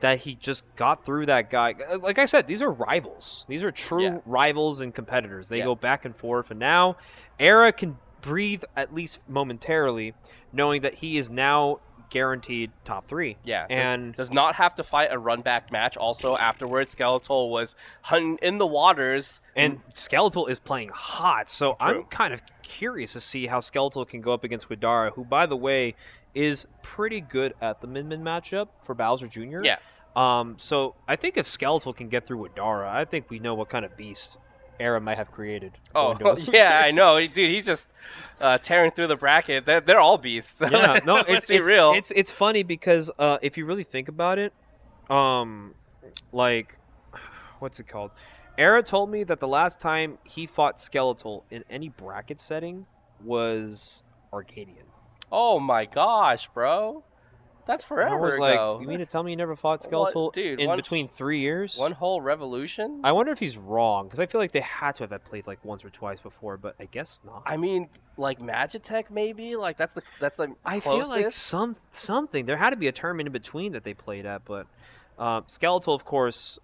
Speaker 1: that he just got through that guy. Like I said, these are rivals. These are true rivals and competitors. They go back and forth, and now Era can breathe at least momentarily, knowing that he is now guaranteed top 3.
Speaker 3: Yeah,
Speaker 1: and
Speaker 3: does not have to fight a run back match. Also, afterwards, Skeletal was hunting in the waters,
Speaker 1: and Skeletal is playing hot. So
Speaker 3: True.
Speaker 1: I'm kind of curious to see how Skeletal can go up against Widara, who, by the way, is pretty good at the min-min matchup for Bowser Jr.
Speaker 3: Yeah.
Speaker 1: So I think if Skeletal can get through Widara, I think we know what kind of beast Era might have created.
Speaker 3: Oh, yeah, I know. Dude, he's just tearing through the bracket. They're all beasts.
Speaker 1: Yeah, no,
Speaker 3: Let's be real.
Speaker 1: It's funny because if you really think about it, like, what's it called? Era told me that the last time he fought Skeletal in any bracket setting was Arcadian.
Speaker 3: Oh my gosh, bro. That's forever
Speaker 1: I was
Speaker 3: ago.
Speaker 1: like, you mean to tell me you never fought Skeletal
Speaker 3: dude,
Speaker 1: in between 3 years?
Speaker 3: One whole revolution?
Speaker 1: I wonder if he's wrong, because I feel like they had to have played like once or twice before, but I guess not.
Speaker 3: I mean, like Magitech maybe? Like that's the
Speaker 1: I
Speaker 3: closest?
Speaker 1: feel like something. There had to be a tournament in between that they played at, but Skeletal, of course,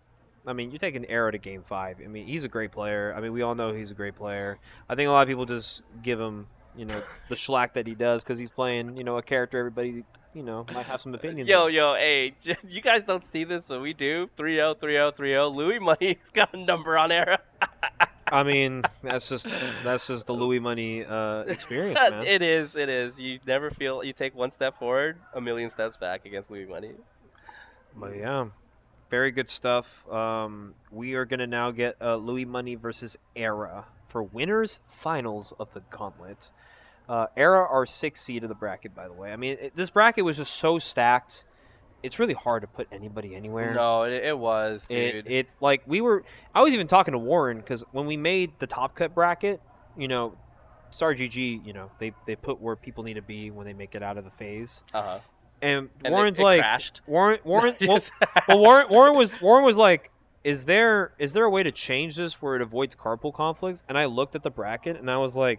Speaker 1: I mean, you're taking Arrow to Game 5. I mean, he's a great player. I mean, we all know he's a great player. I think a lot of people just give him, the shellac that he does because he's playing, a character everybody, might have some opinions on.
Speaker 3: Yo, hey, you guys don't see this, but we do. 3-0, 3-0, 3-0. Louis Money's got a number on Era.
Speaker 1: I mean, that's just the Louis Money experience, man.
Speaker 3: It is. You never feel you take one step forward, a million steps back against Louis Money.
Speaker 1: But yeah, very good stuff. We are gonna now get Louis Money versus Era for winners finals of the Gauntlet. Era are 6th seed of the bracket, by the way. I mean, this bracket was just so stacked. It's really hard to put anybody anywhere.
Speaker 3: No, it was, dude.
Speaker 1: It's like I was even talking to Warren because when we made the top cut bracket, Star GG, they put where people need to be when they make it out of the phase.
Speaker 3: Uh-huh.
Speaker 1: And
Speaker 3: it
Speaker 1: Warren's like,
Speaker 3: crashed.
Speaker 1: Warren
Speaker 3: Yes.
Speaker 1: Warren was like, is there a way to change this where it avoids carpool conflicts? And I looked at the bracket and I was like,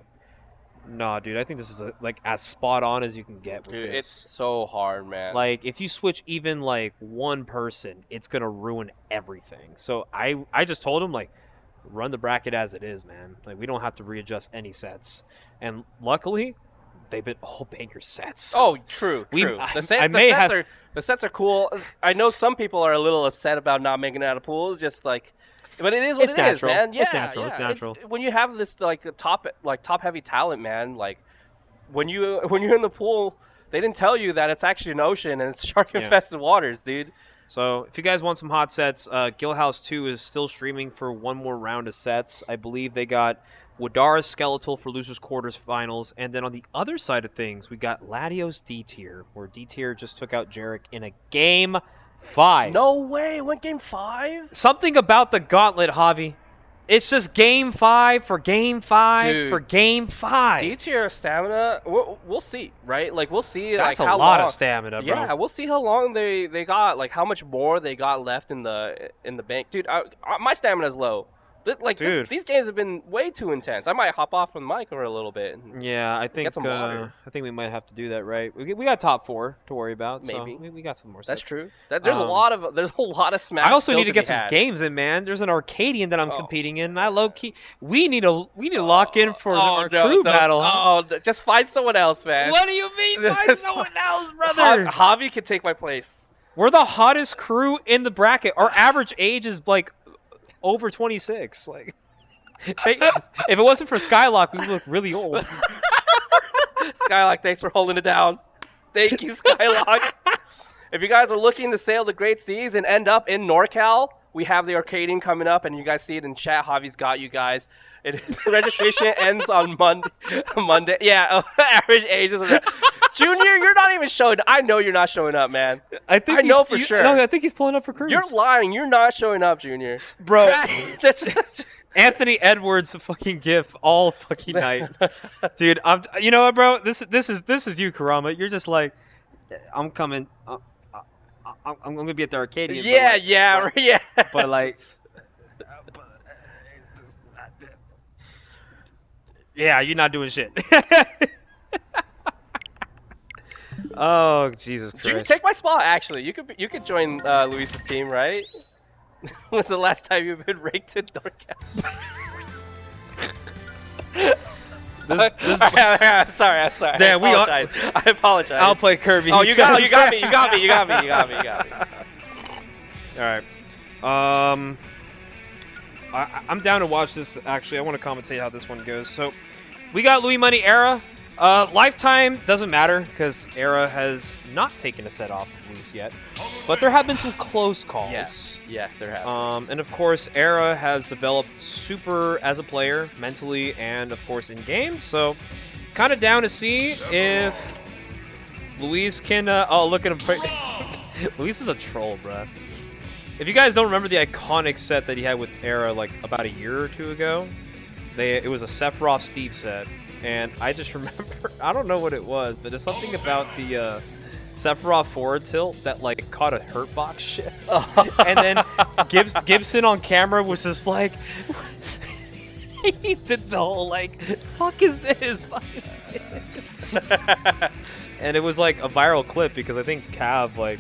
Speaker 1: nah, dude, I think this is like as spot on as you can get with
Speaker 3: Dude,
Speaker 1: this.
Speaker 3: it's so hard, man.
Speaker 1: Like, if you switch even like one person, it's gonna ruin everything. So I just told him, like, run the bracket as it is, man. Like, we don't have to readjust any sets. And luckily, they've been all banger sets.
Speaker 3: Oh, true. The sets are cool. I know some people are a little upset about not making it out of pools, just like, but it is what
Speaker 1: It's
Speaker 3: it is,
Speaker 1: natural.
Speaker 3: man. Yeah,
Speaker 1: It's natural. It's natural.
Speaker 3: When you have this like top heavy talent, man, like when you're in the pool, they didn't tell you that it's actually an ocean and it's shark infested waters, dude.
Speaker 1: So if you guys want some hot sets, Guildhouse 2 is still streaming for one more round of sets. I believe they got Widara Skeletal for losers quarters finals, and then on the other side of things, we got Latios Dtier, where Dtier just took out Jarek in a Game 5.
Speaker 3: No way, went Game 5?
Speaker 1: Something about the Gauntlet, Javi. It's just Game 5 for Game 5
Speaker 3: Dude,
Speaker 1: for Game 5.
Speaker 3: D-tier stamina, we'll see, right? Like, we'll see.
Speaker 1: That's
Speaker 3: like,
Speaker 1: a
Speaker 3: how
Speaker 1: lot
Speaker 3: long,
Speaker 1: of stamina, bro.
Speaker 3: Yeah, we'll see how long they got, like, how much more they got left in the bank. Dude, my stamina's low. Like,
Speaker 1: Dude.
Speaker 3: these games have been way too intense. I might hop off from the mic for a little bit.
Speaker 1: Yeah, I think
Speaker 3: some water.
Speaker 1: I think we might have to do that, right? We got top 4 to worry about,
Speaker 3: Maybe.
Speaker 1: so we got some more.
Speaker 3: That's
Speaker 1: sets.
Speaker 3: true. There's a lot of Smash.
Speaker 1: I also
Speaker 3: still
Speaker 1: need to get
Speaker 3: be
Speaker 1: some
Speaker 3: had.
Speaker 1: games in, man. There's an Arcadian that I'm competing in. I low key. We need to lock in for our crew battle.
Speaker 3: Oh, just find someone else, man.
Speaker 1: What do you mean? Find someone else, brother.
Speaker 3: Javi can take my place.
Speaker 1: We're the hottest crew in the bracket. Our average age is like over 26. Like, if it wasn't for Skylock, we would look really old.
Speaker 3: Skylock, thanks for holding it down. Thank you, Skylock. If you guys are looking to sail the great seas and end up in NorCal, we have the Arcadian coming up, and you guys see it in chat. Javi's got you guys. Registration ends on Monday. Yeah, average age is Junior, you're not even showing. I know you're not showing up, man.
Speaker 1: I think
Speaker 3: I know for sure.
Speaker 1: No, I think he's pulling up for Cruz.
Speaker 3: You're lying. You're not showing up, Junior.
Speaker 1: Bro.
Speaker 3: That's just,
Speaker 1: Anthony Edwards fucking gif all fucking night. Dude, you know what, bro? This is you, Karama. You're just like, I'm coming. I'm gonna be at the Arcadian.
Speaker 3: yeah.
Speaker 1: But like, yeah, you're not doing shit. Oh, Jesus Christ.
Speaker 3: Junior, take my spot. Actually, you could join Luis's team, right? When's the last time you've been ranked in NorCal? Sorry.
Speaker 1: Damn,
Speaker 3: I apologize.
Speaker 1: I'll play Kirby.
Speaker 3: Oh, you got me.
Speaker 1: All right. I'm down to watch this. Actually, I want to commentate how this one goes. So, we got Louis Money Era. Lifetime doesn't matter because Era has not taken a set off of Luis yet, but there have been some close calls.
Speaker 3: Yes, there have.
Speaker 1: And of course, Era has developed super as a player, mentally and of course in games. So, kind of down to see if Luis can. Oh, look at him! Luis is a troll, bruh. If you guys don't remember the iconic set that he had with Era like about a year or two ago, it was a Sephiroth Steve set. And I just remember, I don't know what it was, but there's something about the Sephiroth forward tilt that like caught a hurt box shift. And then Gibson on camera was just like, he did the whole like, fuck is this? And it was like a viral clip because I think Cav like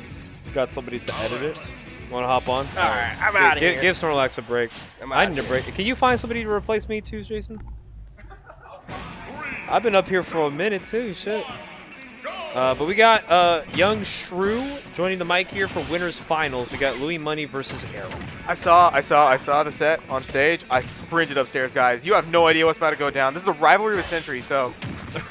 Speaker 1: got somebody to edit it. Want to hop on?
Speaker 3: All right, I'm out of here.
Speaker 1: Give Snorlax a break. I need a break. Can you find somebody to replace me too, Jason? I've been up here for a minute too, shit. But we got Young Shrew joining the mic here for winners finals. We got Louis Money versus Arrow.
Speaker 5: I saw the set on stage. I sprinted upstairs, guys. You have no idea what's about to go down. This is a rivalry with Century, so.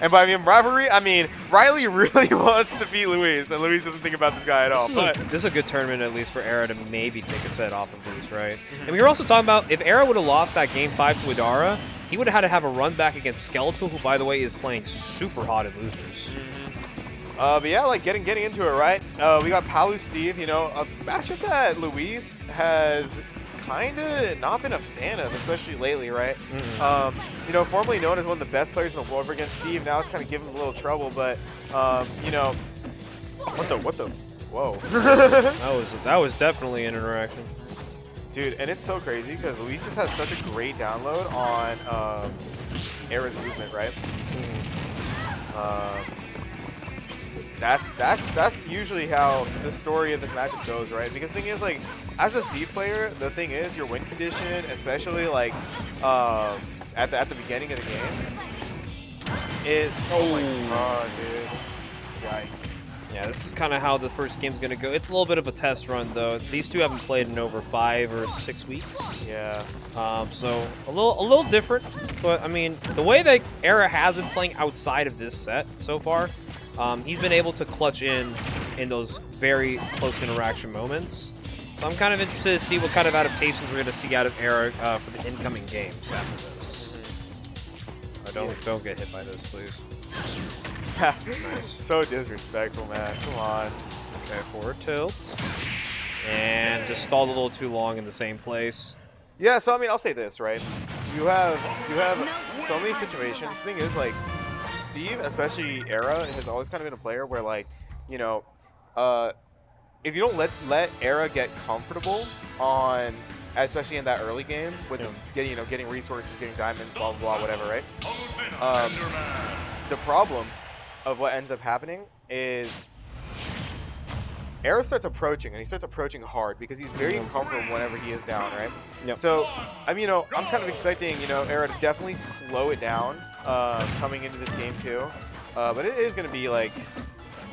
Speaker 5: And by rivalry, I mean Riley really wants to beat Luis, and Luis doesn't think about this guy at all.
Speaker 1: This is a good tournament at least for Arrow to maybe take a set off of Luis, right? And we were also talking about if Arrow would have lost that game 5 to Widara, he would have had to have a run back against Skeletal, who by the way is playing super hot at losers.
Speaker 5: But yeah, like getting into it, right? We got Palu Steve, you know, a matchup that Luis has kind of not been a fan of, especially lately, right? You know, formerly known as one of the best players in the world against Steve, now it's kind of giving him a little trouble, but, you know, what the, whoa.
Speaker 1: that was definitely an interaction.
Speaker 5: Dude, and it's so crazy because Luis just has such a great download on Era's movement, right? That's usually how the story of this matchup goes, right? Because the thing is, like, as a Steve player, the thing is your win condition, especially like at the beginning of the game, is oh my god, dude, yikes.
Speaker 1: Yeah, this is kind of how the first game's gonna go. It's a little bit of a test run, though. These two haven't played in over 5 or 6 weeks.
Speaker 5: Yeah.
Speaker 1: So a little different, but I mean, the way that Era has been playing outside of this set so far, he's been able to clutch in those very close interaction moments. So I'm kind of interested to see what kind of adaptations we're gonna see out of Era for the incoming games after this. Don't get hit by this, please.
Speaker 5: Nice. So disrespectful, man. Come on.
Speaker 1: Okay, forward tilt. And just stalled a little too long in the same place.
Speaker 5: Yeah, so I mean, I'll say this, right? You have so many situations. The thing is, like, Steve, especially Era, has always kind of been a player where, like, you know, if you don't let Era get comfortable on, especially in that early game with getting resources, getting diamonds, blah blah blah, whatever, right? The problem of what ends up happening is Era starts approaching, and he starts approaching hard because he's very uncomfortable whenever he is down, right?
Speaker 1: Yep.
Speaker 5: So, I mean, you know, I'm kind of expecting, you know, Era to definitely slow it down coming into this game too. But it is going to be like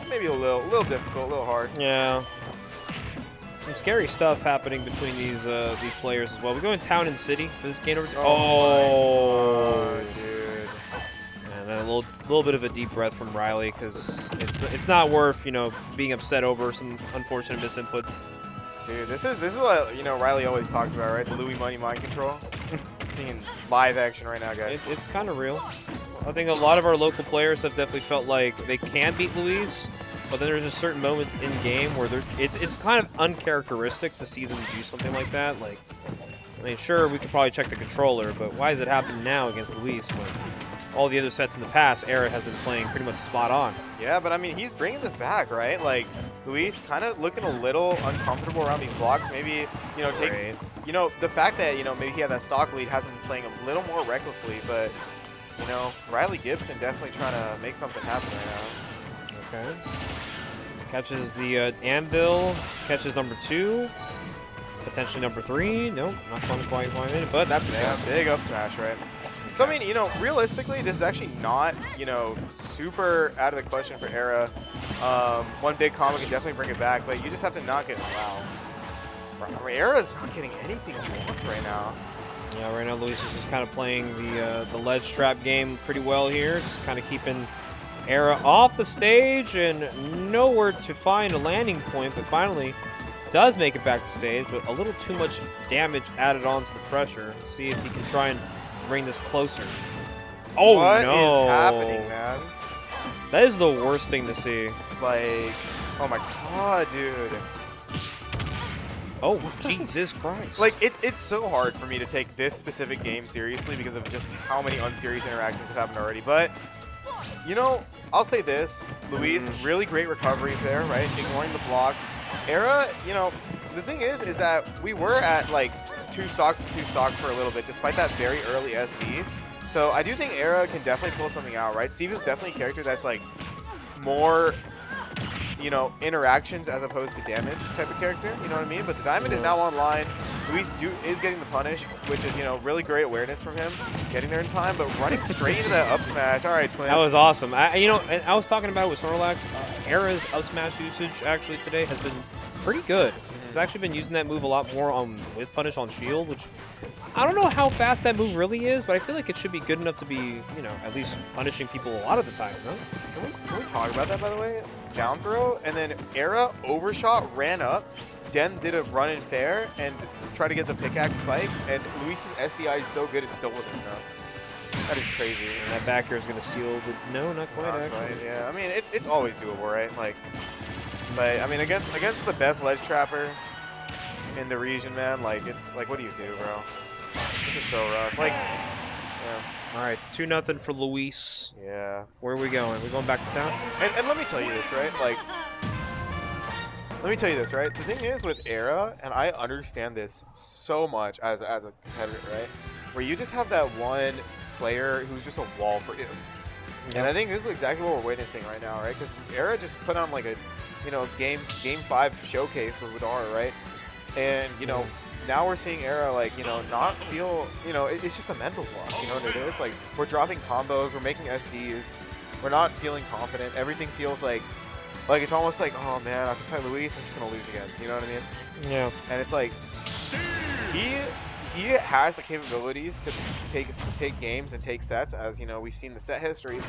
Speaker 5: maybe a little difficult, a little hard.
Speaker 1: Yeah. Some scary stuff happening between these players as well. We go in Town and City for this game over.
Speaker 5: Oh, dude.
Speaker 1: And then a little bit of a deep breath from Riley because it's not worth, you know, being upset over some unfortunate misinputs.
Speaker 5: Dude, this is what, you know, Riley always talks about, right? The Louis Money mind control. Seeing live action right now, guys.
Speaker 1: It's kind of real. I think a lot of our local players have definitely felt like they can beat Luis, but then there's just certain moments in game where it's kind of uncharacteristic to see them do something like that. Like, I mean, sure, we could probably check the controller, but why is it happening now against Luis when all the other sets in the past, Era has been playing pretty much spot on?
Speaker 5: Yeah, but I mean, he's bringing this back, right? Like, Luis kind of looking a little uncomfortable around these blocks. Maybe, you know, the fact that, you know, maybe he had that stock lead has him playing a little more recklessly, but, you know, Riley Gibson definitely trying to make something happen right now.
Speaker 1: Okay. Catches the anvil, catches number 2, potentially number 3. Nope, not quite in it, but that's
Speaker 5: Yeah, big up smash, right? So, I mean, you know, realistically, this is actually not, you know, super out of the question for Era. One big combo can definitely bring it back, but you just have to not get, wow. I mean, Era's not getting anything he wants right now.
Speaker 1: Yeah, right now Luis is just kind of playing the ledge trap game pretty well here, just kind of keeping Era off the stage and nowhere to find a landing point, but finally does make it back to stage, but a little too much damage added on to the pressure. See if he can try and bring this closer. Oh,
Speaker 5: what
Speaker 1: no.
Speaker 5: What is happening, man?
Speaker 1: That is the worst thing to see.
Speaker 5: Like, oh my god, dude.
Speaker 1: Oh, Jesus Christ.
Speaker 5: Like, it's so hard for me to take this specific game seriously because of just how many unserious interactions have happened already. But, you know, I'll say this. Luis, really great recovery there, right? Ignoring the blocks. Era, you know, the thing is that we were at, like, 2 stocks to 2 stocks for a little bit, despite that very early SD. So I do think Era can definitely pull something out, right? Steve is definitely a character that's, like, more, you know, interactions as opposed to damage type of character, you know what I mean? But the diamond is now online. Luis is getting the punish, which is, you know, really great awareness from him, getting there in time, but running straight into that up smash. All right, Twin.
Speaker 1: That was awesome. You know, and I was talking about it with Snorlax. Era's up smash usage actually today has been pretty good. He's actually been using that move a lot more with punish on shield, which I don't know how fast that move really is, but I feel like it should be good enough to be, you know, at least punishing people a lot of the time, no?
Speaker 5: Can we talk about that, by the way? Down throw, and then Era overshot, ran up, Den did a run in fair, and tried to get the pickaxe spike, and Luis's SDI is so good it's still with him now. That is crazy.
Speaker 1: And that back air is going to seal the... No, not quite,
Speaker 5: Not
Speaker 1: actually.
Speaker 5: quite, yeah. I mean, it's always doable, right? Like, but, I mean, against the best ledge trapper in the region, man, like, it's like, what do you do, bro? This is so rough. Like, yeah.
Speaker 1: All right, 2-0 for Luis.
Speaker 5: Yeah.
Speaker 1: Where are we going? We going back to town?
Speaker 5: And let me tell you this, right? Like, let me tell you this, right? The thing is with Era, and I understand this so much as a competitor, right? Where you just have that one player who's just a wall for you. Yep. And I think this is exactly what we're witnessing right now, right? Because Era just put on like a, you know, game 5 showcase with Widara, right? And, you know, now we're seeing Era, like, you know, not feel, you know, it's just a mental block, you know what it is? Like, we're dropping combos, we're making SDs, we're not feeling confident. Everything feels like it's almost like, oh man, I have to fight Luis, I'm just gonna lose again. You know what I mean?
Speaker 1: Yeah.
Speaker 5: And it's like, he has the capabilities to take games and take sets, as, you know, we've seen the set history.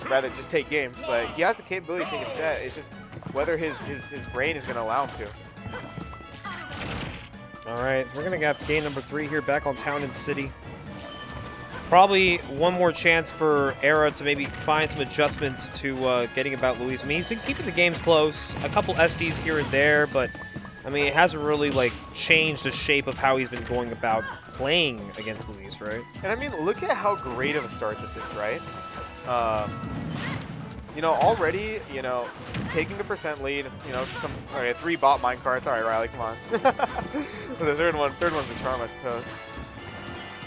Speaker 5: Rather just take games, but he has the capability to take a set. It's just whether his brain is gonna allow him to.
Speaker 1: All right, we're going to get game number 3 here back on Town and City. Probably one more chance for Era to maybe find some adjustments to getting about Luis. I mean, he's been keeping the games close, a couple SDs here and there, but I mean, it hasn't really like changed the shape of how he's been going about playing against Luis, right?
Speaker 5: And I mean, look at how great of a start this is, right? You know, already, you know, taking the percent lead, you know, 3 bot minecarts. All right, Riley, come on. The third one's a charm, I suppose.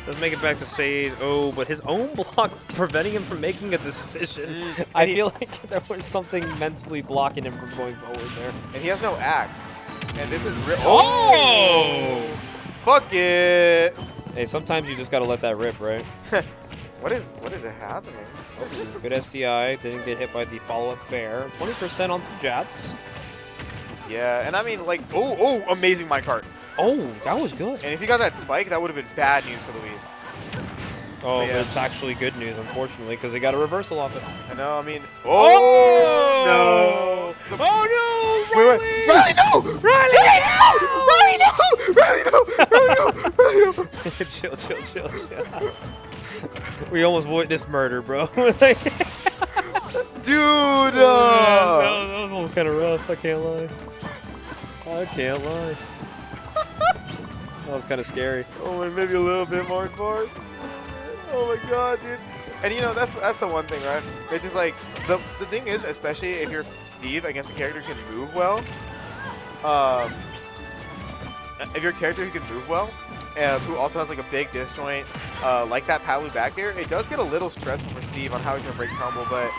Speaker 1: Doesn't make it back to save. Oh, but his own block preventing him from making a decision. I feel like there was something mentally blocking him from going forward there.
Speaker 5: And he has no axe. And this is real.
Speaker 1: Oh!
Speaker 5: Fuck it!
Speaker 1: Hey, sometimes you just gotta let that rip, right?
Speaker 5: What is it happening?
Speaker 1: Oh, good SDI. Didn't get hit by the follow-up fair. 20% on some jabs.
Speaker 5: Yeah, and I mean, like, oh, amazing minecart.
Speaker 1: Oh, that was good.
Speaker 5: And if he got that spike, that would have been bad news for Luis.
Speaker 1: Oh,
Speaker 5: but yeah.
Speaker 1: it's actually good news, unfortunately, because they got a reversal off it.
Speaker 5: I know, I mean... Oh! No!
Speaker 1: Oh, no!
Speaker 5: Wait, Riley, no! Riley, no! Riley, no! Riley, no! Riley, no!
Speaker 1: Chill, chill, chill, chill. We almost witnessed murder, bro.
Speaker 5: Dude!
Speaker 1: That was almost kind of rough. I can't lie. I can't lie. That was kind of scary.
Speaker 5: Oh, maybe a little bit more smart. Oh my god, dude. And you know, that's the one thing, right? It's just like, the thing is, especially if you're Steve against a character who can move well, if you're a character who can move well, and who also has like a big disjoint, like that Palu back here, it does get a little stressful for Steve on how he's gonna break tumble, but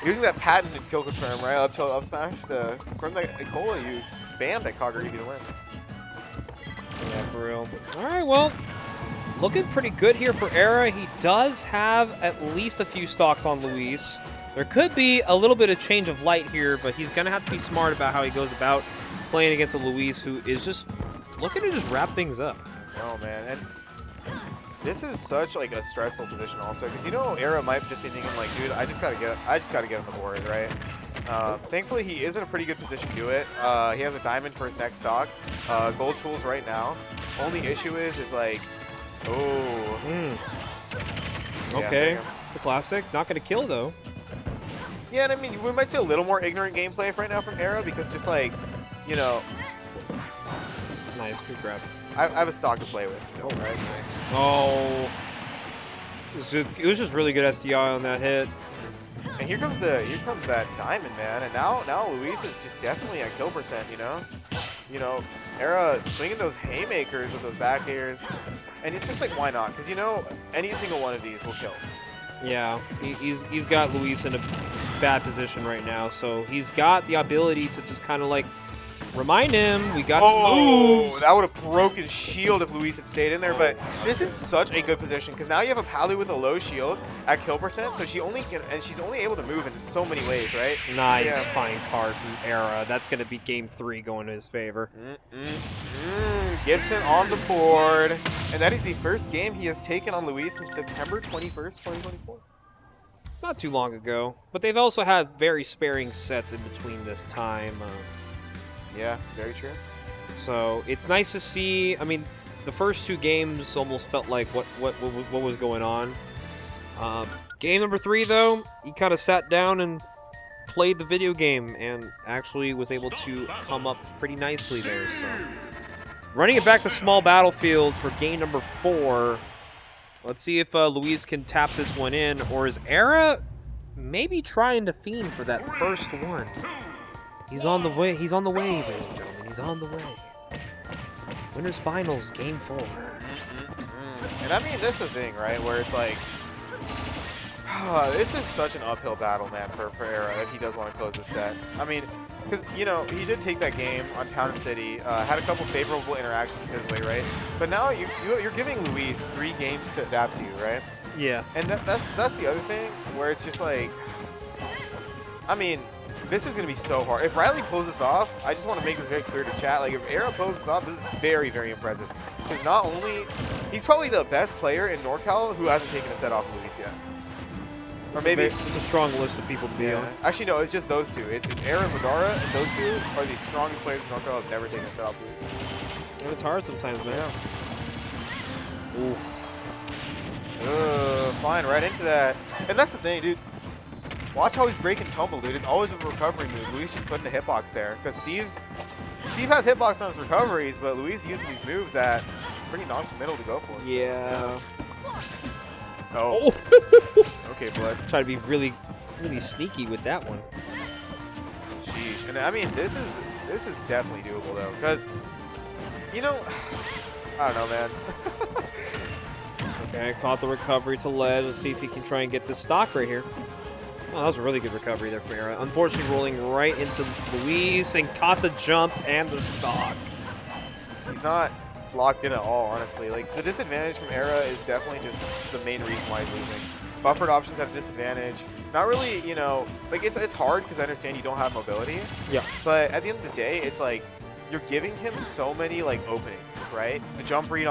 Speaker 5: using that patented kill confirm, right, up smash, the confirm that Ikola used, spam that Kagurabi to win.
Speaker 1: Yeah, for real. All right, well, looking pretty good here for Era. He does have at least a few stocks on Luis. There could be a little bit of change of light here, but he's going to have to be smart about how he goes about playing against a Luis who is just looking to just wrap things up.
Speaker 5: Oh, man. And this is such like a stressful position also, because you know Era might just be thinking like, dude, I just gotta get on the board, right? Thankfully, he is in a pretty good position to do it. He has a diamond for his next stock. Gold tools right now. Only issue is like, oh.
Speaker 1: Okay,
Speaker 5: Yeah,
Speaker 1: the classic. Not going to kill, though.
Speaker 5: yeah, and I mean, we might see a little more ignorant gameplay right now from Era, because just like, you know,
Speaker 1: Nice, good grab.
Speaker 5: I have a stock to play with still, right? So.
Speaker 1: Oh. It was just really good SDI on that hit.
Speaker 5: And here comes that diamond, man. And now Luis is just definitely at kill percent, you know? You know, Era swinging those haymakers with those back airs. And it's just like, why not? Because, you know, any single one of these will kill.
Speaker 1: Yeah, he's got Luis in a bad position right now, so he's got the ability to just kind of like remind him we got some moves.
Speaker 5: That would have broken shield if Luis had stayed in there, but this is such a good position because now you have a Palu with a low shield at kill percent, so she's only able to move in so many ways, right?
Speaker 1: Nice
Speaker 5: Yeah.
Speaker 1: fine card from Era. That's going to be game 3 going to his favor.
Speaker 5: Gibson on the board, and that is the first game he has taken on Luis since September 21st, 2024.
Speaker 1: Not too long ago, but they've also had very sparing sets in between this time.
Speaker 5: Yeah, very true.
Speaker 1: So it's nice to see. I mean, the first 2 games almost felt like what was going on. Game number 3, though, he kind of sat down and played the video game and actually was able to come up pretty nicely there. So running it back to small battlefield for game number 4. Let's see if Luis can tap this one in, or is Era maybe trying to fiend for that first one? He's on the way. He's on the way, ladies and gentlemen. He's on the way. Winners Finals, Game 4.
Speaker 5: And I mean, this is the thing, right? Where it's like, this is such an uphill battle, man, for Era if he does want to close the set. I mean, because, you know, he did take that game on Town and City, had a couple favorable interactions his way, right? But now you're giving Luis 3 games to adapt to, right?
Speaker 1: Yeah.
Speaker 5: And that's the other thing where it's just like, I mean, this is going to be so hard. If Riley pulls this off, I just want to make this very clear to chat. Like, if Era pulls this off, this is very, very impressive. Because not only, he's probably the best player in NorCal who hasn't taken a set off Luis yet. Or maybe
Speaker 1: It's a strong list of people to be on.
Speaker 5: Actually, no, it's just those 2. It's Era and Widara, and those 2 are the strongest players in NorCal who have never taken a set off Luis.
Speaker 1: And it's hard sometimes, man.
Speaker 5: Yeah. Ooh. Flying right into that. And that's the thing, dude. Watch how he's breaking tumble, dude. It's always a recovery move. Luis just putting the hitbox there. Because Steve has hitbox on his recoveries, but Luis using these moves that pretty non-committal to go for. So.
Speaker 1: Yeah.
Speaker 5: Oh. Okay, Blood.
Speaker 1: Try to be really, really sneaky with that one.
Speaker 5: Sheesh. And I mean, this is definitely doable though, because you know, I don't know, man.
Speaker 1: Okay, caught the recovery to ledge. Let's see if he can try and get this stock right here. Oh, that was a really good recovery there for Era. Unfortunately, rolling right into Luis and caught the jump and the stock.
Speaker 5: He's not locked in at all, honestly. Like, the disadvantage from Era is definitely just the main reason why he's losing. Buffered options have a disadvantage. Not really, you know, like, it's hard because I understand you don't have mobility.
Speaker 1: Yeah.
Speaker 5: But at the end of the day, it's like, you're giving him so many, like, openings, right? The jump read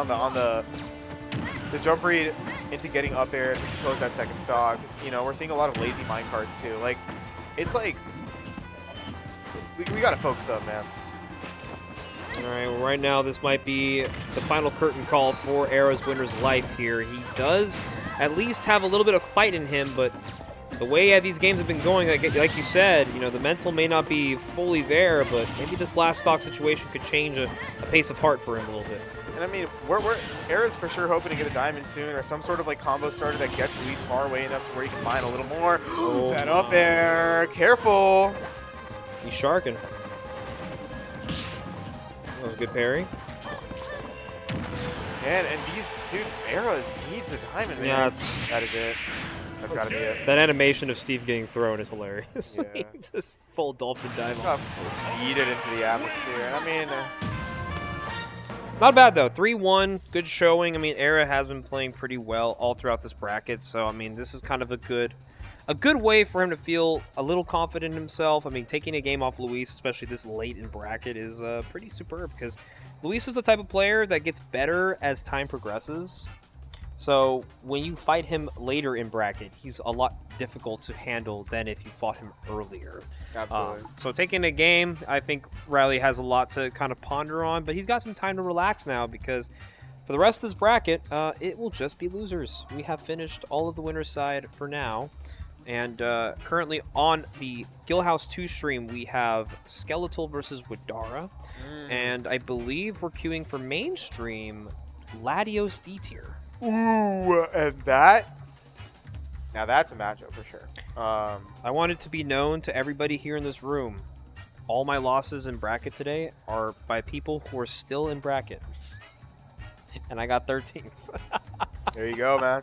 Speaker 5: the jump read into getting up air to close that second stock. You know, we're seeing a lot of lazy mine cards too. Like, it's like, we gotta focus up, man.
Speaker 1: All right, well, right now this might be the final curtain call for Era's winner's life here. He does at least have a little bit of fight in him, but the way these games have been going, like you said, you know, the mental may not be fully there, but maybe this last stock situation could change a pace of heart for him a little bit.
Speaker 5: And I mean, Era's for sure hoping to get a diamond soon, or some sort of like combo starter that gets Luis far away enough to where he can mine a little more.
Speaker 1: Oh,
Speaker 5: that up there, careful.
Speaker 1: He's sharking. That was a good parry.
Speaker 5: And these, dude, Era needs a diamond, man.
Speaker 1: Yeah,
Speaker 5: that is it. That's gotta be it.
Speaker 1: That animation of Steve getting thrown is hilarious.
Speaker 5: Yeah.
Speaker 1: Just full dolphin dive.
Speaker 5: Got yeeted into the atmosphere. And I mean,
Speaker 1: not bad though. 3-1, good showing. I mean, Era has been playing pretty well all throughout this bracket, so I mean, this is kind of a good way for him to feel a little confident in himself. I mean, taking a game off Luis, especially this late in bracket, is pretty superb because Luis is the type of player that gets better as time progresses. So when you fight him later in bracket, he's a lot difficult to handle than if you fought him earlier.
Speaker 5: absolutely.
Speaker 1: So taking a game, I think Riley has a lot to kind of ponder on, but he's got some time to relax now because for the rest of this bracket, it will just be losers. We have finished all of the winner's side for now. And currently on the Guildhouse 2 stream, we have Skeletal versus Widara. And I believe we're queuing for mainstream Latios Dtier.
Speaker 5: Ooh, and that. Now that's a matchup for sure.
Speaker 1: I want it to be known to everybody here in this room. All my losses in bracket today are by people who are still in bracket. And I got 13th.
Speaker 5: There you go, man.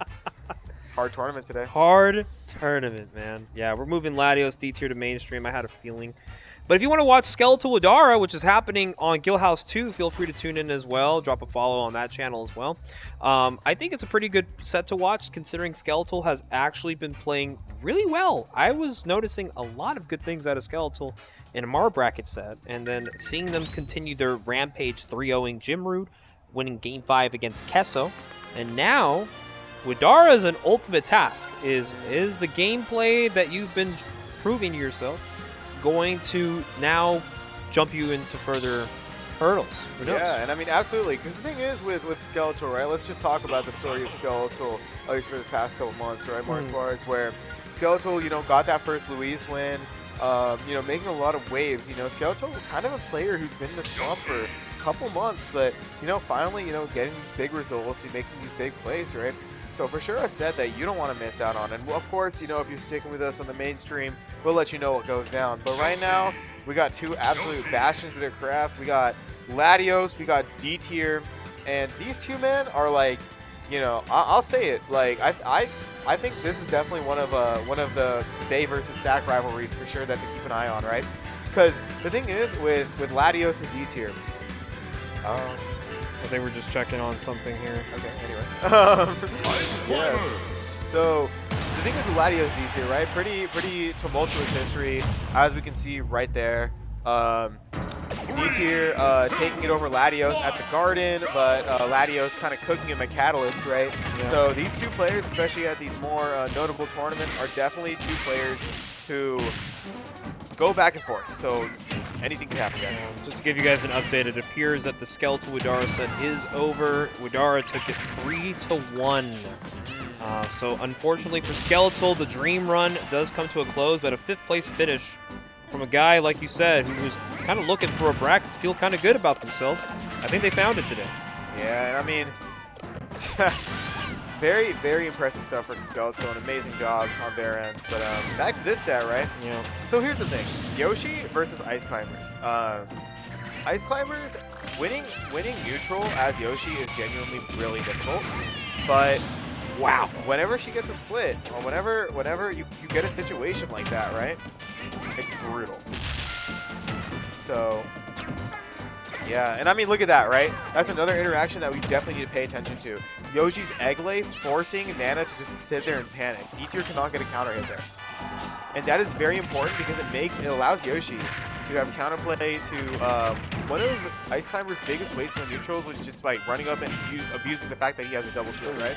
Speaker 5: Hard tournament today.
Speaker 1: Hard tournament, man. Yeah, we're moving Latios Dtier to mainstream. I had a feeling. But if you want to watch Skeletal Widara, which is happening on Guildhouse 2, feel free to tune in as well. Drop a follow on that channel as well. I think it's a pretty good set to watch, considering Skeletal has actually been playing really well. I was noticing a lot of good things out of Skeletal in a Mar bracket set, and then seeing them continue their rampage 3-0ing Jimrood, winning Game 5 against Kesso, and now Widara's an ultimate task. Is the gameplay that you've been proving to yourself going to now jump you into further hurdles? Who knows?
Speaker 5: Yeah, and I mean, absolutely. Because the thing is with Skeletal, right? Let's just talk about the story of Skeletal, at least for the past couple months, right? Mars bars, where Skeletal, you know, got that first Luis win, you know, making a lot of waves. You know, Skeletal kind of a player who's been in the slump for a couple months, but, you know, finally, you know, getting these big results and making these big plays, right? So for sure a set that you don't want to miss out on. And of course, you know, if you're sticking with us on the mainstream, we'll let you know what goes down. But right now, we got two absolute bastions of their craft. We got Latios, we got Dtier, and these two men are like, you know, I'll say it, like I think this is definitely one of the Day versus Sack rivalries for sure that to keep an eye on, right? Because the thing is with Latios and Dtier,
Speaker 1: I think we're just checking on something here.
Speaker 5: okay, anyway. Yes. So the thing is with Latios Dtier, right? Pretty tumultuous history, as we can see right there. Dtier taking it over Latios at the Garden, but Latios kind of cooking him a Catalyst, right?
Speaker 1: Yeah.
Speaker 5: So these two players, especially at these more notable tournaments, are definitely two players who go back and forth. So anything can happen, guys.
Speaker 1: Just to give you guys an update, it appears that the Skeletal Widara set is over. Widara took it 3-1. So unfortunately for Skeletal, the dream run does come to a close, but a 5th place finish from a guy, like you said, who was kind of looking for a bracket to feel kind of good about themselves. I think they found it today.
Speaker 5: Yeah, and I mean, very, very impressive stuff from Skeletal. An amazing job on their end. But back to this set, right?
Speaker 1: Yeah.
Speaker 5: So here's the thing: Yoshi versus Ice Climbers. Ice Climbers winning neutral as Yoshi is genuinely really difficult. But wow, whenever she gets a split, or whenever you get a situation like that, right? It's brutal. So yeah, and I mean, look at that, right? That's another interaction that we definitely need to pay attention to. Yoshi's egg lay forcing Nana to just sit there and panic. Dtier cannot get a counter hit there. And that is very important because it allows Yoshi to have counterplay to one of Ice Climber's biggest ways to win neutrals, which is just by running up and abusing the fact that he has a double shield, right?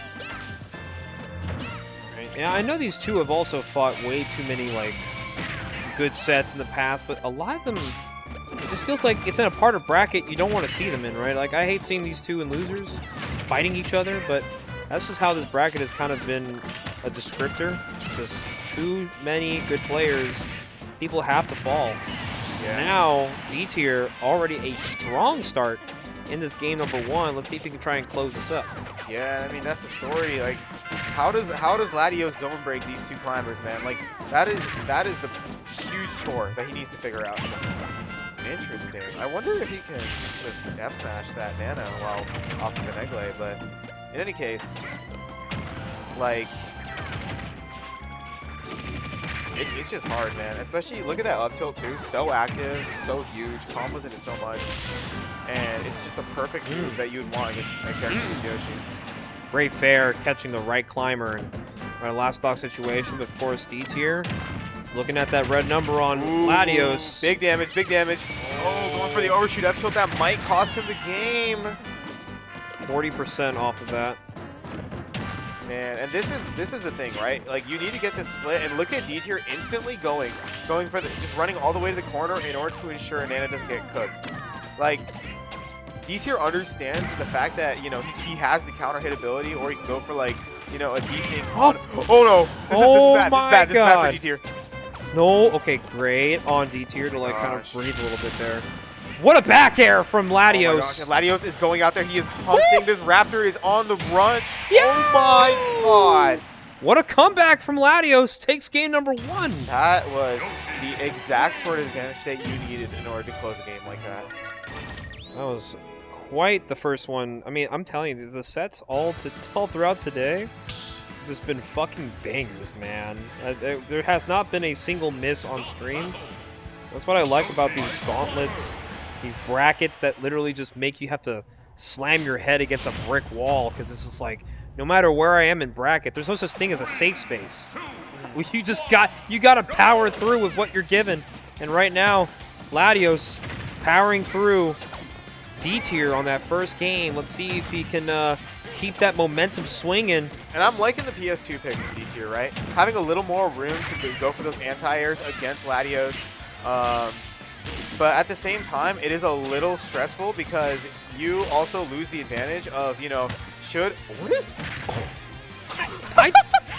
Speaker 1: Yeah, I know these two have also fought way too many, like, good sets in the past, but a lot of them it just feels like it's in a part of bracket you don't want to see them in, right? Like, I hate seeing these two in losers fighting each other, but that's just how this bracket has kind of been a descriptor. Just too many good players. People have to fall.
Speaker 5: Yeah.
Speaker 1: Now, Dtier already a strong start in this game number 1. Let's see if he can try and close this up.
Speaker 5: Yeah, I mean, that's the story. Like, how does Latios zone break these two climbers, man? Like, that is the huge chore that he needs to figure out. Interesting. I wonder if he can just F smash that Nana while off of an egg lay, but in any case, like, it's just hard, man. Especially, look at that up tilt too. So active, so huge, combos into so much, and it's just the perfect move that you'd want against a character like Yoshi.
Speaker 1: Great fair, catching the right climber in our last stock situation, but of course Dtier is looking at that red number on Latios.
Speaker 5: Big damage, big damage. Oh, going for the overshoot up tilt. That might cost him the game.
Speaker 1: 40% off of that.
Speaker 5: Man, and this is the thing, right? Like, you need to get this split, and look at Dtier instantly going for the, just running all the way to the corner in order to ensure Nana doesn't get cooked. Like, Dtier understands the fact that, you know, he has the counter hit ability, or he can go for, like, you know, a decent. Oh no! This is bad for Dtier.
Speaker 1: No, okay, great on Dtier to like kind of breathe a little bit there. What a back air from Latios.
Speaker 5: Oh my gosh, and Latios is going out there. He is hunting. This Raptor is on the run.
Speaker 1: Yeah!
Speaker 5: Oh my god.
Speaker 1: What a comeback from Latios. Takes game number 1.
Speaker 5: That was the exact sort of advantage that you needed in order to close a game like that.
Speaker 1: That was quite the first one. I mean, I'm telling you, the sets all throughout today have just been fucking bangers, man. There has not been a single miss on stream. That's what I like about these gauntlets. These brackets that literally just make you have to slam your head against a brick wall, because this is like, no matter where I am in bracket, there's no such thing as a safe space. You gotta power through with what you're given. And right now, Latios powering through Dtier on that first game. Let's see if he can keep that momentum swinging.
Speaker 5: And I'm liking the PS2 pick from Dtier, right? Having a little more room to go for those anti-airs against Latios. But at the same time, it is a little stressful because you also lose the advantage of, you know, what is?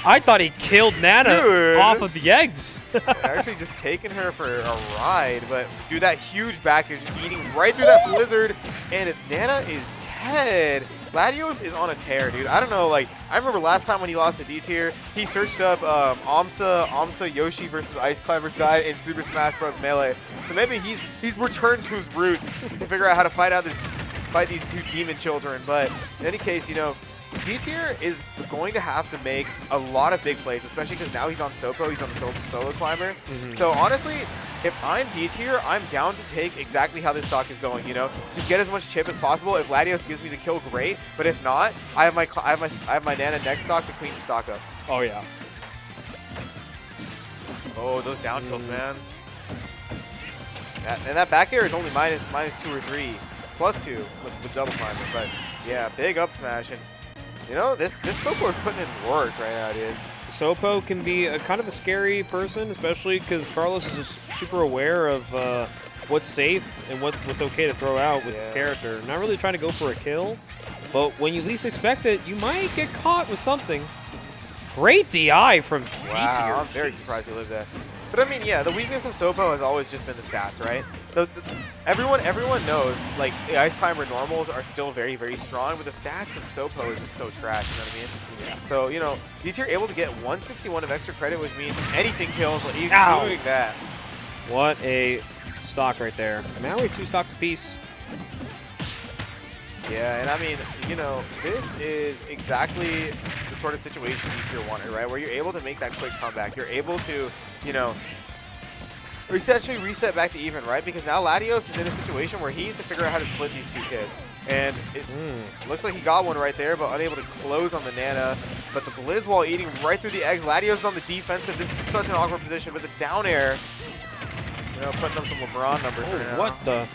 Speaker 1: I thought he killed Nana off of the eggs.
Speaker 5: Actually just taking her for a ride, but do that huge back is eating right through that blizzard, and Nana is dead. Latios is on a tear, dude. I don't know, like, I remember last time when he lost to Dtier, he searched up Amsa Yoshi versus Ice Climbers guide in Super Smash Bros. Melee. So maybe he's returned to his roots to figure out how to fight these two demon children. But in any case, you know, Dtier is going to have to make a lot of big plays, especially because now he's on Sopo, he's on the solo climber. So honestly, if I'm Dtier, I'm down to take exactly how this stock is going, you know? Just get as much chip as possible. If Latios gives me the kill, great. But if not, I have my Nana next stock to clean the stock up.
Speaker 1: Oh yeah.
Speaker 5: Oh, those down tilts, man. And that back air is only minus 2 or 3, +2 with double climber. But yeah, big up smash. And you know, this Sopo is putting in work right now, dude.
Speaker 1: Sopo can be a kind of a scary person, especially because Carlos is just super aware of what's safe and what's okay to throw out with his character. Not really trying to go for a kill, but when you least expect it, you might get caught with something. Great DI from Dtier.
Speaker 5: Wow, I'm very surprised he lived that. But I mean, yeah, the weakness of Sopo has always just been the stats, right? Everyone knows, like, the Ice Climber normals are still very, very strong, but the stats of Sopo is just so trash, you know what I mean? Yeah. So, you know, Dtier able to get 161 of extra credit, which means anything kills, like, including that.
Speaker 1: What a stock right there. Now we have 2 stocks apiece.
Speaker 5: Yeah, and I mean, you know, this is exactly the sort of situation Dtier wanted, right? Where you're able to make that quick comeback. You're able to, you know, essentially reset back to even, right? Because now Latios is in a situation where he needs to figure out how to split these 2 kids. And it looks like he got one right there, but unable to close on the Nana. But the Blizz wall eating right through the eggs. Latios is on the defensive. This is such an awkward position, but the down air, you know, putting up some LeBron numbers right now.
Speaker 1: What the?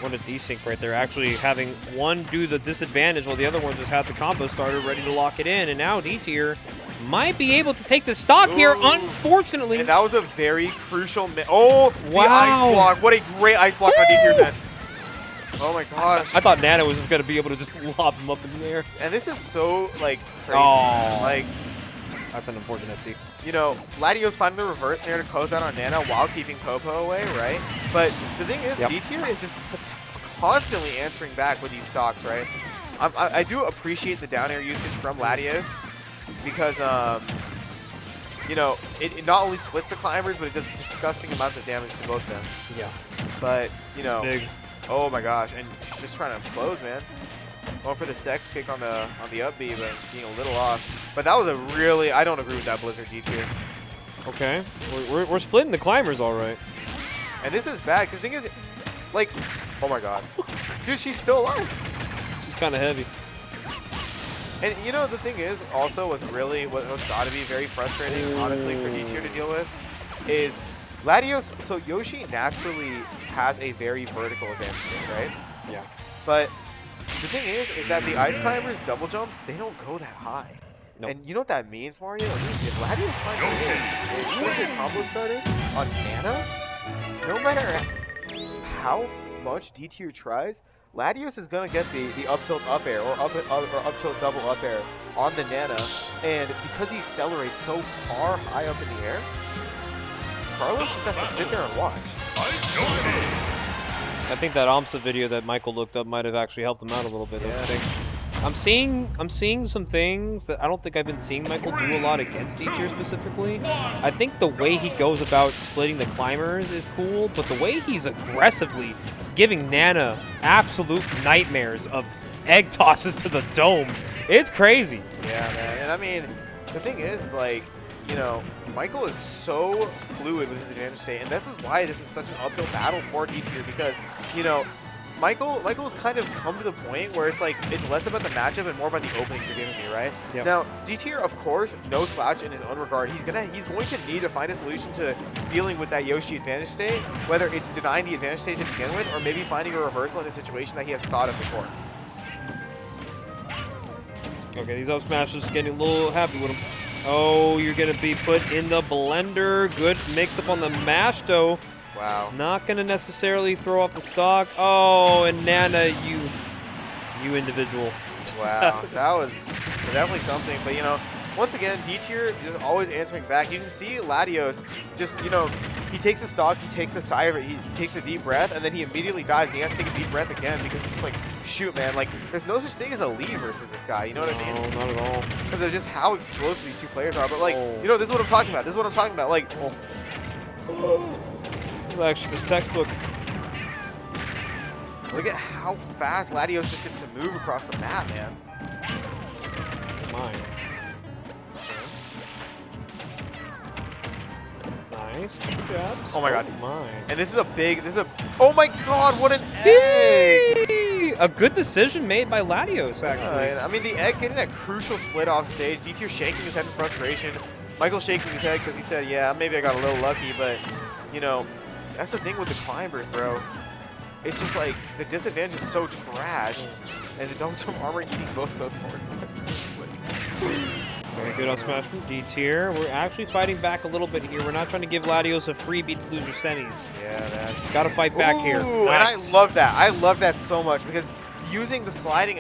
Speaker 1: What a desync right there. Actually having one do the disadvantage while the other one just had the combo starter ready to lock it in. And now Dtier might be able to take the stock here, unfortunately.
Speaker 5: And that was a very crucial wow. The ice block. What a great ice block on Dtier's end. Oh my gosh.
Speaker 1: I thought Nana was just going to be able to just lob him up in the air.
Speaker 5: And this is so, like, crazy.
Speaker 1: Oh.
Speaker 5: Like,
Speaker 1: that's an unfortunate SD.
Speaker 5: You know, Latios finding the reverse here to close out on Nana while keeping Popo away, right? But the thing is, Dtier is just constantly answering back with these stocks, right? I do appreciate the down air usage from Latios because, you know, it not only splits the climbers, but it does disgusting amounts of damage to both of them.
Speaker 1: Yeah.
Speaker 5: But, you know,
Speaker 1: big.
Speaker 5: Oh my gosh, and just trying to close, man. Going for the sex kick on the up B, but being a little off. But that was a really, I don't agree with that Blizzard Dtier.
Speaker 1: Okay, we're splitting the climbers all right.
Speaker 5: And this is bad, because the thing is, like, oh my god. Dude, she's still alive.
Speaker 1: She's kind of heavy.
Speaker 5: And you know, the thing is, also what's got to be very frustrating, honestly, for Dtier to deal with, is Latios, so Yoshi naturally has a very vertical advantage, right?
Speaker 1: Yeah.
Speaker 5: But the thing is that the ice climbers double jumps, they don't go that high.
Speaker 1: Nope.
Speaker 5: And you know what that means, Mario? It means if Latios finds a combo starter on Nana, no matter how much Dtier tries, Latios is gonna get the up tilt up air or up tilt double up air on the Nana, and because he accelerates so far high up in the air, Carlos just has to sit there and watch.
Speaker 1: I think that AMSA video that Michael looked up might have actually helped him out a little bit.
Speaker 5: Yeah.
Speaker 1: I think. I'm seeing some things that I don't think I've been seeing Michael do a lot against Dtier specifically. I think the way he goes about splitting the climbers is cool, but the way he's aggressively giving Nana absolute nightmares of egg tosses to the dome, it's crazy.
Speaker 5: Yeah, man. And I mean, the thing is like, you know, Michael is so fluid with his advantage state, and this is why this is such an uphill battle for Dtier, because, you know, Michael's kind of come to the point where it's like, it's less about the matchup and more about the openings you're giving me, right?
Speaker 1: Yep.
Speaker 5: Now, Dtier, of course, no slouch in his own regard. He's going to need to find a solution to dealing with that Yoshi advantage state, whether it's denying the advantage state to begin with, or maybe finding a reversal in a situation that he hasn't thought of before.
Speaker 1: Okay, these up smashes getting a little happy with him. Oh, you're going to be put in the blender. Good mix-up on the mash, though.
Speaker 5: Wow.
Speaker 1: Not going to necessarily throw off the stock. Oh, and Nana, you individual.
Speaker 5: Wow, that was definitely something. But, you know, once again, Dtier is always answering back. You can see Latios just, you know, he takes a stock, he takes a sigh of it, he takes a deep breath, and then he immediately dies, and he has to take a deep breath again because he's just like, shoot, man, like, there's no such thing as a lead versus this guy, you know what I mean?
Speaker 1: No, not at all.
Speaker 5: Because of just how explosive these two players are. But, like, you know, this is what I'm talking about. This is what I'm talking about. Like,
Speaker 1: This is actually just textbook.
Speaker 5: look at how fast Latios just gets to move across the map, man.
Speaker 1: Mine. Nice. Good jabs.
Speaker 5: Oh my god.
Speaker 1: Mine.
Speaker 5: And this is oh my god, what an egg!
Speaker 1: A good decision made by Latios, actually.
Speaker 5: I mean, the egg getting that crucial split off stage, Dtier shaking his head in frustration, Michael shaking his head because he said, yeah, maybe I got a little lucky, but, you know, that's the thing with the climbers, bro. It's just like, the disadvantage is so trash, and the Dome Storm armor eating both of those forward smashes.
Speaker 1: Very good on smash from Dtier. We're actually fighting back a little bit here. We're not trying to give Latios a freebie to lose your semis.
Speaker 5: Yeah, man.
Speaker 1: Gotta fight back here.
Speaker 5: Nice. And I love that. I love that so much because using the sliding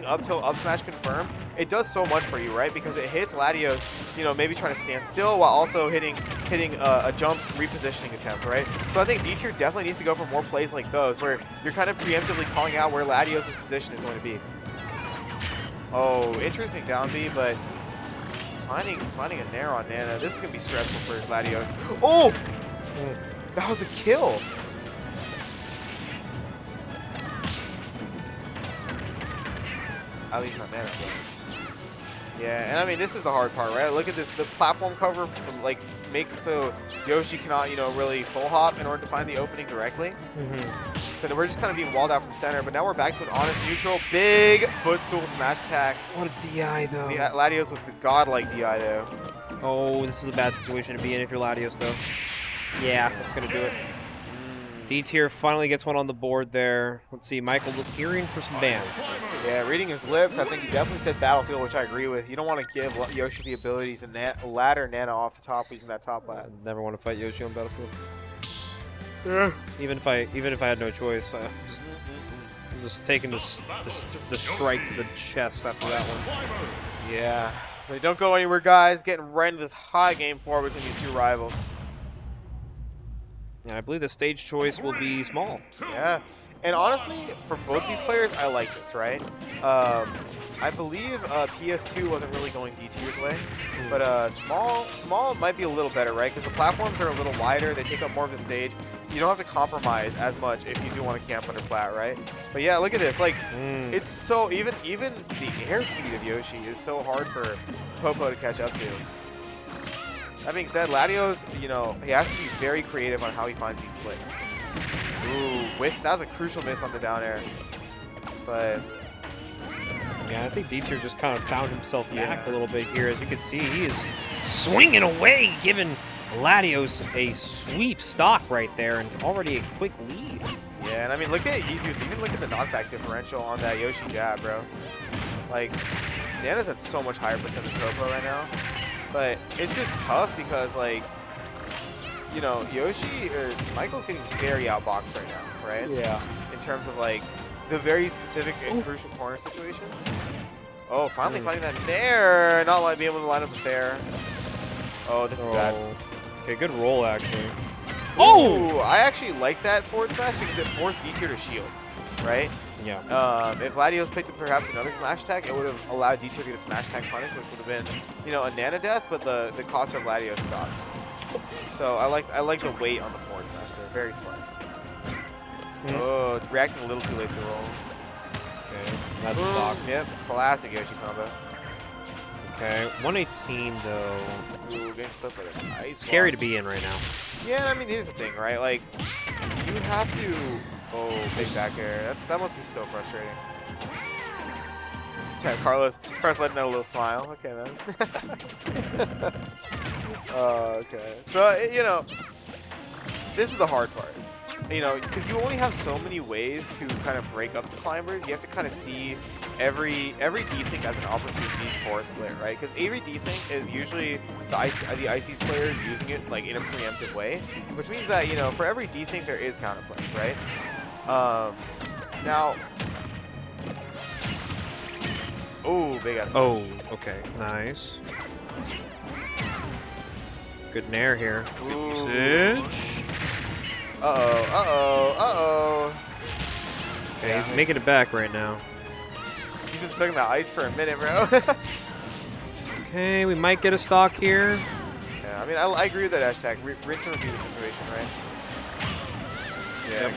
Speaker 5: up tilt up smash confirm, it does so much for you, right? Because it hits Latios, you know, maybe trying to stand still while also hitting a jump repositioning attempt, right? So I think Dtier definitely needs to go for more plays like those where you're kind of preemptively calling out where Latios' position is going to be. Oh, interesting down B, but finding a nair on Nana, this is going to be stressful for Latios. Oh! That was a kill. At least on Nana. Yeah, and I mean, this is the hard part, right? Look at this. The platform cover, like, makes it so Yoshi cannot, you know, really full hop in order to find the opening directly. So we're just kind of being walled out from center, but now we're back to an honest neutral. Big footstool smash attack.
Speaker 1: What a DI, though.
Speaker 5: Yeah, Latios with the godlike DI, though.
Speaker 1: Oh, this is a bad situation to be in if you're Latios, though. Yeah, that's going to do it. Dtier finally gets one on the board there. Let's see, Michael hearing for some bans.
Speaker 5: Yeah, reading his lips, I think he definitely said Battlefield, which I agree with. You don't want to give Yoshi the abilities to ladder Nana off the top using that top ladder.
Speaker 1: Never want to fight Yoshi on Battlefield. Yeah. Even if I had no choice, I'm just taking the strike to the chest after that one.
Speaker 5: Yeah. But don't go anywhere, guys. Getting right into this high game 4 between these two rivals.
Speaker 1: And I believe the stage choice will be small.
Speaker 5: Yeah. And honestly, for both these players, I like this, right? I believe PS2 wasn't really going Dtier's way, but small might be a little better, right? Because the platforms are a little wider, they take up more of the stage. You don't have to compromise as much if you do want to camp under plat, right? But yeah, look at this. Like, it's so even the airspeed of Yoshi is so hard for Popo to catch up to. That being said, Latios, you know, he has to be very creative on how he finds these splits. Ooh, that was a crucial miss on the down air. But
Speaker 1: yeah, I think Dtier just kind of found himself back a little bit here. As you can see, he is swinging away, giving Latios a sweep stock right there, and already a quick lead.
Speaker 5: Yeah, and I mean, look at even look at the knockback differential on that Yoshi jab, bro. Like, Nana's at so much higher percent than Popo right now. But it's just tough because, like, you know, Yoshi or Michael's getting very outboxed right now, right?
Speaker 1: Yeah.
Speaker 5: In terms of, like, the very specific and crucial corner situations. Oh, finally finding that nair. Not like being able to line up the fair. Oh, this is bad.
Speaker 1: Okay, good roll, actually.
Speaker 5: Oh! I actually like that forward smash because it forced Dtier to shield, right?
Speaker 1: Yeah.
Speaker 5: If Latios picked up perhaps another smash tag, it would have allowed Dtier to get a smash tag punish, which would have been, you know, a Nana death, but the cost of Latios stopped. So I like the weight on the forward smash there. Very smart. Oh, it's reacting a little too late to roll.
Speaker 1: Okay, that's stock.
Speaker 5: Yep, classic Yoshi combo.
Speaker 1: Okay, 118 though.
Speaker 5: Ooh, getting clipped with a nice
Speaker 1: Scary
Speaker 5: block.
Speaker 1: to be in right now.
Speaker 5: Yeah, I mean, here's the thing, right? Like, you have to. Oh, big back air. That must be so frustrating. Yeah, Carlos letting out a little smile. Okay, man. Okay. So, you know, this is the hard part. You know, because you only have so many ways to kind of break up the climbers. You have to kind of see every desync as an opportunity for a split, right? Because every desync is usually the Ices player using it like in a preemptive way, which means that, you know, for every desync there is counterplay, right? Now. Oh, big ass.
Speaker 1: Oh, okay, nice. Good nair here. Usage.
Speaker 5: Uh-oh.
Speaker 1: Okay, he's making it back right now.
Speaker 5: He's been stuck in that ice for a minute, bro.
Speaker 1: Okay, we might get a stock here.
Speaker 5: Yeah, I mean, I agree with that hashtag. Rinse and repeat the situation, right? Yeah.
Speaker 1: Yep.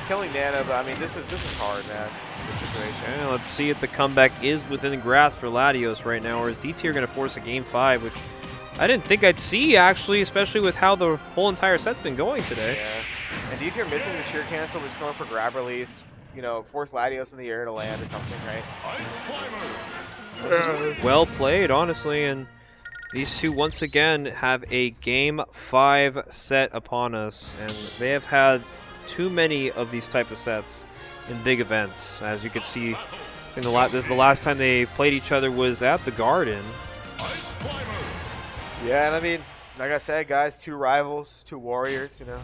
Speaker 5: Killing Nana, but I mean, this is hard, man. This situation.
Speaker 1: Okay, let's see if the comeback is within the grasp for Latios right now, or is Dtier going to force a game 5, which I didn't think I'd see, actually, especially with how the whole entire set's been going today.
Speaker 5: Yeah. And Dtier missing the cheer cancel, we're just going for grab release, you know, force Latios in the air to land or something, right?
Speaker 1: Well played, honestly, and these two once again have a game 5 set upon us, and they have had too many of these type of sets in big events. As you can see, this is the last time they played each other was at the Garden.
Speaker 5: Yeah, and I mean, like I said, guys, two rivals, two warriors, you know.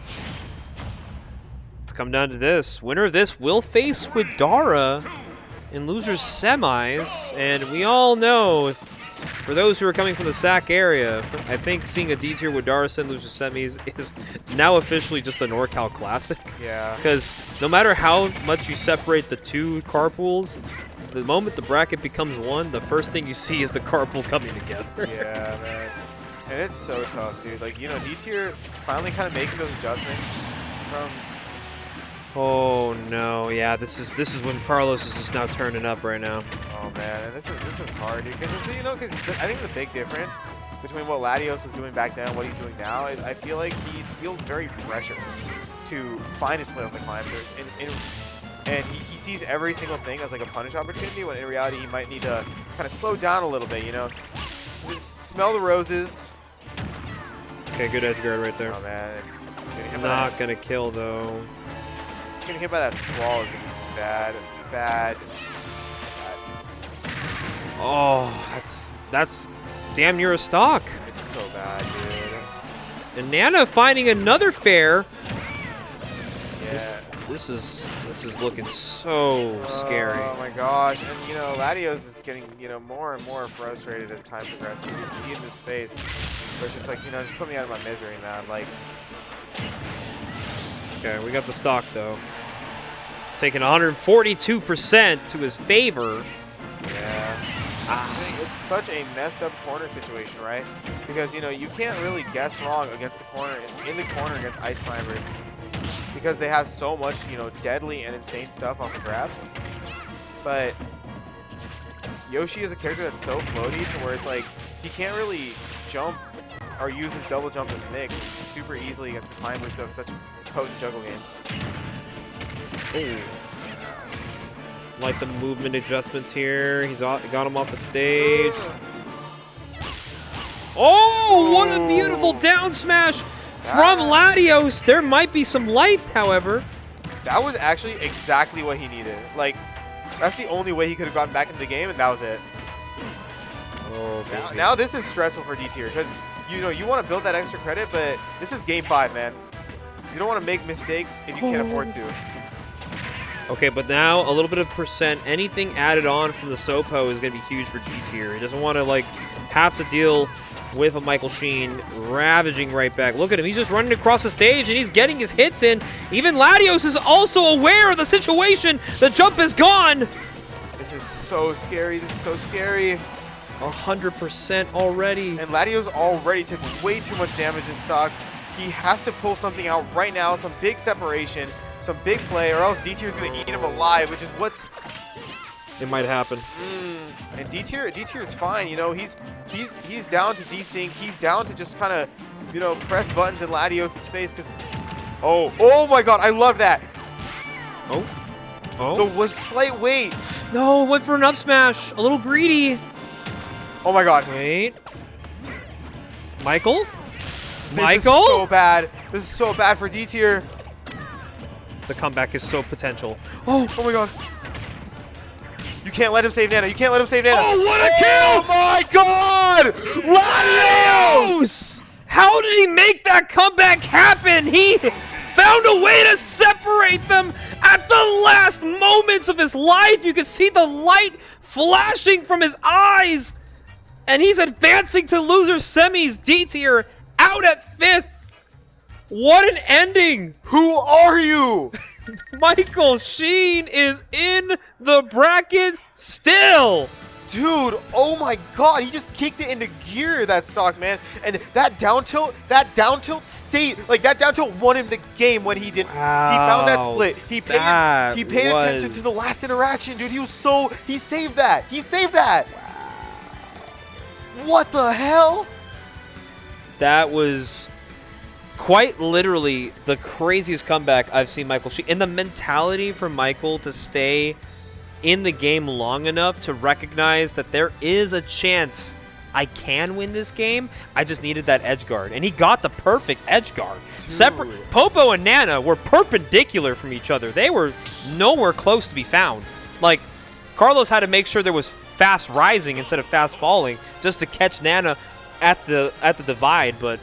Speaker 1: It's come down to this. Winner of this will face Widara in losers semis, and we all know, for those who are coming from the SAC area, I think seeing a Dtier Widara send losers semis is now officially just a NorCal classic.
Speaker 5: Yeah.
Speaker 1: Because no matter how much you separate the two carpools, the moment the bracket becomes one, the first thing you see is the carpool coming together.
Speaker 5: Yeah, man. And it's so tough, dude. Like, you know, Dtier finally kind of making those adjustments from...
Speaker 1: Oh no, yeah, this is when Carlos is just now turning up right now.
Speaker 5: Oh man, and this is hard, dude. Because I think the big difference between what Latios was doing back then and what he's doing now is I feel like he feels very pressured to find a split on the climbers, and he sees every single thing as like a punish opportunity, when in reality he might need to kind of slow down a little bit, you know. Smell the roses.
Speaker 1: Okay, good edge guard right there.
Speaker 5: Oh man, Getting hit by
Speaker 1: Not gonna kill though.
Speaker 5: getting hit by that squall is gonna be some bad.
Speaker 1: Oh, that's damn near a stock.
Speaker 5: It's so bad, dude.
Speaker 1: And Nana finding another fair.
Speaker 5: Yeah.
Speaker 1: This is looking so scary.
Speaker 5: Oh my gosh. And you know, Latios is getting, you know, more and more frustrated as time progresses. You can see it in his face. But it's just like, you know, just put me out of my misery, man. Like,
Speaker 1: Okay, we got the stock though. Taking 142% to his favor.
Speaker 5: yeah. It's such a messed up corner situation, right? Because, you know, you can't really guess wrong against the corner, in the corner against Ice Climbers. Because they have so much, you know, deadly and insane stuff on the grab. But Yoshi is a character that's so floaty to where it's like, he can't really jump or use his double jump as mix super easily against the climbers who have such potent juggle games.
Speaker 1: Ooh. Like the movement adjustments here. He's got him off the stage. Oh, what a beautiful down smash from Latios. There might be some light, however.
Speaker 5: That was actually exactly what he needed. Like, that's the only way he could have gotten back into the game, and that was it.
Speaker 1: Oh,
Speaker 5: Now this is stressful for Dtier because, you know, you want to build that extra credit, but this is game 5, man. You don't want to make mistakes if you can't afford to.
Speaker 1: Okay, but now a little bit of percent, anything added on from the Sopo is going to be huge for Dtier. He doesn't want to, like, have to deal with a Michael Sheen ravaging right back. Look at him. He's just running across the stage, and he's getting his hits in. Even Latios is also aware of the situation. The jump is gone.
Speaker 5: This is so scary. This is so scary.
Speaker 1: 100% already.
Speaker 5: And Latios already took way too much damage in stock. He has to pull something out right now, some big separation, some big play, or else Dtier is going to eat him alive, which is what's...
Speaker 1: It might happen.
Speaker 5: And Dtier is fine, you know, he's down to desync, he's down to just kind of, you know, press buttons in Latios' face, because, oh my god, I love that.
Speaker 1: Oh.
Speaker 5: The was slight weight.
Speaker 1: No, went for an up smash. A little greedy.
Speaker 5: Oh my god.
Speaker 1: Wait. Michael?
Speaker 5: This is so bad. This is so bad for Dtier.
Speaker 1: The comeback is so potential.
Speaker 5: Oh my god. You can't let him save Nana. You can't let him save Nana.
Speaker 1: Oh, what a kill!
Speaker 5: Oh my god! Latios!
Speaker 1: How did he make that comeback happen? He found a way to separate them at the last moments of his life. You can see the light flashing from his eyes. And he's advancing to loser semis. Dtier out at 5th. What an ending.
Speaker 5: Who are you?
Speaker 1: Michael Sheen is in the bracket still.
Speaker 5: Dude, oh my god, he just kicked it into gear, that stock, man. And that down tilt saved, like that down tilt won him the game when he didn't.
Speaker 1: Wow,
Speaker 5: he found that split. He paid
Speaker 1: was...
Speaker 5: attention to the last interaction, dude. He saved that. He saved that. Wow. What the hell?
Speaker 1: That was quite literally the craziest comeback I've seen Michael Sheen. And the mentality for Michael to stay in the game long enough to recognize that there is a chance I can win this game. I just needed that edge guard. And he got the perfect edge guard. Separate. Popo and Nana were perpendicular from each other. They were nowhere close to be found. Like, Carlos had to make sure there was fast rising instead of fast falling just to catch Nana at the divide. But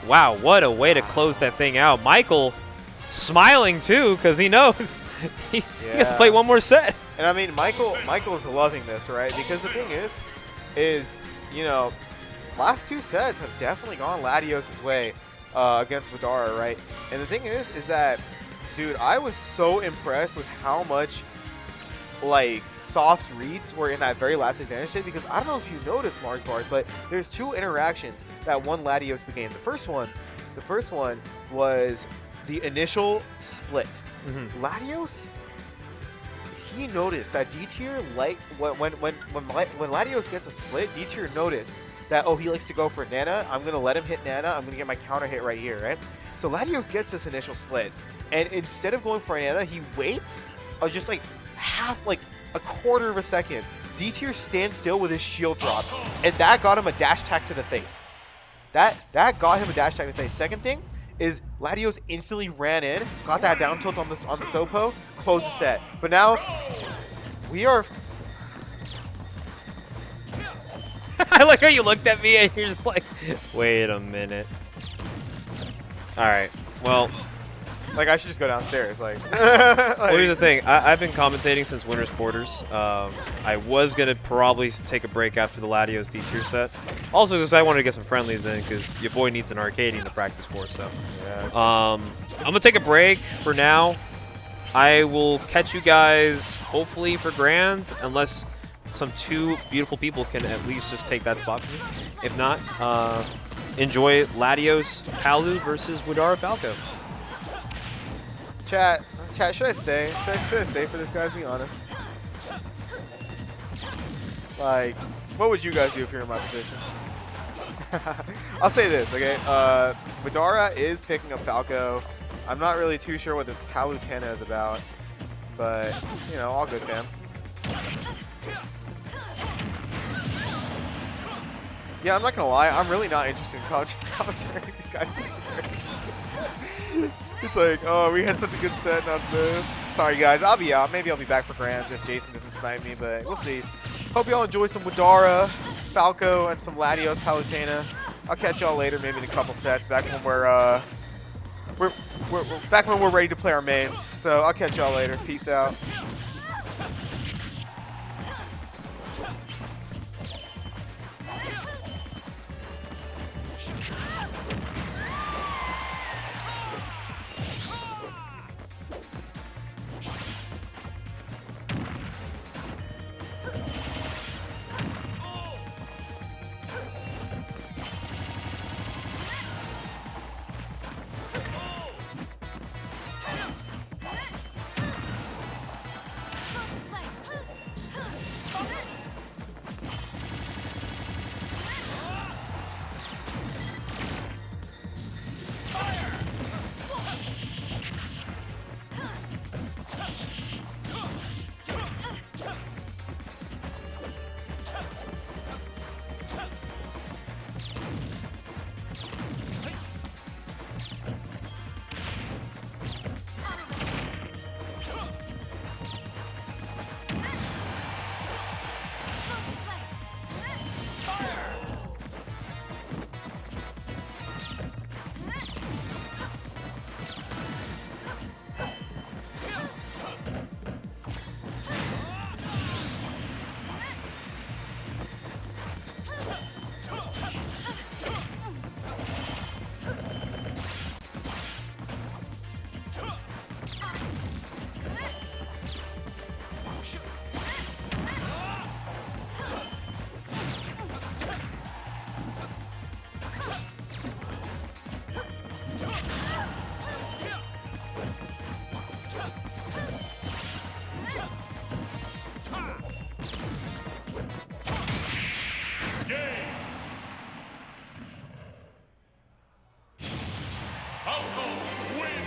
Speaker 1: wow, what a way to close that thing out. Michael smiling too, because he knows he has to play one more set.
Speaker 5: And I mean, Michael's loving this, right? Because the thing is, you know, last 2 sets have definitely gone Latios' way against Widara, right? And the thing is that, dude, I was so impressed with how much, like, soft reads were in that very last advantage state, because I don't know if you noticed, Mars Bars, but there's 2 interactions that won Latios the game. The first one was the initial split. Latios, he noticed that Dtier, like, when Latios gets a split, Dtier noticed that, oh, he likes to go for Nana. I'm going to let him hit Nana. I'm going to get my counter hit right here, right? So Latios gets this initial split, and instead of going for Nana, he waits just like a quarter of a second. Dtier stands still with his shield drop, and that got him a dash attack to the face. That got him a dash attack to the face. Second thing is Latios instantly ran in, got that down tilt on the Sopo, closed the set. But now we are.
Speaker 1: I like how you looked at me and you're just like, wait a minute. All right. Well,
Speaker 5: Like, I should just go downstairs. Like,
Speaker 1: well, here's the thing. I've been commentating since winter's quarters. I was going to probably take a break after the Latios Dtier set. Also, because I wanted to get some friendlies in because your boy needs an arcading to practice for. So,
Speaker 5: yeah.
Speaker 1: I'm going to take a break for now. I will catch you guys hopefully for Grands, unless some two beautiful people can at least just take that spot for me. If not, enjoy Latios Palu versus Widara Falco.
Speaker 5: Chat, should I stay? Should I stay for this, guys? Be honest. Like, what would you guys do if you're in my position? I'll say this, okay? Widara is picking up Falco. I'm not really too sure what this Palutena is about, but, you know, all good, fam. Yeah, I'm not gonna lie, I'm really not interested in commentating these guys. It's like, oh, we had such a good set, now it's this. Sorry, guys, I'll be out. Maybe I'll be back for Grands if Jason doesn't snipe me, but we'll see. Hope y'all enjoy some Widara, Falco, and some Latios Palutena. I'll catch y'all later, maybe in a couple sets, back when we're back when we're ready to play our mains. So I'll catch y'all later. Peace out.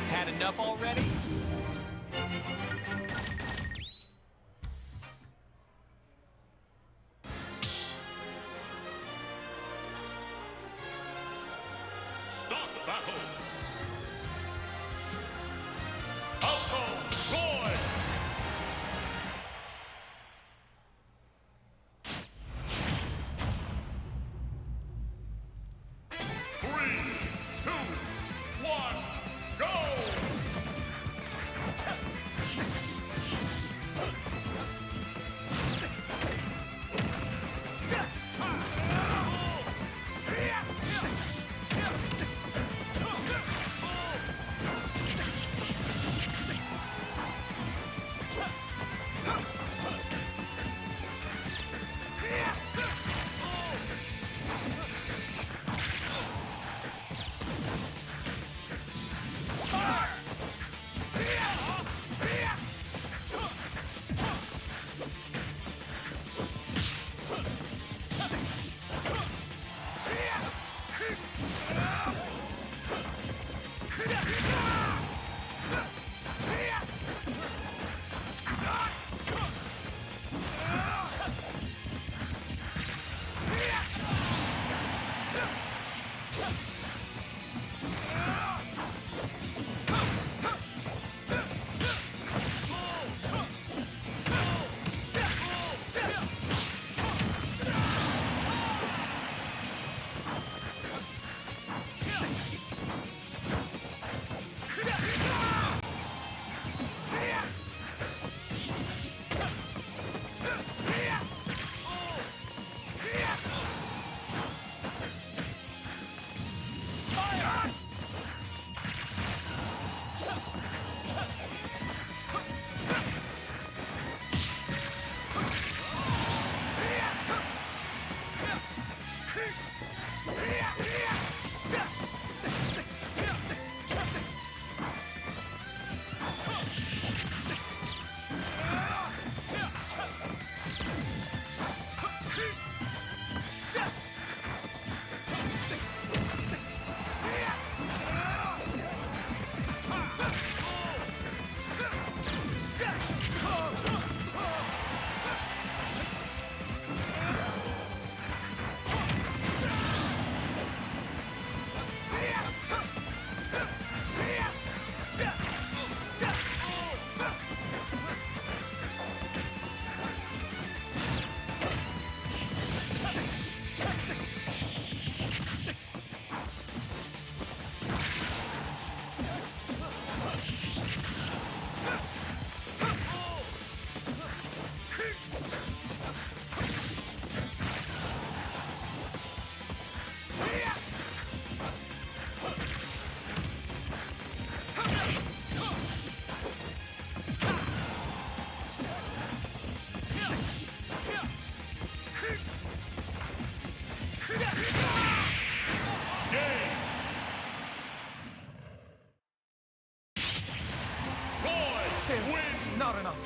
Speaker 2: Had enough already? Start the battle. Falco, Roy. 3, 2, 1, go!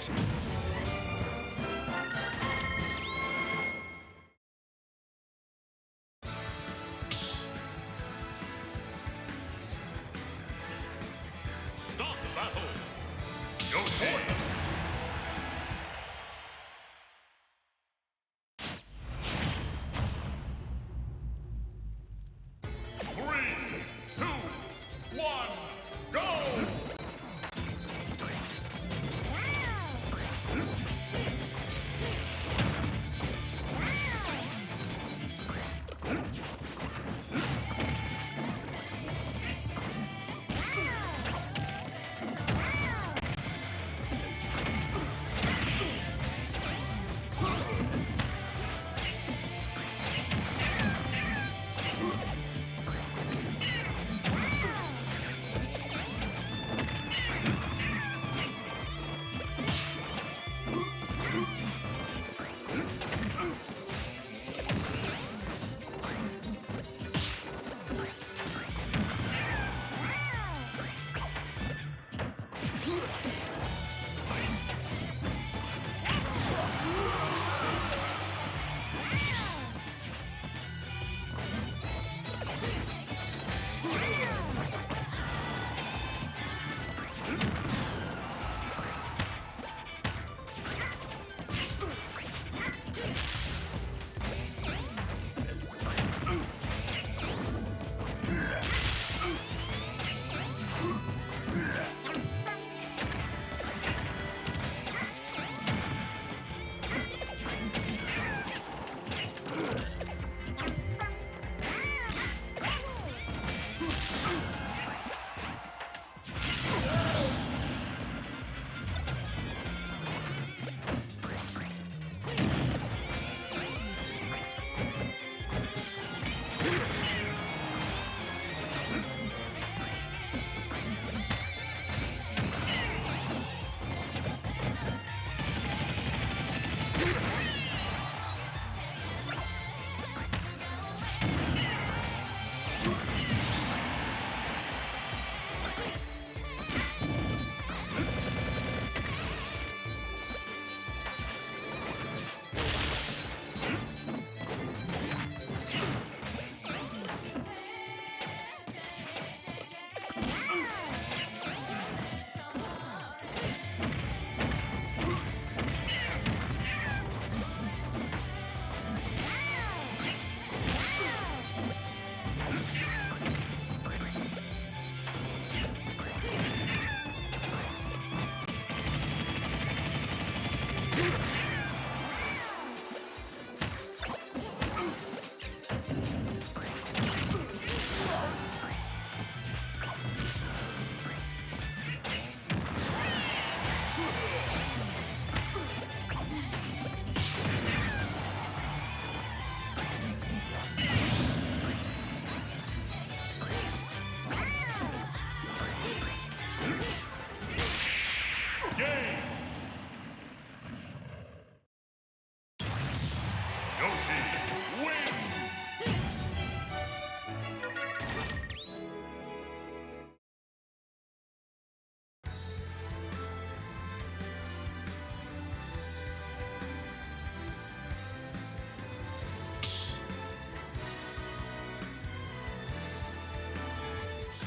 Speaker 5: Yoshi.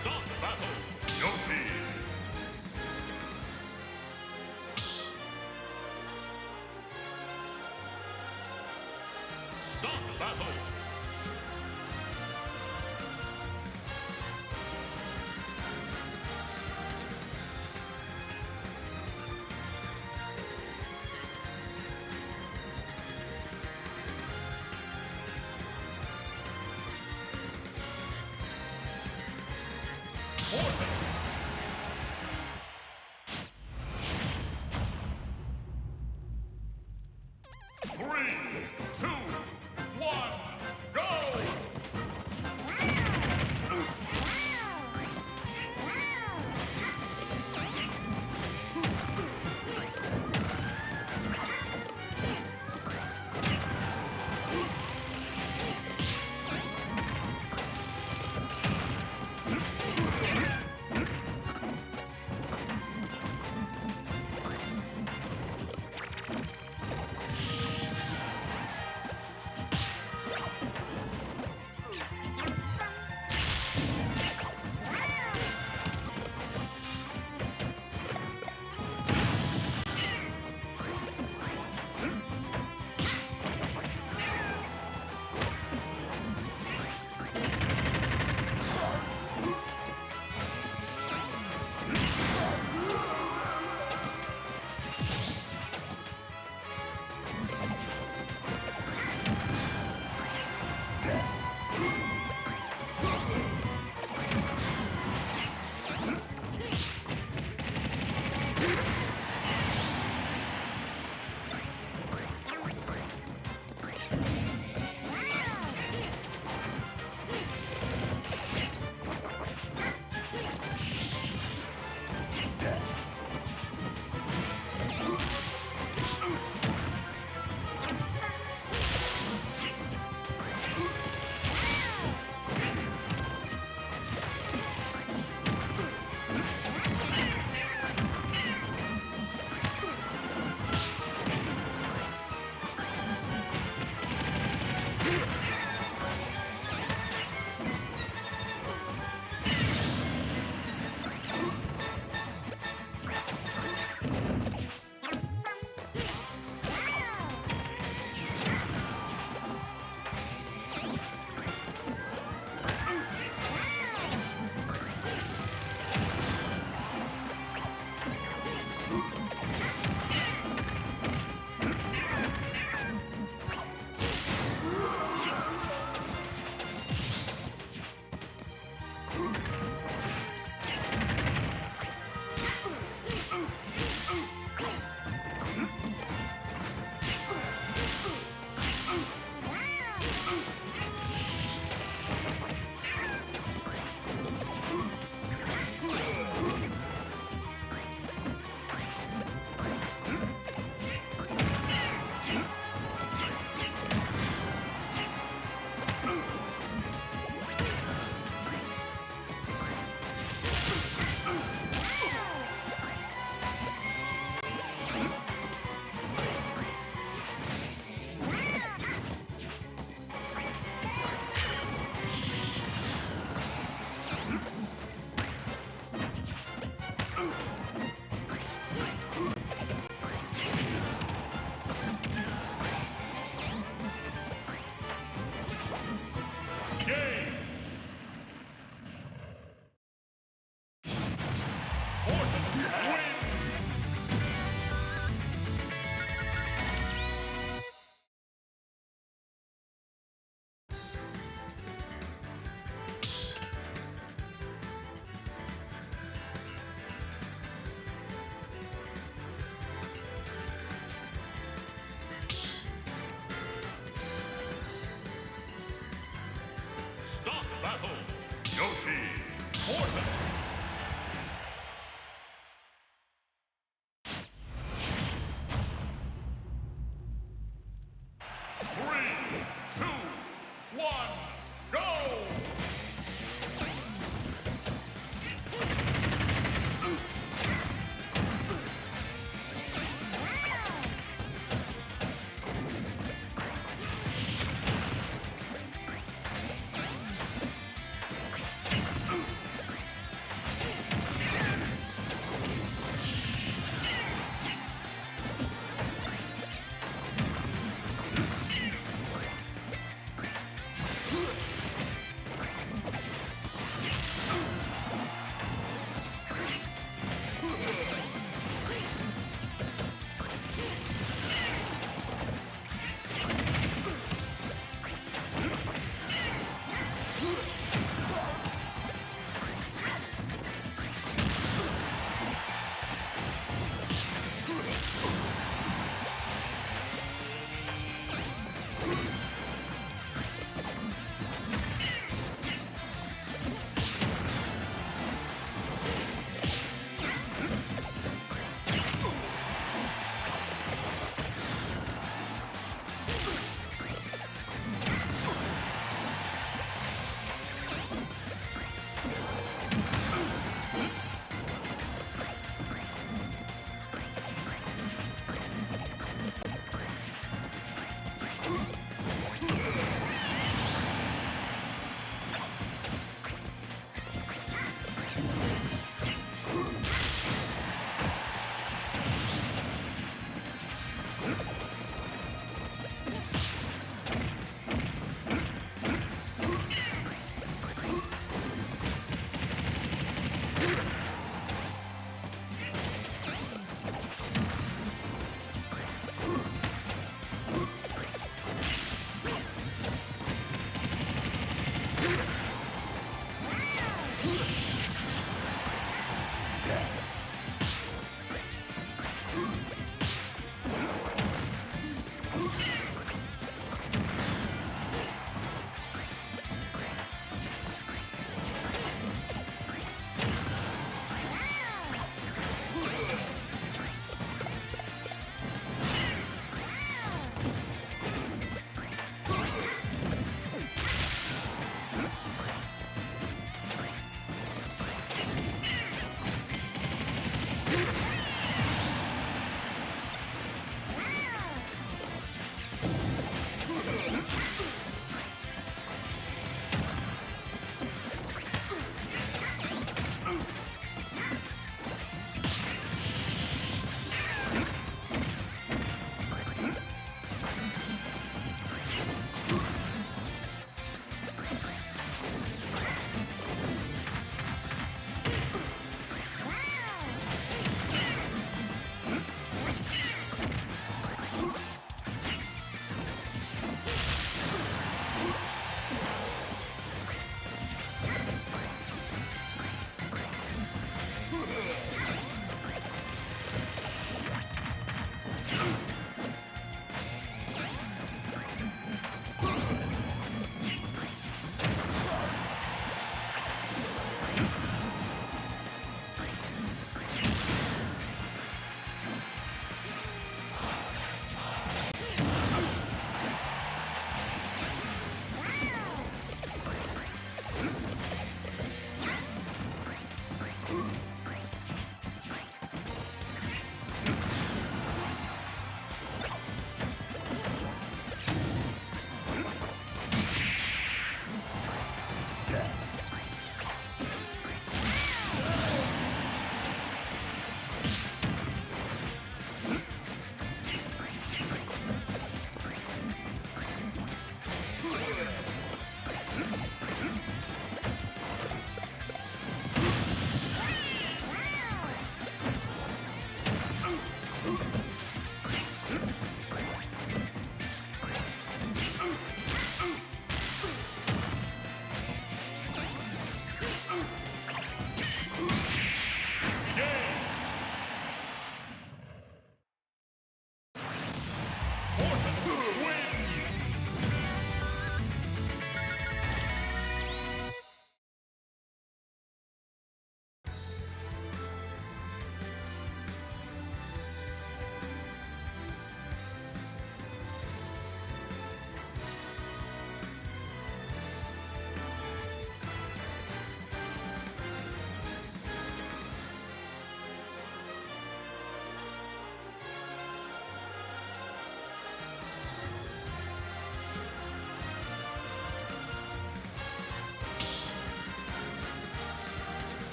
Speaker 2: Start the battle. Yoshi. 3, 2, 1, go! battle, Yoshi Morton. 3, 2, 1, go!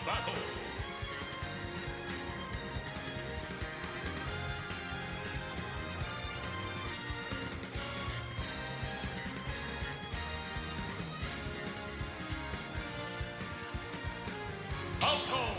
Speaker 2: battle. Falco.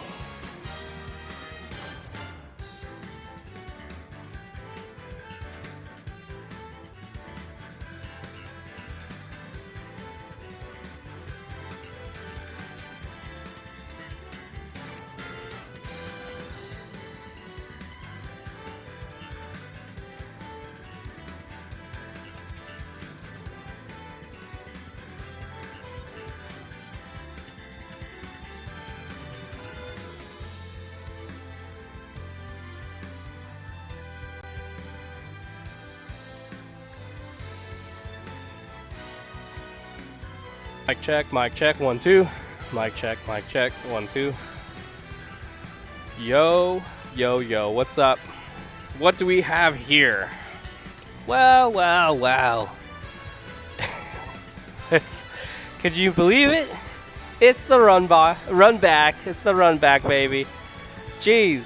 Speaker 3: Mic check, 1 2. Mic check, 1 2. Yo, yo, yo, what's up? What do we have here? Well, well, well. Could you believe it? It's the run back. It's the run back, baby. Jeez.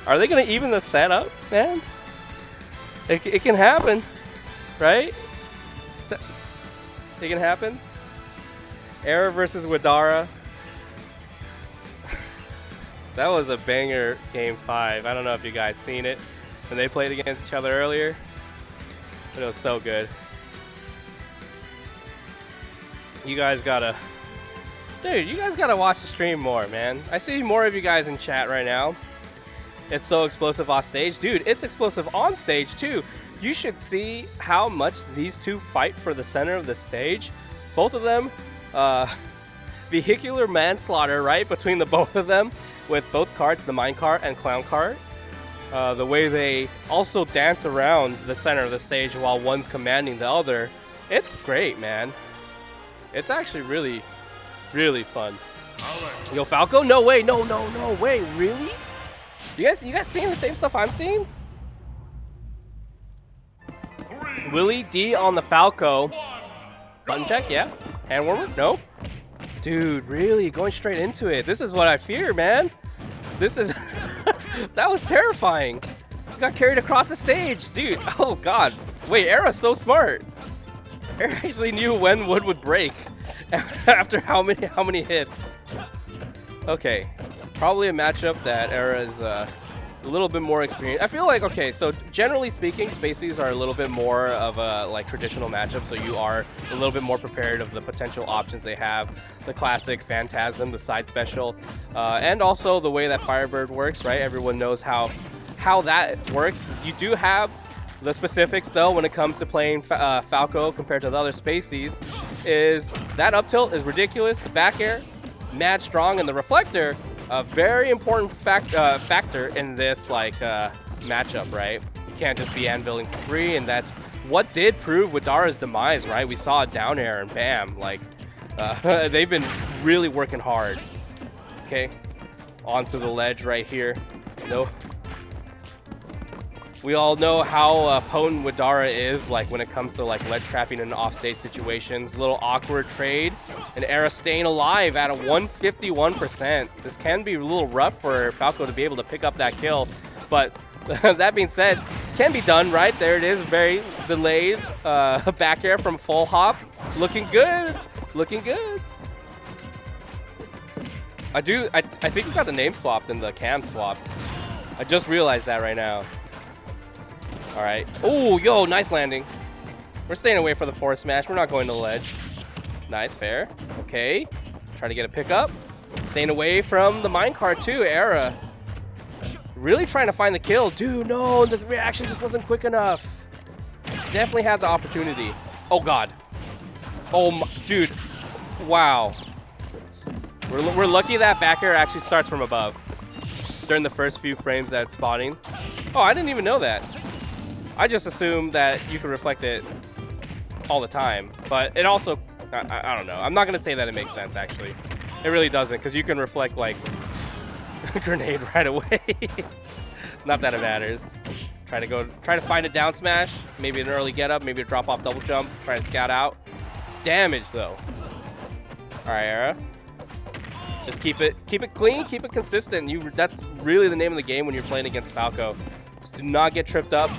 Speaker 3: Are they gonna even the setup, man? It can happen. Right? It can happen. Era versus Widara. That was a banger game 5. I don't know if you guys seen it when they played against each other earlier. But it was so good. You guys gotta... Dude, you guys gotta watch the stream more, man. I see more of you guys in chat right now. It's so explosive off stage. Dude, it's explosive on stage too. You should see how much these two fight for the center of the stage. Both of them, vehicular manslaughter, right, between the both of them with both cards, the mine cart and clown cart. The way they also dance around the center of the stage while one's commanding the other. It's great, man. It's actually really, really fun. Yo, Falco? No way, no way, really? You guys seeing the same stuff I'm seeing? Willie D on the Falco. Button check, yeah. Hand warmer, no. Dude, really going straight into it. This is what I fear, man. This is that was terrifying. Got carried across the stage, dude. Oh god. Wait, Era's so smart. Era actually knew when wood would break after how many hits. Okay, probably a matchup that Era is a little bit more experienced. I feel like, okay, so generally speaking, Spaceys are a little bit more of a like traditional matchup, so you are a little bit more prepared of the potential options they have, the classic Phantasm, the side special, and also the way that Firebird works, right? Everyone knows how that works. You do have the specifics though when it comes to playing Falco compared to the other Spaceys, is that up tilt is ridiculous, the back air, mad strong, and the reflector, a very important factor in this like matchup, right? You can't just be anviling for free, and that's what did prove Widara's demise, right? We saw a down air and bam, like they've been really working hard. Okay, onto the ledge right here. No, we all know how potent Widara is, like when it comes to like ledge trapping in offstage situations. Little awkward trade, and Era staying alive at a 151%. This can be a little rough for Falco to be able to pick up that kill, but that being said, can be done, right? There it is, very delayed back air from full hop. Looking good, looking good. I think we got the name swapped and the cam swapped. I just realized that right now. All right. Oh, yo, nice landing. We're staying away from the forward smash. We're not going to the ledge. Nice, fair. Okay. Trying to get a pickup. Staying away from the minecart too, Era. Really trying to find the kill. Dude, no, the reaction just wasn't quick enough. Definitely had the opportunity. Oh, God. Oh, my, dude. Wow. We're lucky that back air actually starts from above during the first few frames that it's spawning. Oh, I didn't even know that. I just assumed that you could reflect it all the time, but it also, I don't know. I'm not going to say that it makes sense, actually. It really doesn't, because you can reflect, like, a grenade right away. Not that it matters. Try to find a down smash, maybe an early get up, maybe a drop off double jump, try to scout out. Damage, though. right, Era. Just keep it clean, keep it consistent. That's really the name of the game when you're playing against Falco. Just do not get tripped up.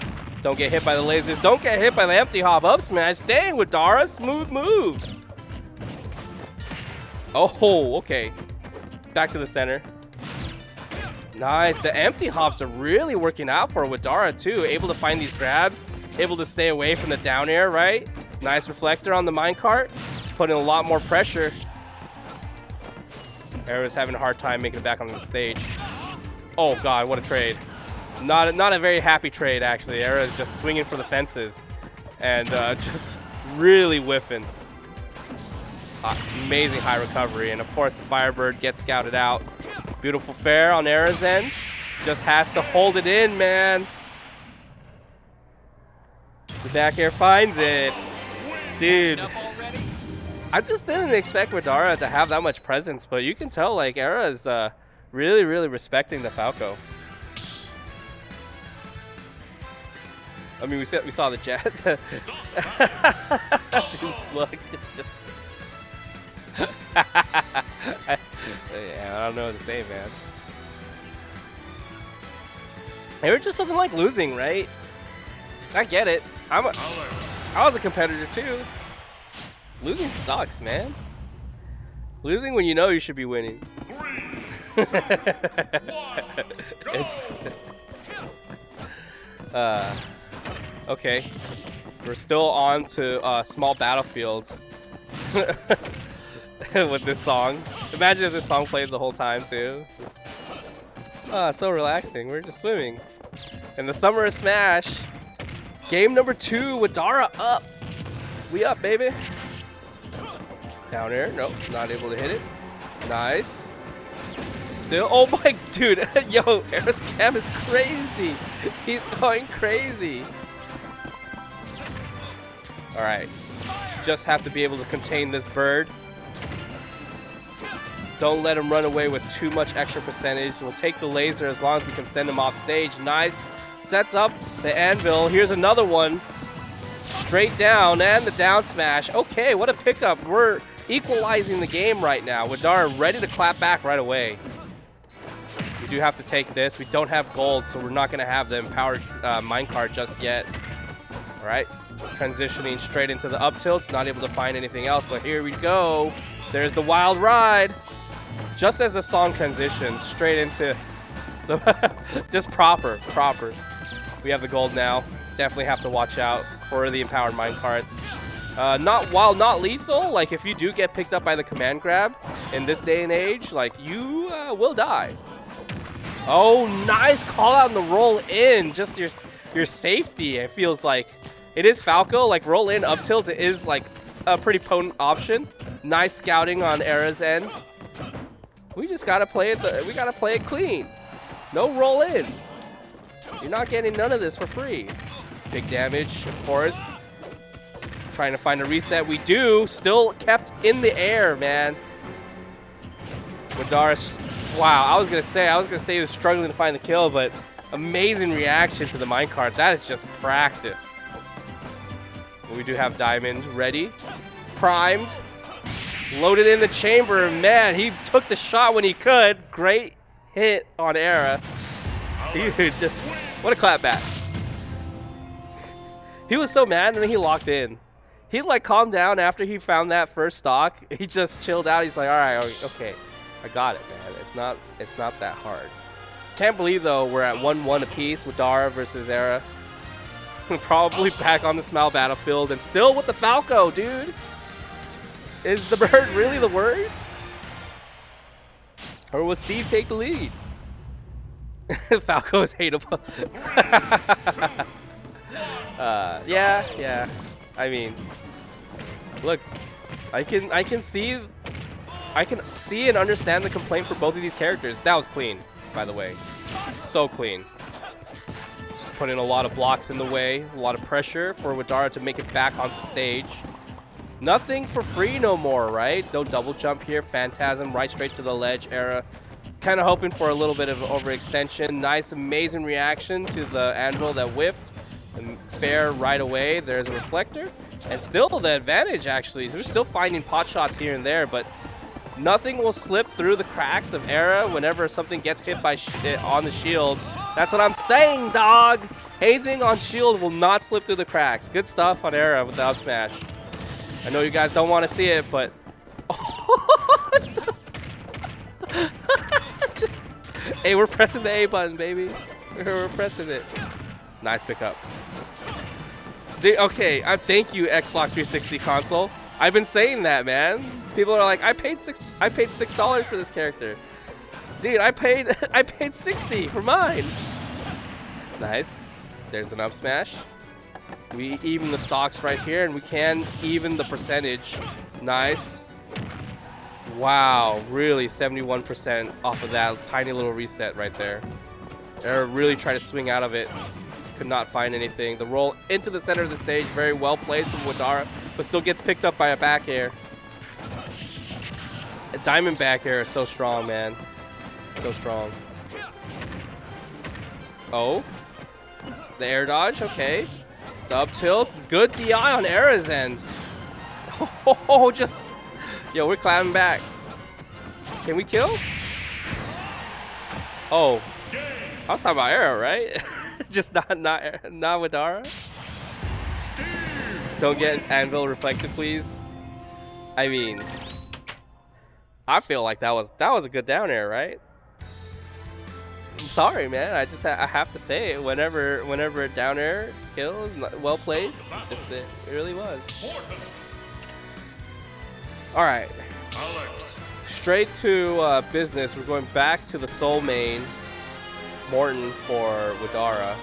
Speaker 3: Don't get hit by the lasers. Don't get hit by the empty hop up smash. Dang, Widara, smooth moves. Oh, okay. Back to the center. Nice. The empty hops are really working out for Widara too. Able to find these grabs. Able to stay away from the down air, right? Nice reflector on the minecart. Putting a lot more pressure. Era's having a hard time making it back onto the stage. Oh god, what a trade. Not a very happy trade, actually. Era is just swinging for the fences. And just really whiffing. Amazing high recovery. And of course, the Firebird gets scouted out. Beautiful fair on Era's end. Just has to hold it in, man. The back air finds it. Dude. I just didn't expect Widara to have that much presence, but you can tell like Era is really, really respecting the Falco. I mean, we saw the jet. Dude, slug. Yeah, I don't know what to say, man. Era just doesn't like losing, right? I get it. I was a competitor too. Losing sucks, man. Losing when you know you should be winning.
Speaker 2: 3, 2, 1, go!
Speaker 3: Okay. We're still on to Small Battlefield with this song. Imagine if this song played the whole time too. So relaxing. We're just swimming. And the Summer of Smash. Game number 2, Widara up. We up, baby. Down air. Nope, not able to hit it. Nice. Still. Oh my, dude. Yo, Era's cam is crazy. He's going crazy. All right. Just have to be able to contain this bird. Don't let him run away with too much extra percentage. We'll take the laser as long as we can send him off stage. Nice. Sets up the anvil. Here's another one. Straight down and the down smash. Okay, what a pickup. We're equalizing the game right now. Widara ready to clap back right away. We do have to take this. We don't have gold, so we're not going to have the empowered minecart just yet. All right, transitioning straight into the up tilts. Not able to find anything else, but here we go. There's the wild ride. Just as the song transitions straight into the just proper. We have the gold now. Definitely have to watch out for the empowered minecarts. While not lethal, like if you do get picked up by the command grab in this day and age, like you will die. Oh, nice call out on the roll in. Just your safety. It feels like it is Falco. Like roll in up tilt is like a pretty potent option. Nice scouting on Era's end. We just gotta play it. We gotta play it clean. No roll in. You're not getting none of this for free. Big damage, of course. Trying to find a reset. We do. Still kept in the air, man. Widara. Wow, I was gonna say he was struggling to find the kill, but amazing reaction to the minecarts. That is just practiced. But we do have Diamond ready, primed, loaded in the chamber. Man, he took the shot when he could. Great hit on Era. Dude, just what a clapback. He was so mad, and then he locked in. He like calmed down after he found that first stock. He just chilled out. He's like, all right, okay, I got it, man. It's not that hard. Can't believe though we're at 1-1 apiece with Widara versus Era. Probably back on the Small Battlefield and still with the Falco, dude. Is the bird really the word? Or will Steve take the lead? Falco is hateable. Yeah. I mean, look, I can see and understand the complaint for both of these characters. That was clean, by the way. So clean. Just putting a lot of blocks in the way, a lot of pressure for Widara to make it back onto stage. Nothing for free no more, right? No double jump here. Phantasm right straight to the ledge. Era kind of hoping for a little bit of overextension. Nice, amazing reaction to the anvil that whiffed. And fair right away. There's a reflector. And still the advantage, actually. We're still finding pot shots here and there, but Nothing will slip through the cracks of Era whenever something gets hit by on the shield. That's what I'm saying, dog. Anything on shield will not slip through the cracks. Good stuff on Era with the up smash. I know you guys don't want to see it, but just hey, we're pressing the A button, baby. We're pressing it. Nice pickup. Okay, thank you, Xbox 360 console. I've been saying that, man. People are like, I paid $6 for this character. Dude, I paid 60 for mine. Nice. There's an up smash. We even the stocks right here, and we can even the percentage. Nice. Wow, really 71% off of that tiny little reset right there. Era really tried to swing out of it. Could not find anything. The roll into the center of the stage, very well placed from Widara, but still gets picked up by a back air. A diamond back air is so strong, man. So strong. Oh. The air dodge, okay. The up tilt, good DI on Era's end. Oh, just... Yo, we're climbing back. Can we kill? Oh. I was talking about Era, right? Just not Widara. Don't get anvil reflected, please. I mean, I feel like that was a good down air, right? I'm sorry, man. I have to say it. Whenever a down air kills, well placed, it really was. All right. Straight to business. We're going back to the Soul main. Morton for Widara.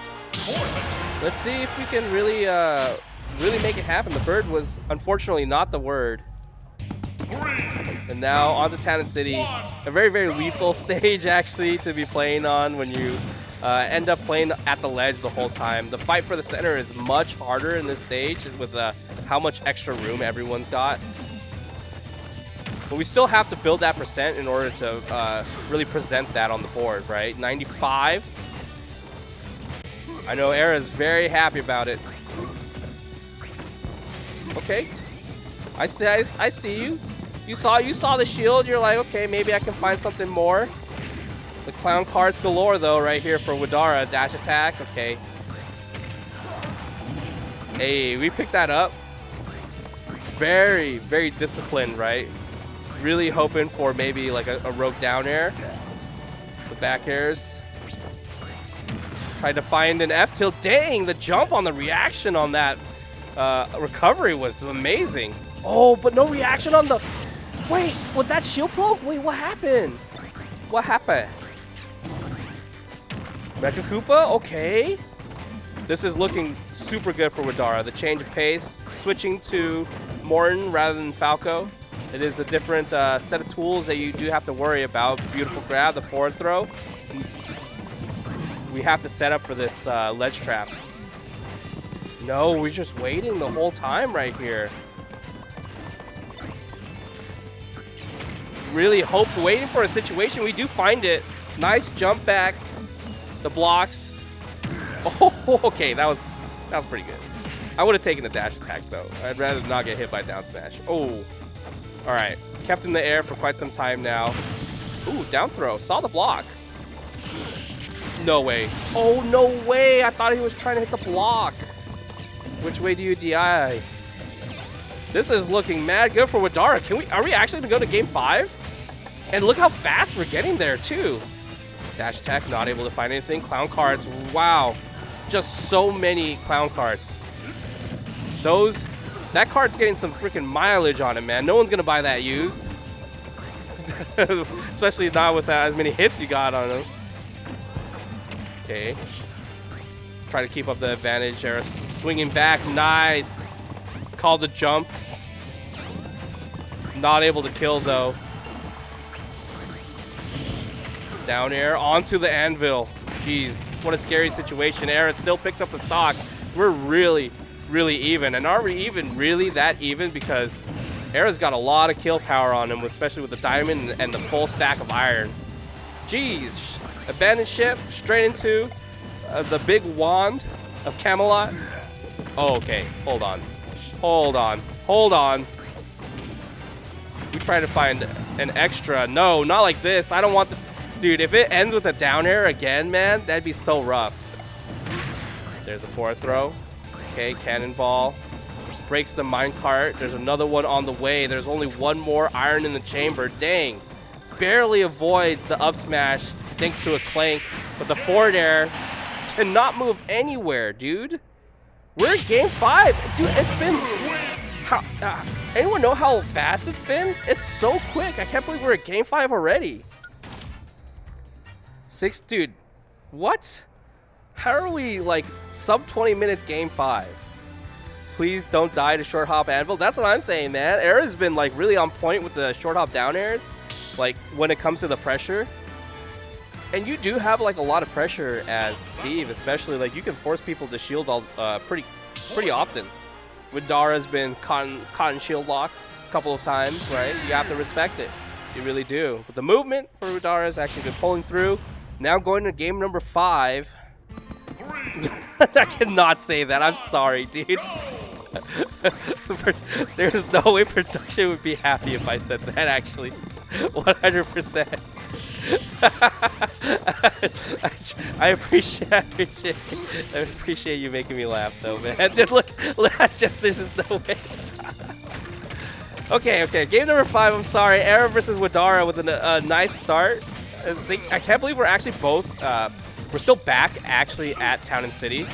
Speaker 3: Let's see if we can really make it happen. The bird was unfortunately not the word. And now on to Tannin City. A very, very lethal stage actually to be playing on when you end up playing at the ledge the whole time. The fight for the center is much harder in this stage with how much extra room everyone's got. But we still have to build that percent in order to really present that on the board, right? 95. I know Era is very happy about it. Okay. I see you. You saw the shield. You're like, okay, maybe I can find something more. The clown cards galore, though, right here for Widara. Dash attack. Okay. Hey, we picked that up. Very, very disciplined, right? Really hoping for maybe like a rogue down air. The back airs. Tried to find an F tilt. Dang, the jump on the reaction on that recovery was amazing. Oh, but no reaction on the... Wait, was that shield poke? Wait, what happened? What happened? Mecha Koopa? Okay. This is looking super good for Widara. The change of pace. Switching to Morton rather than Falco. It is a different set of tools that you do have to worry about. Beautiful grab, the forward throw. We have to set up for this ledge trap. No, we're just waiting the whole time right here. Really waiting for a situation. We do find it. Nice jump back. The blocks. Oh, okay, that was pretty good. I would have taken the dash attack though. I'd rather not get hit by down smash. Oh. All right, kept in the air for quite some time now. Ooh, down throw, saw the block. No way. Oh, no way. I thought he was trying to hit the block. Which way do you DI? This is looking mad good for Widara. Are we actually gonna go to game 5? And look how fast we're getting there too. Dash attack, not able to find anything. Clown cards, wow. Just so many clown cards. That card's getting some freaking mileage on it, man. No one's gonna buy that used. Especially not with as many hits you got on him. Okay. Try to keep up the advantage. Era swinging back, nice. Called the jump. Not able to kill though. Down air onto the anvil. Jeez, what a scary situation. Era still picks up the stock. We're really even. And are we even really that even? Because Era's got a lot of kill power on him, especially with the diamond and the full stack of iron. Jeez. Abandoned ship straight into the big wand of Camelot. Oh, okay. Hold on. We try to find an extra. No, not like this. I don't want the... Dude, if it ends with a down air again, man, that'd be so rough. There's a forward throw. Okay, cannonball. Breaks the minecart. There's another one on the way. There's only one more iron in the chamber. Dang. Barely avoids the up smash thanks to a clank. But the forward air cannot move anywhere, dude. We're in game 5. Dude, it's been... anyone know how fast it's been? It's so quick. I can't believe we're at game 5 already. Dude, what? How are we like sub 20 minutes game 5? Please don't die to short hop anvil. That's what I'm saying, man. Era's been like really on point with the short hop down airs, like when it comes to the pressure. And you do have like a lot of pressure as Steve, especially like you can force people to shield all pretty often. Widara's been cotton shield lock a couple of times, right? You have to respect it. You really do. But the movement for Widara has actually been pulling through. Now going to game number 5. I cannot say that. I'm sorry, dude. There's no way production would be happy if I said that, actually. 100%. I appreciate you making me laugh, though, man. Just look, there's just no way. Okay, game number 5. I'm sorry, Era versus Widara with a nice start. I can't believe we're actually both. We're still back actually at Town and City.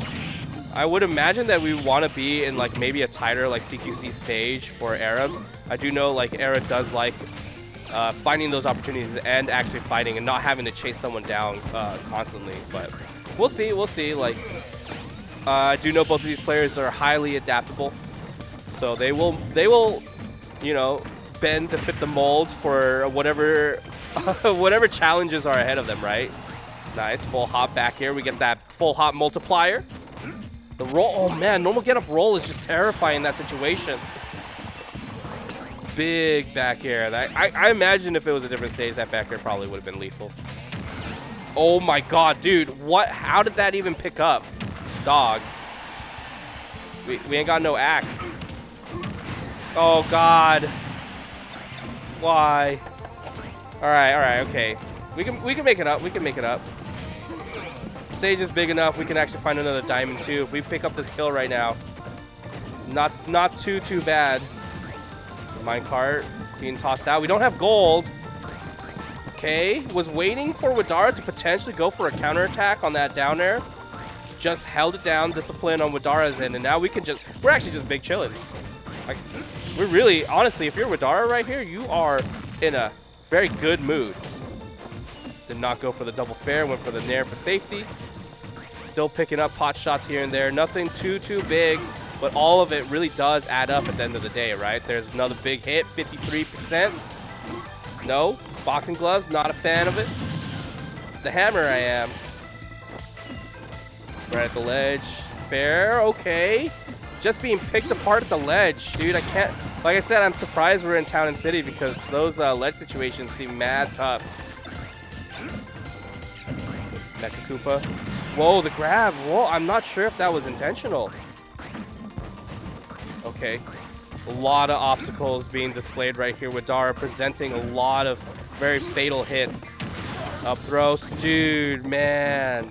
Speaker 3: I would imagine that we want to be in like maybe a tighter like CQC stage for Era. I do know like Era does like finding those opportunities and actually fighting and not having to chase someone down constantly. But we'll see. Like I do know both of these players are highly adaptable, so they will you know, bend to fit the mold for whatever whatever challenges are ahead of them, right? Nice full hop back here. We get that full hop multiplier. The roll, oh man, normal get up roll is just terrifying in that situation. Big back air. I imagine if it was a different stage, that back air probably would have been lethal. Oh my god, dude, what? How did that even pick up? Dog. We ain't got no axe. Oh god. Why? Alright, okay. We can make it up. Stage is big enough, we can actually find another diamond too. If we pick up this kill right now. Not too bad. Minecart being tossed out. We don't have gold. Okay, was waiting for Widara to potentially go for a counterattack on that down air. Just held it down, discipline on Widara's end, and now we're actually just big chilling. Like, we're really, honestly, if you're Widara right here, you are in a very good mood. Did not go for the double fair, went for the nair for safety. Still picking up pot shots here and there. Nothing too big, but all of it really does add up at the end of the day, right? There's another big hit, 53%. No, boxing gloves, not a fan of it. The hammer I am. Right at the ledge. Fair, okay. Just being picked apart at the ledge, dude. I can't, like I said, I'm surprised we're in Town and City because those ledge situations seem mad tough. Mecha Koopa. Whoa, the grab. Whoa, I'm not sure if that was intentional. Okay. A lot of obstacles being displayed right here with Dara presenting a lot of very fatal hits. Up throw. Dude, man.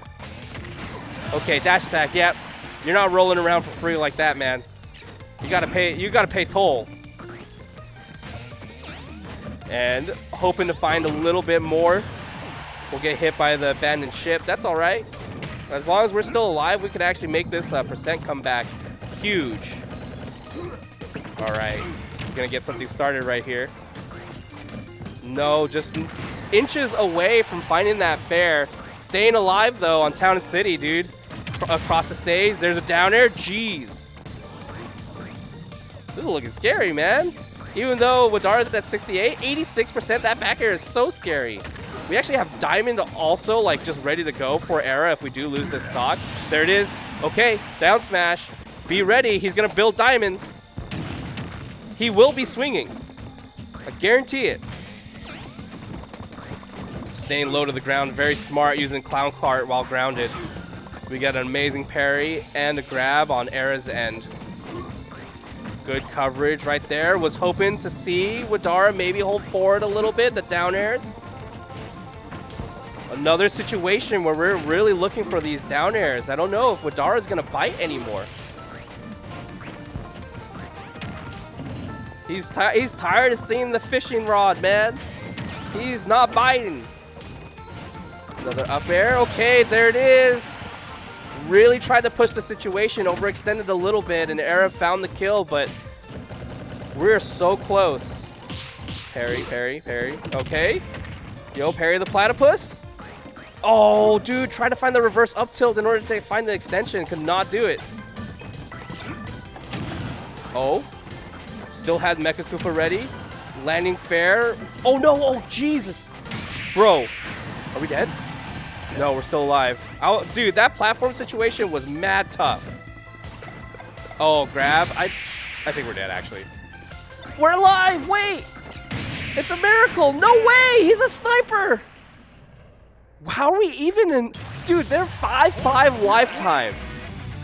Speaker 3: Okay, dash attack. Yep. You're not rolling around for free like that, man. You gotta pay toll. And hoping to find a little bit more. We'll get hit by the abandoned ship. That's all right. As long as we're still alive, we could actually make this percent comeback huge. All right. Gonna get something started right here. No, just inches away from finding that fair. Staying alive, though, on Town and City, dude. Across the stage. There's a down air. Jeez. This is looking scary, man. Even though Widara's at 68, 86%, that back air is so scary. We actually have Diamond also, like, just ready to go for Era if we do lose this stock. There it is. Okay, down smash. Be ready. He's going to build Diamond. He will be swinging. I guarantee it. Staying low to the ground. Very smart using Clown Cart while grounded. We get an amazing parry and a grab on Era's end. Good coverage right there. Was hoping to see Widara maybe hold forward a little bit, the down airs. Another situation where we're really looking for these down airs. I don't know if Widara is going to bite anymore. He's tired of seeing the fishing rod, man. He's not biting. Another up air. Okay, there it is. Really tried to push the situation, overextended a little bit, and Era found the kill, but we're so close. Parry, parry, parry. Okay. Yo, parry the platypus. Oh, dude, try to find the reverse up tilt in order to find the extension. Could not do it. Oh. Still had Mecha Koopa ready. Landing fair. Oh, no. Oh, Jesus. Bro. Are we dead? No, we're still alive. Dude, that platform situation was mad tough. Oh, grab. I think we're dead, actually. We're alive. Wait. It's a miracle. No way. He's a sniper. How are we even in... Dude, they're 5-5 lifetime.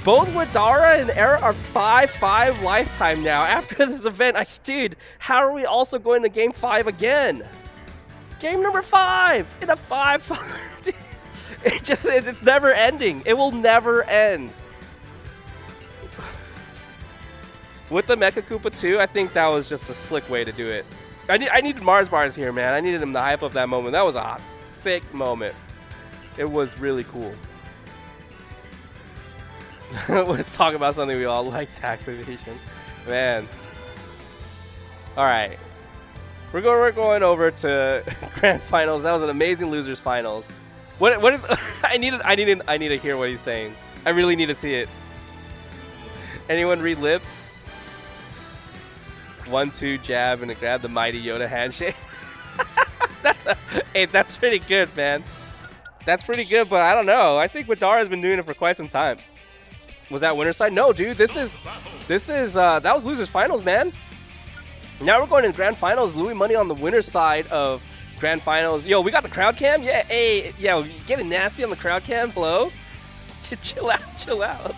Speaker 3: Both Widara and Era are 5-5 lifetime now. After this event, dude, how are we also going to game 5 again? Game number 5 in a 5-5. It's never ending. It will never end. With the Mecha Koopa too, I think that was just a slick way to do it. I needed Mars Bars here, man. I needed him to hype up that moment. That was a sick moment. It was really cool. Let's talk about something we all like, tax evasion. Man. Alright. We're going over to Grand Finals. That was an amazing losers finals. What is I need to hear what he's saying. I really need to see it. Anyone read lips? 1-2 jab and a grab, the mighty Yoda handshake. That's pretty good, man. That's pretty good, but I don't know. I think Widara has been doing it for quite some time. Was that winner's side? No, dude. This is that was losers finals, man. Now we're going to grand finals. Louis Money on the winner's side of grand finals. Yo, we got the crowd cam. Yeah, hey, yeah, getting nasty on the crowd cam. Hello. Chill out, chill out.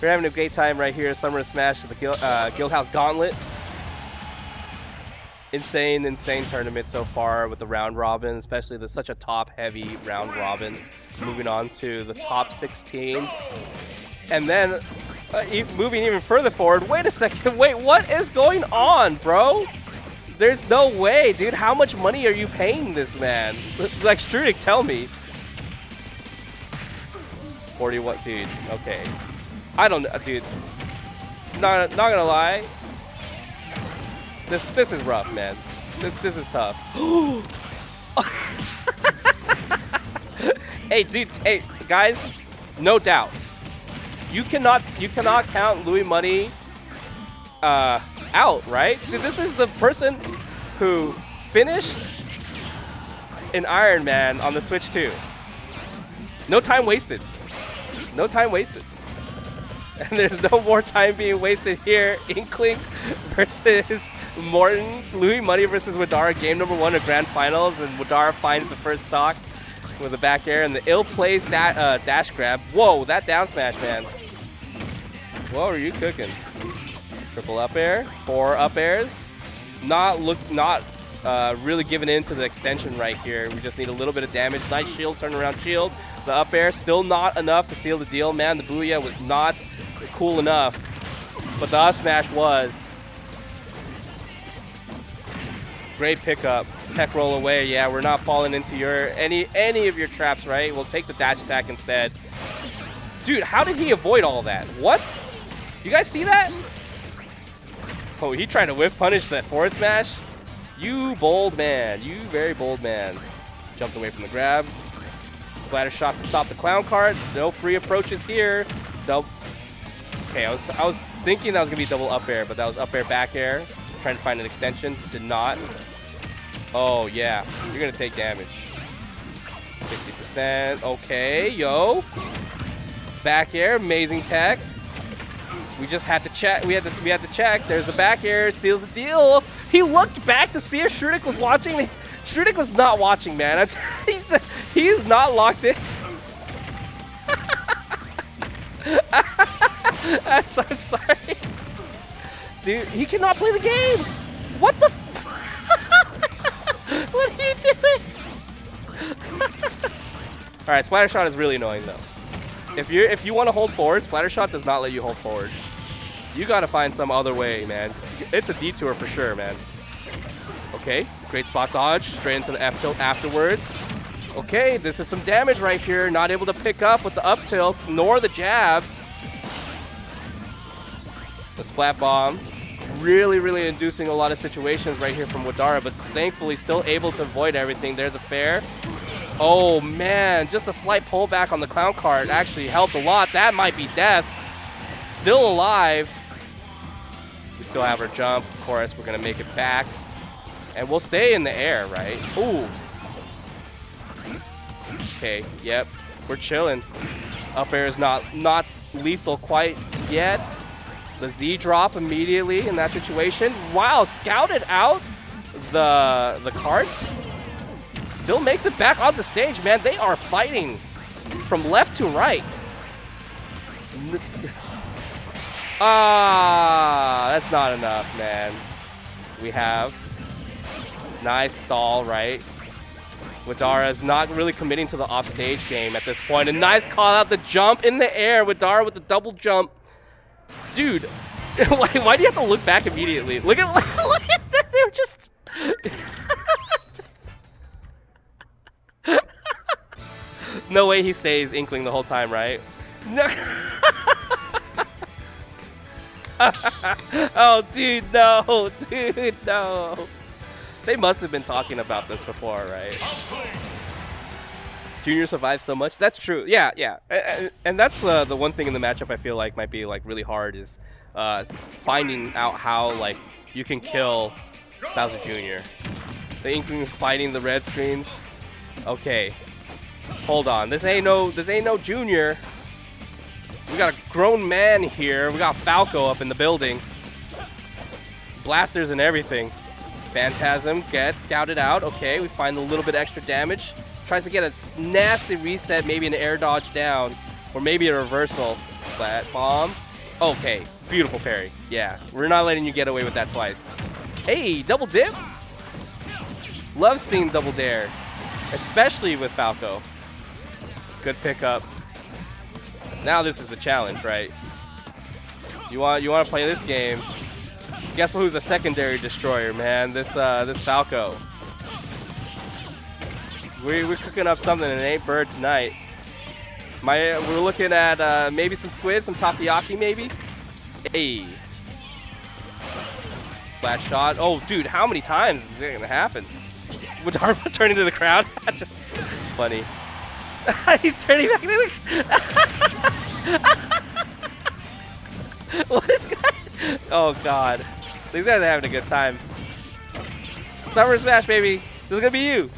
Speaker 3: We're having a great time right here. Summer Smash to the Guildhouse Gauntlet. Insane tournament so far with the round robin, especially such a top-heavy round robin. Moving on to the top 16. And then moving even further forward. Wait a second. Wait, what is going on, bro? There's no way, dude. How much money are you paying this man? Like, Strudik, tell me. 41, dude. Okay. I don't know, dude. Not gonna lie. This is rough, man. This is tough. Hey, dude. Hey, guys. No doubt. You cannot count Louis Money out, right? Dude, this is the person who finished an Iron Man on the Switch 2. No time wasted. No time wasted. And there's no more time being wasted here. Inkling versus Morton. Louis Money versus Widara. Game number 1 of Grand Finals. And Widara finds the first stock with a back air. And the ill-placed dash grab. Whoa, that down smash, man. What are you cooking? Triple up air. 4 up airs. Not really giving in to the extension right here. We just need a little bit of damage. Nice shield, turnaround shield. The up air still not enough to seal the deal. Man, the Booyah was not cool enough, but the up smash was. Great pickup. Tech roll away. Yeah, we're not falling into any of your traps, right? We'll take the dash attack instead. Dude, how did he avoid all that? What? You guys see that? Oh, he tried to whiff punish that forward smash. You bold man. You very bold man. Jumped away from the grab. Splatter shot to stop the clown card. No free approaches here. Okay, I was thinking that was gonna be double up air, but that was up air, back air. Trying to find an extension. Did not. Oh yeah, you're gonna take damage. 60%. Okay, yo. Back air, amazing tech. We just had to check. We had to check. There's the back air, seals the deal. He looked back to see if Strudik was watching. Strudik was not watching, man. He's not locked in. I'm so sorry. Dude, he cannot play the game. What the? What are you doing? All right, Splatter Shot is really annoying though. If you want to hold forward, Splatter Shot does not let you hold forward. You gotta find some other way, man. It's a detour for sure, man. Okay, great spot dodge, straight into the F tilt afterwards. Okay, this is some damage right here. Not able to pick up with the up tilt, nor the jabs. The splat bomb, really inducing a lot of situations right here from Widara, but thankfully still able to avoid everything. There's a fair. Oh man, just a slight pullback on the clown cart actually helped a lot. That might be death. Still alive. We still have our jump. Of course, we're gonna make it back. And we'll stay in the air, right? Ooh. Okay, yep. We're chilling. Up air is not lethal quite yet. The Z drop immediately in that situation. Wow, scouted out the cart. Still makes it back onto stage, man. They are fighting from left to right. That's not enough, man. We have nice stall, right? Widara is not really committing to the offstage game at this point. A nice call out the jump in the air. Widara with the double jump. Dude, why do you have to look back immediately? Look at that. They're just... No way he stays Inkling the whole time, right? No. Oh, dude, no. Dude, no. They must have been talking about this before, right? Junior survives so much. That's true. Yeah. And that's the one thing in the matchup I feel like might be like really hard is finding out how like you can kill Bowser Jr. The Inklings fighting the red screens. Okay. Hold on. This ain't no Junior. We got a grown man here. We got Falco up in the building. Blasters and everything. Phantasm gets scouted out. Okay, we find a little bit extra damage. Tries to get a nasty reset, maybe an air dodge down, or maybe a reversal. Flat bomb. Okay, beautiful parry. Yeah, we're not letting you get away with that twice. Hey, double dip. Love seeing double dare, especially with Falco. Good pickup. Now this is the challenge, right? You want to play this game? Guess who's a secondary destroyer, man? This Falco. We're cooking up something and it ain't bird tonight. We're looking at maybe some squid, some takoyaki maybe. Hey. Flat shot. Oh, dude, how many times is it gonna happen? Would Dharma turn into the crowd? Just funny. He's turning back into the... What is that? Oh god. These guys are having a good time. Summer Smash, baby. This is gonna be you.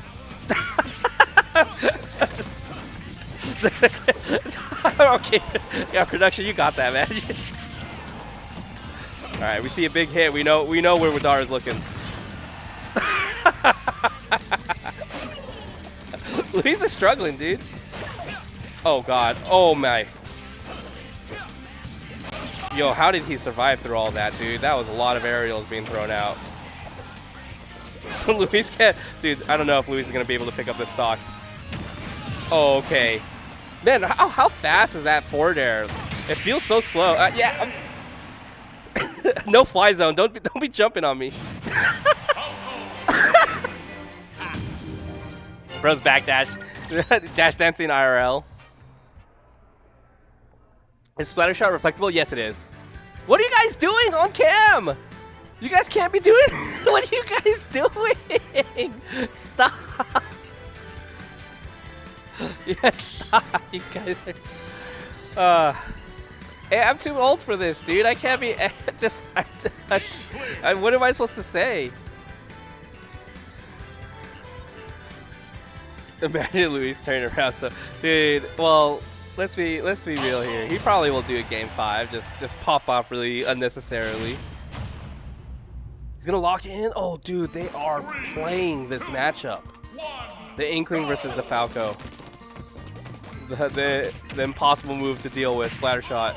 Speaker 3: Okay. Yeah, production, you got that, man. Alright, we see a big hit. We know where Widara's looking. Luis is struggling, dude. Oh god. Oh my. Yo, how did he survive through all that, dude? That was a lot of aerials being thrown out. Luis can't... Dude, I don't know if Luis is going to be able to pick up this stock. Oh, okay. Man, how fast is that forward air? It feels so slow. Yeah. No fly zone. Don't be jumping on me. Bro's backdash. Dash dancing IRL. Is Splatter Shot reflectable? Yes, it is. What are you guys doing on cam? You guys can't be doing... What are you guys doing? Stop. Yes, stop. You guys are... Hey, I'm too old for this, dude. I can't be... what am I supposed to say? Imagine Luis turning around. So, dude, well... Let's be real here. He probably will do a game 5. Just pop off really unnecessarily. He's gonna lock in. Oh, dude, they are playing this matchup. The Inkling versus the Falco. the impossible move to deal with. Splatter shot.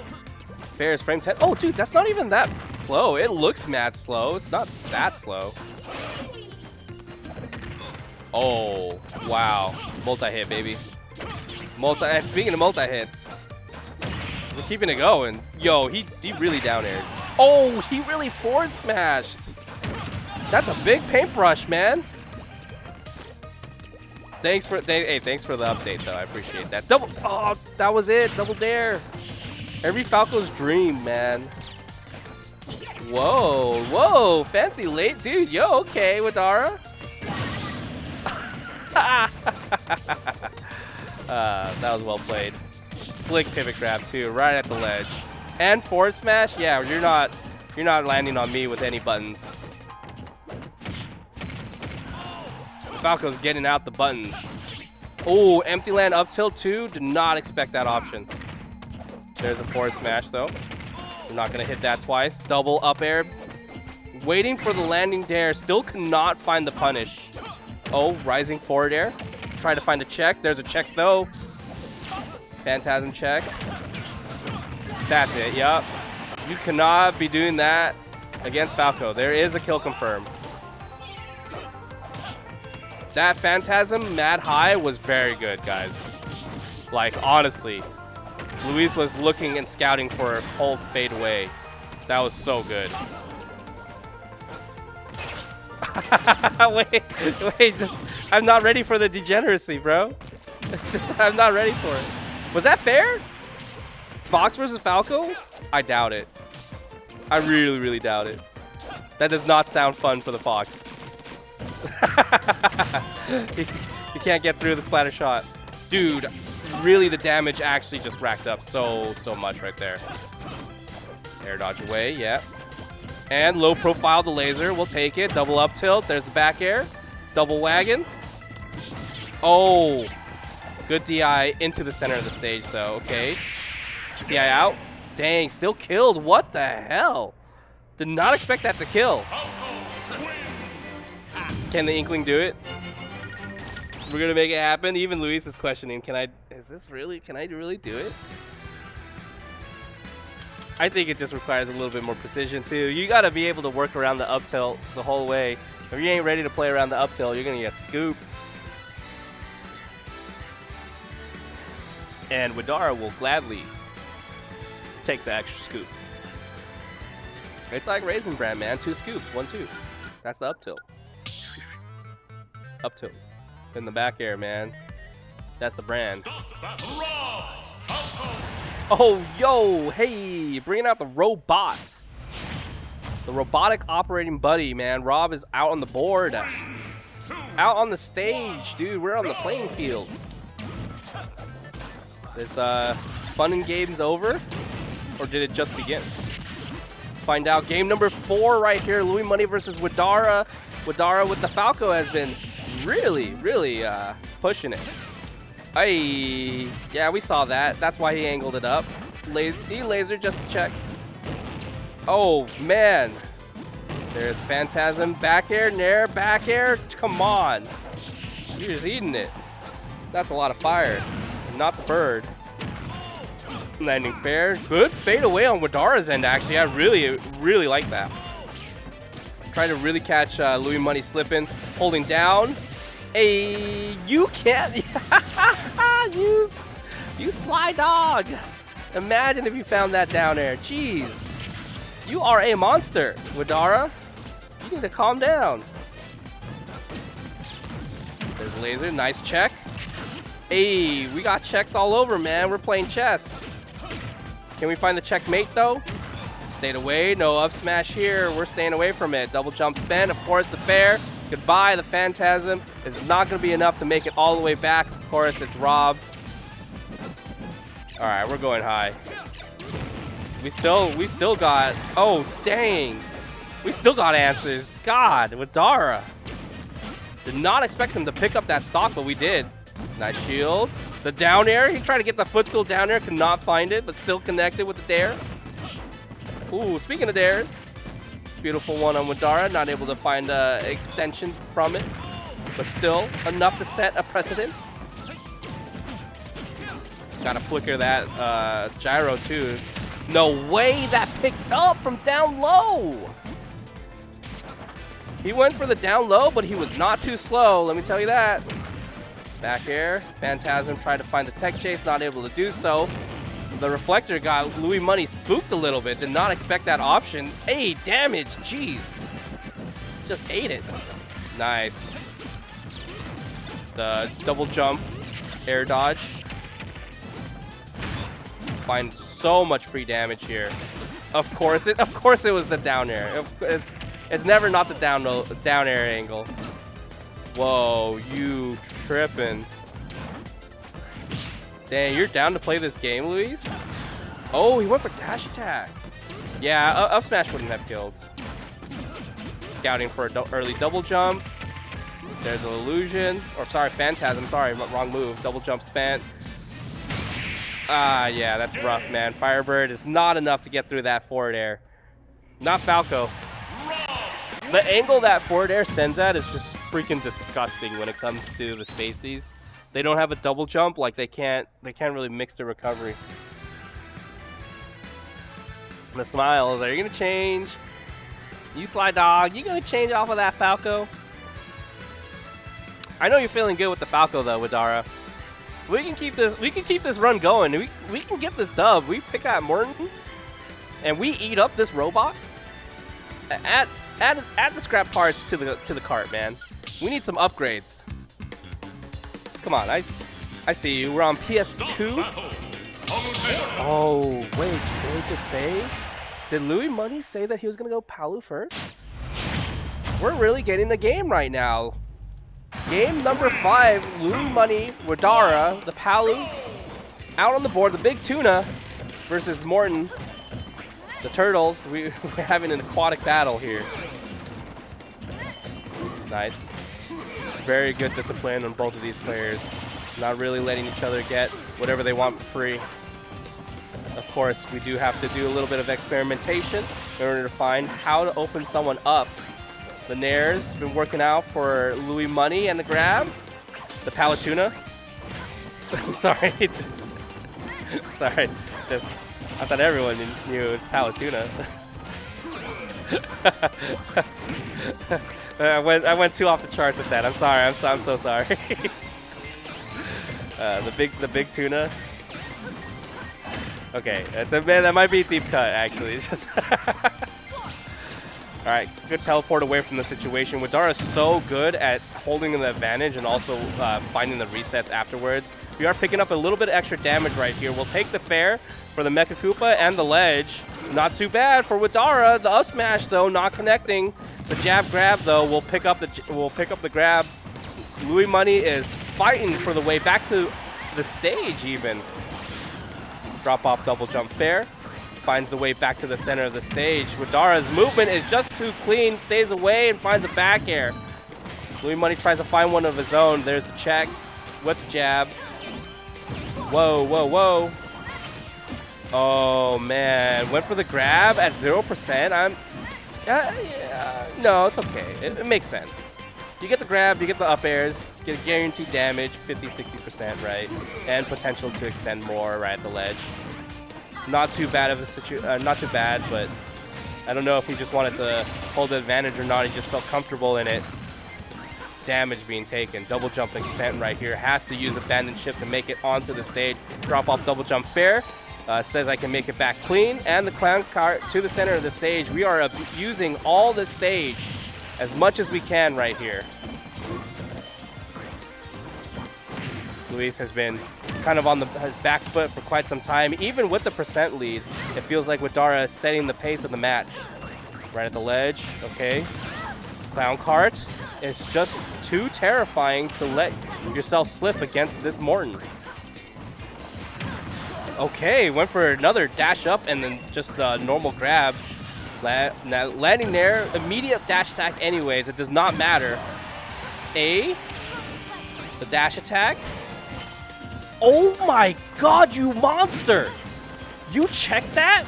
Speaker 3: Fair's frame 10. Oh, dude, that's not even that slow. It looks mad slow. It's not that slow. Oh, wow. Multi-hit, baby. And speaking of multi-hits, we're keeping it going. Yo, he really down aired. Oh, he really forward smashed. That's a big paintbrush, man. Thanks for the update, though. I appreciate that. Oh, that was it. Double dare. Every Falco's dream, man. Whoa, fancy late, dude. Yo, okay, Widara. That was well played. Slick pivot grab too, right at the ledge, and forward smash. Yeah, you're not landing on me with any buttons. Falco's getting out the buttons. Oh, empty land up tilt too. Did not expect that option. There's a forward smash though. We're not gonna hit that twice. Double up air. Waiting for the landing dare. Still cannot find the punish. Oh, rising forward air. Try to find a check. There's a check though. Phantasm check. That's it. Yup. You cannot be doing that against Falco. There is a kill confirm. That Phantasm mad high was very good, guys. Like, honestly. Luis was looking and scouting for Hulk fade away. That was so good. wait. I'm not ready for the degeneracy, bro. It's just, I'm not ready for it. Was that fair? Fox versus Falco? I doubt it. I really, really doubt it. That does not sound fun for the Fox. He can't get through the splatter shot. Dude, really the damage actually just racked up so much right there. Air dodge away, yeah. And low profile the laser, we'll take it. Double up tilt, there's the back air. Double wagon. Oh, good DI into the center of the stage though, okay. DI out. Dang, still killed, what the hell? Did not expect that to kill. Can the Inkling do it? We're gonna make it happen. Even Luis is questioning, can I really do it? I think it just requires a little bit more precision too. You gotta be able to work around the up tilt the whole way. If you ain't ready to play around the up tilt, you're gonna get scooped. And Widara will gladly take the extra scoop. It's like Raisin Bran, man. 2 scoops, 1, 2. That's the up tilt. Up tilt. In the back air, man. That's the brand. Oh, yo, hey, bringing out the robots. The robotic operating buddy, man. Rob is out on the board. Out on the stage, dude. We're on the playing field. Is fun and games over? Or did it just begin? Let's find out. Game number 4 right here. Louis Money versus Widara. Widara with the Falco has been really pushing it. Hey, yeah, we saw that. That's why he angled it up. Laser just to check. Oh, man. There's Phantasm. Back air, nair, back air. Come on. You're just eating it. That's a lot of fire. Not the bird. Landing fair. Good fade away on Widara's end, actually. I really like that. Trying to really catch Louis Money slipping. Holding down. Hey, you can't. you sly dog. Imagine if you found that down air. Jeez. You are a monster, Widara. You need to calm down. There's laser. Nice check. Hey, we got checks all over, man. We're playing chess. Can we find the checkmate, though? Stayed away. No up smash here. We're staying away from it. Double jump spin. Of course, the fair. Goodbye. The Phantasm is not going to be enough to make it all the way back. Of course, it's Rob. All right, we're going high. We still got... Oh, dang. We still got answers. God, Widara. Did not expect him to pick up that stock, but we did. Nice shield. The down air. He tried to get the footstool down air. Could not find it, but still connected with the dare. Ooh, speaking of dares. Beautiful one on Widara. Not able to find extension from it, but still enough to set a precedent. Gotta flicker that gyro too. No way that picked up from down low. He went for the down low, but he was not too slow, let me tell you that. Back air, Phantasm tried to find the tech chase, not able to do so. The reflector got Louis Money spooked a little bit, did not expect that option. Hey, damage, jeez. Just ate it. Nice. The double jump, air dodge. Find so much free damage here. Of course it was the down air. It's never not the down air angle. Whoa, you tripping. Dang, you're down to play this game, Luis? Oh, he went for dash attack. Yeah, up smash wouldn't have killed. Scouting for an early double jump. There's an illusion. Or sorry, Phantasm. Sorry, wrong move. Double jump spent. Ah, yeah, that's rough, man. Firebird is not enough to get through that forward air. Not Falco. The angle that forward air sends at is just freaking disgusting when it comes to the Spaceys. They don't have a double jump, like they can't really mix the recovery. The smiles, are you gonna change? You Sly Dog, you gonna change off of that Falco? I know you're feeling good with the Falco though, Widara. We can keep this run going. We can get this dub. We pick out Morton and we eat up this robot. Add the scrap parts to the cart, man. We need some upgrades. Come on, I see you. We're on PS2. Oh, wait, did they just say? Did Louis Money say that he was gonna go Palu first? We're really getting the game right now. Game number 5, Louis Money, Widara, the Palu, out on the board, the big tuna versus Morton, the turtles. We're having an aquatic battle here. Nice. Very good discipline on both of these players. Not really letting each other get whatever they want for free. Of course, we do have to do a little bit of experimentation in order to find how to open someone up. The Nair's been working out for Louis Money and the grab. The Palatuna. Sorry. Sorry. I thought everyone knew it was Palatuna. I went too off the charts with that. I'm sorry. I'm so sorry. The big tuna. Okay, that might be a deep cut actually. It's just all right, good teleport away from the situation. Widara is so good at holding the advantage and also finding the resets afterwards. We are picking up a little bit of extra damage right here. We'll take the fair for the Mecha Koopa and the ledge. Not too bad for Widara. The up smash though, not connecting. The jab grab though, we'll pick up the grab. Louis Money is fighting for the way back to the stage even. Drop off double jump fair. Finds the way back to the center of the stage. Widara's movement is just too clean, stays away and finds a back air. Louis Money tries to find one of his own. There's the check with the jab. Whoa, whoa, whoa. Oh man, went for the grab at 0%. No, it's okay. It makes sense. You get the grab, you get the up airs, get a guaranteed damage, 50-60%, right? And potential to extend more right at the ledge. Not too bad of a situation, not too bad, but I don't know if he just wanted to hold the advantage or not. He just felt comfortable in it. Damage being taken. Double jumping spent right here. Has to use abandoned ship to make it onto the stage. Drop off double jump fair. Says I can make it back clean. And the clown cart to the center of the stage. We are using all the stage as much as we can right here. Luis has been kind of on his back foot for quite some time. Even with the percent lead, it feels like Widara is setting the pace of the match. Right at the ledge, okay. Clown cart is just too terrifying to let yourself slip against this Morton. Okay, went for another dash up and then just a normal grab. Now landing there, immediate dash attack anyways, it does not matter. The dash attack. Oh my god, you monster! You checked that?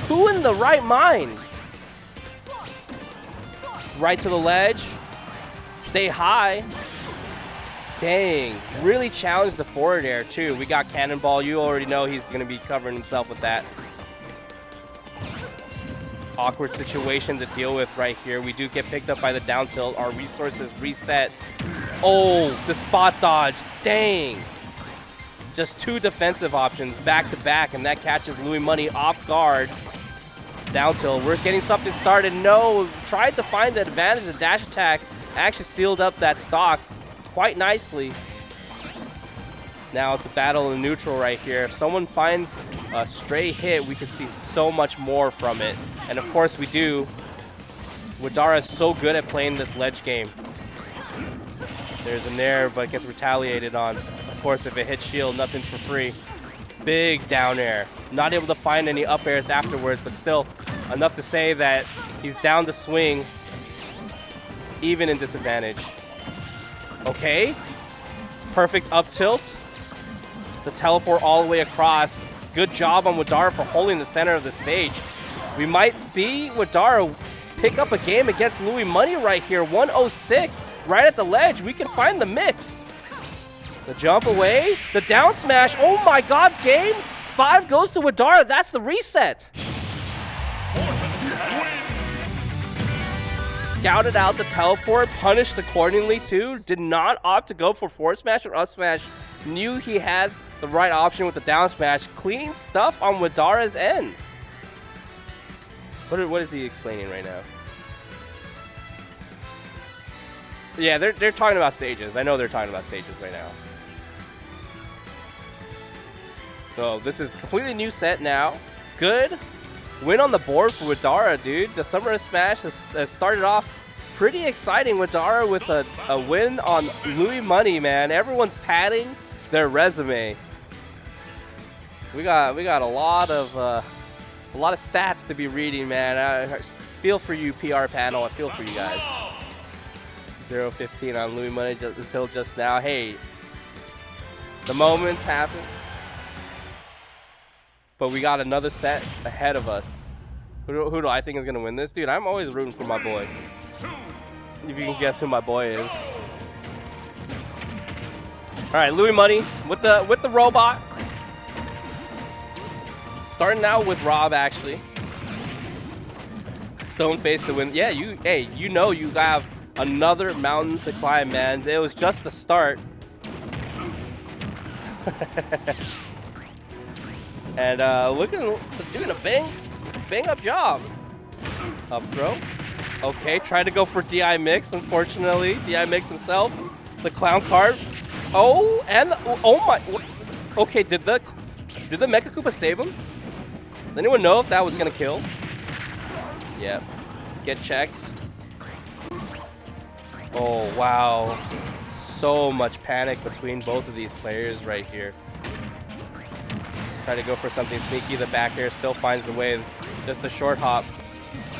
Speaker 3: Who in the right mind? Right to the ledge. Stay high. Dang, really challenged the forward air too. We got Cannonball. You already know he's going to be covering himself with that. Awkward situation to deal with right here. We do get picked up by the down tilt. Our resources reset. Oh, the spot dodge. Dang. Just 2 defensive options back to back, and that catches Louis Money off guard. Down tilt. We're getting something started. No, tried to find the advantage. The dash attack actually sealed up that stock quite nicely. Now it's a battle in neutral right here. If someone finds a stray hit, we could see so much more from it. And of course we do. Widara is so good at playing this ledge game. There's an air, but gets retaliated on. Of course, if it hits shield, nothing's for free. Big down air. Not able to find any up airs afterwards, but still enough to say that he's down to swing, even in disadvantage. Okay. Perfect up tilt. The teleport all the way across. Good job on Widara for holding the center of the stage. We might see Widara pick up a game against Louis Money right here. 106 right at the ledge. We can find the mix. The jump away. The down smash. Oh my god, game 5 goes to Widara. That's the reset. Scouted out the teleport, punished accordingly too. Did not opt to go for forward smash or up smash. Knew he had the right option with the down smash. Clean stuff on Widara's end. What is he explaining right now? Yeah, they're talking about stages. I know they're talking about stages right now. So this is completely new set now. Good win on the board for Widara, dude. The Summer Smash has started off pretty exciting. Widara with a win on Louis Money, man. Everyone's padding their resume. We got a lot of stats to be reading, man. I feel for you, PR panel. I feel for you guys. 0-15 on Louis Money until just now. Hey, the moments happen. But we got another set ahead of us. Who do I think is going to win this? Dude, I'm always rooting for my boy. If you can guess who my boy is. All right, Louis Money with the robot. Starting out with Rob, actually. Stoneface to win. Yeah, you know you have another mountain to climb, man. It was just the start. And doing a bang up job. Up throw. Okay, tried to go for DI mix. Unfortunately, DI mix himself. The clown card. Oh, and oh my. Okay, did the Mecha Koopa save him? Does anyone know if that was gonna kill? Yep. Get checked. Oh wow. So much panic between both of these players right here. Try to go for something sneaky. The back air still finds the way. Just the short hop.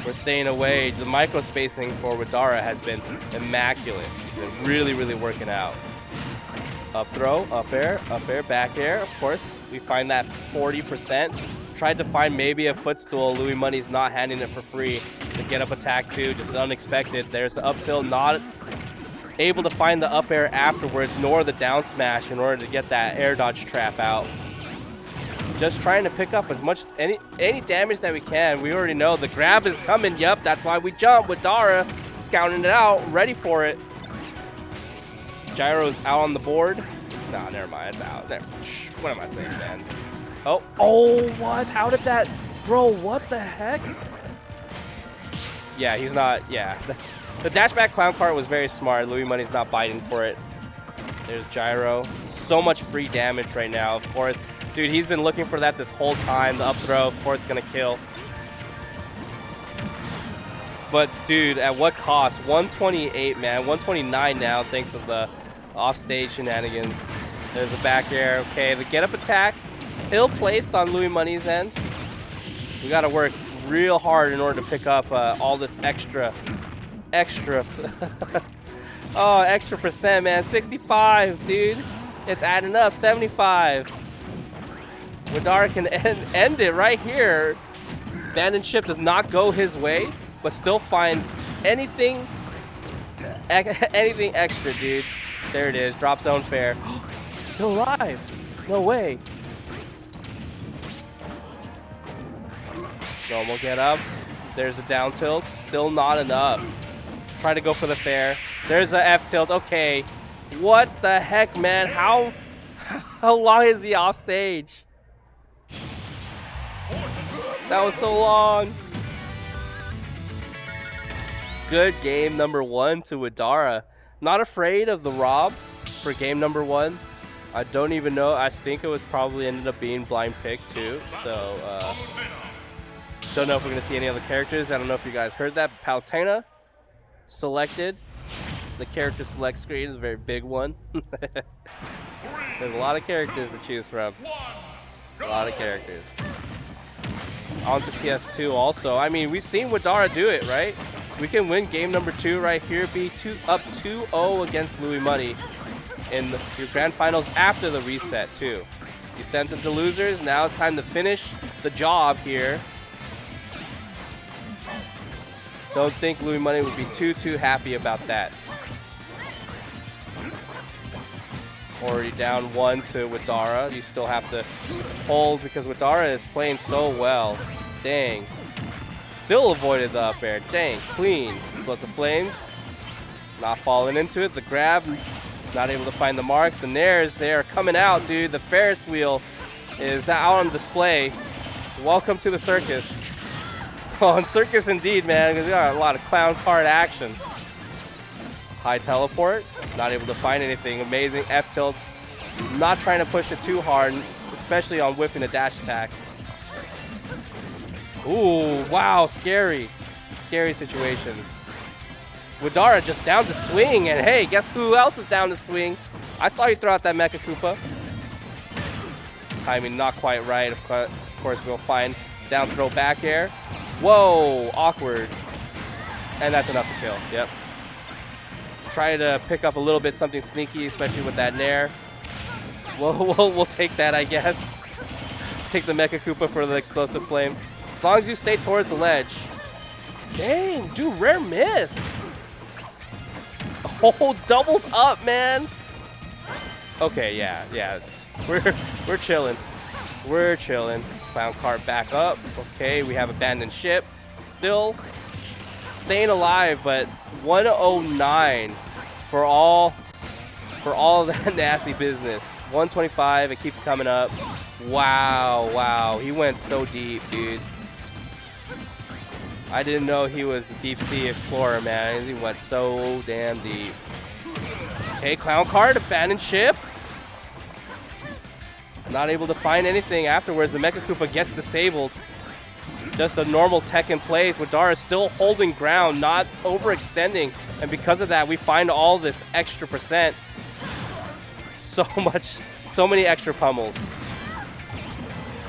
Speaker 3: We're staying away. The micro spacing for Widara has been immaculate. It's been really, really working out. Up throw, up air, back air. Of course, we find that 40%. Tried to find maybe a footstool. Louis Money's not handing it for free. The get up attack too, just unexpected. There's the up tilt, not able to find the up air afterwards, nor the down smash in order to get that air dodge trap out. Just trying to pick up as much any damage that we can. We already know the grab is coming. Yep, that's why we jump. Widara scouting it out, ready for it. Gyro's out on the board. Nah, never mind, it's out. What am I saying, man? Oh, what? How did that? Bro, what the heck? Yeah, he's not, yeah. The dashback clown cart was very smart. Louis Money's not biting for it. There's Gyro. So much free damage right now, of course. Dude, he's been looking for that this whole time. The up throw, of course, gonna kill. But, dude, at what cost? 128, man. 129 now, thanks to the offstage shenanigans. There's a back air. Okay, the get-up attack. Ill-placed on Louis Money's end. We gotta work real hard in order to pick up all this extra. Oh, extra percent, man. 65, dude. It's adding up. 75. Widara can end it right here. Abandoned ship does not go his way, but still finds anything extra, dude. There it is. Drop zone fair. Still alive. No way. Normal get up. There's a down tilt. Still not enough. Try to go for the fair. There's a F tilt. Okay. What the heck, man? How long is he off stage? That was so long. Good game number 1 to Widara. Not afraid of the Rob for game number 1. I don't even know. I think it was probably ended up being blind pick too. So don't know if we're gonna see any other characters. I don't know if you guys heard that. Palutena selected. The character select screen is a very big one. There's a lot of characters to choose from. A lot of characters. On to PS2 also. I mean, we've seen Widara do it, right? We can win game number 2 right here, be up 2-0 against Louis Money in your grand finals after the reset too. You sent them to losers. Now it's time to finish the job here. Don't think Louis Money would be too happy about that. Already down 1 to Widara. You still have to hold because Widara is playing so well. Dang. Still avoided the up air. Dang, clean. Explosive flames. Not falling into it. The grab, not able to find the mark. The nairs, they are coming out, dude. The Ferris wheel is out on display. Welcome to the circus. Oh, and circus indeed, man, because we got a lot of clown card action. High teleport, not able to find anything. Amazing F tilt. Not trying to push it too hard, especially on whiffing a dash attack. Ooh, wow, scary. Scary situations. Widara just down to swing, and hey, guess who else is down to swing? I saw you throw out that Mecha Koopa. Timing not quite right. Of course, we'll find down throw back air. Whoa, awkward. And that's enough to kill, yep. Try to pick up a little bit something sneaky, especially with that nair. We'll take that, I guess. Take the Mecha Koopa for the explosive flame. As long as you stay towards the ledge. Dang, dude, rare miss. Oh, doubled up, man. Okay, yeah. We're chilling. We're chilling. Clown cart back up. Okay, we have abandoned ship. Still staying alive, but 109 for all that nasty business. 125, it keeps coming up. Wow, he went so deep, dude. I didn't know he was a deep sea explorer, man. He went so damn deep. Okay, clown card, abandoned ship. Not able to find anything afterwards. The Mecha Koopa gets disabled. Just a normal tech in place. Widara is still holding ground, not overextending. And because of that, we find all this extra percent. So many extra pummels.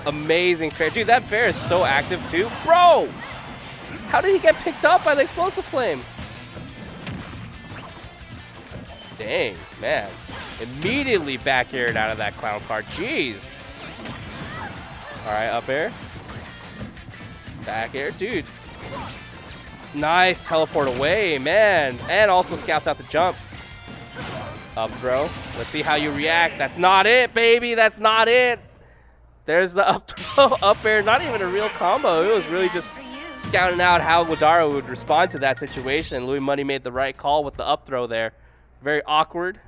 Speaker 3: Amazing fair. Dude, that fair is so active too. Bro! How did he get picked up by the explosive flame? Dang, man. Immediately back aired out of that clown card. Jeez. All right, up air. Back air, dude. Nice teleport away, man. And also scouts out the jump. Up throw. Let's see how you react. That's not it, baby. That's not it. There's the up throw, up air. Not even a real combo. It was really just scouting out how Widara would respond to that situation. Louis Money made the right call with the up throw there. Very awkward,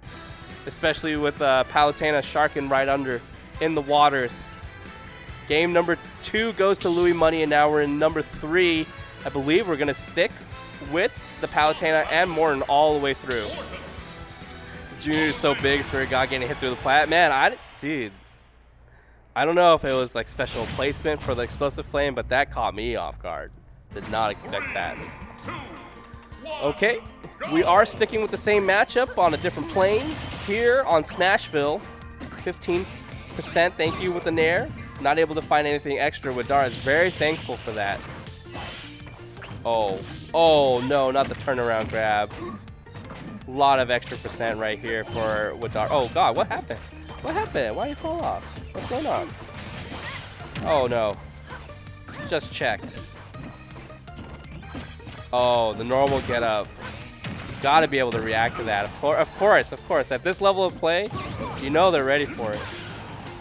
Speaker 3: especially with Palutena sharking right under in the waters. Game number 2 goes to Louis Money, and now we're in number 3. I believe we're going to stick with the Palutena and Morton all the way through. Junior is so big, so God getting hit through the plat. Man, dude, I don't know if it was like special placement for the explosive flame, but that caught me off guard. Did not expect that. Okay, we are sticking with the same matchup on a different plane here on Smashville. 15%, thank you with the Nair. Not able to find anything extra. Widara is very thankful for that. Oh no, not the turnaround grab. A lot of extra percent right here for Widara. Oh God, what happened? What happened? Why did you fall off? What's going on? Oh no, just checked. Oh, the normal get up. got to be able to react to that. Of course. At this level of play, you know they're ready for it.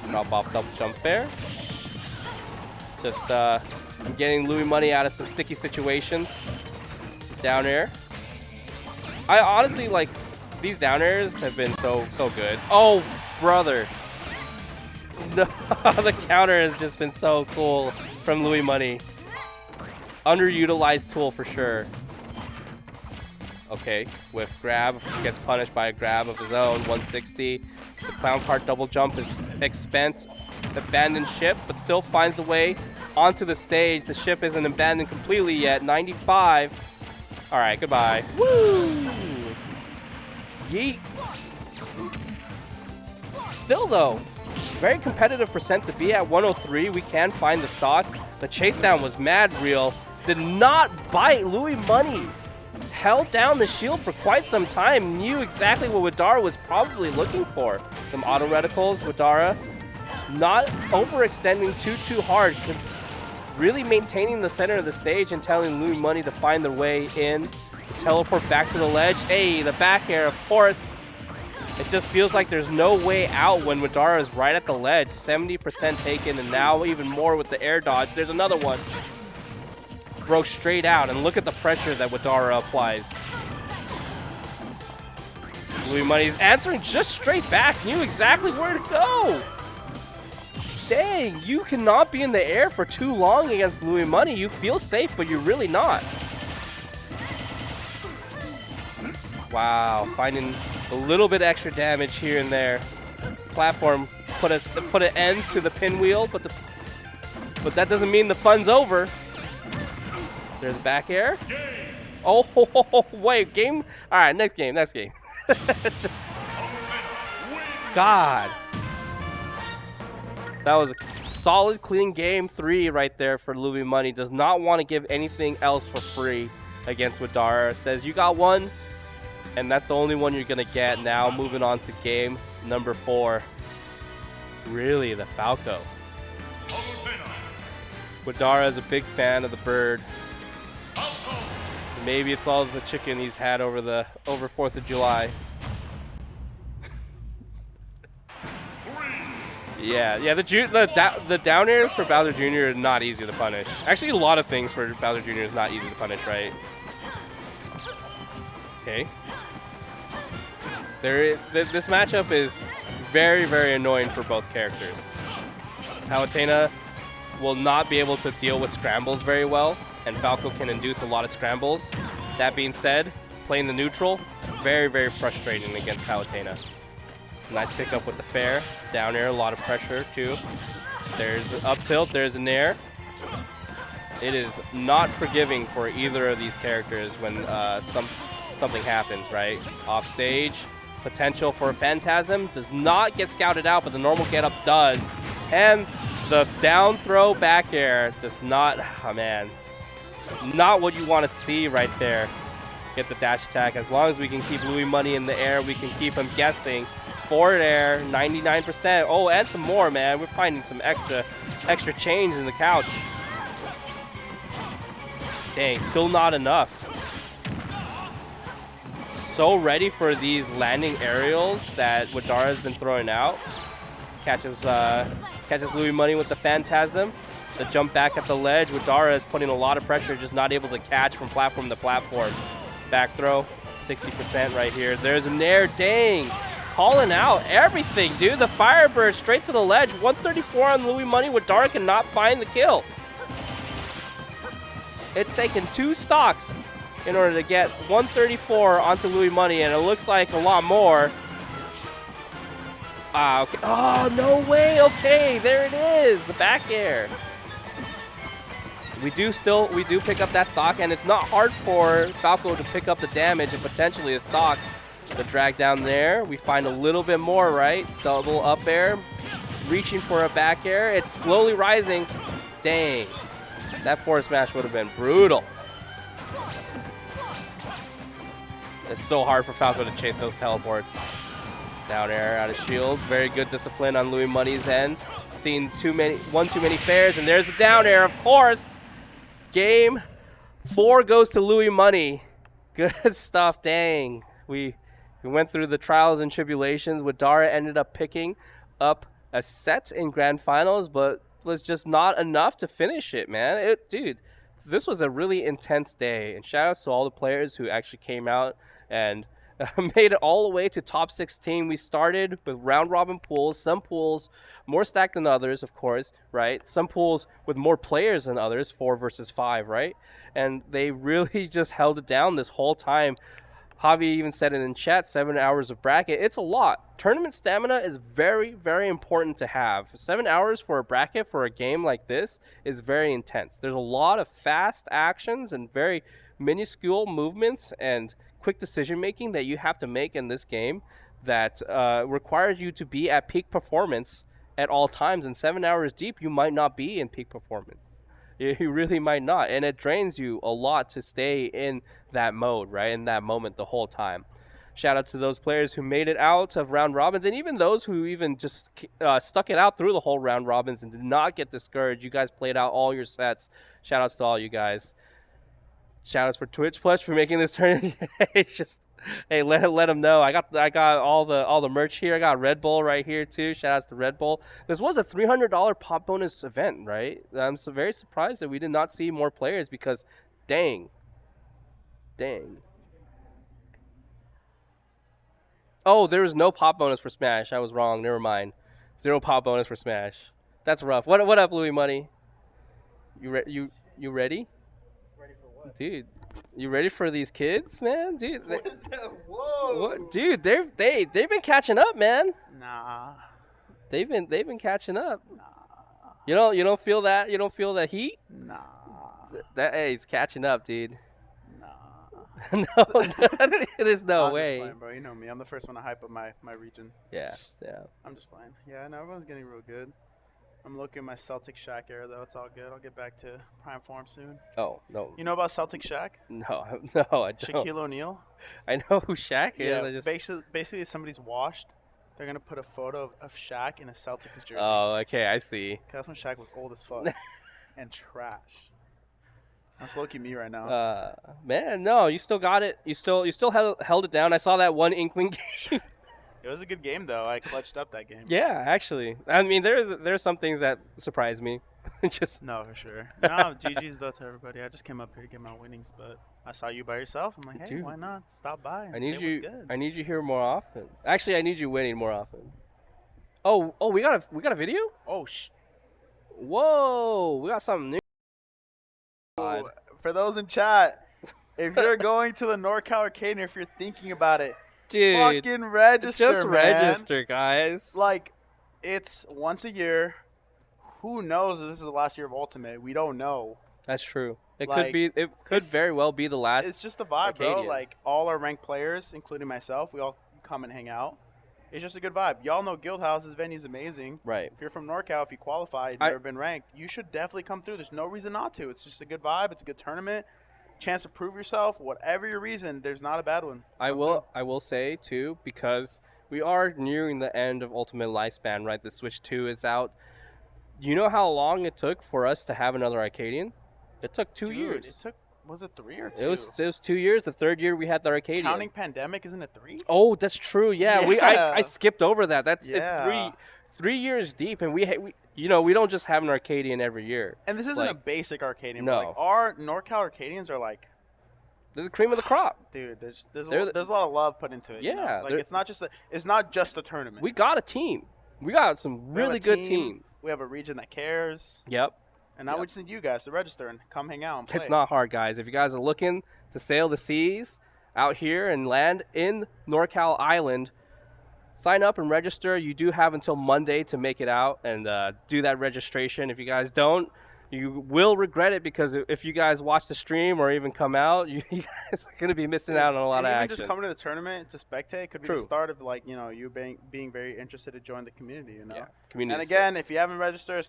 Speaker 3: Drop off double jump there. Just getting Louis Money out of some sticky situations. Down air. I honestly like these down airs have been so good. Oh, brother. No, the counter has just been so cool from Louis Money. Underutilized tool for sure. Okay, with grab, gets punished by a grab of his own, 160. The clown cart double jump is spent. Abandoned ship, but still finds the way onto the stage. The ship isn't abandoned completely yet, 95. All right, goodbye. Woo! Yeet. Still though, very competitive percent to be at 103. We can find the stock. The chase down was mad real. Did not bite. Louis Money held down the shield for quite some time. Knew exactly what Widara was probably looking for. Some auto reticles. Widara not overextending too hard. Really maintaining the center of the stage and telling Louis Money to find their way in. Teleport back to the ledge. Hey, the back air, of course. It just feels like there's no way out when Widara is right at the ledge. 70% taken, and now even more with the air dodge. There's another one. Broke straight out, and look at the pressure that Widara applies. Louis Money's answering just straight back. Knew exactly where to go. Dang, you cannot be in the air for too long against Louis Money. You feel safe, but you're really not. Wow, finding a little bit extra damage here and there. Platform put an end to the pinwheel, but that doesn't mean the fun's over. There's back air. Oh, wait, game. All right, next game. It's just God. That was a solid, clean game 3 right there for Louis Money. Does not want to give anything else for free against Widara. Says you got one, and that's the only one you're gonna get. Now moving on to game number 4. Really, the Falco. Widara is a big fan of the bird. Maybe it's all the chicken he's had over 4th of July. Yeah, the down airs for Bowser Jr. is not easy to punish. Actually, a lot of things for Bowser Jr. is not easy to punish, right? Okay. This matchup is very, very annoying for both characters. Palutena will not be able to deal with scrambles very well, and Falco can induce a lot of scrambles. That being said, playing the neutral, very, very frustrating against Palutena. Nice pick up with the fair. Down air, a lot of pressure too. There's an up tilt, there's an air. It is not forgiving for either of these characters when something happens, right? Off stage, potential for a phantasm. Does not get scouted out, but the normal get up does. And the down throw back air does not, oh man. Not what you want to see right there. Get the dash attack. As long as we can keep Louis Money in the air, we can keep him guessing. Forward air, 99%. Oh, and some more, man. We're finding some extra change in the couch. Dang, still not enough. So ready for these landing aerials that Widara has been throwing out. Catches Louis Money with the phantasm. The jump back at the ledge. Widara is putting a lot of pressure, just not able to catch from platform to platform. Back throw, 60% right here. There's an air, dang. Calling out everything, dude. The Firebird straight to the ledge. 134 on Louis Money. Widara cannot find the kill. It's taken 2 stocks in order to get 134 onto Louis Money, and it looks like a lot more. Ah, okay. Oh, no way. Okay, there it is. The back air. We do pick up that stock, and it's not hard for Falco to pick up the damage and potentially a stock. The drag down there. We find a little bit more, right? Double up air. Reaching for a back air. It's slowly rising. Dang. That forward smash would have been brutal. It's so hard for Falco to chase those teleports. Down air out of shield. Very good discipline on Louis Money's end. Seen one too many fairs, and there's the down air, of course. Game 4 goes to Louis Money. Good stuff. Dang. We went through the trials and tribulations. Widara ended up picking up a set in grand finals, but was just not enough to finish it, man. Dude, this was a really intense day. And shout outs to all the players who actually came out and made it all the way to top 16. We started with round robin pools, some pools more stacked than others, of course, right? Some pools with more players than others, 4 versus 5, right? And they really just held it down this whole time. Javi even said it in chat, 7 hours of bracket. It's a lot. Tournament stamina is very, very important to have. 7 hours for a bracket for a game like this is very intense. There's a lot of fast actions and very minuscule movements and quick decision making that you have to make in this game that requires you to be at peak performance at all times. And 7 hours deep, you might not be in peak performance. You really might not, and it drains you a lot to stay in that mode, right, in that moment the whole time. Shout out to those players who made it out of round robins, and even those who even just stuck it out through the whole round robins and did not get discouraged. You guys played out all your sets. Shout outs to all you guys. Shout outs for Twitch Plus for making this tournament. It's just, hey, let them know. I got all the merch here. I got Red Bull right here too. Shout outs to Red Bull. This was a $300 pop bonus event, right? I'm so very surprised that we did not see more players because, dang. Oh, there was no pop bonus for Smash. I was wrong. Never mind. 0 pop bonus for Smash. That's rough. What up, Louis Money? You ready?
Speaker 4: Ready for what?
Speaker 3: Dude, you ready for these kids, man? Dude,
Speaker 4: What is that? Whoa!
Speaker 3: what? Dude, they've been catching up, man.
Speaker 4: Nah.
Speaker 3: They've been catching up.
Speaker 4: Nah.
Speaker 3: You don't feel that? You don't feel the heat?
Speaker 4: Nah.
Speaker 3: That hey, he's catching up, dude.
Speaker 4: Nah.
Speaker 3: No, dude, there's no
Speaker 4: I'm
Speaker 3: way.
Speaker 4: just playing, bro. You know me. I'm the first one to hype up my region.
Speaker 3: Yeah.
Speaker 4: I'm just playing. Yeah, no, everyone's getting real good. I'm looking at my Celtic Shack era, though. It's all good. I'll get back to prime form soon.
Speaker 3: Oh no.
Speaker 4: You know about Celtic Shack?
Speaker 3: No, I don't.
Speaker 4: Shaquille O'Neal?
Speaker 3: I know who Shaq is.
Speaker 4: Yeah,
Speaker 3: I just...
Speaker 4: basically somebody's washed. They're going to put a photo of Shaq in a Celtics jersey.
Speaker 3: Oh, okay, I see.
Speaker 4: That's when Shaq was old as fuck and trash. That's low-key me right now.
Speaker 3: Man, no, you still got it. You still held it down. I saw that one Inkling game.
Speaker 4: It was a good game, though. I clutched up that game.
Speaker 3: Yeah, actually. I mean, there's some things that surprise me. Just
Speaker 4: No, for sure. No, GG's, though, to everybody. I just came up here to get my winnings, but I saw you by yourself. I'm like, hey,
Speaker 3: Dude.
Speaker 4: why not? Stop by and
Speaker 3: I
Speaker 4: say
Speaker 3: need
Speaker 4: what's
Speaker 3: you.
Speaker 4: good.
Speaker 3: I need you here more often. Actually, I need you winning more often. Oh, we got a video?
Speaker 4: Oh,
Speaker 3: Whoa, we got something new. God.
Speaker 4: for those in chat, if you're going to the NorCal Arcade, and if you're thinking about it,
Speaker 3: Dude,
Speaker 4: fucking register,
Speaker 3: just
Speaker 4: man.
Speaker 3: register, guys.
Speaker 4: Like, it's once a year. Who knows if this is the last year of Ultimate? We don't know.
Speaker 3: That's true. It
Speaker 4: Like,
Speaker 3: could be. It could
Speaker 4: it's-
Speaker 3: very well be the last.
Speaker 4: It's just the vibe, bro.
Speaker 3: Arcadian.
Speaker 4: Like, all our ranked players, including myself, we all come and hang out. It's just a good vibe. Y'all know Guildhouse's venue's amazing.
Speaker 3: Right.
Speaker 4: If you're from NorCal, if you qualify, you've never been ranked, you should definitely come through. There's no reason not to. It's just a good vibe. It's a good tournament. Chance to prove yourself. Whatever your reason, there's not a bad one.
Speaker 3: I will say too, because we are nearing the end of Ultimate Lifespan, right? The Switch 2 is out. You know how long it took for us to have another Arcadian? It took 2 years.
Speaker 4: It took, was it 3 or 2?
Speaker 3: It was 2 years. The third year we had the Arcadian.
Speaker 4: Counting pandemic, isn't it 3?
Speaker 3: Oh, that's true. Yeah,
Speaker 4: Yeah.
Speaker 3: I skipped over that.
Speaker 4: Yeah.
Speaker 3: It's 3 years deep, and we we don't just have an Arcadian every year.
Speaker 4: And this isn't a
Speaker 3: Like,
Speaker 4: basic Arcadian.
Speaker 3: no.
Speaker 4: But like our NorCal Arcadians are like,
Speaker 3: They're the cream of the crop.
Speaker 4: dude, there's
Speaker 3: They're
Speaker 4: a lot of love put into it. you know?
Speaker 3: Yeah,
Speaker 4: Like
Speaker 3: they're-
Speaker 4: it's not just a tournament.
Speaker 3: We got a team. We got some
Speaker 4: We have a
Speaker 3: really good
Speaker 4: team,
Speaker 3: teams.
Speaker 4: We have a region that cares.
Speaker 3: Yep.
Speaker 4: And now
Speaker 3: Yep.
Speaker 4: we just need you guys to register and come hang out and play.
Speaker 3: It's not hard, guys. If you guys are looking to sail the seas out here and land in NorCal Island, sign up and register. You do have until Monday to make it out and do that registration. If you guys don't, you will regret it, because if you guys watch the stream or even come out, you guys are going to be missing out on a lot
Speaker 4: and
Speaker 3: of
Speaker 4: even
Speaker 3: action.
Speaker 4: just coming to the tournament to spectate could be
Speaker 3: True.
Speaker 4: the start of you being very interested to join the community.
Speaker 3: Yeah, community.
Speaker 4: And again, if you haven't registered,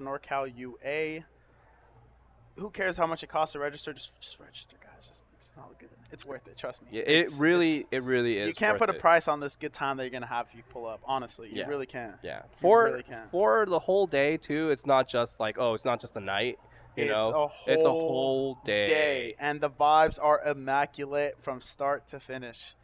Speaker 4: start.gg/NorCalUA. Who cares how much it costs to register? Just register, guys. It's all good. It's worth it. Trust me.
Speaker 3: Yeah,
Speaker 4: It's-
Speaker 3: it really is.
Speaker 4: You can't
Speaker 3: worth
Speaker 4: put a
Speaker 3: it.
Speaker 4: price on this good time that you're gonna have if you pull up. Honestly, you
Speaker 3: Yeah.
Speaker 4: really can.
Speaker 3: Yeah,
Speaker 4: You really can.
Speaker 3: for the whole day too. It's not just like, oh, it's not just a night.
Speaker 2: You
Speaker 4: It's
Speaker 2: know,
Speaker 4: a
Speaker 2: it's a
Speaker 4: whole
Speaker 2: whole day.
Speaker 4: and the vibes are immaculate from start to finish.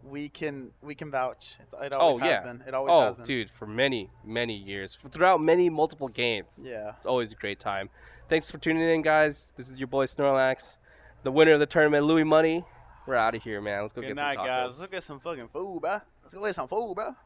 Speaker 4: We can vouch. It always
Speaker 2: Oh
Speaker 4: has
Speaker 2: yeah.
Speaker 4: been. It always has been.
Speaker 2: Dude, for many years, throughout many multiple games.
Speaker 4: Yeah.
Speaker 2: It's always a great time. Thanks for tuning in, guys. This is your boy Snorlax, the winner of the tournament, Louis Money. We're out of here, man. Let's go
Speaker 4: Good
Speaker 2: get
Speaker 4: night,
Speaker 2: some tacos.
Speaker 4: guys. Let's get some fucking food, bro. Let's go get some food, bro.